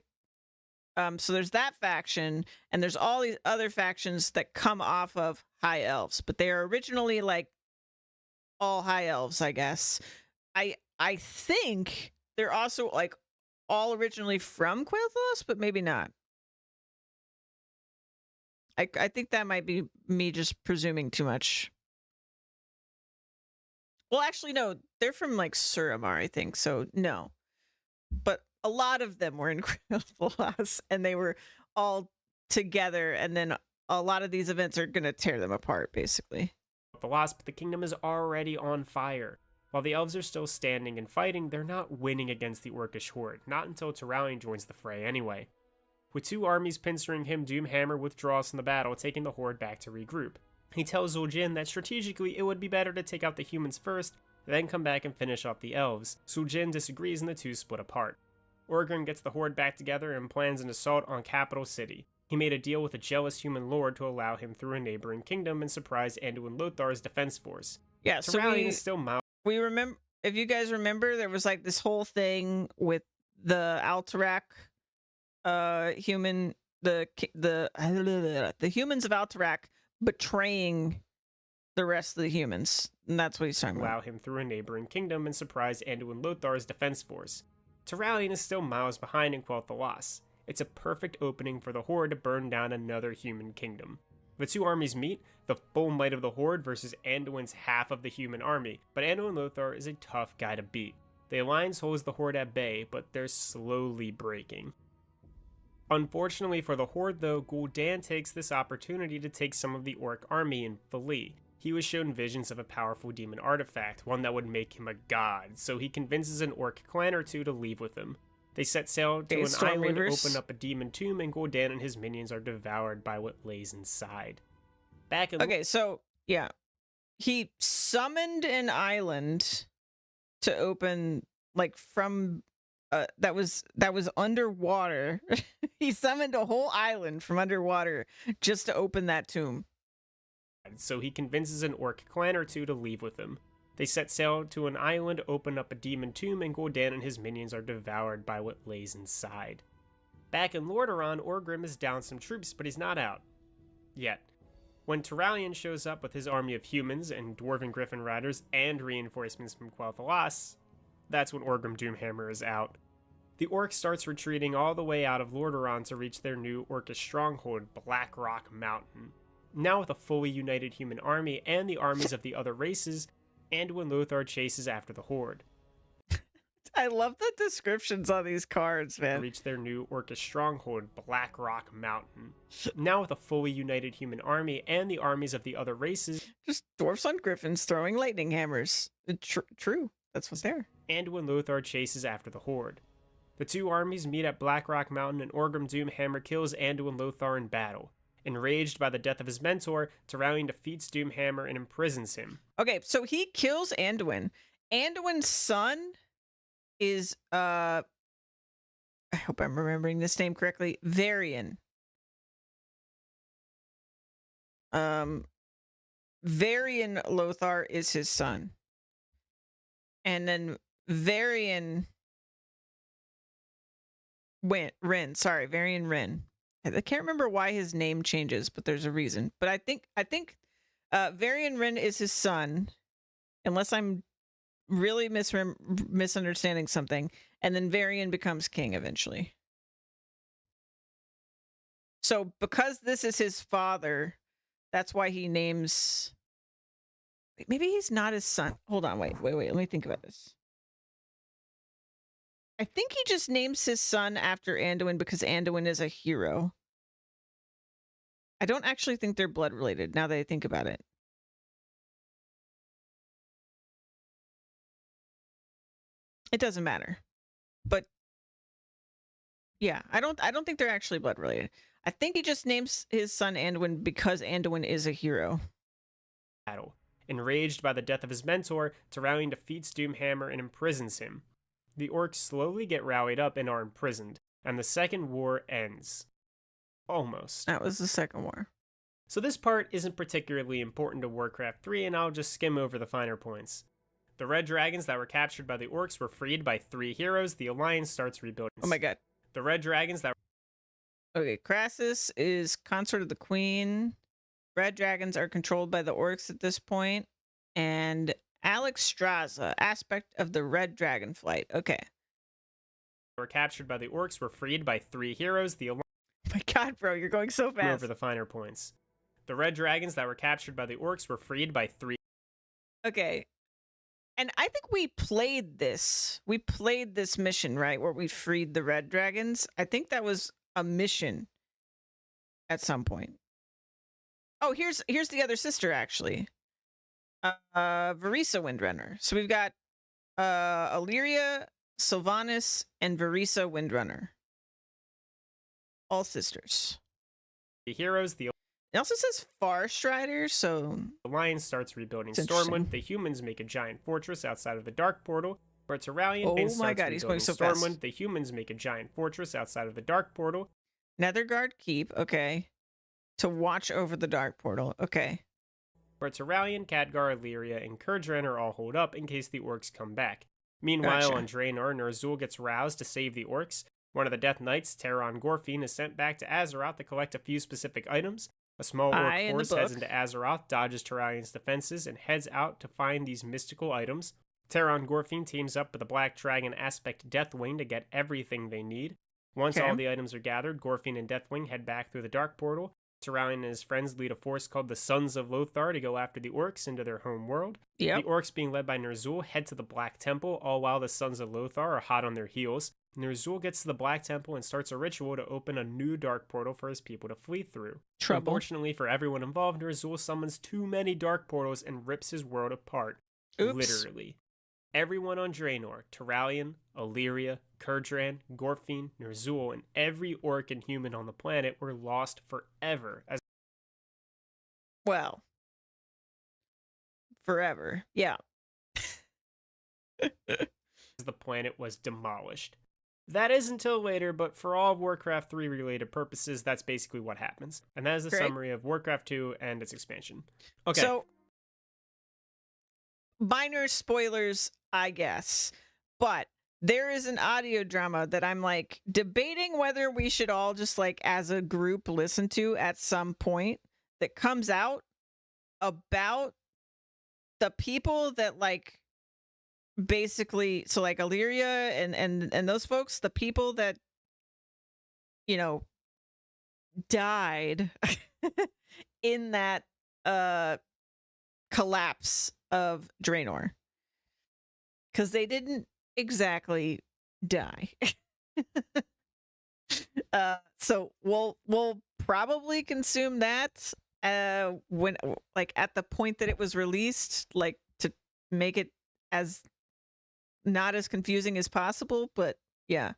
So there's that faction, and there's all these other factions that come off of High Elves, but they are originally like all High Elves, I guess. I think they're also like all originally from Quel'Thas, but maybe not. I think that might be me just presuming too much. Well, actually, no, they're from like Suramar, I think. So no, but a lot of them were in Quel'Thas, and they were all together. And then a lot of these events are going to tear them apart, basically. The Lost, but the kingdom is already on fire. While the elves are still standing and fighting, they're not winning against the Orcish Horde, not until Turalyon joins the fray anyway. With two armies pinching him, Doomhammer withdraws from the battle, taking the Horde back to regroup. He tells Zul'jin that strategically it would be better to take out the humans first, They then come back and finish off the elves. Suljin disagrees and the two split apart. Orgrim gets the Horde back together and plans an assault on Capital City. He made a deal with a jealous human lord to allow him through a neighboring kingdom and surprise Anduin Lothar's defense force. Yeah, so Turalyon is still we remember, if you guys remember, there was like this whole thing with the Alterac human, the humans of Alterac betraying the rest of the humans, and that's what he's talking about. Allow him through a neighboring kingdom and surprise Anduin Lothar's defense force. Turalyon is still miles behind in Quel'Thalas. It's a perfect opening for the Horde to burn down another human kingdom. The two armies meet, the full might of the Horde versus Anduin's half of the human army, but Anduin Lothar is a tough guy to beat. The Alliance holds the Horde at bay, but they're slowly breaking. Unfortunately for the Horde though, Gul'dan takes this opportunity to take some of the Orc army and flee. He was shown visions of a powerful demon artifact, one that would make him a god, so he convinces an Orc clan or two to leave with him. They set sail to an island, open up a demon tomb, and Gul'dan and his minions are devoured by what lays inside. Okay, so, yeah. He summoned an island to open, like, from... that was underwater. He summoned a whole island from underwater just to open that tomb. So he convinces an Orc clan or two to leave with him. They set sail to an island, open up a demon tomb, and Gul'dan and his minions are devoured by what lays inside. Back in Lordaeron, Orgrim is down some troops, but he's not out. Yet. When Turalyon shows up with his army of humans and Dwarven Griffin riders and reinforcements from Quel'Thalas, that's when Orgrim Doomhammer is out. The Orc starts retreating all the way out of Lordaeron to reach their new Orcish stronghold, Black Rock Mountain. Now with a fully united human army and the armies of the other races, Anduin Lothar chases after the Horde. I love the descriptions on these cards, man. Reach their new Orcish stronghold, Black Rock Mountain. Now with a fully united human army and the armies of the other races... Just dwarfs on griffins throwing lightning hammers. True, that's what's there. Anduin Lothar chases after the Horde. The two armies meet at Black Rock Mountain and Orgrim Doomhammer kills Anduin Lothar in battle. Enraged by the death of his mentor, Turalyon defeats Doomhammer and imprisons him. Okay, so he kills Anduin. Anduin's son is, I hope I'm remembering this name correctly, Varian. Varian Lothar is his son. And then Varian Wren. I can't remember why his name changes, but there's a reason. But I think Varian Wren is his son, unless I'm really misunderstanding something. And then Varian becomes king eventually. So because this is his father, that's why he names... Maybe he's not his son. Hold on, wait. Let me think about this. I think he just names his son after Anduin because Anduin is a hero. I don't actually think they're blood related now that I think about it. It doesn't matter. But yeah, I don't think they're actually blood related. I think he just names his son Anduin because Anduin is a hero. Battle. Enraged by the death of his mentor, Turalyon defeats Doomhammer and imprisons him. The Orcs slowly get rallied up and are imprisoned, and the Second War ends. Almost. That was the Second War. So this part isn't particularly important to Warcraft 3, and I'll just skim over the finer points. The red dragons that were captured by the Orcs were freed by 3 heroes. The Alliance starts rebuilding. Oh my god. The red dragons that... Okay, Crassus is consort of the Queen. Red dragons are controlled by the Orcs at this point. And Alex Straza, aspect of the Red Dragon Flight. Okay. Were captured by the Orcs were freed by 3 heroes. The Alliance... Oh my god, bro, you're going so fast. Over the finer points. The red dragons that were captured by the Orcs were freed by 3... Okay. And I think we played this. We played this mission, right? Where we freed the red dragons. I think that was a mission at some point. Oh, here's the other sister, actually. Varisa Windrunner. So we've got Illyria, Sylvanas, and Varisa Windrunner. All sisters. The heroes, the It also says Far Strider, so The Lion starts rebuilding it's interesting. Stormwind. The humans make a giant fortress outside of the Dark Portal. Where Terralion Oh my starts god, he's going rebuilding so Stormwind. fast. The humans make a giant fortress outside of the Dark Portal. Netherguard Keep, okay. To watch over the Dark Portal, okay. Where Terralion, Khadgar, Illyria, and Kurdran are all holed up in case the orcs come back. Meanwhile, Gotcha. on Draenor, Ner'zhul gets roused to save the orcs. One of the Death Knights, Terran Gorfin, is sent back to Azeroth to collect a few specific items. A small orc force heads into Azeroth, dodges Terralion's defenses, and heads out to find these mystical items. Terran Gorfin teams up with the Black Dragon Aspect Deathwing to get everything they need. Once all the items are gathered, Gorfin and Deathwing head back through the Dark Portal. Terralion and his friends lead a force called the Sons of Lothar to go after the orcs into their home world. Yep. The orcs, being led by Ner'zhul, head to the Black Temple, all while the Sons of Lothar are hot on their heels. Ner'zhul gets to the Black Temple and starts a ritual to open a new Dark Portal for his people to flee through. Trouble. Unfortunately for everyone involved, Ner'zhul summons too many Dark Portals and rips his world apart. Oops. Literally. Everyone on Draenor, Terralion, Illyria, Kurdran, Gorfin, Ner'zhul, and every orc and human on the planet were lost forever as forever. Yeah. the planet was demolished. That is until later, but for all of Warcraft 3 related purposes, that's basically what happens. And that is the summary of Warcraft 2 and its expansion. Okay. So, minor spoilers, I guess. But there is an audio drama that I'm like debating whether we should all just like as a group listen to at some point that comes out about the people that like basically, so like Illyria and those folks, the people that, you know, died in that collapse of Draenor, because they didn't exactly die. So we'll probably consume that when like at the point that it was released, like to make it as not as confusing as possible. But yeah,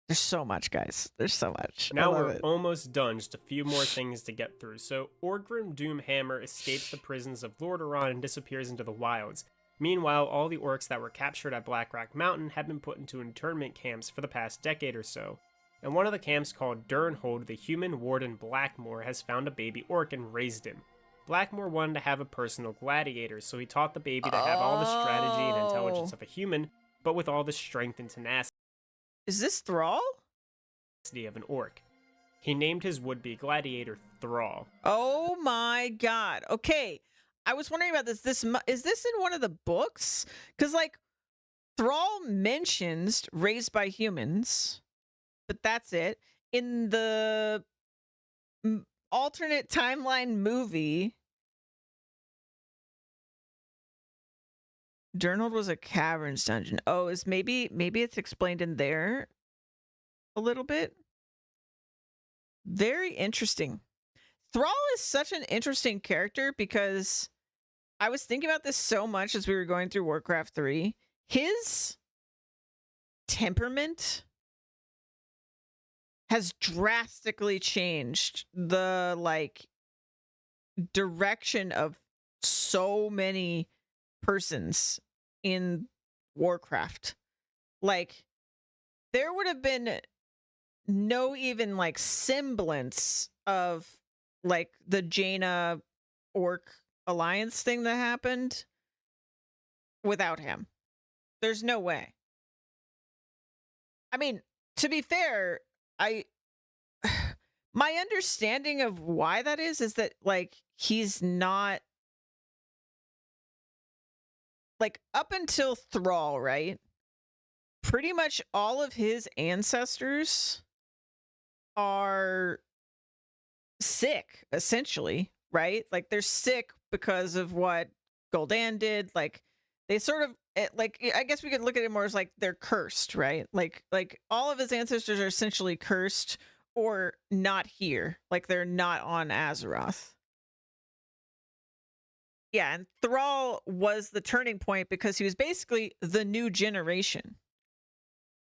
there's so much, guys. There's so much. Now we're almost done. Just a few more things to get through. So Orgrim Doomhammer escapes the prisons of Lordaeron and disappears into the wilds. Meanwhile, all the orcs that were captured at Blackrock Mountain have been put into internment camps for the past decade or so. And one of the camps, called Durnhold, the human warden Blackmore has found a baby orc and raised him. Blackmore wanted to have a personal gladiator, so he taught the baby to have all the strategy and intelligence of a human, but with all the strength and tenacity Is this Thrall? of an orc. He named his would-be gladiator Thrall. Oh my god. Okay. I was wondering about this. Is this in one of the books? Because like Thrall mentions raised by humans, but that's it. In the alternate timeline movie, Durnhold was a caverns dungeon. Oh, is maybe it's explained in there a little bit. Very interesting. Thrall is such an interesting character because I was thinking about this so much as we were going through Warcraft 3. His temperament has drastically changed the like direction of so many persons in Warcraft. Like there would have been no even like semblance of like the Jaina orc alliance thing that happened without him. There's no way. I mean, to be fair, my understanding of why that is that like he's not like up until Thrall, right? Pretty much all of his ancestors are sick, essentially, right? Like they're sick because of what Gul'dan did. Like they sort of like, I guess we could look at it more as like they're cursed, right? Like all of his ancestors are essentially cursed or not here. Like they're not on Azeroth. Yeah, and Thrall was the turning point because he was basically the new generation.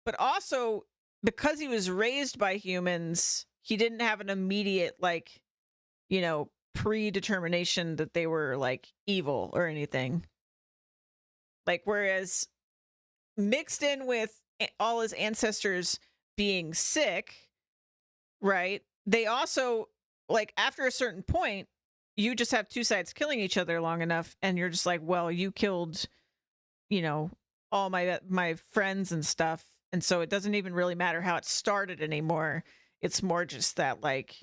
But also, because he was raised by humans, he didn't have an immediate, like, predetermination that they were like evil or anything. Like, whereas mixed in with all his ancestors being sick, right? They also, like, after a certain point, you just have two sides killing each other long enough, and you're just like, well, you killed, all my friends and stuff, and so it doesn't even really matter how it started anymore. It's more just that, like,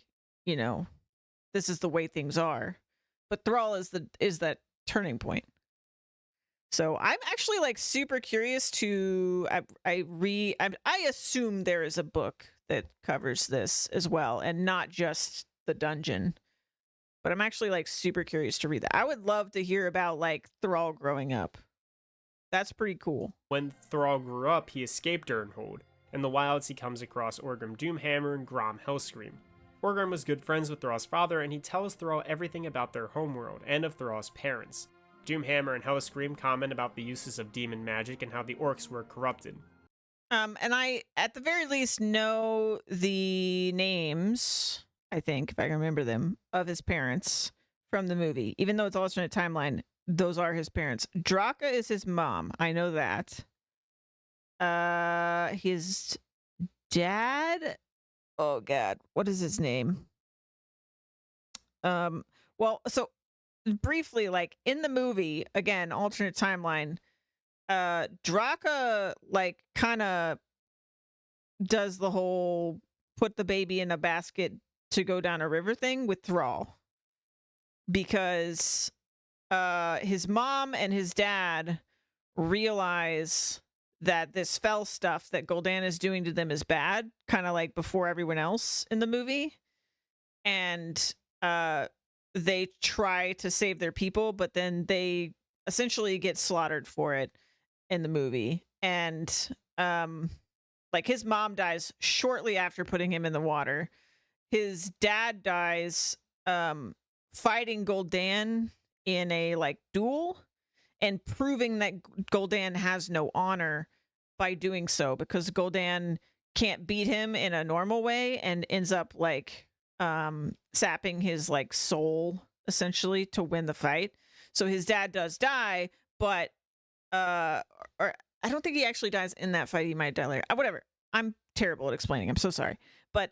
this is the way things are. But Thrall is that turning point. So I'm actually like super curious to I assume there is a book that covers this as well, and not just the dungeon. But I'm actually like super curious to read that. I would love to hear about like Thrall growing up. That's pretty cool. When Thrall grew up, he escaped Durnhold. In the wilds, he comes across Orgrim Doomhammer and Grom Hellscream. Orgrim was good friends with Thrall's father, and he tells Thrall everything about their homeworld and of Thrall's parents. Doomhammer and Hellscream comment about the uses of demon magic and how the orcs were corrupted. And I, at the very least, know the names, I think, if I can remember them, of his parents from the movie. Even though it's alternate timeline, those are his parents. Draka is his mom. I know that. His dad, oh god, what is his name? Well, so briefly, like in the movie, again, alternate timeline, Draka like kind of does the whole put the baby in a basket to go down a river thing with Thrall, because his mom and his dad realize that this fell stuff that Gul'dan is doing to them is bad, kind of like before everyone else in the movie. And they try to save their people, but then they essentially get slaughtered for it in the movie. And like his mom dies shortly after putting him in the water. His dad dies fighting Gul'dan in a like duel, and proving that Gul'dan has no honor by doing so, because Gul'dan can't beat him in a normal way and ends up like sapping his like soul essentially to win the fight. So his dad does die, but or I don't think he actually dies in that fight. He might die later. Whatever. I'm terrible at explaining. I'm so sorry. But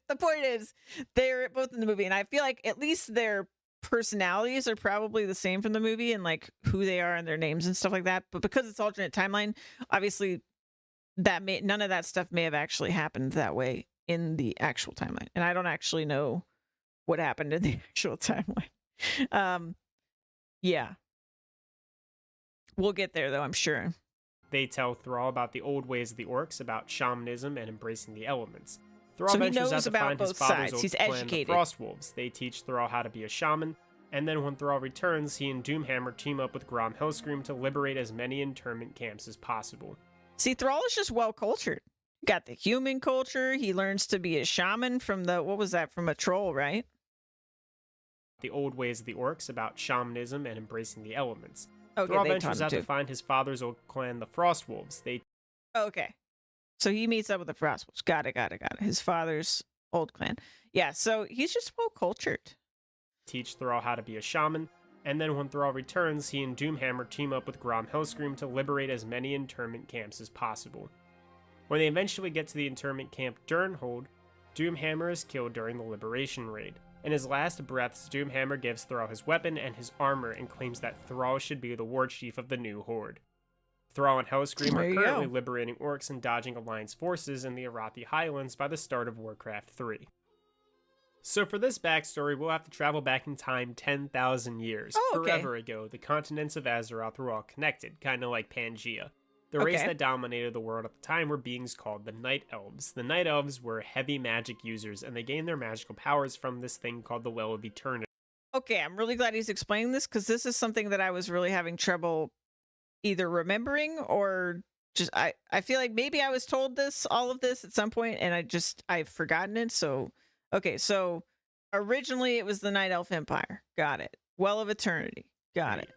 the point is, they're both in the movie, and I feel like at least their personalities are probably the same from the movie, and like who they are and their names and stuff like that. But because it's alternate timeline, obviously none of that stuff may have actually happened that way in the actual timeline, and I don't actually know what happened in the actual timeline. Yeah, we'll get there though, I'm sure. They tell Thrall about the old ways of the orcs, about shamanism and embracing the elements. Thrall So he ventures out knows to about find his both father's sides. old He's clan, educated. the Frostwolves. They teach Thrall how to be a shaman, and then when Thrall returns, he and Doomhammer team up with Grom Hellscream to liberate as many internment camps as possible. See, Thrall is just well cultured. Got the human culture. He learns to be a shaman from what was that? From a troll, right? The old ways of the orcs, about shamanism and embracing the elements. Okay, Thrall they taught ventures him out to too. find his father's old clan, the Frostwolves. They Okay. So he meets up with the Frostwolves. Got it. His father's old clan. Yeah, so he's just well cultured. teach Thrall how to be a shaman, and then when Thrall returns, he and Doomhammer team up with Grom Hellscream to liberate as many internment camps as possible. When they eventually get to the internment camp Durnhold, Doomhammer is killed during the liberation raid. In his last breaths, Doomhammer gives Thrall his weapon and his armor and claims that Thrall should be the war chief of the new horde. Thrall and Hellscream There are you currently go. liberating orcs and dodging Alliance forces in the Arathi Highlands by the start of Warcraft 3. So for this backstory, we'll have to travel back in time 10,000 years. Oh, okay. Forever ago, the continents of Azeroth were all connected, kind of like Pangaea. The race Okay. that dominated the world at the time were beings called the Night Elves. The Night Elves were heavy magic users, and they gained their magical powers from this thing called the Well of Eternity. Okay, I'm really glad he's explaining this, because this is something that I was really having trouble either remembering or just I feel like maybe I was told all of this at some point and I've forgotten it. So okay, so originally it was the Night Elf Empire. Got it. Well of Eternity. Got it.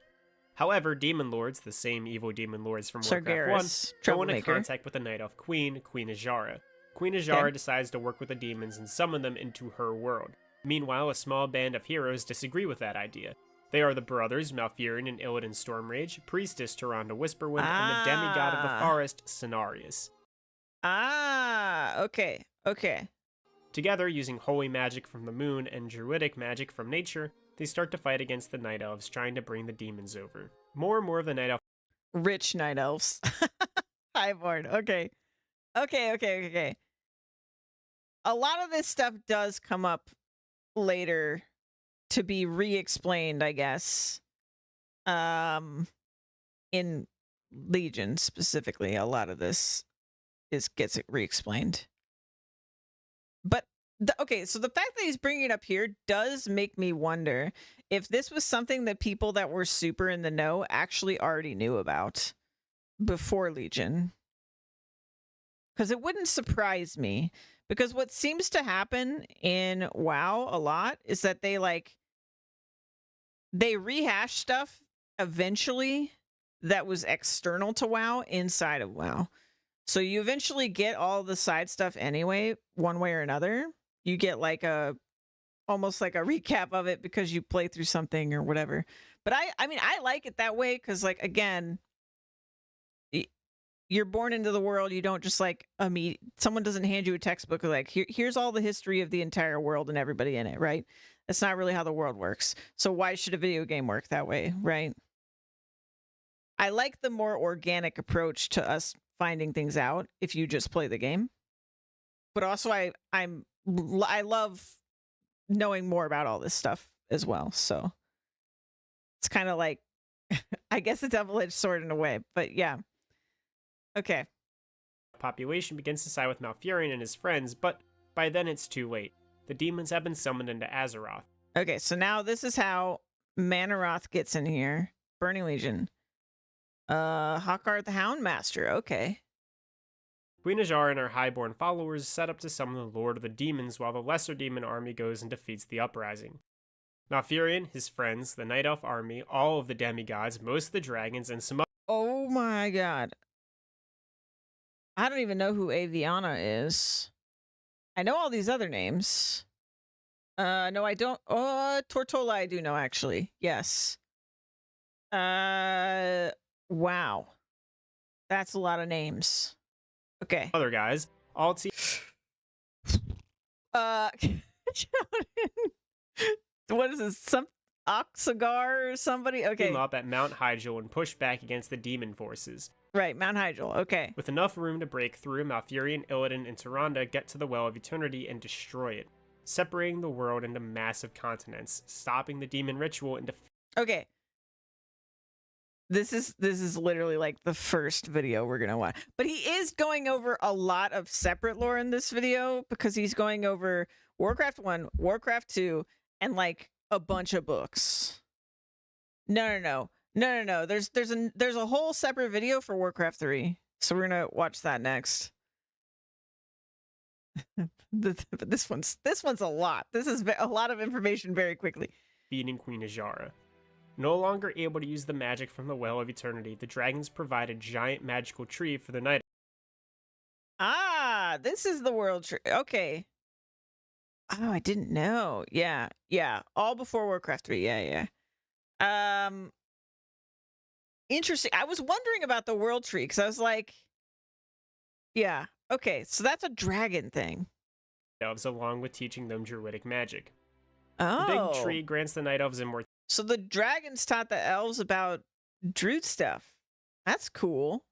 However, demon lords, the same evil demon lords from Warcraft 1, Sargeras, go into troublemaker. contact with the Night Elf Queen, Queen Azshara. Queen Azshara decides to work with the demons and summon them into her world. Meanwhile, a small band of heroes disagree with that idea. They are the brothers Malfurion and Illidan Stormrage, priestess Tyrande Whisperwind, and the demigod of the forest, Cenarius. Okay. Together, using holy magic from the moon and druidic magic from nature, they start to fight against the Night Elves, trying to bring the demons over. More and more of the Night Elves. Rich Night Elves. Highborn. Okay. A lot of this stuff does come up later to be re-explained, I guess. In Legion specifically, a lot of this gets it re-explained. But okay, so the fact that he's bringing it up here does make me wonder if this was something that people that were super in the know actually already knew about before Legion. Because it wouldn't surprise me. Because what seems to happen in WoW a lot is that they rehash stuff eventually that was external to WoW inside of WoW. So you eventually get all the side stuff anyway, one way or another. You get almost like a recap of it because you play through something or whatever. But I mean, I like it that way because, like, again, you're born into the world. You don't just someone doesn't hand you a textbook like, here's all the history of the entire world and everybody in it, right? That's not really how the world works. So why should a video game work that way, right? I like the more organic approach to us finding things out if you just play the game. But also I love knowing more about all this stuff as well. So it's kind of like, I guess, a double-edged sword in a way, but yeah. Okay. Population begins to side with Malfurion and his friends, but by then it's too late. The demons have been summoned into Azeroth. Okay, so now this is how Manaroth gets in here. Burning Legion. Hawkart the Houndmaster. Okay. Queen Azshara and her highborn followers set up to summon the Lord of the Demons while the lesser demon army goes and defeats the uprising. Malfurion, his friends, the Night Elf army, all of the demigods, most of the dragons, and some Oh my god. I don't even know who Aviana is. I know all these other names. No, I don't. Tortola I do know, actually. Yes. Wow. That's a lot of names. Okay. other guys, all team what is this? Some Oxagar or somebody? Okay. up at Mount Hyjal and push back against the demon forces. Right, Mount Hyjal. Okay. With enough room to break through, Malfurion, Illidan, and Tyrande get to the Well of Eternity and destroy it, separating the world into massive continents, stopping the demon ritual and Okay. This is literally like the first video we're gonna watch. But he is going over a lot of separate lore in this video because he's going over Warcraft 1, Warcraft 2, and like a bunch of books. No. There's a whole separate video for Warcraft 3. So we're gonna watch that next. But this one's a lot. This is a lot of information very quickly. beating Queen Azshara. No longer able to use the magic from the Well of Eternity, the dragons provide a giant magical tree for the night. Ah, this is the world tree. Okay. Oh, I didn't know. Yeah. All before Warcraft 3. Yeah. Interesting. I was wondering about the world tree because I was like, yeah. Okay, so that's a dragon thing. Elves, along with teaching them druidic magic. Oh. The big tree grants the night elves immortality. So the dragons taught the elves about druid stuff. That's cool.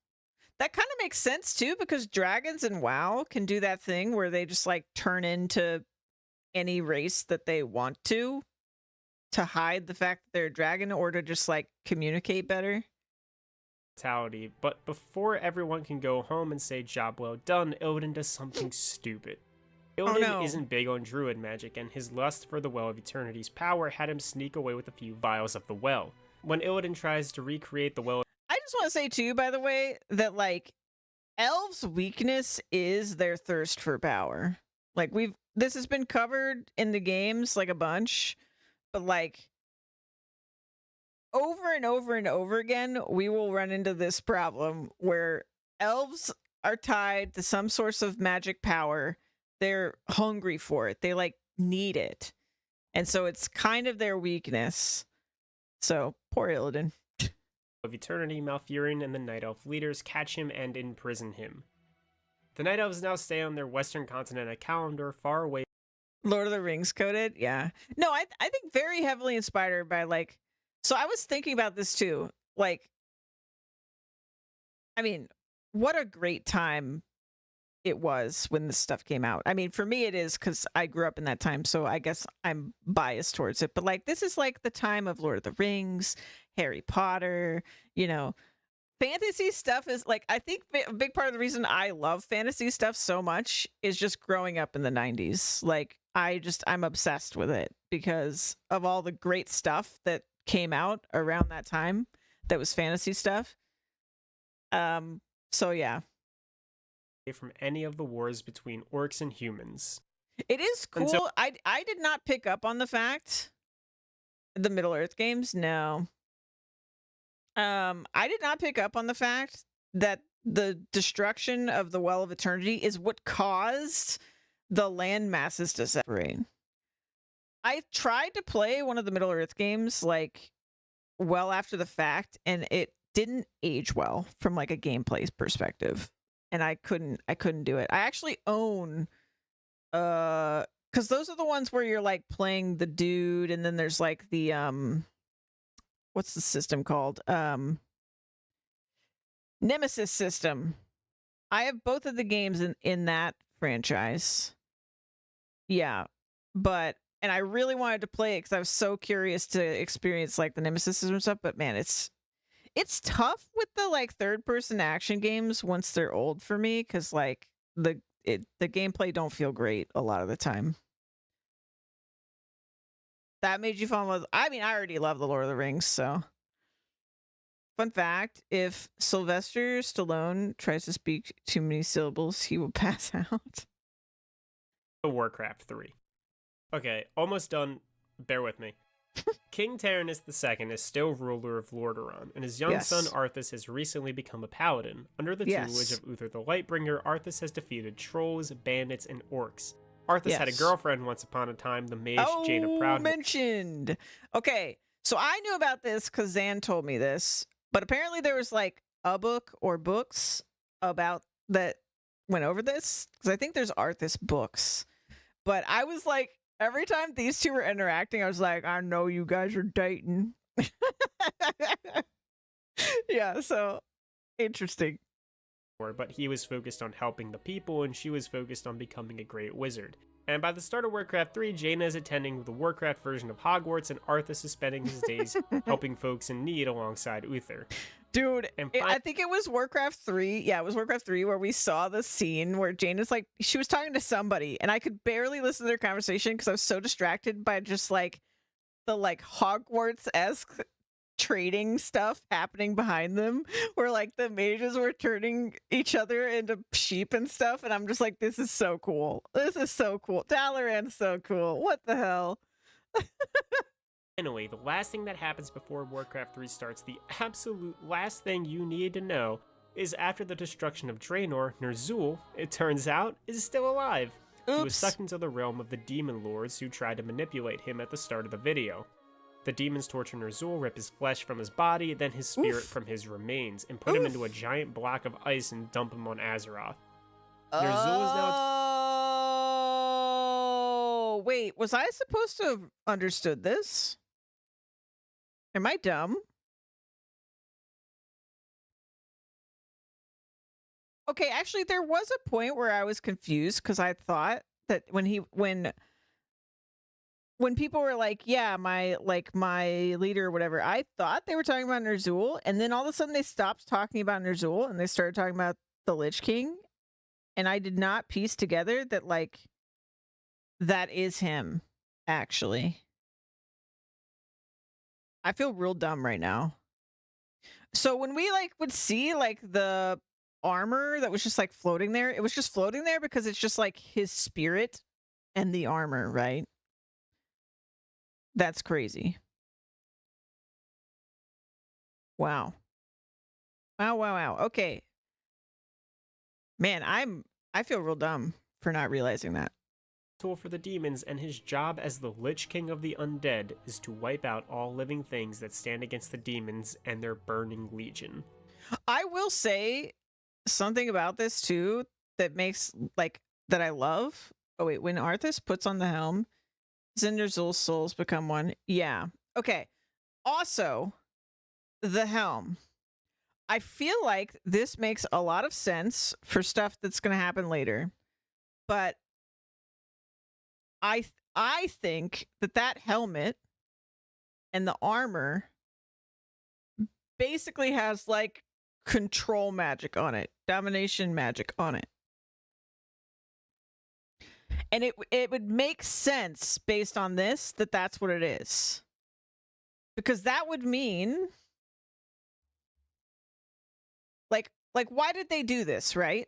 That kind of makes sense too, because dragons in WoW can do that thing where they just like turn into any race that they want to hide the fact that they're a dragon or to just like communicate better. But before everyone can go home and say job well done, Illidan does something stupid. Illidan isn't big on druid magic, and his lust for the Well of Eternity's power had him sneak away with a few vials of the well. When Illidan tries to recreate the well, I just want to say too, by the way, that like elves' weakness is their thirst for power. Like this has been covered in the games like a bunch, but like over and over and over again, we will run into this problem where elves are tied to some source of magic power. They're hungry for it. They like need it. And so it's kind of their weakness. So poor Illidan. Of eternity, Malfurion and the Night Elf leaders catch him and imprison him. The Night Elves now stay on their western continent at Kalimdor, far away. Lord of the Rings coded, yeah. No, I think very heavily inspired by like. So I was thinking about this too. Like, I mean, what a great time it was when this stuff came out. I mean, for me it is because I grew up in that time, so I guess I'm biased towards it. But like, this is like the time of Lord of the Rings, Harry Potter, you know. Fantasy stuff is like, I think a big part of the reason I love fantasy stuff so much is just growing up in the 90s. Like, I'm obsessed with it because of all the great stuff that came out around that time that was fantasy stuff. So yeah. From any of the wars between orcs and humans. It is cool. So, I did not pick up on the fact the Middle Earth games, no. I did not pick up on the fact that the destruction of the Well of Eternity is what caused the land masses to separate. I tried to play one of the Middle Earth games like well after the fact, and it didn't age well from like a gameplay perspective. And I couldn't do it. I actually own because those are the ones where you're like playing the dude, and then there's like the what's the system called? Nemesis system. I have both of the games in that franchise. Yeah. And I really wanted to play it because I was so curious to experience like the Nemesis system stuff, but man, it's tough with the like third person action games once they're old for me, because like the gameplay don't feel great a lot of the time. That made you fall in love. I mean, I already love the Lord of the Rings, so. Fun fact, if Sylvester Stallone tries to speak too many syllables, he will pass out. Warcraft 3. Okay, almost done. Bear with me. King Taranis II is still ruler of Lordaeron, and his young son Arthas has recently become a paladin. Under the tutelage of Uther the Lightbringer, Arthas has defeated trolls, bandits, and orcs. Arthas had a girlfriend once upon a time, the mage Jaina Proudmoore. Mentioned. Okay, so I knew about this because Zan told me this, but apparently there was like a book or books about that went over this, because I think there's Arthas books. But I was like, every time these two were interacting, I was like, I know you guys are dating. Yeah, so interesting. But he was focused on helping the people, and she was focused on becoming a great wizard. And by the start of Warcraft 3, Jaina is attending the Warcraft version of Hogwarts, and Arthas is spending his days helping folks in need alongside Uther. Dude, I think it was Warcraft 3. Yeah, it was Warcraft 3 where we saw the scene where Jaina's like, she was talking to somebody, and I could barely listen to their conversation because I was so distracted by just like the like Hogwarts-esque trading stuff happening behind them, where like the mages were turning each other into sheep and stuff, and I'm just like, this is so cool. This is so cool. Dalaran's so cool. What the hell? Anyway, the last thing that happens before Warcraft 3 starts, the absolute last thing you need to know, is after the destruction of Draenor, Ner'zhul, it turns out, is still alive. Oops. He was sucked into the realm of the Demon Lords who tried to manipulate him at the start of the video. The demons torture Ner'zhul, rip his flesh from his body, then his spirit from his remains, and put him into a giant block of ice and dump him on Azeroth. Ner'zhul is now... Oh, wait, was I supposed to have understood this? Am I dumb? Okay, actually, there was a point where I was confused because I thought that when people were like, yeah, my leader or whatever, I thought they were talking about Ner'zhul, and then all of a sudden they stopped talking about Ner'zhul and they started talking about the Lich King, and I did not piece together that like that is him, actually. I feel real dumb right now. So when we like would see like the armor that was just like floating there, it was just floating there because it's just like his spirit and the armor, right? That's crazy. Wow. Wow. Okay. Man, I feel real dumb for not realizing that. tool for the demons, and his job as the Lich King of the Undead is to wipe out all living things that stand against the demons and their burning legion. I will say something about this too that makes that I love. Oh wait, when Arthas puts on the helm, Zinderzul's souls become one. Yeah. Okay. Also, the helm. I feel like this makes a lot of sense for stuff that's going to happen later, but I think that helmet and the armor basically has like control magic on it, domination magic on it. And it would make sense based on this that that's what it is. Because that would mean like why did they do this, right?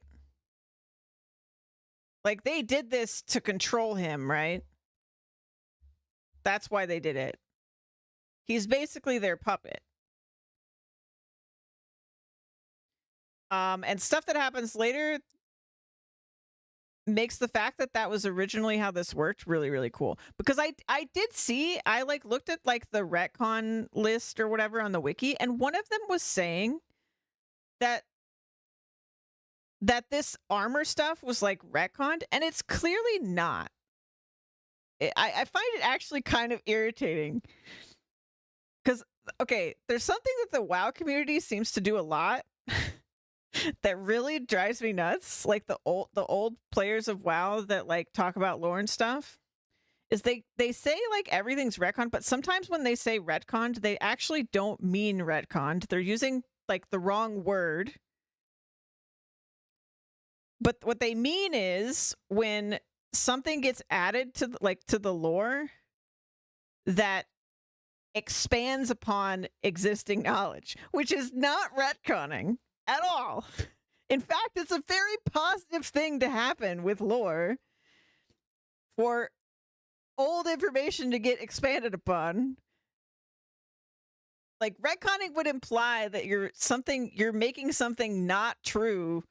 Like they did this to control him, right? That's why they did it. He's basically their puppet. And stuff that happens later makes the fact that that was originally how this worked really, really cool. Because I did see, I like looked at like the retcon list or whatever on the wiki, and one of them was saying that this armor stuff was like retconned, and it's clearly not. I find it actually kind of irritating. Because, okay, there's something that the WoW community seems to do a lot that really drives me nuts. Like the old players of WoW that like talk about lore and stuff is they say like everything's retconned, but sometimes when they say retconned, they actually don't mean retconned. They're using like the wrong word. But what they mean is when something gets added to the lore that expands upon existing knowledge, which is not retconning at all. In fact, it's a very positive thing to happen with lore for old information to get expanded upon. Like retconning would imply that you're making something not true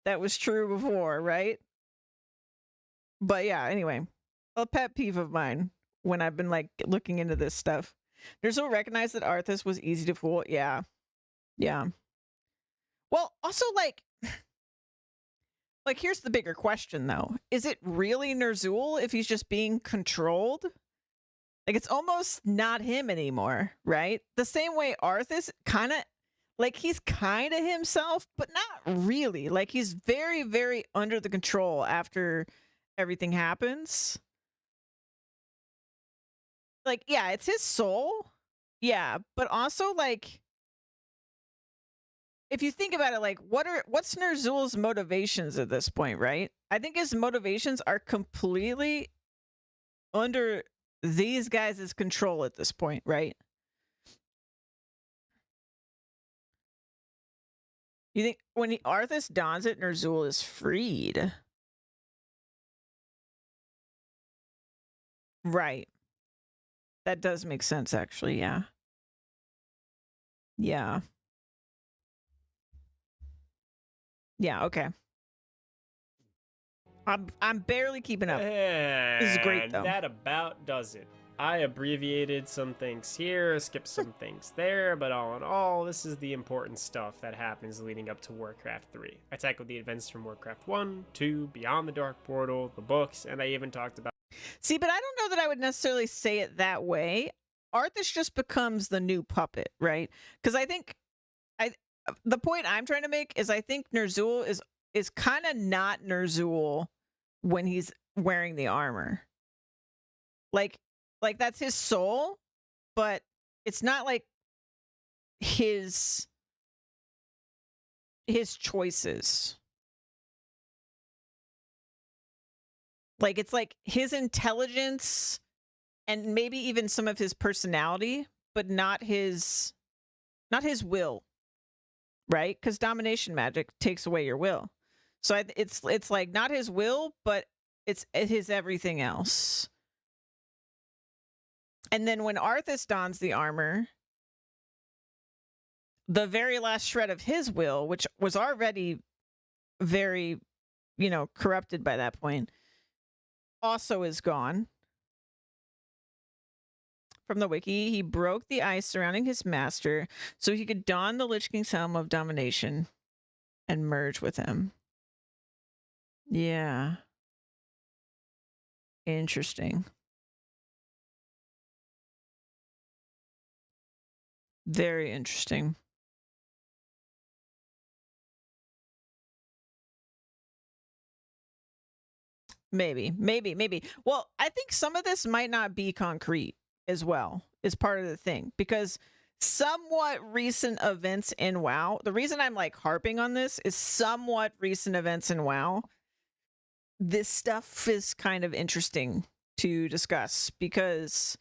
that was true before, right? But yeah, anyway, a pet peeve of mine when I've been like looking into this stuff. There's no recognize that Arthas was easy to fool. Yeah. Yeah. Well, also like here's the bigger question though. Is it really Ner'zhul if he's just being controlled? Like it's almost not him anymore, right? The same way Arthas kind of like he's kind of himself, but not really. Like he's very, very under the control after everything happens. Like, yeah, it's his soul. Yeah, but also like if you think about it, like what's Ner'zhul's motivations at this point, right? I think his motivations are completely under these guys' control at this point, right? You think when Arthas dons it, Ner'zhul is freed. Right. That does make sense, actually, yeah. Yeah. Yeah, okay. I'm barely keeping up. This is great, though. That about does it. I abbreviated some things here, skipped some things there, but all in all, this is the important stuff that happens leading up to Warcraft 3. I tackled the events from Warcraft 1, 2, Beyond the Dark Portal, the books, and I even talked about... See, but I don't know that I would necessarily say it that way. Arthas just becomes the new puppet, right? Because I think the point I'm trying to make is I think Ner'zhul is kind of not Ner'zhul when he's wearing the armor. Like that's his soul, but it's not like his choices. Like it's like his intelligence and maybe even some of his personality, but not his will, right? Because domination magic takes away your will. So it's like not his will, but it's his everything else. And then when Arthas dons the armor, the very last shred of his will, which was already very, corrupted by that point, also is gone. From the wiki, he broke the ice surrounding his master so he could don the Lich King's helm of domination and merge with him. Yeah. Interesting. Very interesting. Maybe. Well, I think some of this might not be concrete as well, is part of the thing, because somewhat recent events in WoW, the reason I'm like harping on this is somewhat recent events in WoW. This stuff is kind of interesting to discuss because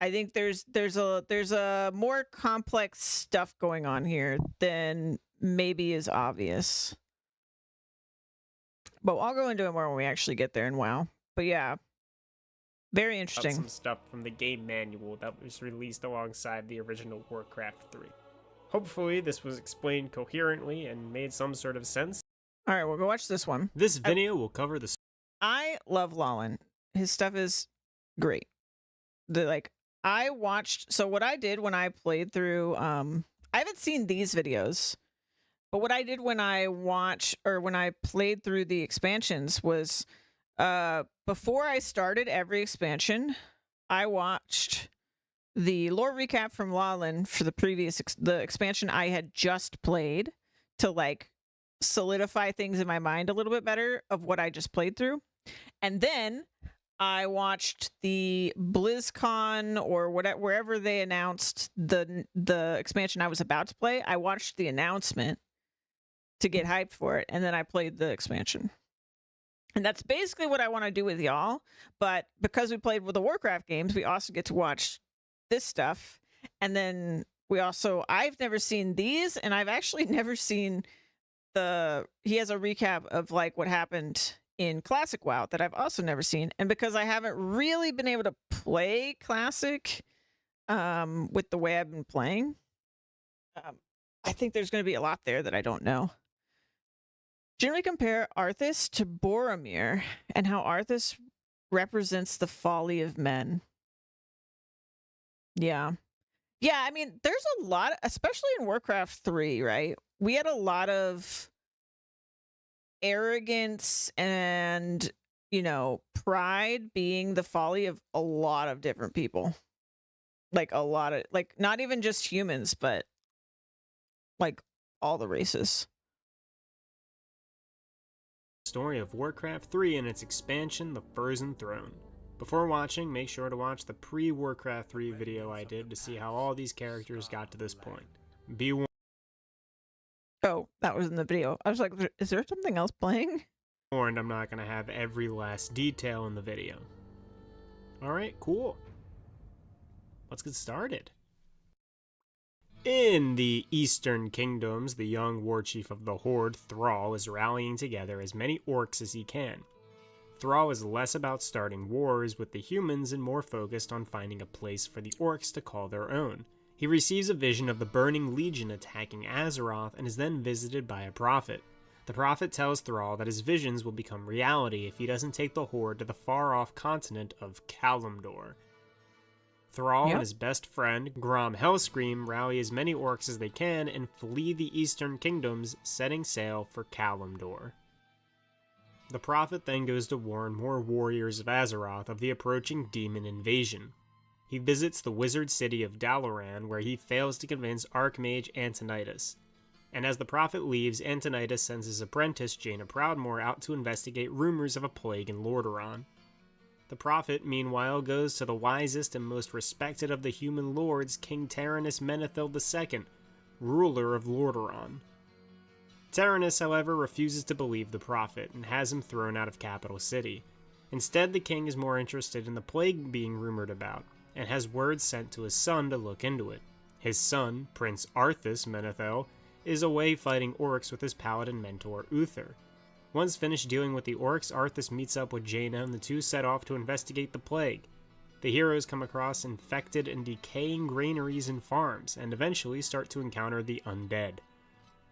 I think there's a more complex stuff going on here than maybe is obvious. But I'll go into it more when we actually get there in WoW. But yeah, very interesting. Some stuff from the game manual that was released alongside the original Warcraft 3. Hopefully this was explained coherently and made some sort of sense. All right, we'll go watch this one. This video will cover the... I love Lawlen. His stuff is great. I watched, so what I did when I played through, I haven't seen these videos, but what I did when I played through the expansions was, before I started every expansion, I watched the lore recap from Lawlen for the expansion I had just played to like solidify things in my mind a little bit better of what I just played through. And then I watched the BlizzCon or wherever they announced the expansion I was about to play. I watched the announcement to get hyped for it, and then I played the expansion. And that's basically what I want to do with y'all. But because we played with the Warcraft games, we also get to watch this stuff. And then I've never seen these, and I've actually never seen he has a recap of like what happened in Classic WoW that I've also never seen. And because I haven't really been able to play Classic with the way I've been playing, I think there's going to be a lot there that I don't know. Generally compare Arthas to Boromir and how Arthas represents the folly of men. Yeah. Yeah, I mean, there's a lot, especially in Warcraft 3, right? We had a lot of arrogance and, pride being the folly of a lot of different people. Like a lot of, like, not even just humans, but like all the races. Story of Warcraft 3 and its expansion, The Frozen Throne. Before watching, make sure to watch the pre-Warcraft 3 video I did to see how all these characters got to this point. Be warned. Oh, that was in the video. I was like, is there something else playing? I'm not going to have every last detail in the video. Alright, cool. Let's get started. In the Eastern Kingdoms, the young warchief of the Horde, Thrall, is rallying together as many orcs as he can. Thrall is less about starting wars with the humans and more focused on finding a place for the orcs to call their own. He receives a vision of the Burning Legion attacking Azeroth and is then visited by a prophet. The prophet tells Thrall that his visions will become reality if he doesn't take the Horde to the far-off continent of Kalimdor. Thrall and his best friend, Grom Hellscream, rally as many orcs as they can and flee the Eastern Kingdoms, setting sail for Kalimdor. The prophet then goes to warn more warriors of Azeroth of the approaching demon invasion. He visits the wizard city of Dalaran, where he fails to convince Archmage Antonidas. And as the prophet leaves, Antonidas sends his apprentice, Jaina Proudmoore, out to investigate rumors of a plague in Lordaeron. The prophet, meanwhile, goes to the wisest and most respected of the human lords, King Taranis Menethil II, ruler of Lordaeron. Taranis, however, refuses to believe the prophet and has him thrown out of Capital City. Instead, the king is more interested in the plague being rumored about, and has word sent to his son to look into it. His son, Prince Arthas Menethil, is away fighting orcs with his paladin mentor, Uther. Once finished dealing with the orcs, Arthas meets up with Jaina and the two set off to investigate the plague. The heroes come across infected and decaying granaries and farms, and eventually start to encounter the undead.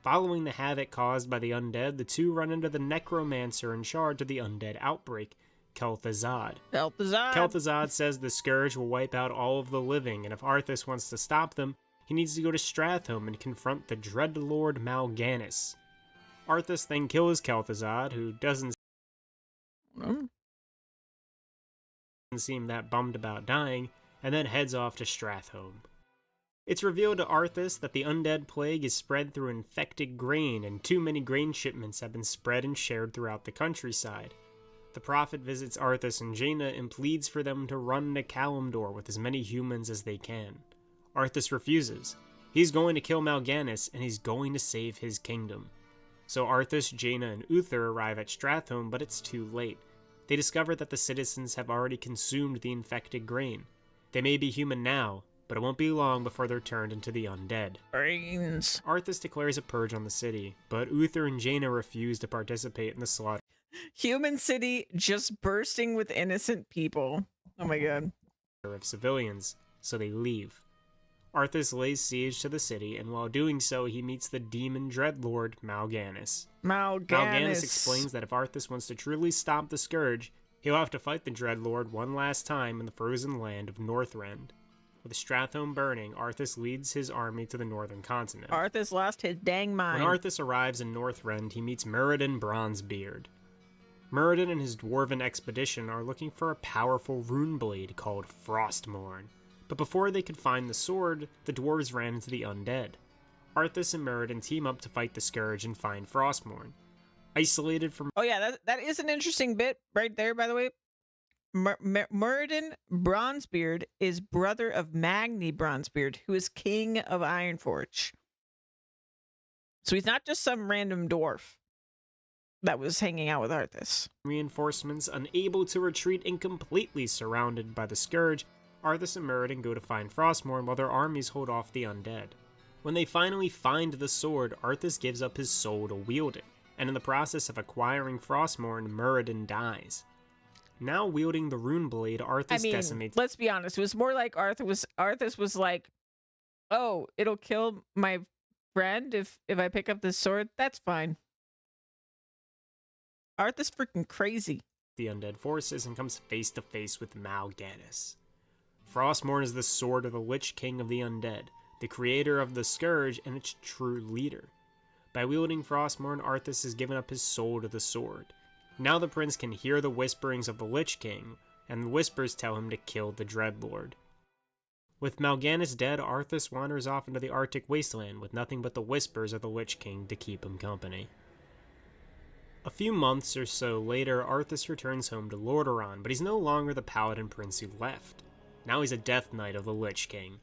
Following the havoc caused by the undead, the two run into the necromancer in charge of the undead outbreak, Kel'Thuzad. Balthazar. Kel'Thuzad says the Scourge will wipe out all of the living, and if Arthas wants to stop them, he needs to go to Strathhome and confront the Dreadlord Mal'Ganis. Arthas then kills Kel'Thuzad, who doesn't seem that bummed about dying, and then heads off to Strathhome. It's revealed to Arthas that the undead plague is spread through infected grain, and too many grain shipments have been spread and shared throughout the countryside. The prophet visits Arthas and Jaina and pleads for them to run to Kalimdor with as many humans as they can. Arthas refuses. He's going to kill Mal'Ganis, and he's going to save his kingdom. So Arthas, Jaina, and Uther arrive at Strathhome, but it's too late. They discover that the citizens have already consumed the infected grain. They may be human now, but it won't be long before they're turned into the undead. Brains. Arthas declares a purge on the city, but Uther and Jaina refuse to participate in the slaughter Human city just bursting with innocent people. Oh my god. of civilians, so they leave. Arthas lays siege to the city, and while doing so, he meets the demon dreadlord Mal'Ganis. Mal'Ganis explains that if Arthas wants to truly stop the Scourge, he'll have to fight the dreadlord one last time in the frozen land of Northrend. With Strathhome burning, Arthas leads his army to the northern continent. Arthas lost his dang mind. When Arthas arrives in Northrend, he meets Muradin Bronzebeard. Muradin and his dwarven expedition are looking for a powerful rune blade called Frostmourne. But before they could find the sword, the dwarves ran into the undead. Arthas and Muradin team up to fight the Scourge and find Frostmourne. Isolated from Oh yeah, that is an interesting bit right there, by the way. Muradin Bronzebeard is brother of Magni Bronzebeard, who is king of Ironforge. So he's not just some random dwarf that was hanging out with Arthas. reinforcements, unable to retreat and completely surrounded by the Scourge, Arthas and Muradin go to find Frostmourne while their armies hold off the undead. When they finally find the sword, Arthas gives up his soul to wield it, and in the process of acquiring Frostmourne, Muradin dies. Now wielding the rune blade, Arthas decimates. Let's be honest, it was more like Arthas was like, oh, it'll kill my friend if I pick up this sword. That's fine. Arthas freaking crazy. The undead forces and comes face to face with Mal'Ganis. Frostmourne is the sword of the Lich King of the Undead, the creator of the Scourge and its true leader. By wielding Frostmourne, Arthas has given up his soul to the sword. Now the prince can hear the whisperings of the Lich King, and the whispers tell him to kill the Dreadlord. With Mal'Ganis dead, Arthas wanders off into the Arctic wasteland with nothing but the whispers of the Lich King to keep him company. A few months or so later, Arthas returns home to Lordaeron, but he's no longer the paladin prince who left. Now he's a Death Knight of the Lich King.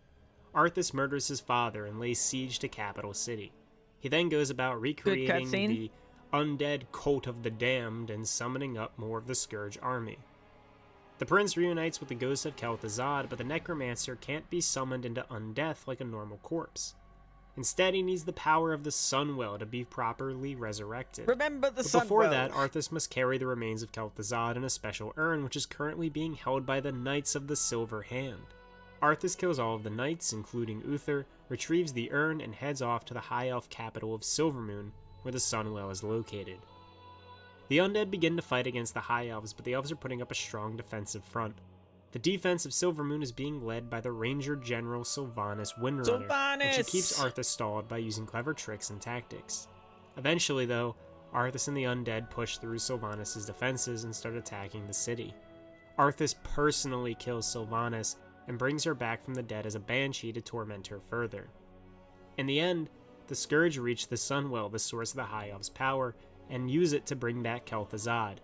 Arthas murders his father and lays siege to Capital City. He then goes about recreating the undead cult of the damned and summoning up more of the Scourge army. The prince reunites with the ghost of Kel'Thuzad, but the necromancer can't be summoned into undeath like a normal corpse. Instead, he needs the power of the Sunwell to be properly resurrected. Remember the Sunwell. Before that, Arthas must carry the remains of Kel'Thuzad in a special urn, which is currently being held by the Knights of the Silver Hand. Arthas kills all of the knights, including Uther, retrieves the urn, and heads off to the High Elf capital of Silvermoon, where the Sunwell is located. The undead begin to fight against the High Elves, but the elves are putting up a strong defensive front. The defense of Silvermoon is being led by the Ranger General Sylvanas Windrunner, and she keeps Arthas stalled by using clever tricks and tactics. Eventually, though, Arthas and the undead push through Sylvanas' defenses and start attacking the city. Arthas personally kills Sylvanas and brings her back from the dead as a banshee to torment her further. In the end, the Scourge reach the Sunwell, the source of the High Elves' power, and use it to bring back Kel'Thuzad,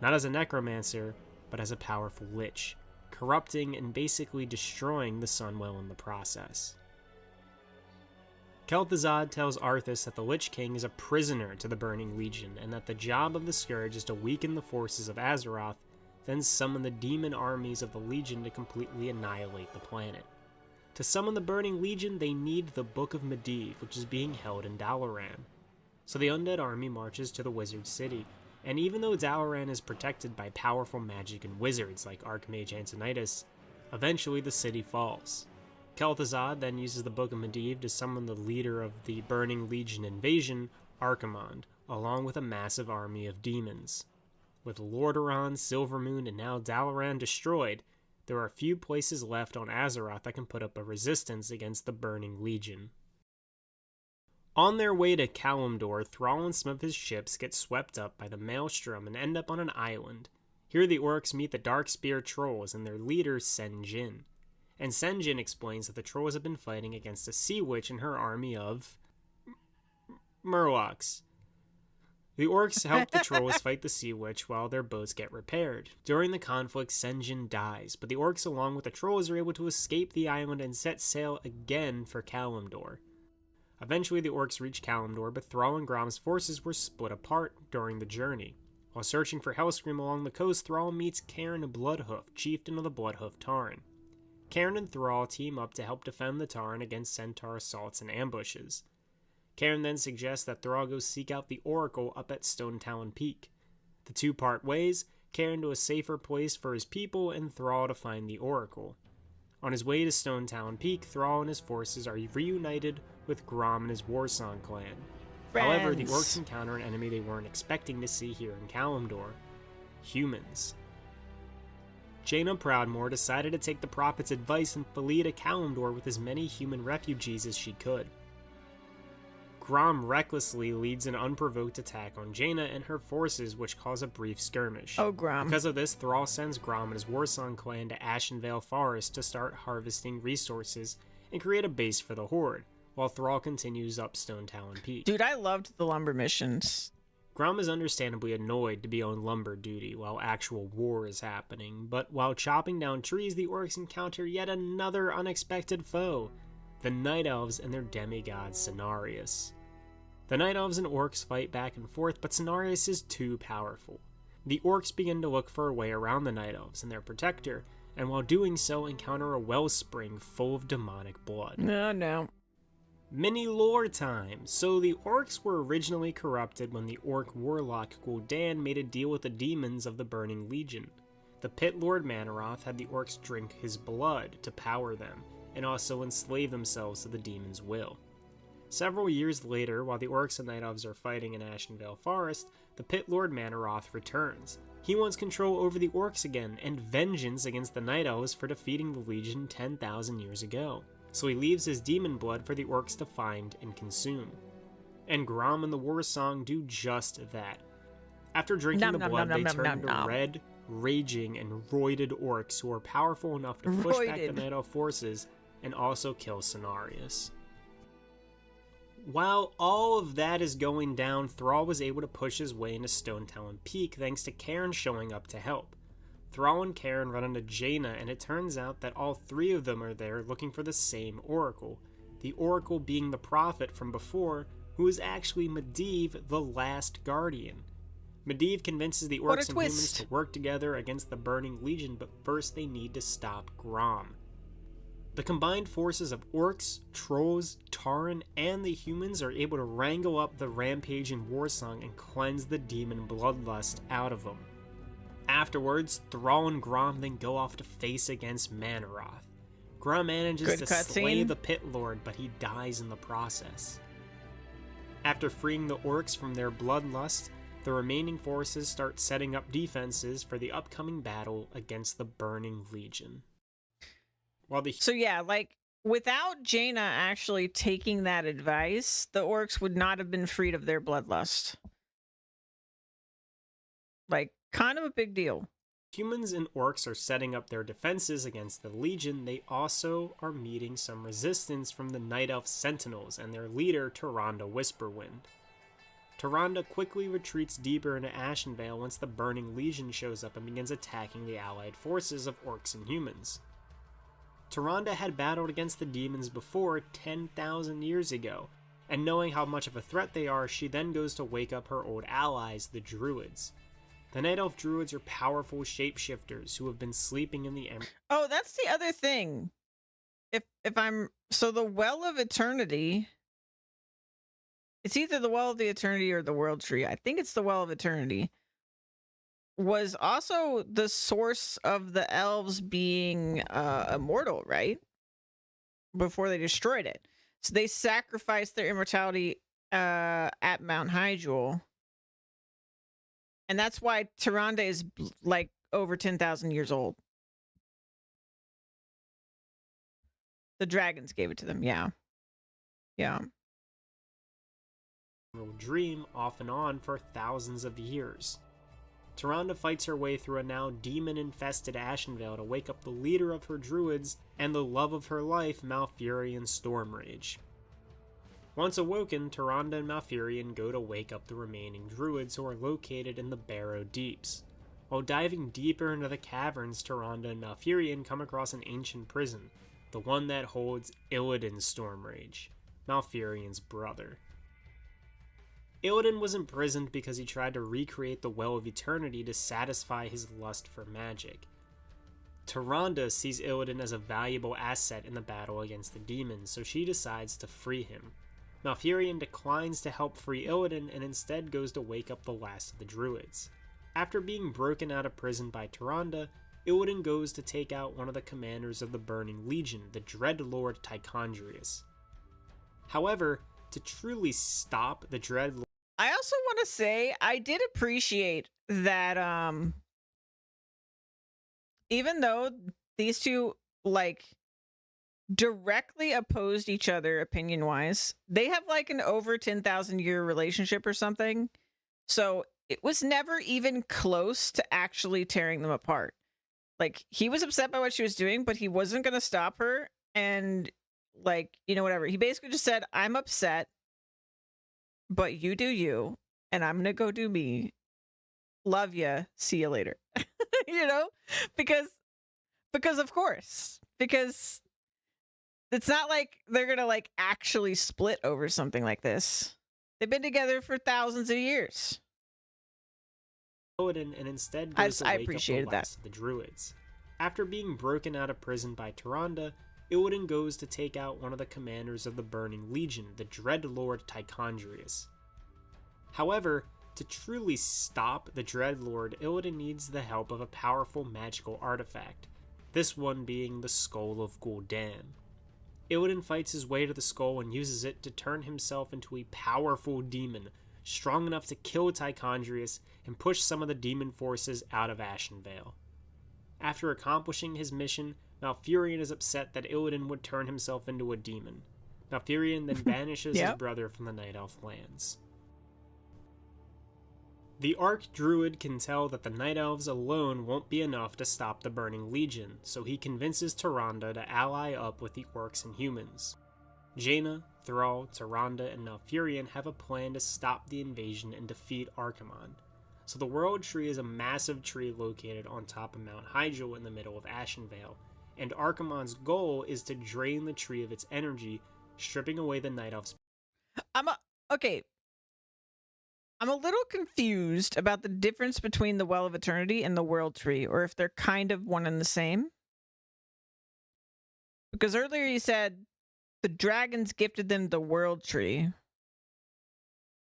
not as a necromancer, but as a powerful lich, corrupting and basically destroying the Sunwell in the process. Kel'Thuzad tells Arthas that the Lich King is a prisoner to the Burning Legion, and that the job of the Scourge is to weaken the forces of Azeroth, then summon the demon armies of the Legion to completely annihilate the planet. To summon the Burning Legion, they need the Book of Medivh, which is being held in Dalaran. So the undead army marches to the Wizard City, and even though Dalaran is protected by powerful magic and wizards like Archmage Antonidas, eventually the city falls. Kel'Thuzad then uses the Book of Medivh to summon the leader of the Burning Legion invasion, Archimonde, along with a massive army of demons. With Lordaeron, Silvermoon, and now Dalaran destroyed, there are few places left on Azeroth that can put up a resistance against the Burning Legion. On their way to Kalimdor, Thrall and some of his ships get swept up by the Maelstrom and end up on an island. Here the orcs meet the Darkspear Trolls and their leader Sen'jin. And Sen'jin explains that the Trolls have been fighting against a Sea Witch and her army of Murlocs. The orcs help the Trolls fight the Sea Witch while their boats get repaired. During the conflict, Sen'jin dies, but the orcs along with the Trolls are able to escape the island and set sail again for Kalimdor. Eventually the orcs reach Kalimdor, but Thrall and Grom's forces were split apart during the journey. While searching for Hellscream along the coast, Thrall meets Cairn Bloodhoof, chieftain of the Bloodhoof Tauren. Cairn and Thrall team up to help defend the Tauren against Centaur assaults and ambushes. Cairn then suggests that Thrall go seek out the Oracle up at Stone Talon Peak. The two part ways, Cairn to a safer place for his people and Thrall to find the Oracle. On his way to Stone Talon Peak, Thrall and his forces are reunited with Grom and his Warsong clan. However, the orcs encounter an enemy they weren't expecting to see here in Kalimdor: humans. Jaina Proudmoore decided to take the Prophet's advice and flee to Kalimdor with as many human refugees as she could. Grom recklessly leads an unprovoked attack on Jaina and her forces, which cause a brief skirmish. Oh, Grom. Because of this, Thrall sends Grom and his Warsong clan to Ashenvale Forest to start harvesting resources and create a base for the Horde, while Thrall continues up Stone Talon Peak. Dude, I loved the lumber missions. Grom is understandably annoyed to be on lumber duty while actual war is happening, but while chopping down trees, the orcs encounter yet another unexpected foe: the Night Elves and their demigod Cenarius. The Night Elves and orcs fight back and forth, but Cenarius is too powerful. The orcs begin to look for a way around the Night Elves and their protector, and while doing so encounter a wellspring full of demonic blood. No. Mini lore time. So the orcs were originally corrupted when the orc warlock Gul'dan made a deal with the demons of the Burning Legion. The Pit Lord Manaroth had the orcs drink his blood to power them, and also enslave themselves to the demon's will. Several years later, while the orcs and Night Elves are fighting in Ashenvale Forest, the Pit Lord Manaroth returns. He wants control over the orcs again, and vengeance against the Night Elves for defeating the Legion 10,000 years ago. So he leaves his demon blood for the orcs to find and consume. And Grom and the Warsong do just that. After drinking the blood, they turn into red, raging, and roided orcs who are powerful enough to push back the Night Elf forces and also kill Cenarius. While all of that is going down, Thrall was able to push his way into Stone Talon Peak thanks to Cairn showing up to help. Thrall and Cairn run into Jaina, and it turns out that all three of them are there looking for the same Oracle. The Oracle being the Prophet from before, who is actually Medivh, the Last Guardian. Medivh convinces the orcs and humans to work together against the Burning Legion, but first they need to stop Grom. The combined forces of orcs, trolls, Tauren, and the humans are able to wrangle up the rampaging Warsong and cleanse the demon bloodlust out of them. Afterwards, Thrall and Grom then go off to face against Manaroth. Grom manages to slay the Pit Lord, but he dies in the process. After freeing the orcs from their bloodlust, the remaining forces start setting up defenses for the upcoming battle against the Burning Legion. So yeah, like, without Jaina actually taking that advice, the orcs would not have been freed of their bloodlust. Like, kind of a big deal. Humans and orcs are setting up their defenses against the Legion. They also are meeting some resistance from the Night Elf Sentinels and their leader, Tyrande Whisperwind. Tyrande quickly retreats deeper into Ashenvale once the Burning Legion shows up and begins attacking the allied forces of orcs and humans. Tyrande had battled against the demons before 10,000 years ago, and knowing how much of a threat they are, she then goes to wake up her old allies, the Druids. The Night Elf Druids are powerful shapeshifters who have been sleeping in the Oh, that's the other thing. So the Well of Eternity, it's either the Well of the Eternity or the World Tree. I think it's the Well of Eternity. Was also the source of the elves being immortal, right? Before they destroyed it. So they sacrificed their immortality at Mount Hyjul And that's why Tyrande is like over 10,000 years old. The dragons gave it to them. Yeah. Yeah. Dream off and on for thousands of years. Tyrande fights her way through a now demon-infested Ashenvale to wake up the leader of her druids and the love of her life, Malfurion Stormrage. Once awoken, Tyrande and Malfurion go to wake up the remaining druids who are located in the Barrow Deeps. While diving deeper into the caverns, Tyrande and Malfurion come across an ancient prison, the one that holds Illidan Stormrage, Malfurion's brother. Illidan was imprisoned because he tried to recreate the Well of Eternity to satisfy his lust for magic. Tyrande sees Illidan as a valuable asset in the battle against the demons, so she decides to free him. Malfurion declines to help free Illidan and instead goes to wake up the last of the druids. After being broken out of prison by Tyrande, Illidan goes to take out one of the commanders of the Burning Legion, the Dread Lord Tichondrius. However, to truly stop the Dread Lord, I also want to say I did appreciate that even though these two like directly opposed each other opinion wise, they have like an over 10,000 year relationship or something. So it was never even close to actually tearing them apart. Like, he was upset by what she was doing, but he wasn't going to stop her. And like, you know, whatever. He basically just said, I'm upset, but you do you, and I'm gonna go do me. Love ya. See you later. You know, because of course, because it's not like they're gonna like actually split over something like this. They've been together for thousands of years. and instead goes to I wake up the appreciated that. last of the druids. After being broken out of prison by Tyrande, Illidan goes to take out one of the commanders of the Burning Legion, the Dread Lord Tichondrius. However, to truly stop the Dread Lord, Illidan needs the help of a powerful magical artifact, this one being the Skull of Gul'dan. Illidan fights his way to the skull and uses it to turn himself into a powerful demon, strong enough to kill Tichondrius and push some of the demon forces out of Ashenvale. After accomplishing his mission, Malfurion is upset that Illidan would turn himself into a demon. Malfurion then banishes his brother from the Night Elf lands. The Archdruid can tell that the Night Elves alone won't be enough to stop the Burning Legion, so he convinces Tyrande to ally up with the Orcs and humans. Jaina, Thrall, Tyrande, and Malfurion have a plan to stop the invasion and defeat Archimonde. So the World Tree is a massive tree located on top of Mount Hyjal in the middle of Ashenvale, and Archimonde's goal is to drain the tree of its energy, stripping away the Night Elves. Okay. I'm a little confused about the difference between the Well of Eternity and the World Tree, or if they're kind of one and the same. Because earlier you said the dragons gifted them the World Tree.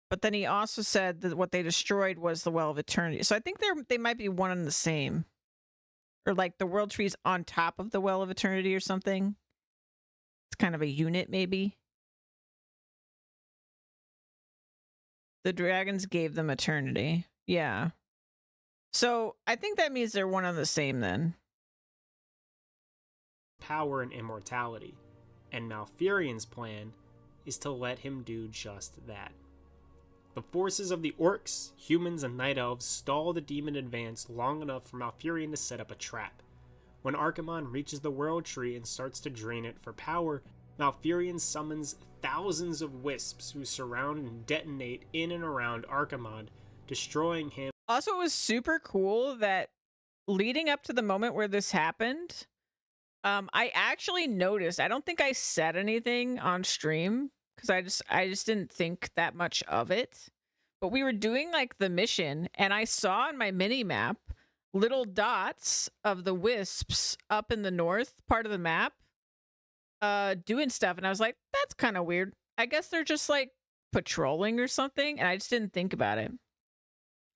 But then he also said that what they destroyed was the Well of Eternity. So I think they might be one and the same. Or like the World Tree's on top of the Well of Eternity or something. It's kind of a unit, maybe. The dragons gave them eternity. Yeah. So I think that means they're one and the same then. Power and immortality. And Malfurion's plan is to let him do just that. The forces of the Orcs, humans, and Night Elves stall the demon advance long enough for Malfurion to set up a trap. When Archimonde reaches the World Tree and starts to drain it for power, Malfurion summons thousands of wisps who surround and detonate in and around Archimonde, destroying him. Also, it was super cool that leading up to the moment where this happened, I actually noticed, I don't think I said anything on stream because I just didn't think that much of it. But we were doing like the mission and I saw on my mini map little dots of the wisps up in the north part of the map doing stuff, and I was like, that's kind of weird. I guess they're just like patrolling or something, and I just didn't think about it.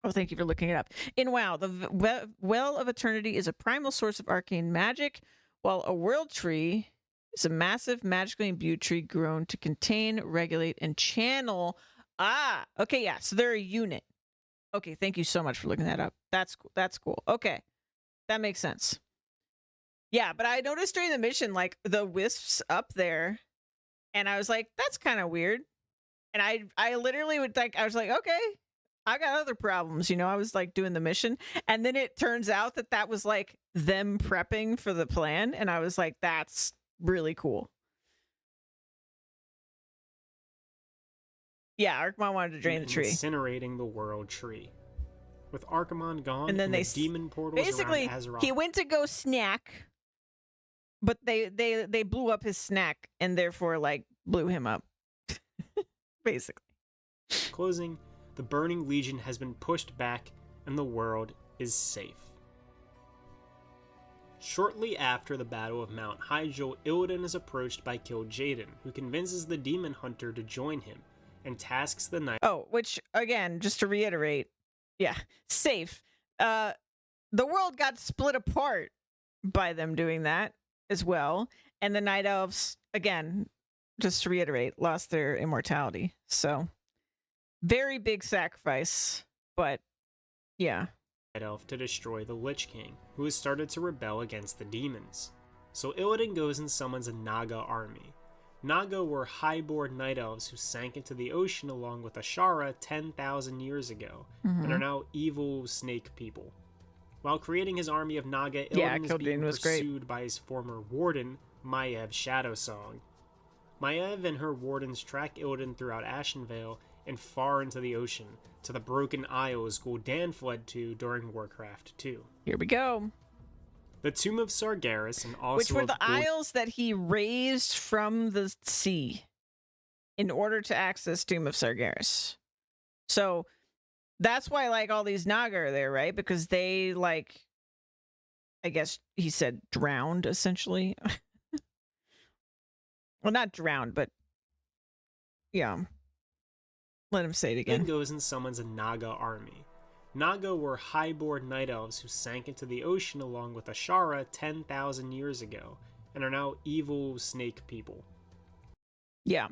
Oh, thank you for looking it up. In WoW, the Well of Eternity is a primal source of arcane magic, while a World Tree is a massive magically imbued tree grown to contain, regulate, and channel. Ah, okay, yeah, so they're a unit. Okay, thank you so much for looking that up. That's cool. That's cool. Okay, that makes sense. Yeah, but I noticed during the mission, like the wisps up there, and I was like, that's kind of weird. And I literally would like, I was like, okay, I got other problems, I was like doing the mission, and then it turns out that that was like them prepping for the plan, and I was like, that's really cool. Yeah, Archmon wanted to drain the tree, incinerating the world tree. With Archimon gone and then the demon portals basically around Azeroth. He went to go snack, but they blew up his snack and therefore like blew him up. Basically. Closing, the Burning Legion has been pushed back and the world is safe. Shortly after the Battle of Mount Hyjal, Illidan is approached by Kil'jaeden, who convinces the Demon Hunter to join him and tasks the Night. Oh, which again, just to reiterate, yeah, safe. The world got split apart by them doing that as well, and the Night Elves, again, just to reiterate, lost their immortality. So, very big sacrifice, but yeah. Night Elf to destroy the Lich King, who has started to rebel against the demons. So Illidan goes and summons a Naga army. Naga were highborn night elves who sank into the ocean along with Ashara 10,000 years ago, and are now evil snake people. While creating his army of Naga, Illidan is being pursued by his former warden, Maiev Shadowsong. Maiev and her wardens track Illidan throughout Ashenvale and far into the ocean, to the Broken Isles Gul'dan fled to during Warcraft 2. Here we go. The Tomb of Sargeras and also which were the isles that he raised from the sea in order to access Tomb of Sargeras. So that's why like all these Naga are there, right? Because they like, I guess he said drowned essentially. Well, not drowned, but yeah. Let him say it again. Then goes and summons a Naga army. Naga were highborn night elves who sank into the ocean along with Ashara 10,000 years ago, and are now evil snake people. Yeah.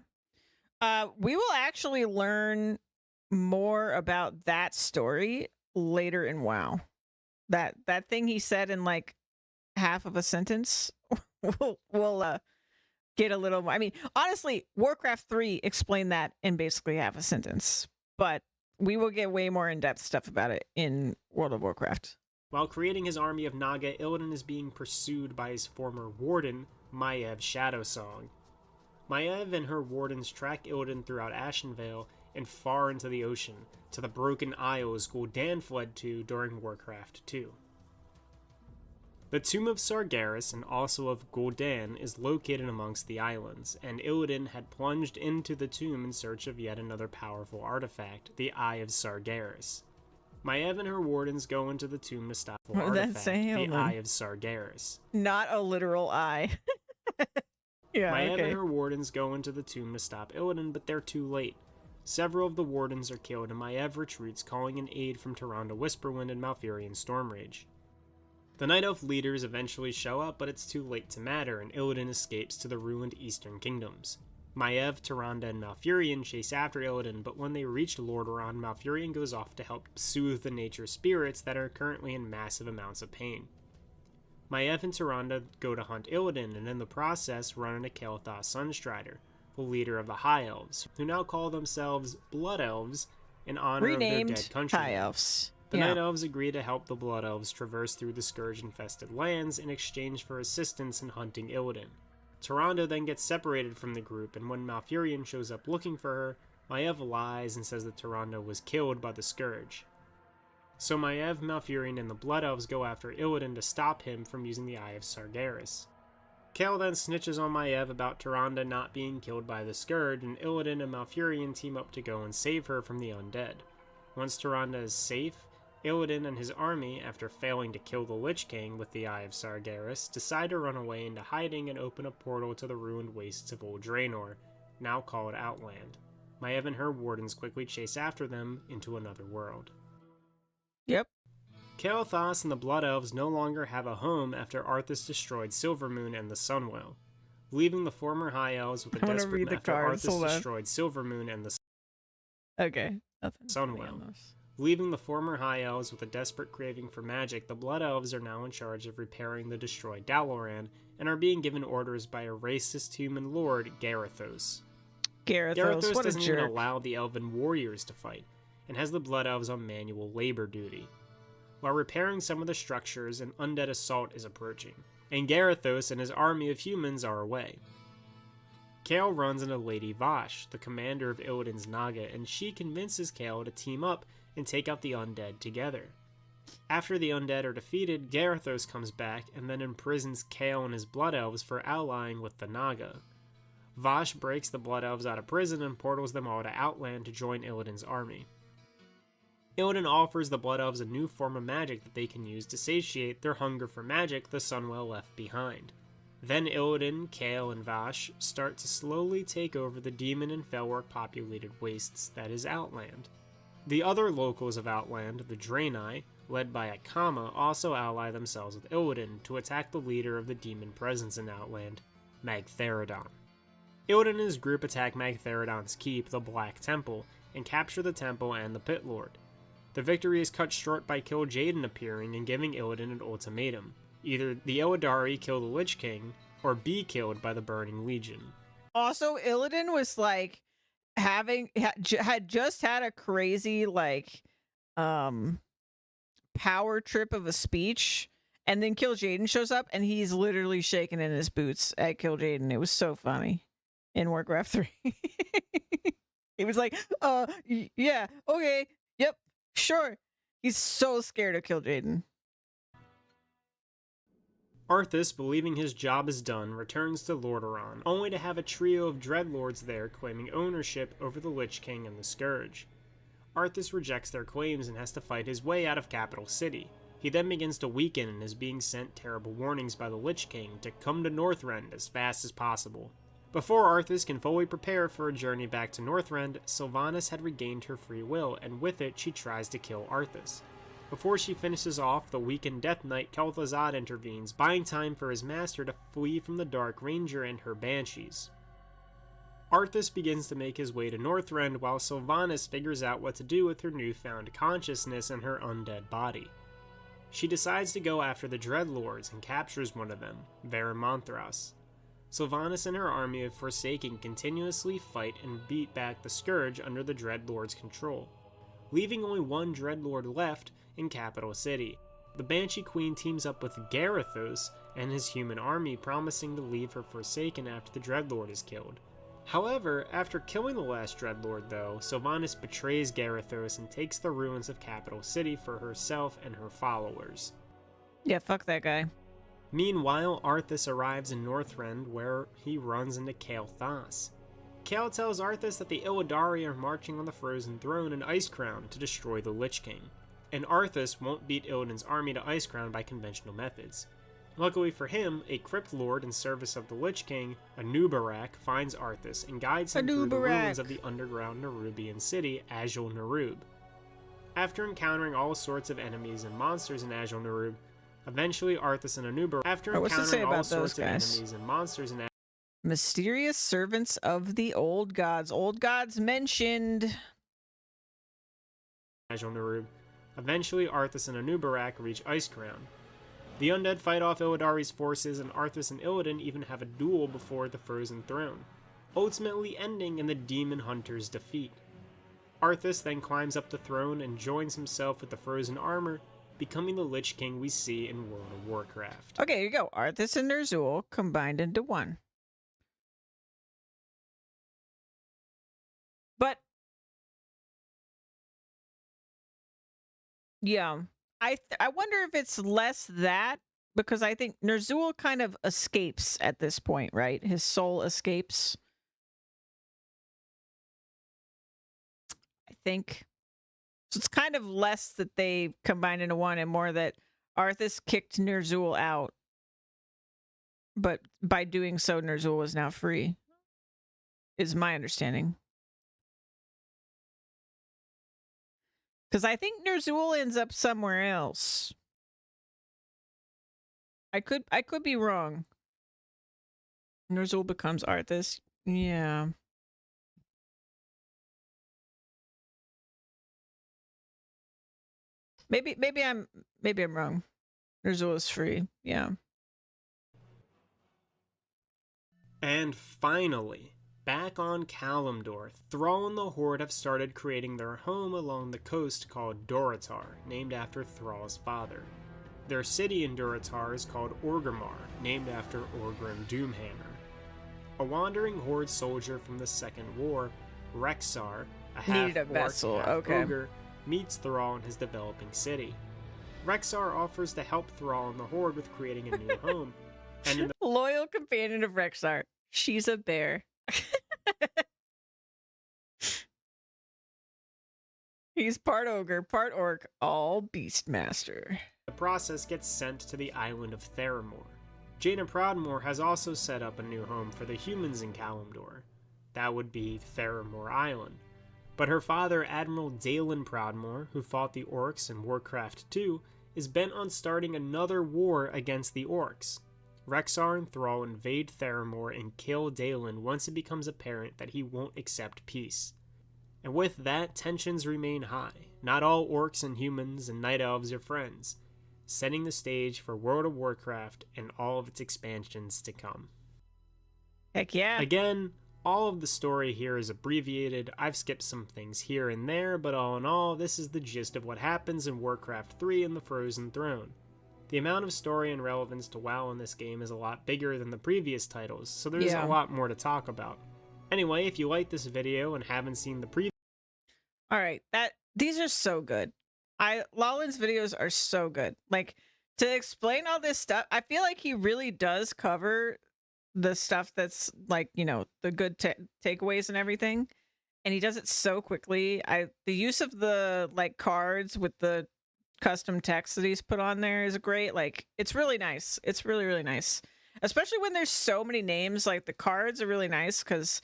We will actually learn more about that story later in WoW. That thing he said in like half of a sentence, we'll get a little more. I mean, honestly, Warcraft 3 explained that in basically half a sentence, but we will get way more in-depth stuff about it in World of Warcraft. While creating his army of Naga, Illidan is being pursued by his former warden, Maiev Shadowsong. Maiev and her wardens track Illidan throughout Ashenvale and far into the ocean, to the Broken Isles Gul'dan fled to during Warcraft 2. The Tomb of Sargeras and also of Gul'dan is located amongst the islands, and Illidan had plunged into the tomb in search of yet another powerful artifact, the Eye of Sargeras. Maiev and her wardens go into the tomb to stop the artifact, the Eye of Sargeras. Not a literal eye. Yeah, Maiev and her wardens go into the tomb to stop Illidan, but they're too late. Several of the wardens are killed, and Maiev retreats, calling in aid from Tyrande Whisperwind and Malfurion Stormrage. The Night Elf leaders eventually show up, but it's too late to matter, and Illidan escapes to the ruined Eastern Kingdoms. Maiev, Tyrande, and Malfurion chase after Illidan, but when they reach Lordaeron, Malfurion goes off to help soothe the nature spirits that are currently in massive amounts of pain. Maiev and Tyrande go to hunt Illidan, and in the process run into Kael'thas Sunstrider, the leader of the High Elves, who now call themselves Blood Elves in honor of their dead countrymen. High Elves. The Night Elves agree to help the Blood Elves traverse through the Scourge-infested lands in exchange for assistance in hunting Illidan. Tyrande then gets separated from the group, and when Malfurion shows up looking for her, Maiev lies and says that Tyrande was killed by the Scourge. So Maiev, Malfurion, and the Blood Elves go after Illidan to stop him from using the Eye of Sargeras. Kael then snitches on Maiev about Tyrande not being killed by the Scourge, and Illidan and Malfurion team up to go and save her from the undead. Once Tyrande is safe, Illidan and his army, after failing to kill the Lich King with the Eye of Sargeras, decide to run away into hiding and open a portal to the ruined wastes of Old Draenor, now called Outland. Maiev and her wardens quickly chase after them into another world. Yep. Kael'thas and the Blood Elves no longer have a home after Arthas destroyed Silvermoon and the Sunwell, leaving the former High Elves with a desperate after Arthas destroyed Silvermoon and the Okay. Sunwell. Leaving the former High Elves with a desperate craving for magic, the Blood Elves are now in charge of repairing the destroyed Dalaran, and are being given orders by a racist human lord, Garithos. Garithos, what a doesn't even jerk. allow the Elven warriors to fight, and has the Blood Elves on manual labor duty. While repairing some of the structures, an undead assault is approaching, and Garithos and his army of humans are away. Kale runs into Lady Vosh, the commander of Illidan's Naga, and she convinces Kale to team up and take out the undead together. After the undead are defeated, Garithos comes back and then imprisons Kale and his Blood Elves for allying with the Naga. Vosh breaks the Blood Elves out of prison and portals them all to Outland to join Illidan's army. Illidan offers the Blood Elves a new form of magic that they can use to satiate their hunger for magic the Sunwell left behind. Then Illidan, Kale, and Vosh start to slowly take over the demon and Felwork populated wastes that is Outland. The other locals of Outland, the Draenei, led by Akama, also ally themselves with Illidan to attack the leader of the demon presence in Outland, Magtheridon. Illidan and his group attack Magtheridon's keep, the Black Temple, and capture the temple and the Pit Lord. The victory is cut short by Kil'jaeden appearing and giving Illidan an ultimatum. Either the Illidari kill the Lich King, or be killed by the Burning Legion. Also, Illidan was like had just had a crazy power trip of a speech, and then Kil'jaeden shows up and he's literally shaking in his boots at Kil'jaeden. It was so funny in Warcraft 3. He was like, yeah, okay, yep, sure. He's so scared of Kil'jaeden. Arthas, believing his job is done, returns to Lordaeron, only to have a trio of dreadlords there claiming ownership over the Lich King and the Scourge. Arthas rejects their claims and has to fight his way out of Capital City. He then begins to weaken and is being sent terrible warnings by the Lich King to come to Northrend as fast as possible. Before Arthas can fully prepare for a journey back to Northrend, Sylvanas had regained her free will, and with it she tries to kill Arthas. Before she finishes off, the weakened Death Knight Kel'Thuzad intervenes, buying time for his master to flee from the Dark Ranger and her banshees. Arthas begins to make his way to Northrend while Sylvanas figures out what to do with her newfound consciousness and her undead body. She decides to go after the Dreadlords and captures one of them, Varimanthras. Sylvanas and her army of Forsaken continuously fight and beat back the Scourge under the Dreadlord's control, leaving only one Dreadlord left in Capital City. The Banshee Queen teams up with Garithos and his human army, promising to leave her Forsaken after the Dreadlord is killed. However, after killing the last Dreadlord though, Sylvanas betrays Garithos and takes the ruins of Capital City for herself and her followers. Yeah, fuck that guy. Meanwhile, Arthas arrives in Northrend where he runs into Kael'thas. Kael tells Arthas that the Illidari are marching on the Frozen Throne in Icecrown to destroy the Lich King, and Arthas won't beat Illidan's army to Icecrown by conventional methods. Luckily for him, a Crypt Lord in service of the Lich King, Anubarak, finds Arthas and guides him through the ruins of the underground Nerubian city, Azul Nerub. After encountering all sorts of enemies and monsters in Azul Nerub, eventually Arthas and Anubarak, Mysterious servants of the old gods. Old gods mentioned. Azul Nerub. Eventually, Arthas and Anubarak reach Icecrown. The undead fight off Illidari's forces, and Arthas and Illidan even have a duel before the Frozen Throne, ultimately ending in the Demon Hunter's defeat. Arthas then climbs up the throne and joins himself with the Frozen Armor, becoming the Lich King we see in World of Warcraft. Okay, here you go. Arthas and Ner'zhul combined into one. But yeah, I wonder if it's less that, because I think Ner'zhul kind of escapes at this point, right? His soul escapes. I think. So it's kind of less that they combined into one and more that Arthas kicked Ner'zhul out. But by doing so, Ner'zhul is now free, is my understanding. Because I think Ner'zhul ends up somewhere else. I could be wrong. Ner'zhul becomes Arthas. Yeah. Maybe I'm wrong. Ner'zhul is free. Yeah. And finally, back on Kalimdor, Thrall and the Horde have started creating their home along the coast called Duratar, named after Thrall's father. Their city in Duratar is called Orgrimmar, named after Orgrim Doomhammer. A wandering Horde soldier from the Second War, Rexxar, a Needed a half-orc, vessel, okay. half-ogre, meets Thrall in his developing city. Rexxar offers to help Thrall and the Horde with creating a new home, and in the Loyal companion of Rexxar. She's a bear. He's part ogre, part orc, all beastmaster. process gets sent to the island of Theramore. Jaina Proudmoore has also set up a new home for the humans in Kalimdor. That would be Theramore Island. But her father, Admiral Dalen Proudmoore, who fought the orcs in Warcraft 2, is bent on starting another war against the orcs. Rexxar and Thrall invade Theramore and kill Dalen once it becomes apparent that he won't accept peace. And with that, tensions remain high. Not all orcs and humans and night elves are friends, setting the stage for World of Warcraft and all of its expansions to come. Heck yeah. Again, all of the story here is abbreviated. I've skipped some things here and there, but all in all, this is the gist of what happens in Warcraft 3 and the Frozen Throne. The amount of story and relevance to WoW in this game is a lot bigger than the previous titles, so there's a lot more to talk about. Anyway, if you like this video and haven't seen the previous... Alright, these are so good. Lawlen's videos are so good. Like, to explain all this stuff, I feel like he really does cover the stuff that's, like, you know, the good takeaways and everything. And he does it so quickly. The use of the, like, cards with the custom text that he's put on there is great. Like, it's really nice. It's really, really nice. Especially when there's so many names. Like, the cards are really nice because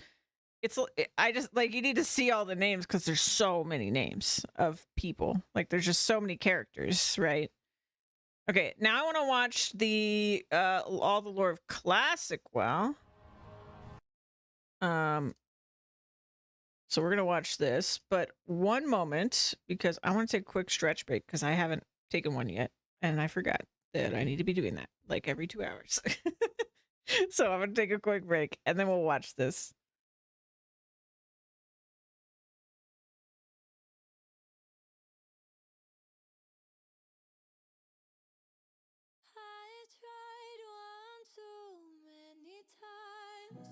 I just, like, you need to see all the names because there's so many names of people. Like, there's just so many characters, right? Okay, now I want to watch the all the lore of Classic WoW. So we're gonna watch this, but one moment, because I want to take a quick stretch break because I haven't taken one yet, and I forgot that I need to be doing that like every 2 hours. So I'm gonna take a quick break, and then we'll watch this. I tried one too many times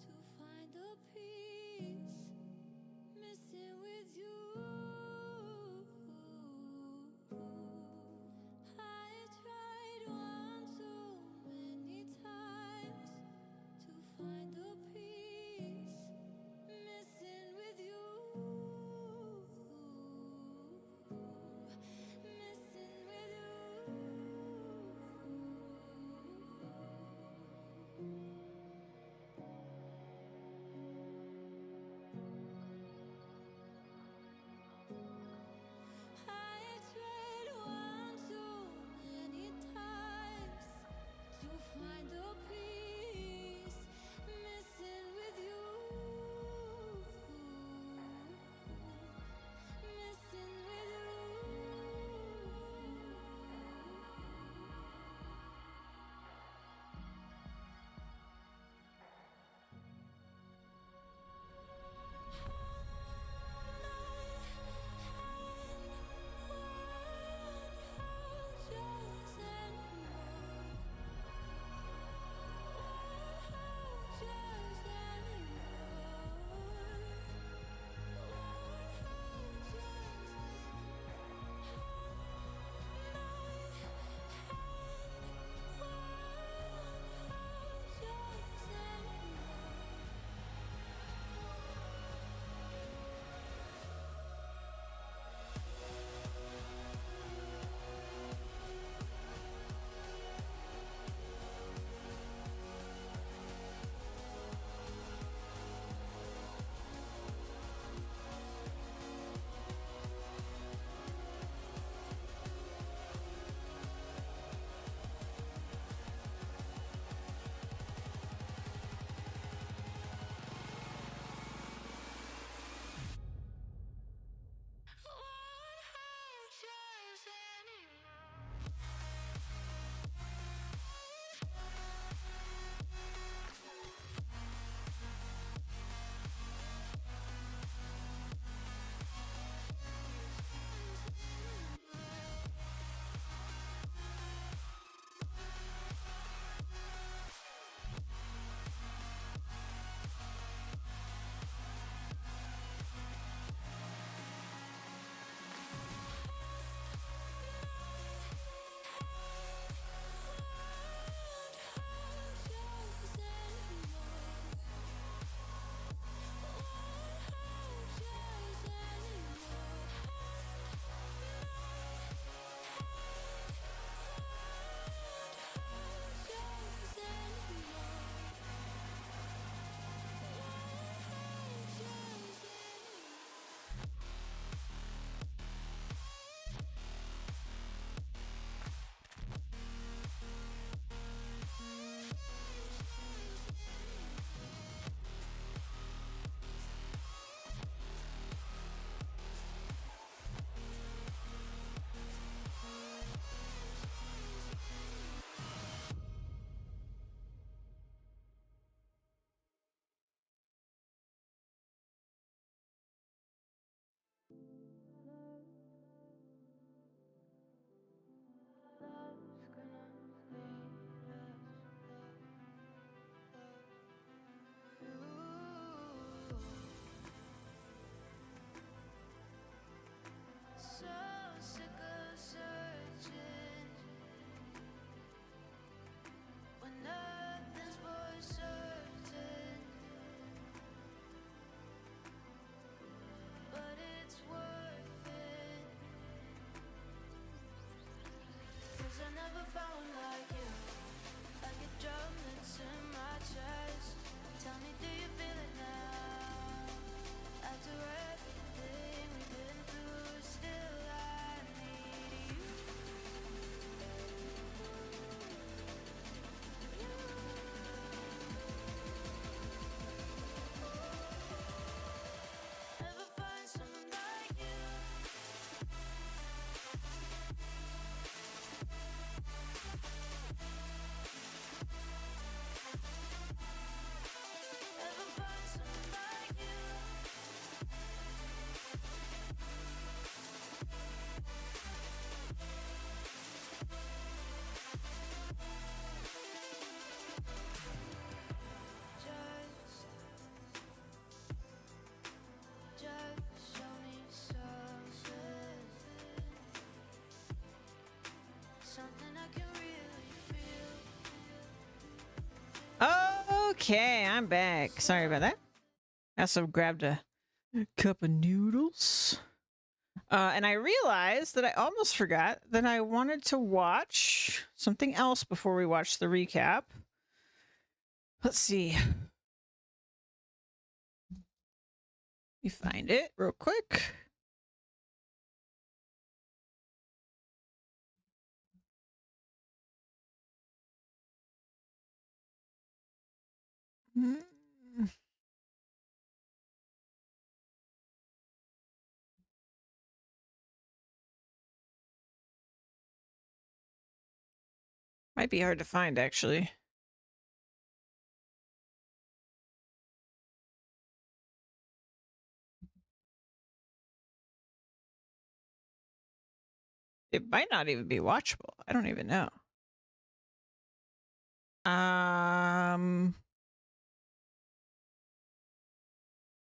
to find the peace missing with you. I tried one too many times to find the peace missing with you. Missing with you. Okay, I'm back. Sorry about that. I also grabbed a cup of noodles. And I realized that I almost forgot that I wanted to watch something else before we watch the recap. Let's see. You find it real quick. Mm. Might be hard to find, actually. It might not even be watchable. I don't even know.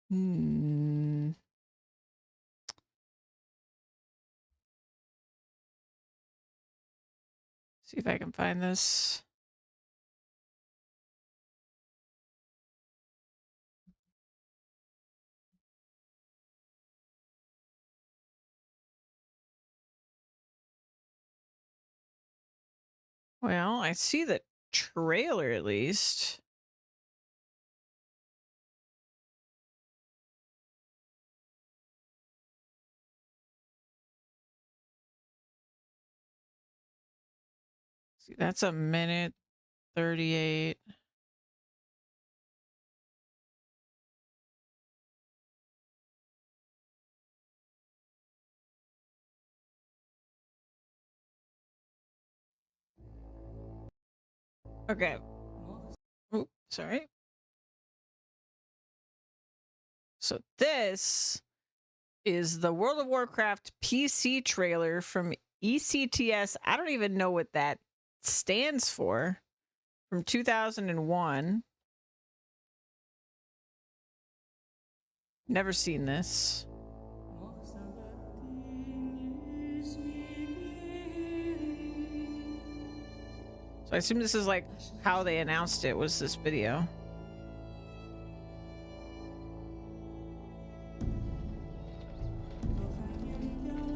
Hmm. See if I can find this. Well, I see the trailer at least. See, that's a minute 38. Okay. Oop, sorry. So this is the World of Warcraft PC trailer from ECTS. I don't even know what that stands for. From 2001. Never seen this. So I assume this is like how they announced it was this video.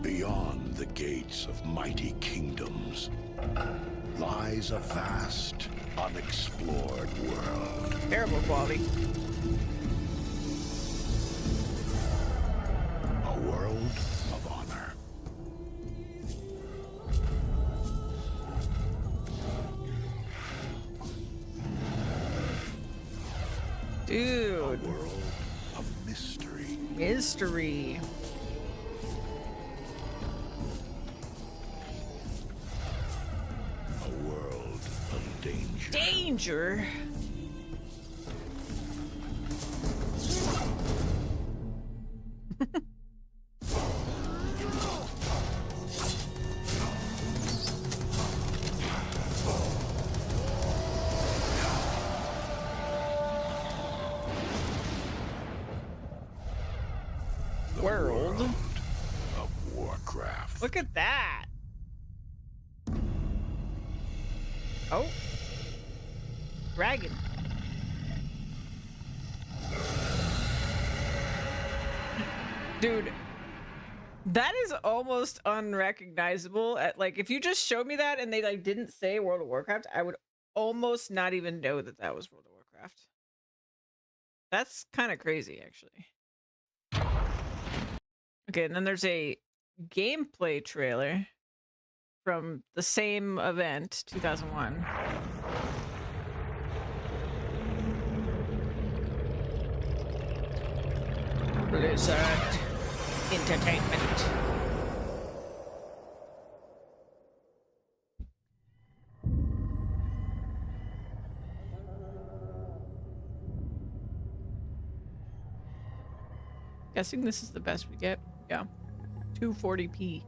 Beyond the gates of mighty kingdoms lies a vast, unexplored world. Terrible quality. A world of honor. Dude. A world of mystery. Mystery. A world of danger. Danger. World of Warcraft. Look at that. Oh. Dragon. Dude, that is almost unrecognizable. At like, if you just showed me that and they like didn't say World of Warcraft, I would almost not even know that that was World of Warcraft. That's kind of crazy, actually. Okay, and then there's a gameplay trailer from the same event, 2001. Blizzard Entertainment. Guessing this is the best we get. Yeah. 240p.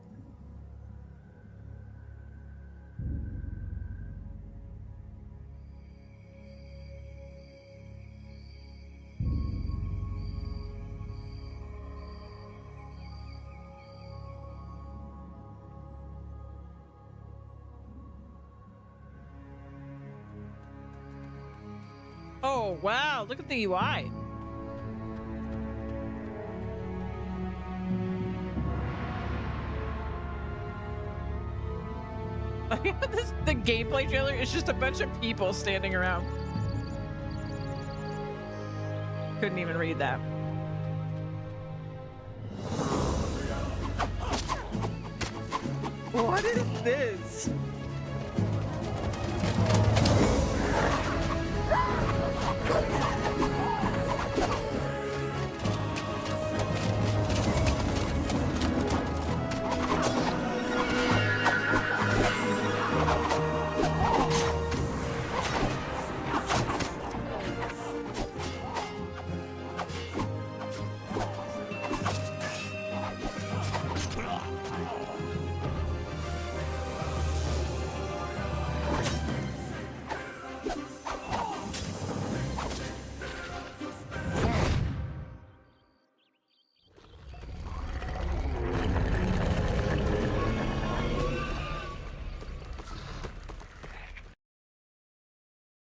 Oh Oh, wow. Look at the UI. The gameplay trailer is just a bunch of people standing around. Couldn't even read that. What is this?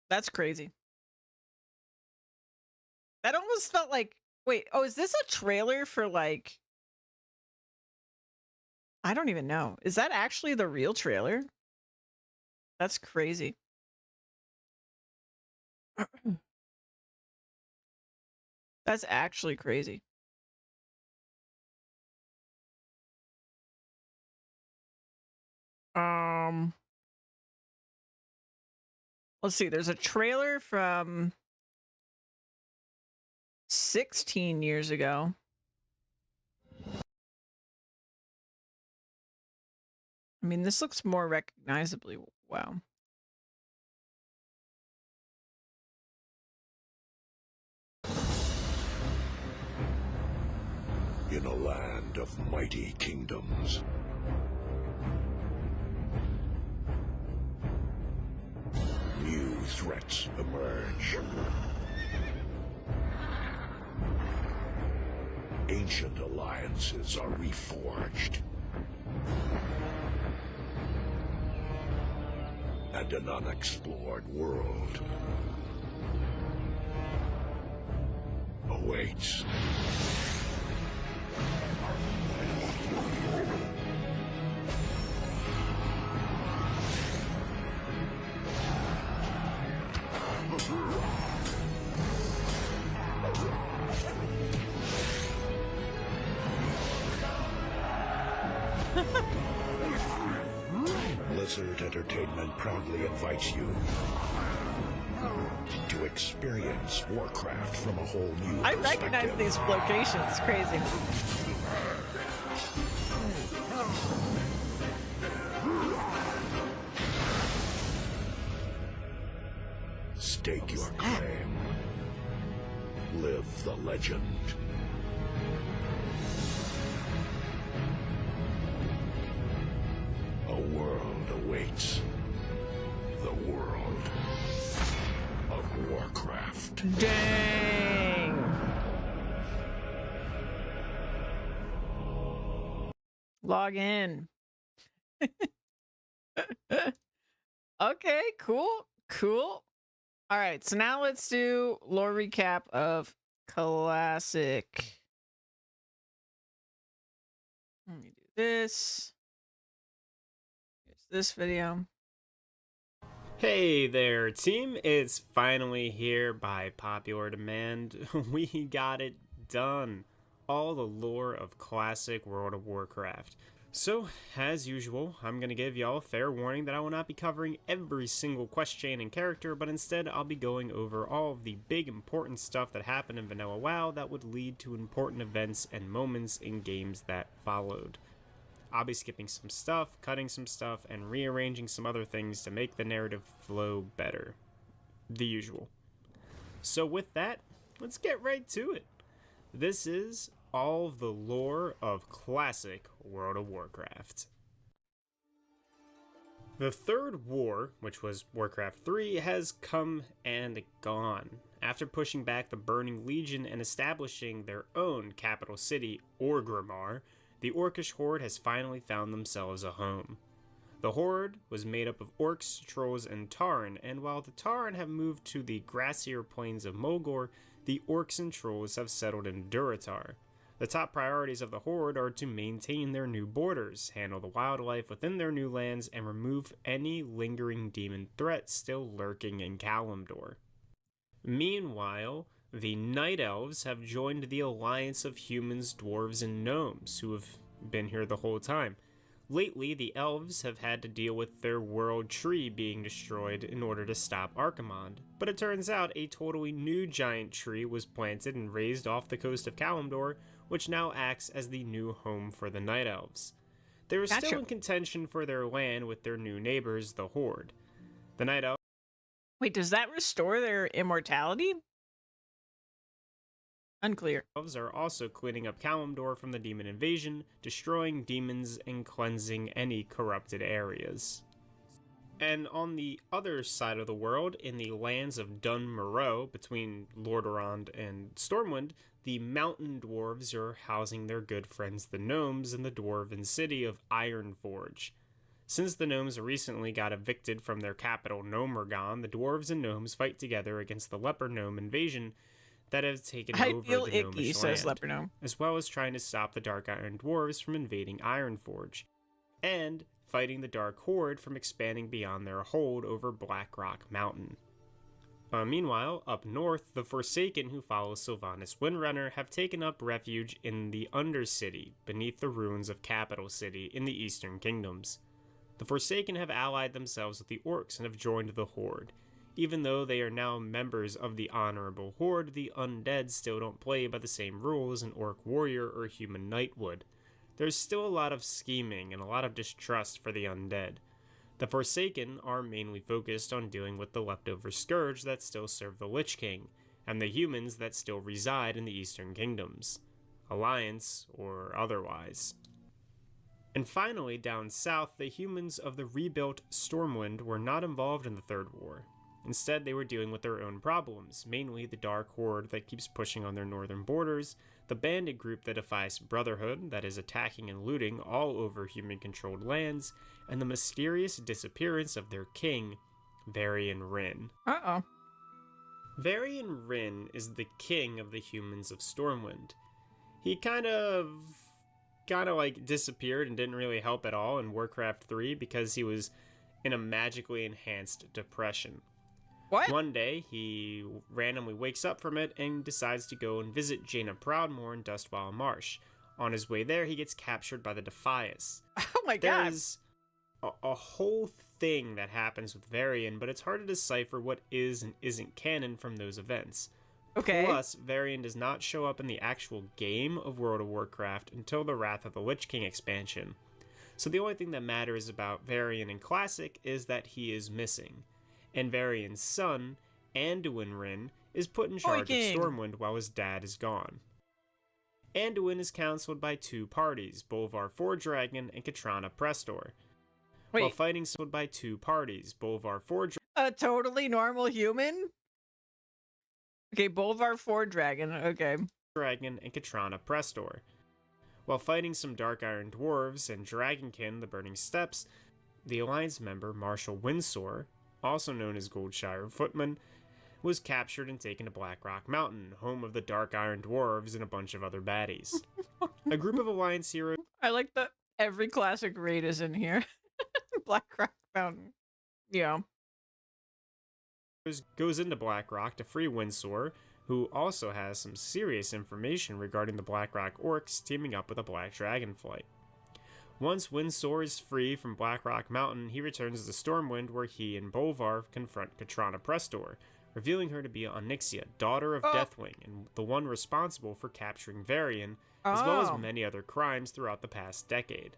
That's crazy. That almost felt like, wait, oh, is this a trailer for like, I don't even know. Is that actually the real trailer? That's crazy. That's actually crazy. Let's see. There's a trailer from 16 years ago. I mean, this looks more recognizably wow. In a land of mighty kingdoms, new threats emerge. Ancient alliances are reforged. And an unexplored world awaits. Blizzard Entertainment proudly invites you to experience Warcraft from a whole new I perspective. recognize these locations. It's crazy. Stake your claim. Live the legend. A world awaits. The world of Warcraft. Dang. Log in. Okay, cool. Cool. All right, so now let's do lore recap of Classic. Let me do this. Here's this video. Hey there, team. It's finally here by popular demand. We got it done. All the lore of classic World of Warcraft. So, as usual, I'm going to give y'all a fair warning that I will not be covering every single quest chain and character, but instead I'll be going over all of the big important stuff that happened in Vanilla WoW that would lead to important events and moments in games that followed. I'll be skipping some stuff, cutting some stuff, and rearranging some other things to make the narrative flow better. The usual. So with that, let's get right to it. This is all of the lore of classic World of Warcraft. The Third War, which was Warcraft 3, has come and gone. After pushing back the Burning Legion and establishing their own capital city, Orgrimmar, the Orcish Horde has finally found themselves a home. The Horde was made up of orcs, trolls, and Tauren, and while the Tauren have moved to the grassier plains of Mulgore, the orcs and trolls have settled in Durotar. The top priorities of the Horde are to maintain their new borders, handle the wildlife within their new lands, and remove any lingering demon threat still lurking in Kalimdor. Meanwhile, the Night Elves have joined the alliance of humans, dwarves, and gnomes, who have been here the whole time. Lately, the elves have had to deal with their world tree being destroyed in order to stop Archimonde, but it turns out a totally new giant tree was planted and raised off the coast of Kalimdor, which now acts as the new home for the Night Elves. They are still in contention for their land with their new neighbors, the Horde. The Night Elves... Wait, does that restore their immortality? Unclear. Elves are also cleaning up Kalimdor from the demon invasion, destroying demons and cleansing any corrupted areas. And on the other side of the world, in the lands of Dun Morrow, between Lordaeron and Stormwind, the mountain dwarves are housing their good friends the gnomes in the dwarven city of Ironforge. Since the gnomes recently got evicted from their capital Gnomergon, the dwarves and gnomes fight together against the leper gnome invasion that have taken over the gnomish says land, Leper Gnome. as well as trying to stop the Dark Iron Dwarves from invading Ironforge, and fighting the Dark Horde from expanding beyond their hold over Blackrock Mountain. Meanwhile, up north, the Forsaken who follow Sylvanas Windrunner have taken up refuge in the Undercity, beneath the ruins of Capital City in the Eastern Kingdoms. The Forsaken have allied themselves with the Orcs and have joined the Horde. Even though they are now members of the Honorable Horde, the Undead still don't play by the same rules an Orc Warrior or Human Knight would. There's still a lot of scheming and a lot of distrust for the Undead. The Forsaken are mainly focused on dealing with the leftover Scourge that still serve the Lich King, and the humans that still reside in the Eastern Kingdoms, alliance or otherwise. And finally, down south, the humans of the rebuilt Stormwind were not involved in the Third War. Instead, they were dealing with their own problems, mainly the Dark Horde that keeps pushing on their northern borders, the bandit group that defies Brotherhood that is attacking and looting all over human-controlled lands, and the mysterious disappearance of their king, Varian Wrynn. Uh-oh. Varian Wrynn is the king of the humans of Stormwind. He kind of like disappeared and didn't really help at all in Warcraft 3 because he was in a magically enhanced depression. What? One day, he randomly wakes up from it and decides to go and visit Jaina Proudmoore in Dustwall Marsh. On his way there, he gets captured by the Defias. Oh my god. There's a whole thing that happens with Varian, but it's hard to decipher what is and isn't canon from those events. Okay. Plus, Varian does not show up in the actual game of World of Warcraft until the Wrath of the Lich King expansion. So the only thing that matters about Varian in Classic is that he is missing. And Varian's son, Anduin Wrynn, is put in charge of Stormwind while his dad is gone. Anduin is counseled by two parties, Bolvar Fordragon and Katrana Prestor. While fighting by two parties, Bolvar Fordragon... A totally normal human? Okay, Bolvar Fordragon, okay. Dragon and Katrana Prestor. While fighting some Dark Iron Dwarves and Dragonkin, the Burning Steppes, the Alliance member Marshal Windsor, also known as Goldshire Footman, was captured and taken to Blackrock Mountain, home of the Dark Iron Dwarves and a bunch of other baddies. A group of Alliance heroes... I like that every classic raid is in here. Blackrock Mountain. Yeah. Goes into Blackrock to free Windsor, who also has some serious information regarding the Blackrock Orcs teaming up with a Black Dragonflight. Once Windsor is free from Blackrock Mountain, he returns to Stormwind where he and Bolvar confront Katrana Prestor, revealing her to be Onyxia, daughter of Deathwing, and the one responsible for capturing Varian, as well as many other crimes throughout the past decade.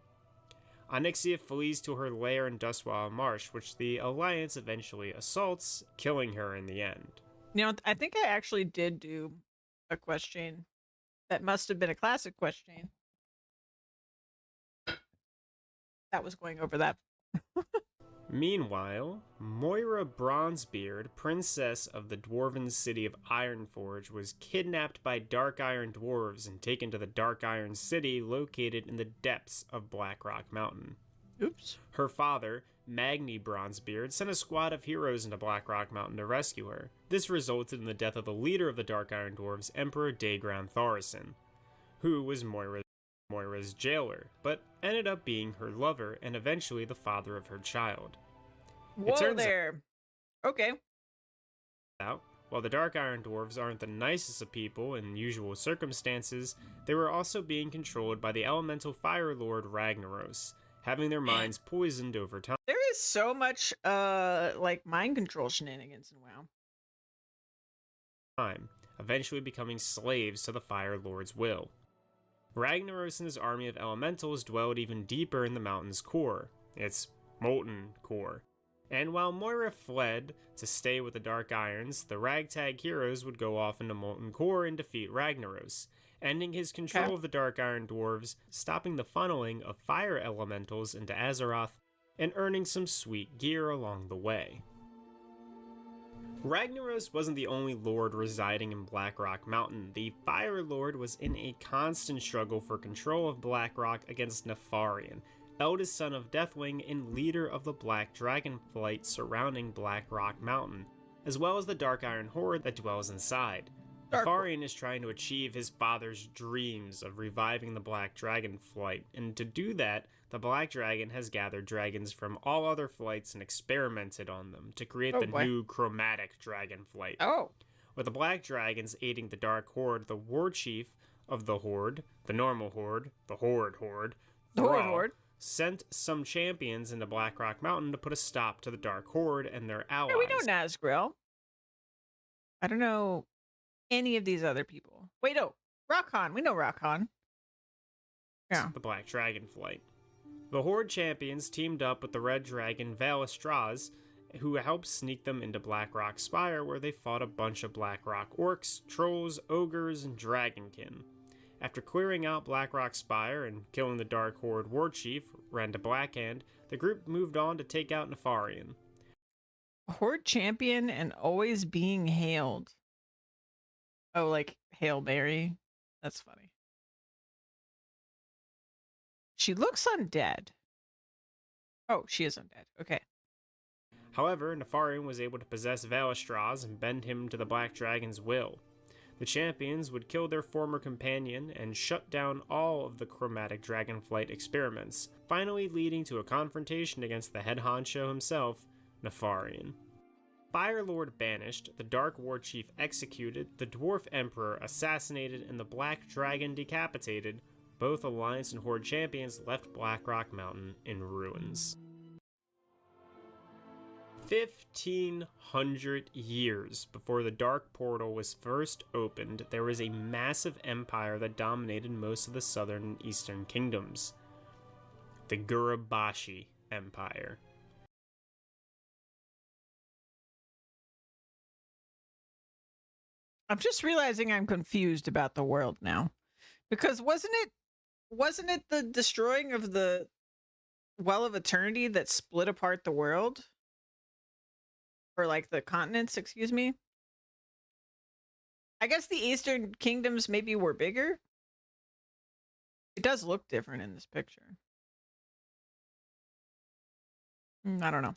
Onyxia flees to her lair in Dustwall Marsh, which the Alliance eventually assaults, killing her in the end. You know, I think I actually did do a question. That must have been a classic question. That was going over that. Meanwhile, Moira Bronzebeard, princess of the dwarven city of Ironforge, was kidnapped by Dark Iron Dwarves and taken to the Dark Iron City located in the depths of Blackrock Mountain. Oops. Her father, Magni Bronzebeard, sent a squad of heroes into Blackrock Mountain to rescue her. This resulted in the death of the leader of the Dark Iron Dwarves, Emperor Daegran Thorison, who was Moira's jailer, but ended up being her lover and eventually the father of her child. Whoa there. Okay. While the Dark Iron Dwarves aren't the nicest of people in usual circumstances, they were also being controlled by the elemental Fire Lord Ragnaros, having their minds poisoned over time. There is so much, like, mind control shenanigans in WoW. Eventually becoming slaves to the Fire Lord's will. Ragnaros and his army of elementals dwelled even deeper in the mountain's core, its molten core. And while Moira fled to stay with the Dark Irons, the ragtag heroes would go off into Molten Core and defeat Ragnaros, ending his control of the Dark Iron Dwarves, stopping the funneling of fire elementals into Azeroth, and earning some sweet gear along the way. Ragnaros wasn't the only lord residing in Blackrock Mountain. The Fire Lord was in a constant struggle for control of Blackrock against Nefarian, eldest son of Deathwing and leader of the Black Dragon flight surrounding Blackrock Mountain, as well as the Dark Iron Horde that dwells inside. Nefarian is trying to achieve his father's dreams of reviving the Black Dragon flight, and to do that, the Black Dragon has gathered dragons from all other flights and experimented on them to create new chromatic dragon flight. With the Black Dragons aiding the Dark Horde, the War Chief of the Horde, the normal Horde, the Horde, Thrall, sent some champions into Blackrock Mountain to put a stop to the Dark Horde and their allies. Yeah, we know Nazgul. I don't know any of these other people. Wait, no. Rockhan. We know Rockhan. Yeah. The Black Dragon flight. The Horde champions teamed up with the Red Dragon Valistraz, who helped sneak them into Blackrock Spire, where they fought a bunch of Blackrock orcs, trolls, ogres, and dragonkin. After clearing out Blackrock Spire and killing the Dark Horde War Chief, Renda Blackhand, the group moved on to take out Nefarian. Horde champion and always being hailed. Oh, like Hail Mary? That's funny. She looks undead. Oh, she is undead. Okay. However, Nefarian was able to possess Valistraz and bend him to the Black Dragon's will. The champions would kill their former companion and shut down all of the chromatic dragonflight experiments, finally leading to a confrontation against the head honcho himself, Nefarian. Fire Lord banished, the Dark War Chief executed, the Dwarf Emperor assassinated, and the Black Dragon decapitated, both Alliance and Horde champions left Blackrock Mountain in ruins. 1,500 years before the Dark Portal was first opened, there was a massive empire that dominated most of the southern and eastern kingdoms. The Gurabashi Empire. I'm just realizing I'm confused about the world now. Because wasn't it the destroying of the Well of Eternity that split apart the world? Or like the continents, excuse me. I guess the Eastern kingdoms maybe were bigger. It does look different in this picture. I don't know.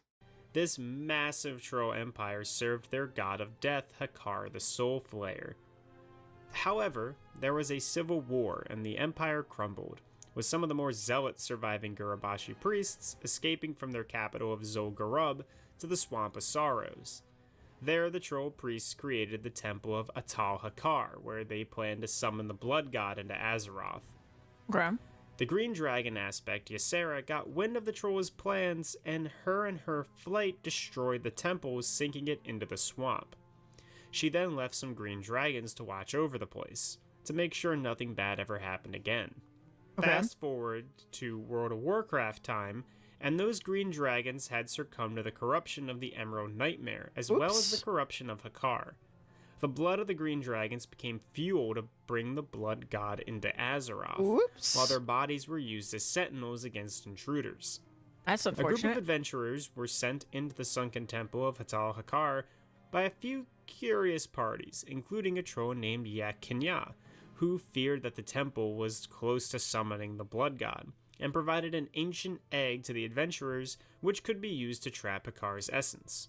This massive troll empire served their god of death, Hakar the Soul Flayer. However, there was a civil war and the empire crumbled, with some of the more zealot surviving Gurabashi priests escaping from their capital of Zolgarub to the Swamp of Sorrows. There, the troll priests created the temple of Atal Hakar, where they planned to summon the blood god into Azeroth. Okay. The green dragon aspect, Ysera, got wind of the troll's plans, and her flight destroyed the temple, sinking it into the swamp. She then left some green dragons to watch over the place, to make sure nothing bad ever happened again. Okay. Fast forward to World of Warcraft time, and those green dragons had succumbed to the corruption of the Emerald Nightmare, as well as the corruption of Hakar. The blood of the green dragons became fuel to bring the blood god into Azeroth, while their bodies were used as sentinels against intruders. That's A unfortunate. group of adventurers were sent into the sunken temple of Hatal Hakar by a few curious parties, including a troll named Yak Kenya, who feared that the temple was close to summoning the blood god, and provided an ancient egg to the adventurers which could be used to trap Hakar's essence.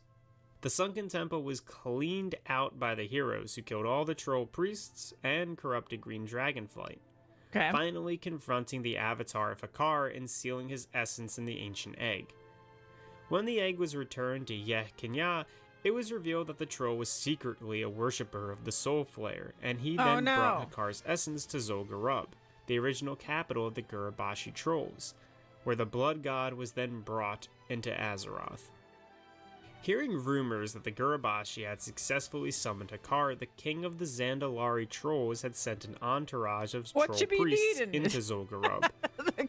The sunken temple was cleaned out by the heroes who killed all the troll priests and corrupted Green Dragonflight, Okay. finally confronting the avatar of Hakar and sealing his essence in the ancient egg. When the egg was returned to Yeh Kenya, it was revealed that the troll was secretly a worshipper of the Soul Flare, and he then brought Hakar's essence to Zul'Gurub, the original capital of the Gurabashi trolls, where the blood god was then brought into Azeroth. Hearing rumors that the Gurabashi had successfully summoned Hakar, the king of the Zandalari trolls had sent an entourage of troll priests into Zul'Gurub.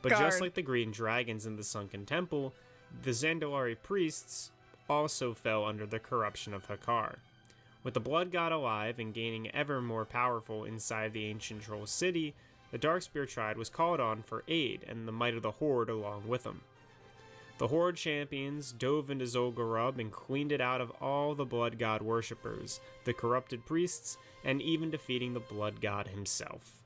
But just like the green dragons in the sunken temple, the Zandalari priests also fell under the corruption of Hakar. With the blood god alive and gaining ever more powerful inside the ancient troll city, the Darkspear tribe was called on for aid, and the might of the Horde along with them. The Horde champions dove into Zul'Gurub and cleaned it out of all the blood god worshippers, the corrupted priests, and even defeating the blood god himself.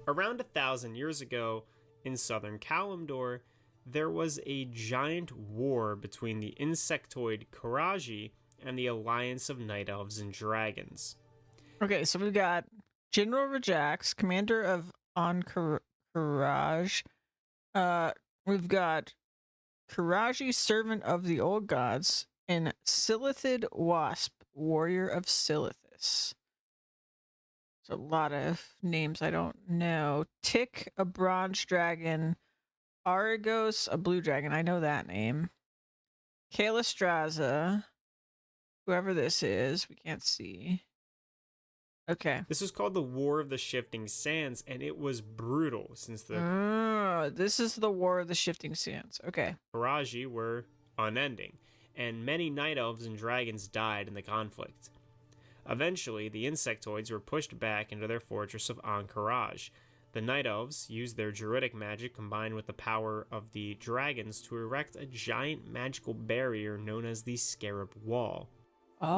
Around 1,000 years ago, in southern Kalimdor, there was a giant war between the insectoid Karaji and the alliance of night elves and dragons. Okay, so we've got General Rajax, commander of Ankaraj. We've got Karaji, servant of the old gods, and Silithid Wasp, warrior of Silithus. There's a lot of names I don't know. Tick, a bronze dragon. Argos, a blue dragon. I know that name. Kalistraza, whoever this is, we can't see. Okay. This was called the War of the Shifting Sands, and it was brutal since the this is the War of the Shifting Sands. Okay. Karaji were unending, and many night elves and dragons died in the conflict. Eventually, the insectoids were pushed back into their fortress of Ankaraj. The night elves used their druidic magic combined with the power of the dragons to erect a giant magical barrier known as the Scarab Wall,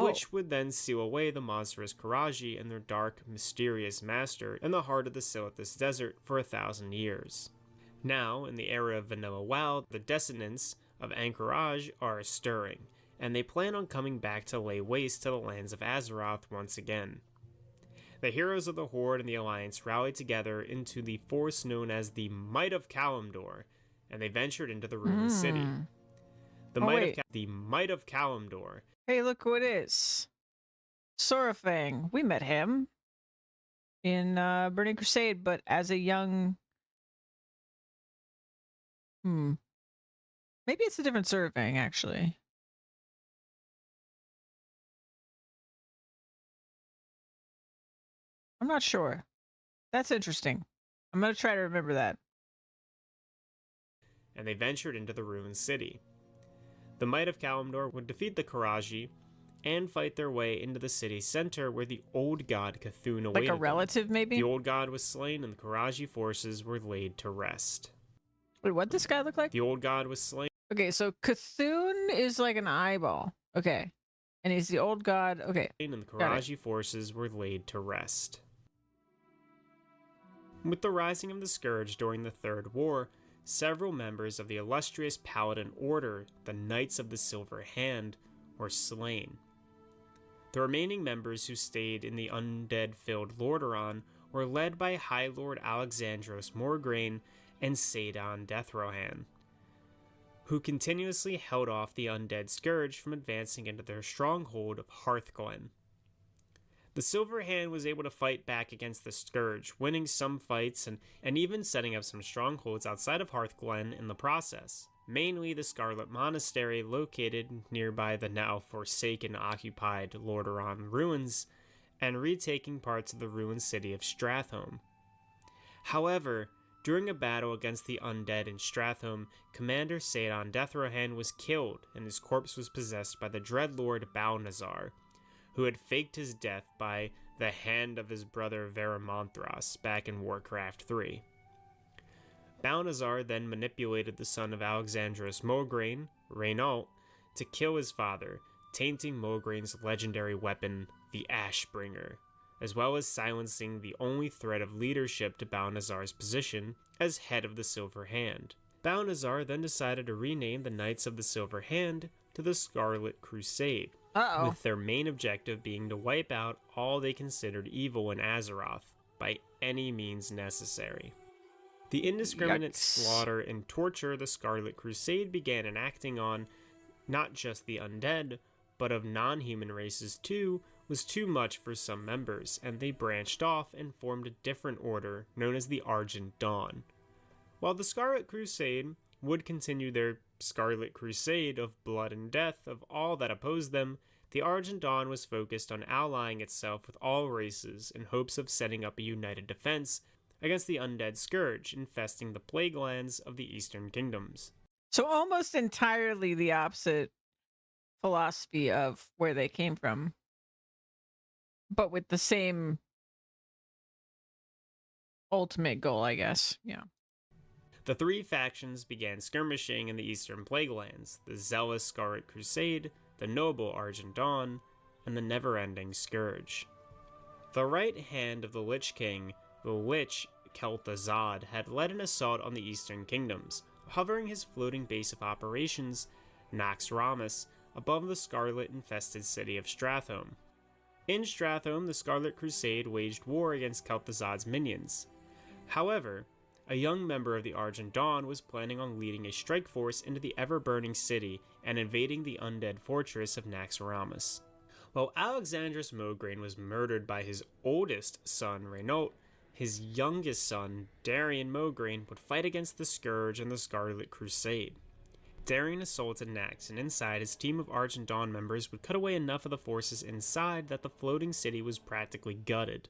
which would then seal away the monstrous Karaji and their dark, mysterious master in the heart of the Silithus Desert for 1,000 years. Now, in the era of Vanilla WoW, the descendants of Ankaraj are stirring, and they plan on coming back to lay waste to the lands of Azeroth once again. The heroes of the Horde and the Alliance rallied together into the force known as the Might of Kalimdor, and they ventured into the ruined city. The Might of Kalimdor. Hey, look who it is. Sorafang. We met him in Burning Crusade, but as a young... Maybe it's a different Sorafang, actually. I'm not sure. That's interesting. I'm going to try to remember that. And they ventured into the ruined city. The Might of Kalimdor would defeat the Karaji and fight their way into the city's center where the old god Cthulhu awaited Like a relative, them. maybe? The old god was slain and the Karaji forces were laid to rest. Wait, what this guy look like? The old god was slain. Okay, so Cthulhu is like an eyeball. Okay. And he's the old god. Okay. And the Karaji forces were laid to rest. With the rising of the Scourge during the Third War, several members of the illustrious Paladin Order, the Knights of the Silver Hand, were slain. The remaining members who stayed in the undead-filled Lordaeron were led by High Lord Alexandros Morgraine and Sadon Deathrohan, who continuously held off the undead Scourge from advancing into their stronghold of Hearthglen. The Silver Hand was able to fight back against the Scourge, winning some fights and even setting up some strongholds outside of Hearthglen in the process, mainly the Scarlet Monastery located nearby the now forsaken occupied Lordaeron ruins, and retaking parts of the ruined city of Stratholme. However, during a battle against the undead in Stratholme, Commander Sadon Deathrohan was killed and his corpse was possessed by the Dreadlord Balnazar, who had faked his death by the hand of his brother Varamonthras back in Warcraft 3. Balnazar then manipulated the son of Alexandros Morgraine, Reynault, to kill his father, tainting Morgraine's legendary weapon, the Ashbringer, as well as silencing the only threat of leadership to Balnazar's position as head of the Silver Hand. Balnazar then decided to rename the Knights of the Silver Hand to the Scarlet Crusade, Uh-oh. with their main objective being to wipe out all they considered evil in Azeroth by any means necessary. The indiscriminate Yikes. slaughter and torture the Scarlet Crusade began enacting on not just the undead, but of non-human races too, was too much for some members, and they branched off and formed a different order known as the Argent Dawn. While the Scarlet Crusade would continue their Scarlet Crusade of blood and death of all that opposed them, the Argent Dawn was focused on allying itself with all races in hopes of setting up a united defense against the undead scourge infesting the plague lands of the Eastern Kingdoms. So almost entirely the opposite philosophy of where they came from, but with the same ultimate goal, I guess. Yeah. The three factions began skirmishing in the Eastern Plague Lands: the zealous Scarlet Crusade, the noble Argent Dawn, and the never-ending Scourge. The right hand of the Lich King, the Lich Kel'Thuzad, had led an assault on the Eastern Kingdoms, hovering his floating base of operations, Naxxramas, above the scarlet-infested city of Stratholme. In Stratholme, the Scarlet Crusade waged war against Kel'Thuzad's minions. However, a young member of the Argent Dawn was planning on leading a strike force into the ever-burning city and invading the undead fortress of Naxxramas. While Alexandros Mograine was murdered by his oldest son, Renault, his youngest son, Darian Mograine, would fight against the Scourge and the Scarlet Crusade. Darian assaulted Nax, and inside, his team of Argent Dawn members would cut away enough of the forces inside that the floating city was practically gutted.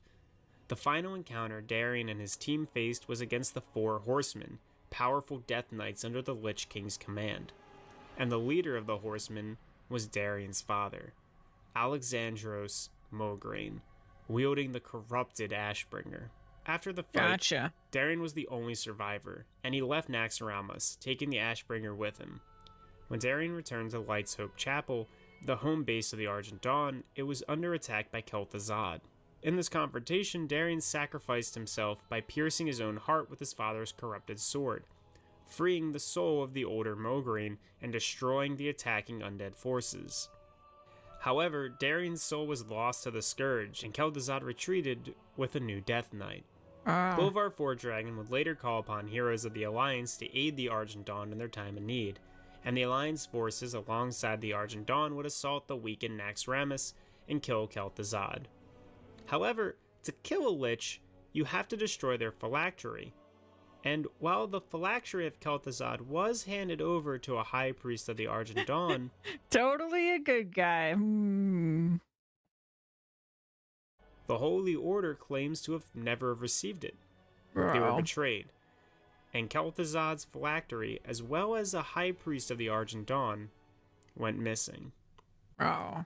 The final encounter Darian and his team faced was against the Four Horsemen, powerful Death Knights under the Lich King's command. And the leader of the Horsemen was Darian's father, Alexandros Mograine, wielding the corrupted Ashbringer. After the fight, Gotcha. Darian was the only survivor, and he left Naxxramas, taking the Ashbringer with him. When Darian returned to Light's Hope Chapel, the home base of the Argent Dawn, it was under attack by Kel'Thuzad. In this confrontation, Darian sacrificed himself by piercing his own heart with his father's corrupted sword, freeing the soul of the older Mograine and destroying the attacking undead forces. However, Darian's soul was lost to the Scourge, and Kel'Thuzad retreated with a new Death Knight. Bolvar Fordragon would later call upon heroes of the Alliance to aid the Argent Dawn in their time of need, and the Alliance forces alongside the Argent Dawn would assault the weakened Naxxramas and kill Kel'Thuzad. However, to kill a Lich, you have to destroy their phylactery. And while the phylactery of Kel'Thuzad was handed over to a high priest of the Argent Dawn, Totally a good guy. the Holy Order claims to have never received it. They were Bro. betrayed. And Kel'Thuzad's phylactery, as well as a high priest of the Argent Dawn, went missing. Oh.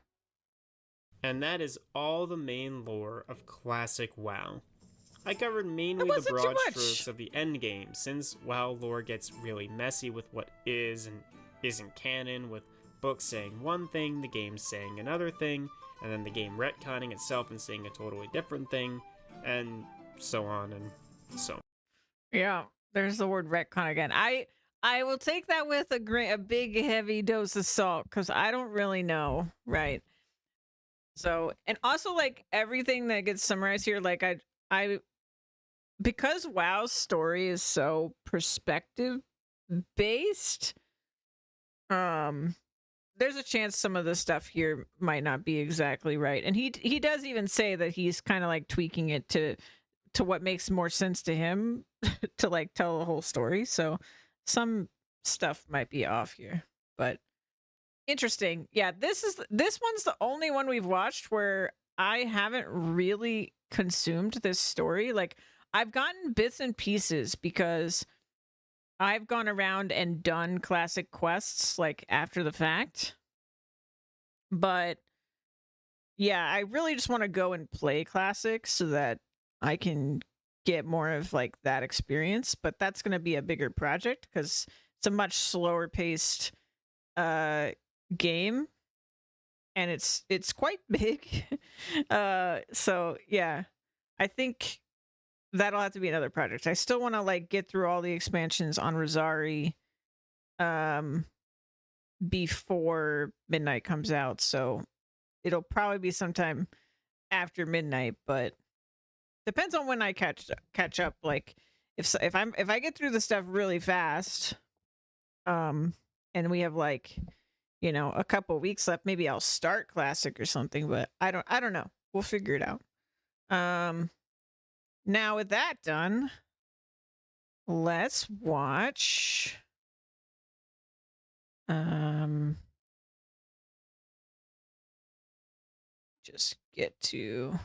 And that is all the main lore of classic WoW. I covered mainly the wasn't too broad much. strokes of the endgame, since WoW lore gets really messy with what is and isn't canon, with books saying one thing, the game saying another thing, and then the game retconning itself and saying a totally different thing, and so on and so on. Yeah, there's the word retcon again. I will take that with a big heavy dose of salt because I don't really know, right? So, and also like everything that gets summarized here, like I because WoW's story is so perspective based, there's a chance some of the stuff here might not be exactly right. And he does even say that he's kind of like tweaking it to what makes more sense to him to like tell the whole story. So some stuff might be off here, but interesting. Yeah, this one's the only one we've watched where I haven't really consumed this story. Like I've gotten bits and pieces because I've gone around and done classic quests like after the fact. But yeah, I really just want to go and play classics so that I can get more of like that experience, but that's going to be a bigger project because it's a much slower paced game. and it's quite big. So yeah, I think that'll have to be another project. I still want to like get through all the expansions on Rosari before midnight comes out, so it'll probably be sometime after midnight, but depends on when I catch up. Like if I get through the stuff really fast, and we have like, you know, a couple weeks left, maybe I'll start classic or something, but I don't know. We'll figure it out. Now with that done, let's watch just get to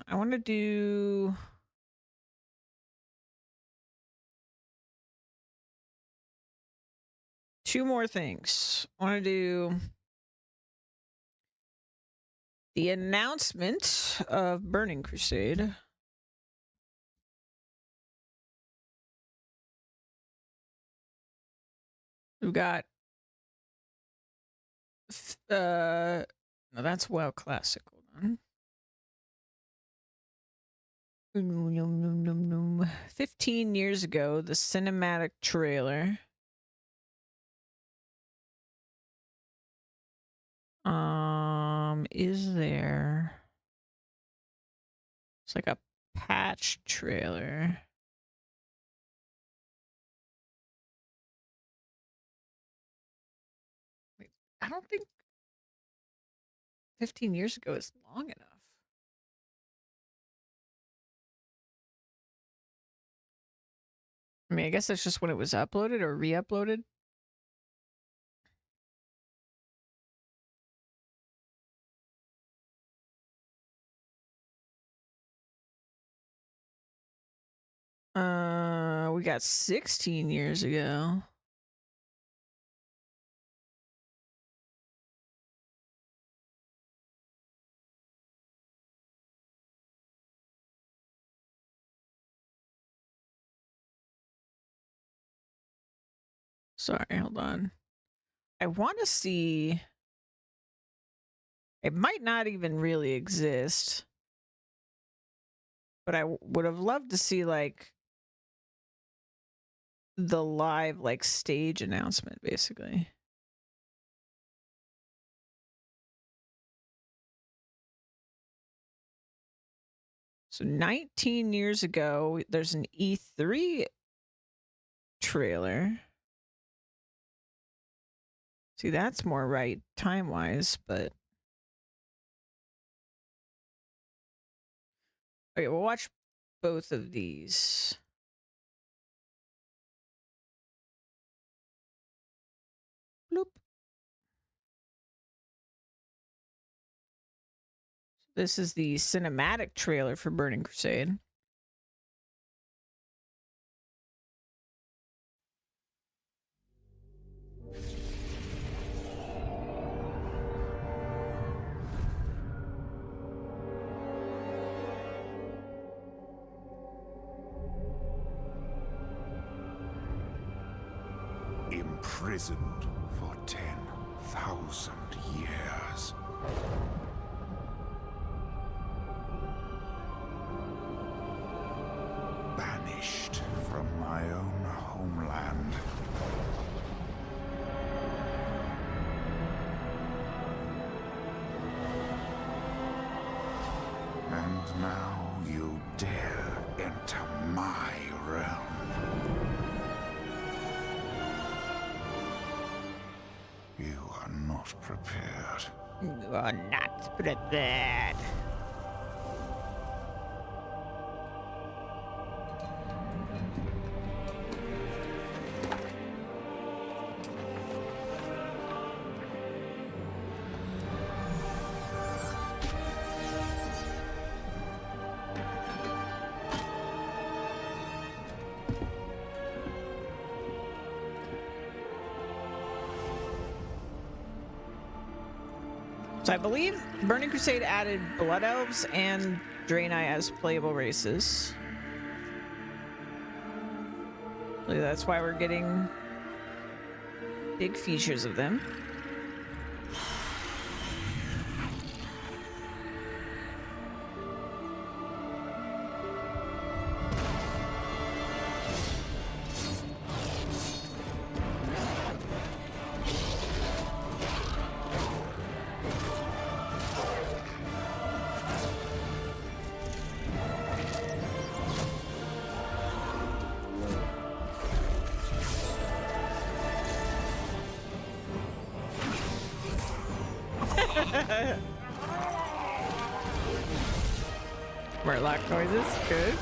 I want to do two more things. I want to do the announcement of Burning Crusade. We've got no, that's WoW Classic. Hold on. 15 years ago, the cinematic trailer is there. It's like a patch trailer. Wait, I don't think 15 years ago is long enough. I mean, I guess that's just when it was uploaded or re-uploaded. We got 16 years ago. Sorry, hold on. I want to see. It might not even really exist, but I would have loved to see like the live like stage announcement, basically. So 19 years ago, there's an E3 trailer. See, that's more right time-wise, but okay, we'll watch both of these. Bloop. This is the cinematic trailer for Burning Crusade. Imprisoned for 10,000 years. Banished from my own homeland. And now you dare enter my realm. You are not prepared. You are not prepared. So I believe Burning Crusade added Blood Elves and Draenei as playable races. That's why we're getting big features of them. Murloc noises, good.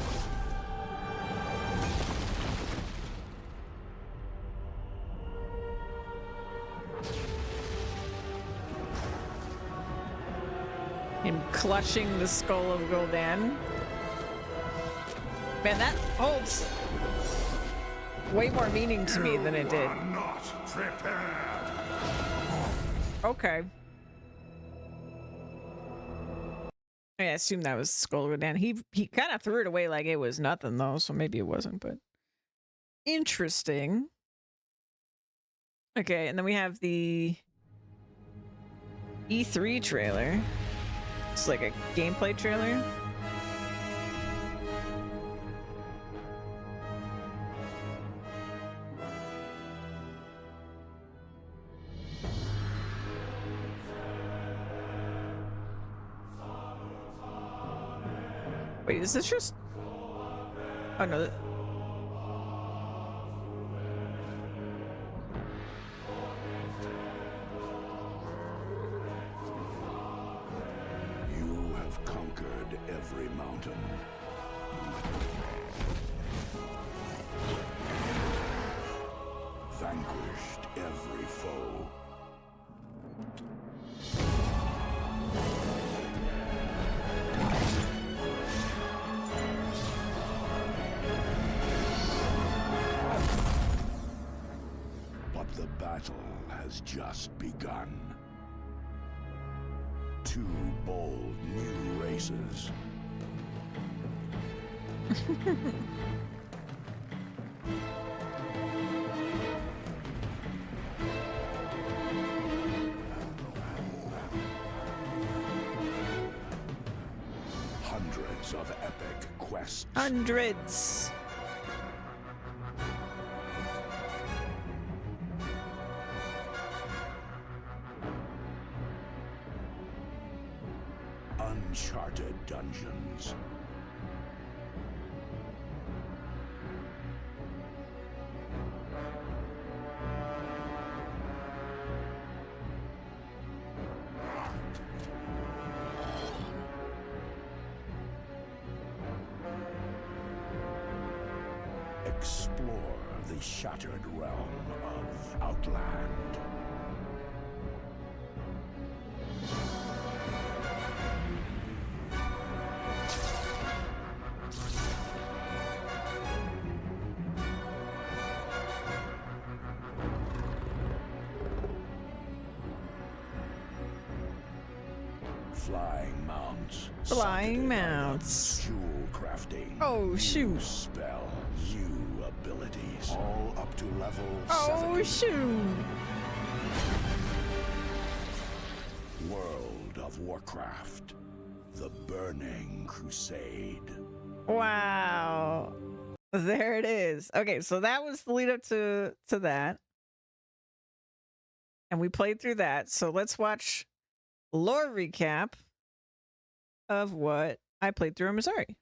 Him clutching the skull of Gul'dan. Man, that holds way more meaning to me than it did. Not prepared. Okay. I assume that was Skull Gul'dan. He kind of threw it away like it was nothing though, so maybe it wasn't, but interesting. Okay, and then we have the E3 trailer. It's like a gameplay trailer. Wait, is this just... Oh no. You have conquered every mountain. Vanquished every foe. But the battle has just begun. Two bold new races. Hundreds of epic quests. Hundreds. Uncharted dungeons. Explore the shattered realm of Outland. Flying mounts. Flying socketed mounts. items, Jewel crafting. Oh, new shoot. Spell. New abilities. All up to level Oh 70. shoot. World of Warcraft. The Burning Crusade. Wow. There it is. Okay, so that was the lead up to that. And we played through that. So let's watch lore recap of what I played through in Missouri.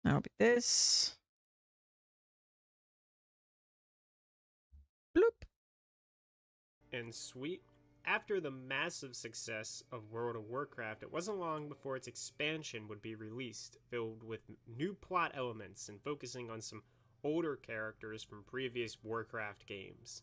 That'll be this. Bloop. And sweet. After the massive success of World of Warcraft, it wasn't long before its expansion would be released, filled with new plot elements and focusing on some older characters from previous Warcraft games.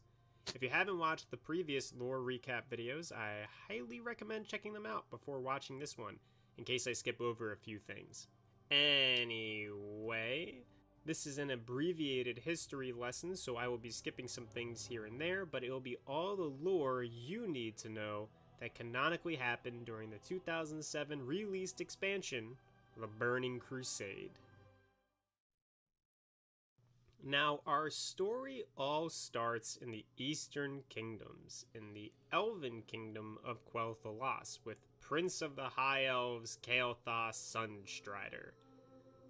If you haven't watched the previous lore recap videos, I highly recommend checking them out before watching this one, in case I skip over a few things. Anyway, this is an abbreviated history lesson, so I will be skipping some things here and there, but it will be all the lore you need to know that canonically happened during the 2007 released expansion, The Burning Crusade. Now, our story all starts in the Eastern Kingdoms, in the Elven Kingdom of Quel'Thalas, with Prince of the High Elves, Kael'thas Sunstrider.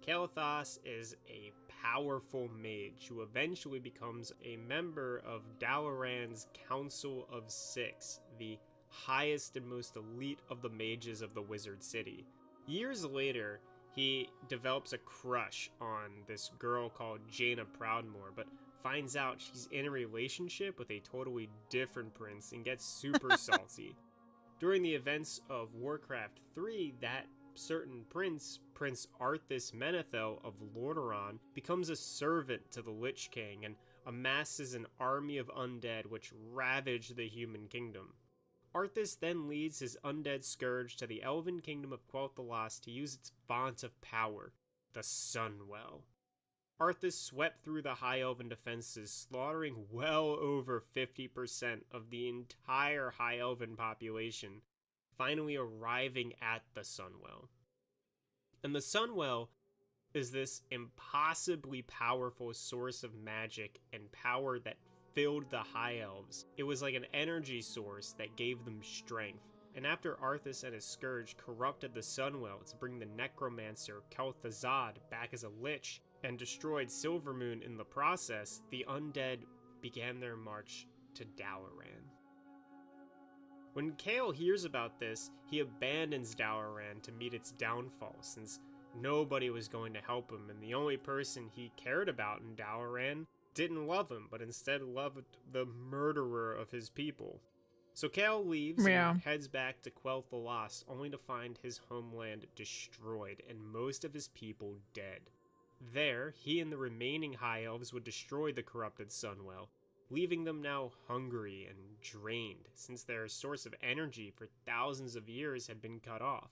Kael'thas is a powerful mage who eventually becomes a member of Dalaran's Council of Six, the highest and most elite of the mages of the Wizard City. Years later, he develops a crush on this girl called Jaina Proudmoore, but finds out she's in a relationship with a totally different prince and gets super salty. During the events of Warcraft 3, that certain prince, Prince Arthas Menethil of Lordaeron, becomes a servant to the Lich King and amasses an army of undead which ravage the human kingdom. Arthas then leads his undead scourge to the Elven Kingdom of Quel'Thalas to use its font of power, the Sunwell. Arthas swept through the High Elven defenses, slaughtering well over 50% of the entire High Elven population, finally arriving at the Sunwell. And the Sunwell is this impossibly powerful source of magic and power that filled the High Elves. It was like an energy source that gave them strength. And after Arthas and his scourge corrupted the Sunwell to bring the necromancer Kel'Thuzad back as a lich and destroyed Silvermoon in the process, the undead began their march to Dalaran. When Kael hears about this, he abandons Dalaran to meet its downfall, since nobody was going to help him, and the only person he cared about in Dalaran didn't love him, but instead loved the murderer of his people. So Kael leaves and heads back to Quel'Thalas, only to find his homeland destroyed and most of his people dead. There, he and the remaining High Elves would destroy the corrupted Sunwell, leaving them now hungry and drained, since their source of energy for thousands of years had been cut off.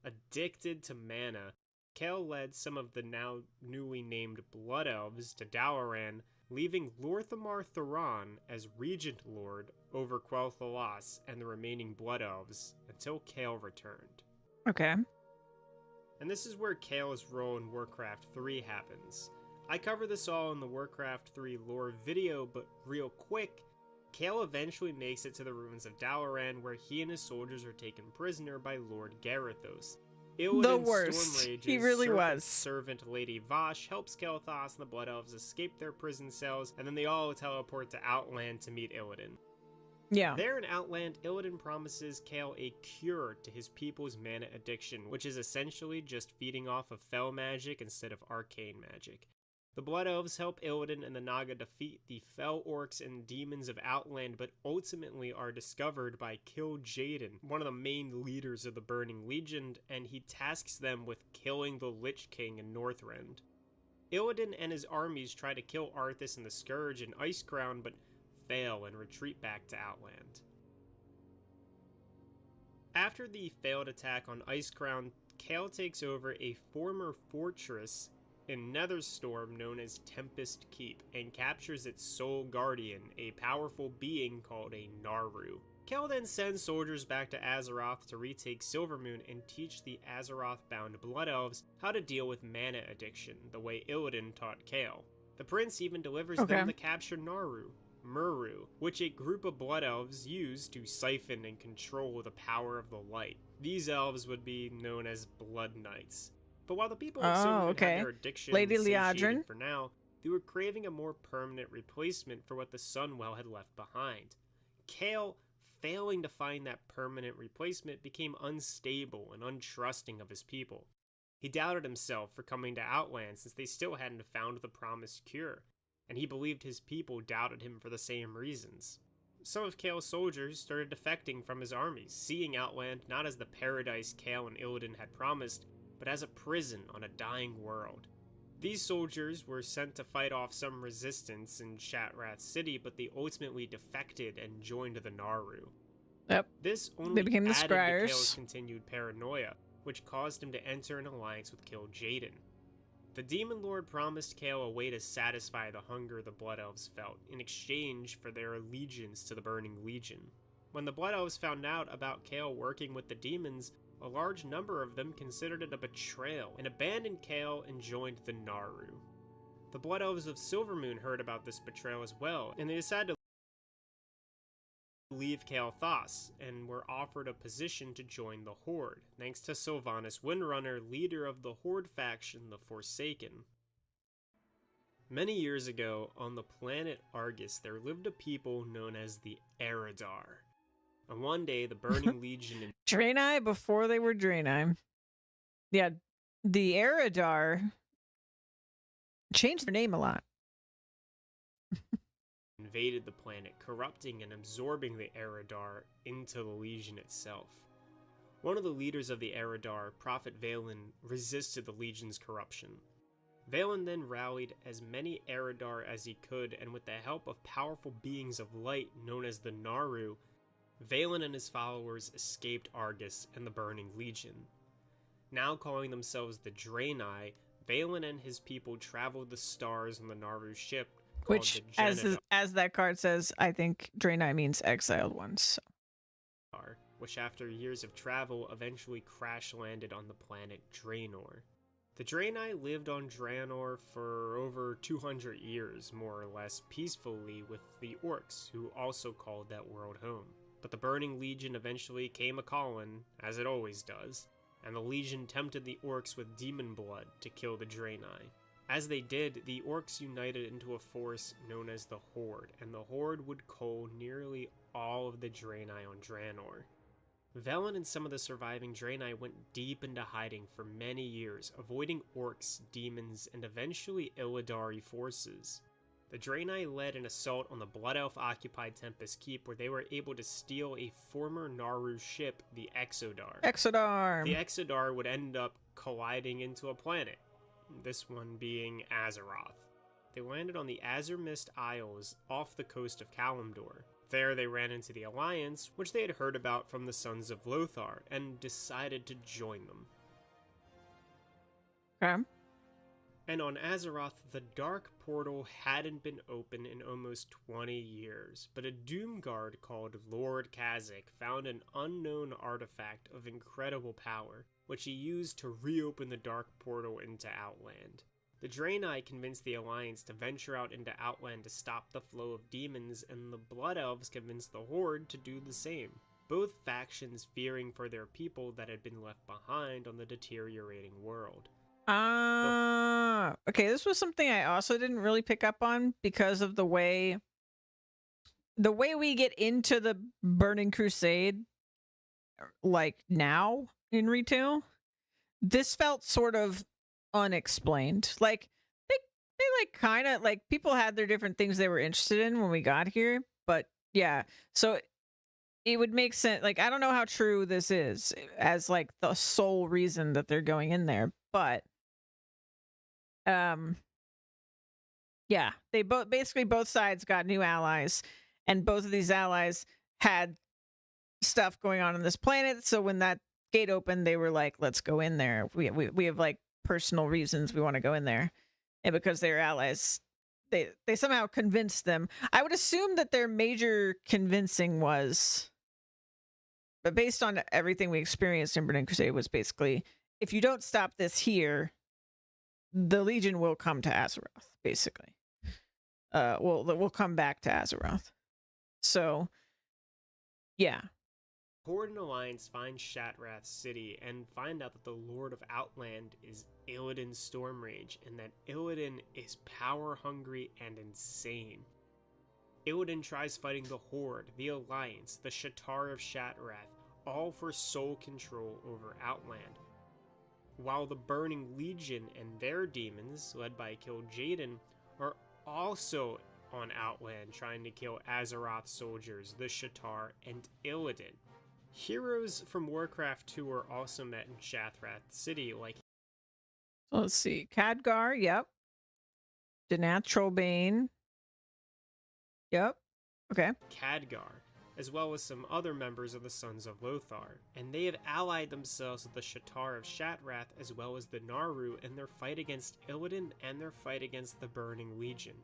Addicted to mana, Kael led some of the now newly named Blood Elves to Dalaran, leaving Lor'themar Thuran as Regent Lord over Quel'Thalas and the remaining Blood Elves until Kael returned. Okay. And this is where Kael's role in Warcraft 3 happens. I cover this all in the Warcraft 3 lore video, but real quick, Kael eventually makes it to the ruins of Dalaran, where he and his soldiers are taken prisoner by Lord Garithos. The worst. He really was. Servant Lady Vosh helps Kael'thas and the Blood Elves escape their prison cells, and then they all teleport to Outland to meet Illidan. Yeah. There in Outland, Illidan promises Kael a cure to his people's mana addiction, which is essentially just feeding off of fel magic instead of arcane magic. The Blood Elves help Illidan and the Naga defeat the fel orcs and demons of Outland, but ultimately are discovered by Kil'jaeden, one of the main leaders of the Burning Legion, and he tasks them with killing the Lich King in Northrend. Illidan and his armies try to kill Arthas and the Scourge in Icecrown, but fail and retreat back to Outland. After the failed attack on Icecrown, Kael takes over a former fortress in Netherstorm known as Tempest Keep, and captures its sole guardian, a powerful being called a Naru. Kael then sends soldiers back to Azeroth to retake Silvermoon and teach the Azeroth-bound Blood Elves how to deal with mana addiction, the way Illidan taught Kael. The prince even delivers them the captured Naru, Muru, which a group of Blood Elves use to siphon and control the power of the light. These elves would be known as Blood Knights. But while the people in Silvermoon had their addiction Lady satiated Liadrin. for now, they were craving a more permanent replacement for what the Sunwell had left behind. Kael, failing to find that permanent replacement, became unstable and untrusting of his people. He doubted himself for coming to Outland since they still hadn't found the promised cure, and he believed his people doubted him for the same reasons. Some of Kael's soldiers started defecting from his armies, seeing Outland not as the paradise Kael and Illidan had promised, but as a prison on a dying world. These soldiers were sent to fight off some resistance in Shatrath City, but they ultimately defected and joined the Naru. Yep. This only They became the added to Scryers. Kael's continued paranoia, which caused him to enter an alliance with Kil'jaeden. The Demon Lord promised Kael a way to satisfy the hunger the Blood Elves felt, in exchange for their allegiance to the Burning Legion. When the Blood Elves found out about Kael working with the demons, a large number of them considered it a betrayal and abandoned Kael and joined the Naru. The Blood Elves of Silvermoon heard about this betrayal as well, and they decided to leave Kael'thas and were offered a position to join the Horde, thanks to Sylvanas Windrunner, leader of the Horde faction, the Forsaken. Many years ago, on the planet Argus, there lived a people known as the Eridar. And one day, the Burning Legion and Draenei before they were Draenei. Yeah, the Eridar changed their name a lot. invaded the planet, corrupting and absorbing the Eridar into the Legion itself. One of the leaders of the Eridar, Prophet Valen, resisted the Legion's corruption. Valen then rallied as many Eridar as he could, and with the help of powerful beings of light known as the Naru, Valen and his followers escaped Argus and the Burning Legion. Now calling themselves the Draenei, Valen and his people traveled the stars on the Naru ship called Which, the as that card says, I think Draenei means exiled ones. So. Which after years of travel eventually crash-landed on the planet Draenor. The Draenei lived on Draenor for over 200 years, more or less peacefully, with the Orcs, who also called that world home. But the Burning Legion eventually came a-callin', as it always does, and the Legion tempted the Orcs with demon blood to kill the Draenei. As they did, the Orcs united into a force known as the Horde, and the Horde would cull nearly all of the Draenei on Draenor. Velen and some of the surviving Draenei went deep into hiding for many years, avoiding orcs, demons, and eventually Illidari forces. The Draenei led an assault on the Blood Elf-occupied Tempest Keep, where they were able to steal a former Naru ship, the Exodar. Exodar! The Exodar would end up colliding into a planet, this one being Azeroth. They landed on the Azurmist Isles off the coast of Kalimdor. There they ran into the Alliance, which they had heard about from the Sons of Lothar, and decided to join them. Okay. And on Azeroth, the Dark Portal hadn't been open in almost 20 years, but a Doomguard called Lord Kha'Zix found an unknown artifact of incredible power, which he used to reopen the Dark Portal into Outland. The Draenei convinced the Alliance to venture out into Outland to stop the flow of demons, and the Blood Elves convinced the Horde to do the same, both factions fearing for their people that had been left behind on the deteriorating world. Okay, this was something I also didn't really pick up on because of the way we get into the Burning Crusade, like now in retail. This felt sort of unexplained. Like they like kind of like people had their different things they were interested in when we got here, but yeah, so it would make sense. Like, I don't know how true this is as like the sole reason that they're going in there, but yeah, they both sides got new allies, and both of these allies had stuff going on this planet. So when that gate opened, they were like, let's go in there. We have like personal reasons we want to go in there, and because they're allies, they somehow convinced them. I would assume that their major convincing was, but based on everything we experienced in Burning Crusade, was basically, if you don't stop this here, the Legion will come to Azeroth. Basically, we'll come back to Azeroth. So yeah. Horde and Alliance find Shattrath City and find out that the Lord of Outland is Illidan Stormrage, and that Illidan is power-hungry and insane. Illidan tries fighting the Horde, the Alliance, the Shattar of Shattrath, all for sole control over Outland. While the Burning Legion and their demons, led by Kil'jaeden, are also on Outland trying to kill Azeroth soldiers, the Shattar, and Illidan. Heroes from Warcraft 2 are also met in Shattrath City, like... So let's see. Khadgar, yep. Denath Trollbane. Yep. Okay. Khadgar, as well as some other members of the Sons of Lothar, and they have allied themselves with the Shattar of Shattrath as well as the Naru in their fight against Illidan and their fight against the Burning Legion.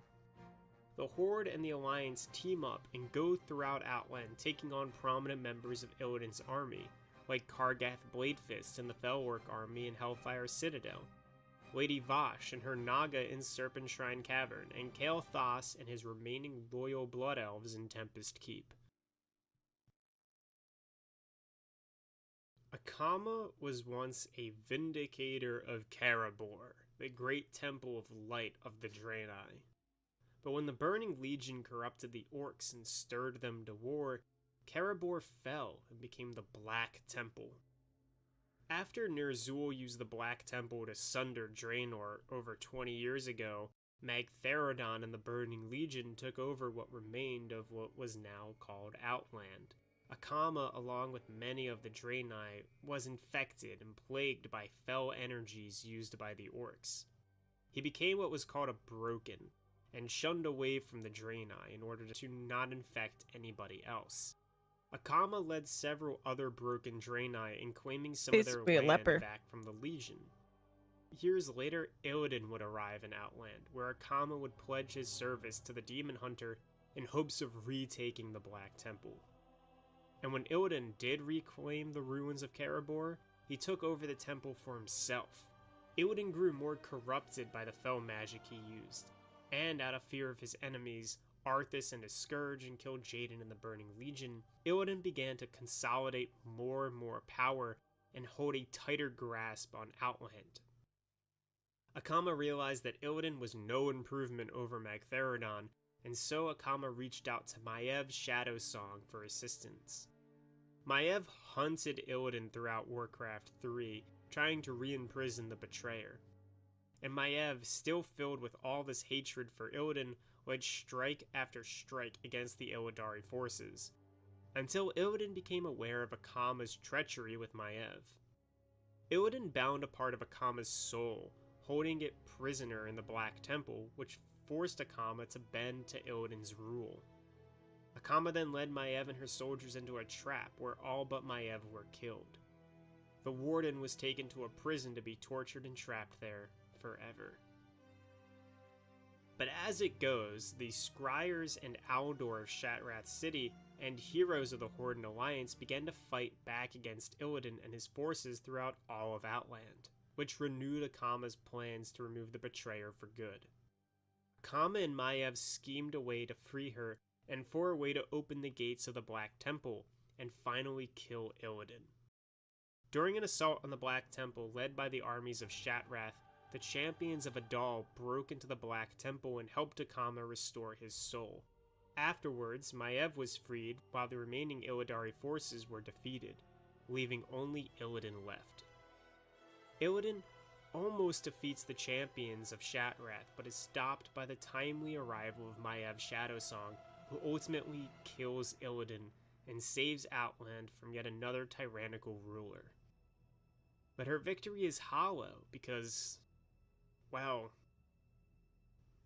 The Horde and the Alliance team up and go throughout Outland, taking on prominent members of Illidan's army, like Kargath Bladefist and the Felwork army in Hellfire Citadel. Lady Vosh and her Naga in Serpent Shrine Cavern, and Kael Thas and his remaining loyal Blood Elves in Tempest Keep. Akama was once a vindicator of Karabor, the great temple of light of the Draenei. But when the Burning Legion corrupted the orcs and stirred them to war, Karabor fell and became the Black Temple. After Ner'zhul used the Black Temple to sunder Draenor over 20 years ago, Magtheridon and the Burning Legion took over what remained of what was now called Outland. Akama, along with many of the Draenei, was infected and plagued by fell energies used by the orcs. He became what was called a Broken, and shunned away from the Draenei in order to not infect anybody else. Akama led several other broken Draenei in claiming some of Basically their a land leper. back from the Legion. Years later, Illidan would arrive in Outland, where Akama would pledge his service to the Demon Hunter in hopes of retaking the Black Temple. And when Illidan did reclaim the ruins of Karabor, he took over the temple for himself. Illidan grew more corrupted by the fell magic he used, and out of fear of his enemies, Arthas and his Scourge, and killed Jaden in the Burning Legion, Illidan began to consolidate more and more power and hold a tighter grasp on Outland. Akama realized that Illidan was no improvement over Magtheridon, and so Akama reached out to Maev's Shadow Song for assistance. Maev hunted Illidan throughout Warcraft 3, trying to re-imprison the Betrayer. And Maev, still filled with all this hatred for Illidan, led strike after strike against the Illidari forces, until Illidan became aware of Akama's treachery with Maev. Illidan bound a part of Akama's soul, holding it prisoner in the Black Temple, which forced Akama to bend to Illidan's rule. Akama then led Maev and her soldiers into a trap where all but Maev were killed. The warden was taken to a prison to be tortured and trapped there forever. But as it goes, the Scryers and Aldor of Shatrath City and heroes of the Horde and Alliance began to fight back against Illidan and his forces throughout all of Outland, which renewed Akama's plans to remove the Betrayer for good. Akama and Maev schemed a way to free her and for a way to open the gates of the Black Temple and finally kill Illidan. During an assault on the Black Temple led by the armies of Shatrath, the champions of Adal broke into the Black Temple and helped Akama restore his soul. Afterwards, Maev was freed while the remaining Illidari forces were defeated, leaving only Illidan left. Illidan almost defeats the champions of Shatrath, but is stopped by the timely arrival of Maev's Shadow Song, who ultimately kills Illidan and saves Outland from yet another tyrannical ruler. But her victory is hollow because, well,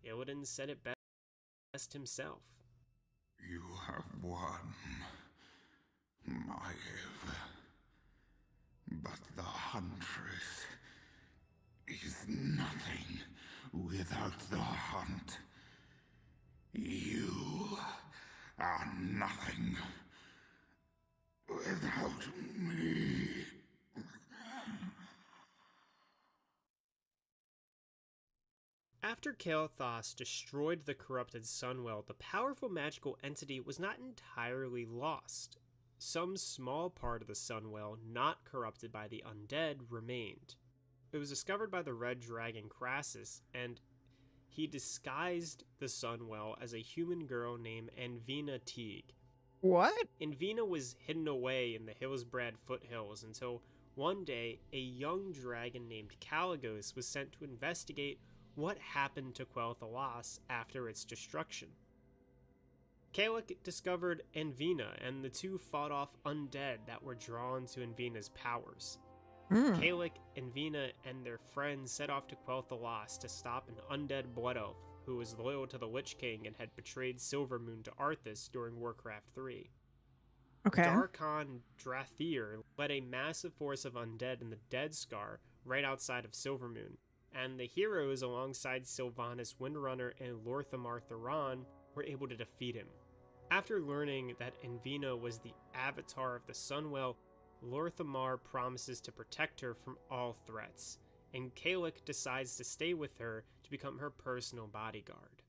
Illidan said it best himself. You have won, Maiev. But the Huntress is nothing without the hunt. You are nothing without me. After Kael Thas destroyed the corrupted Sunwell, the powerful magical entity was not entirely lost. Some small part of the Sunwell, not corrupted by the undead, remained. It was discovered by the Red Dragon Crassus, and he disguised the Sunwell as a human girl named Anvina Teague. What? Anvina was hidden away in the Hillsbrad foothills until one day a young dragon named Caligos was sent to investigate what happened to Quel'Thalas after its destruction. Calig discovered Anvina, and the two fought off undead that were drawn to Anvina's powers. Calig, Anvina, and their friends set off to Quel'Thalas to stop an undead blood elf who was loyal to the Lich King and had betrayed Silvermoon to Arthas during Warcraft 3. Okay. Darkon Drathir led a massive force of undead in the Dead Scar right outside of Silvermoon, and the heroes alongside Sylvanas Windrunner and Lorthamar Thuran were able to defeat him. After learning that Anvina was the avatar of the Sunwell, Lorthamar promises to protect her from all threats, and Kalik decides to stay with her to become her personal bodyguard.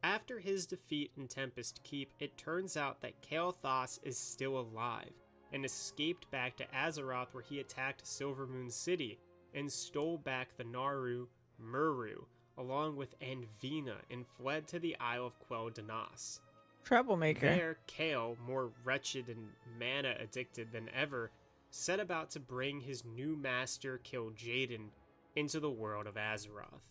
After his defeat in Tempest Keep, it turns out that Kael'thas is still alive and escaped back to Azeroth, where he attacked Silvermoon City and stole back the Naru, Muru, along with Anvina, and fled to the Isle of Quel'Danas. Troublemaker. There, Kael, more wretched and mana addicted than ever, set about to bring his new master Kil'jaeden into the world of Azeroth.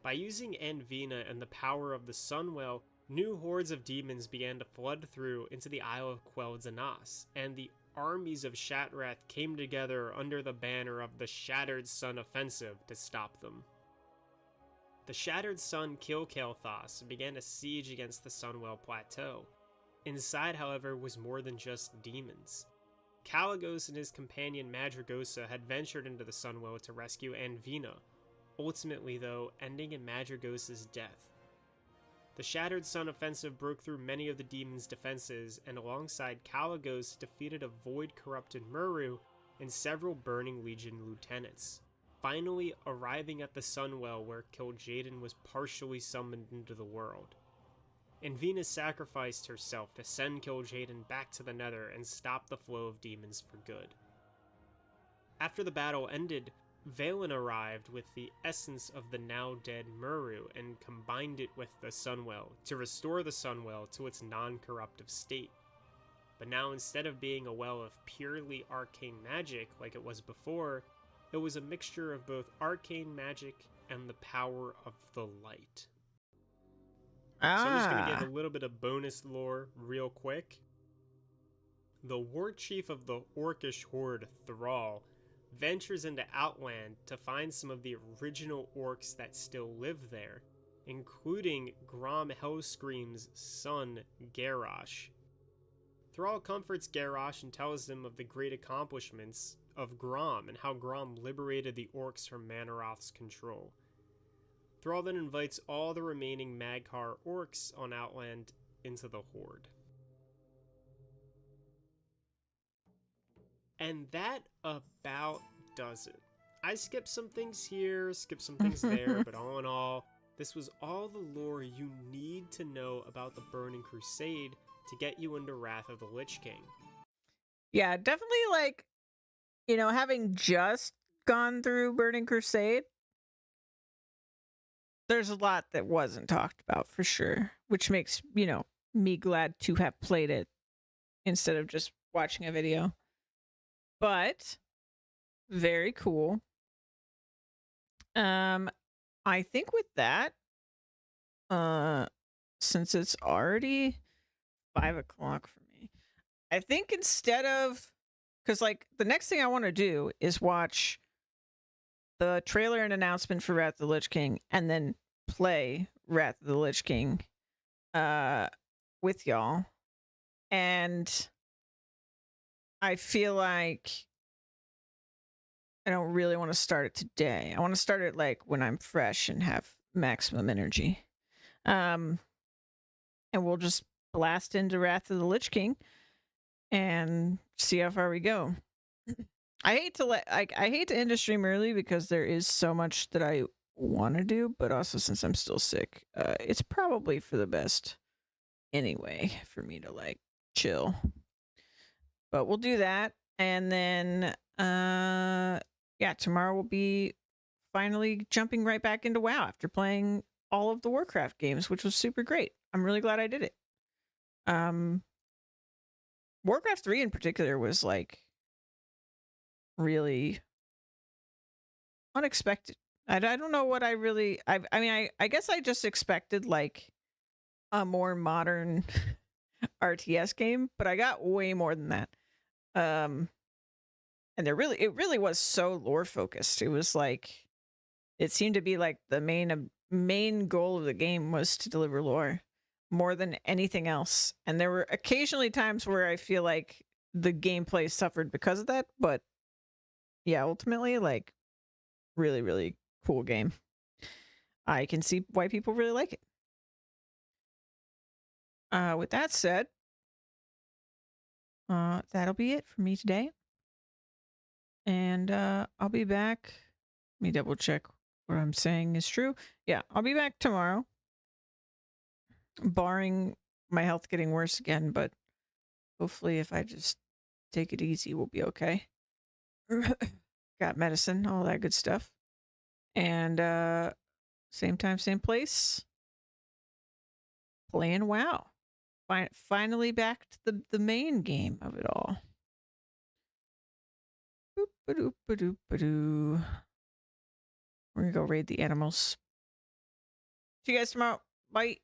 By using Anvina and the power of the Sunwell, new hordes of demons began to flood through into the Isle of Quel'Danas, and the armies of Shattrath came together under the banner of the Shattered Sun Offensive to stop them. The Shattered Sun killed Kael'thas and began a siege against the Sunwell Plateau. Inside, however, was more than just demons. Kalecgos and his companion Madrigosa had ventured into the Sunwell to rescue Anvina, ultimately, though, ending in Madrigosa's death. The Shattered Sun Offensive broke through many of the demons' defenses, and alongside Kalecgos defeated a void-corrupted Muru and several Burning Legion lieutenants, finally arriving at the Sunwell, where Kil'jaeden was partially summoned into the world. Anvina sacrificed herself to send Kil'jaeden back to the Nether and stop the flow of demons for good. After the battle ended, Valen arrived with the essence of the now-dead Muru and combined it with the Sunwell to restore the Sunwell to its non-corruptive state. But now, instead of being a well of purely arcane magic like it was before, it was a mixture of both arcane magic and the power of the light. So I'm just going to give a little bit of bonus lore real quick. The war chief of the Orcish horde, Thrall, ventures into Outland to find some of the original orcs that still live there, including Grom Hellscream's son, Garrosh. Thrall comforts Garrosh and tells him of the great accomplishments of Grom and how Grom liberated the orcs from Manaroth's control. Thrall then invites all the remaining Mag'har orcs on Outland into the Horde. And that about does it. I skipped some things here, skipped some things there, but all in all, this was all the lore you need to know about the Burning Crusade to get you into Wrath of the Lich King. Yeah, definitely, like, you know, having just gone through Burning Crusade, there's a lot that wasn't talked about for sure, which makes, you know, me glad to have played it instead of just watching a video. But very cool. I think with that, since it's already 5 o'clock for me, I think instead of, because like the next thing I want to do is watch the trailer and announcement for Wrath of the Lich King and then play Wrath of the Lich King with y'all. And I feel like I don't really want to start it today. I want to start it like when I'm fresh and have maximum energy. And we'll just blast into Wrath of the Lich King and see how far we go. I hate to end a stream early because there is so much that I want to do, but also since I'm still sick, it's probably for the best anyway for me to like chill. But we'll do that, and then yeah, tomorrow we'll be finally jumping right back into WoW after playing all of the Warcraft games, which was super great. I'm really glad I did it. Warcraft 3 in particular was like really unexpected. I don't know what I really I mean I guess I just expected like a more modern RTS game, but I got way more than that. And it really was so lore focused. It was like it seemed to be like the main goal of the game was to deliver lore more than anything else. And there were occasionally times where I feel like the gameplay suffered because of that, but yeah, ultimately like really cool game. I can see why people really like it. With that said, that'll be it for me today. And I'll be back. Let me double check what I'm saying is true. Yeah, I'll be back tomorrow. Barring my health getting worse again, but hopefully if I just take it easy, we'll be okay. Got medicine, all that good stuff. And same time, same place. Playing WoW. Finally back to the main game of it all. Boop-a-doop-a-doop-a-doo. We're gonna go raid the animals. See you guys tomorrow. Bye.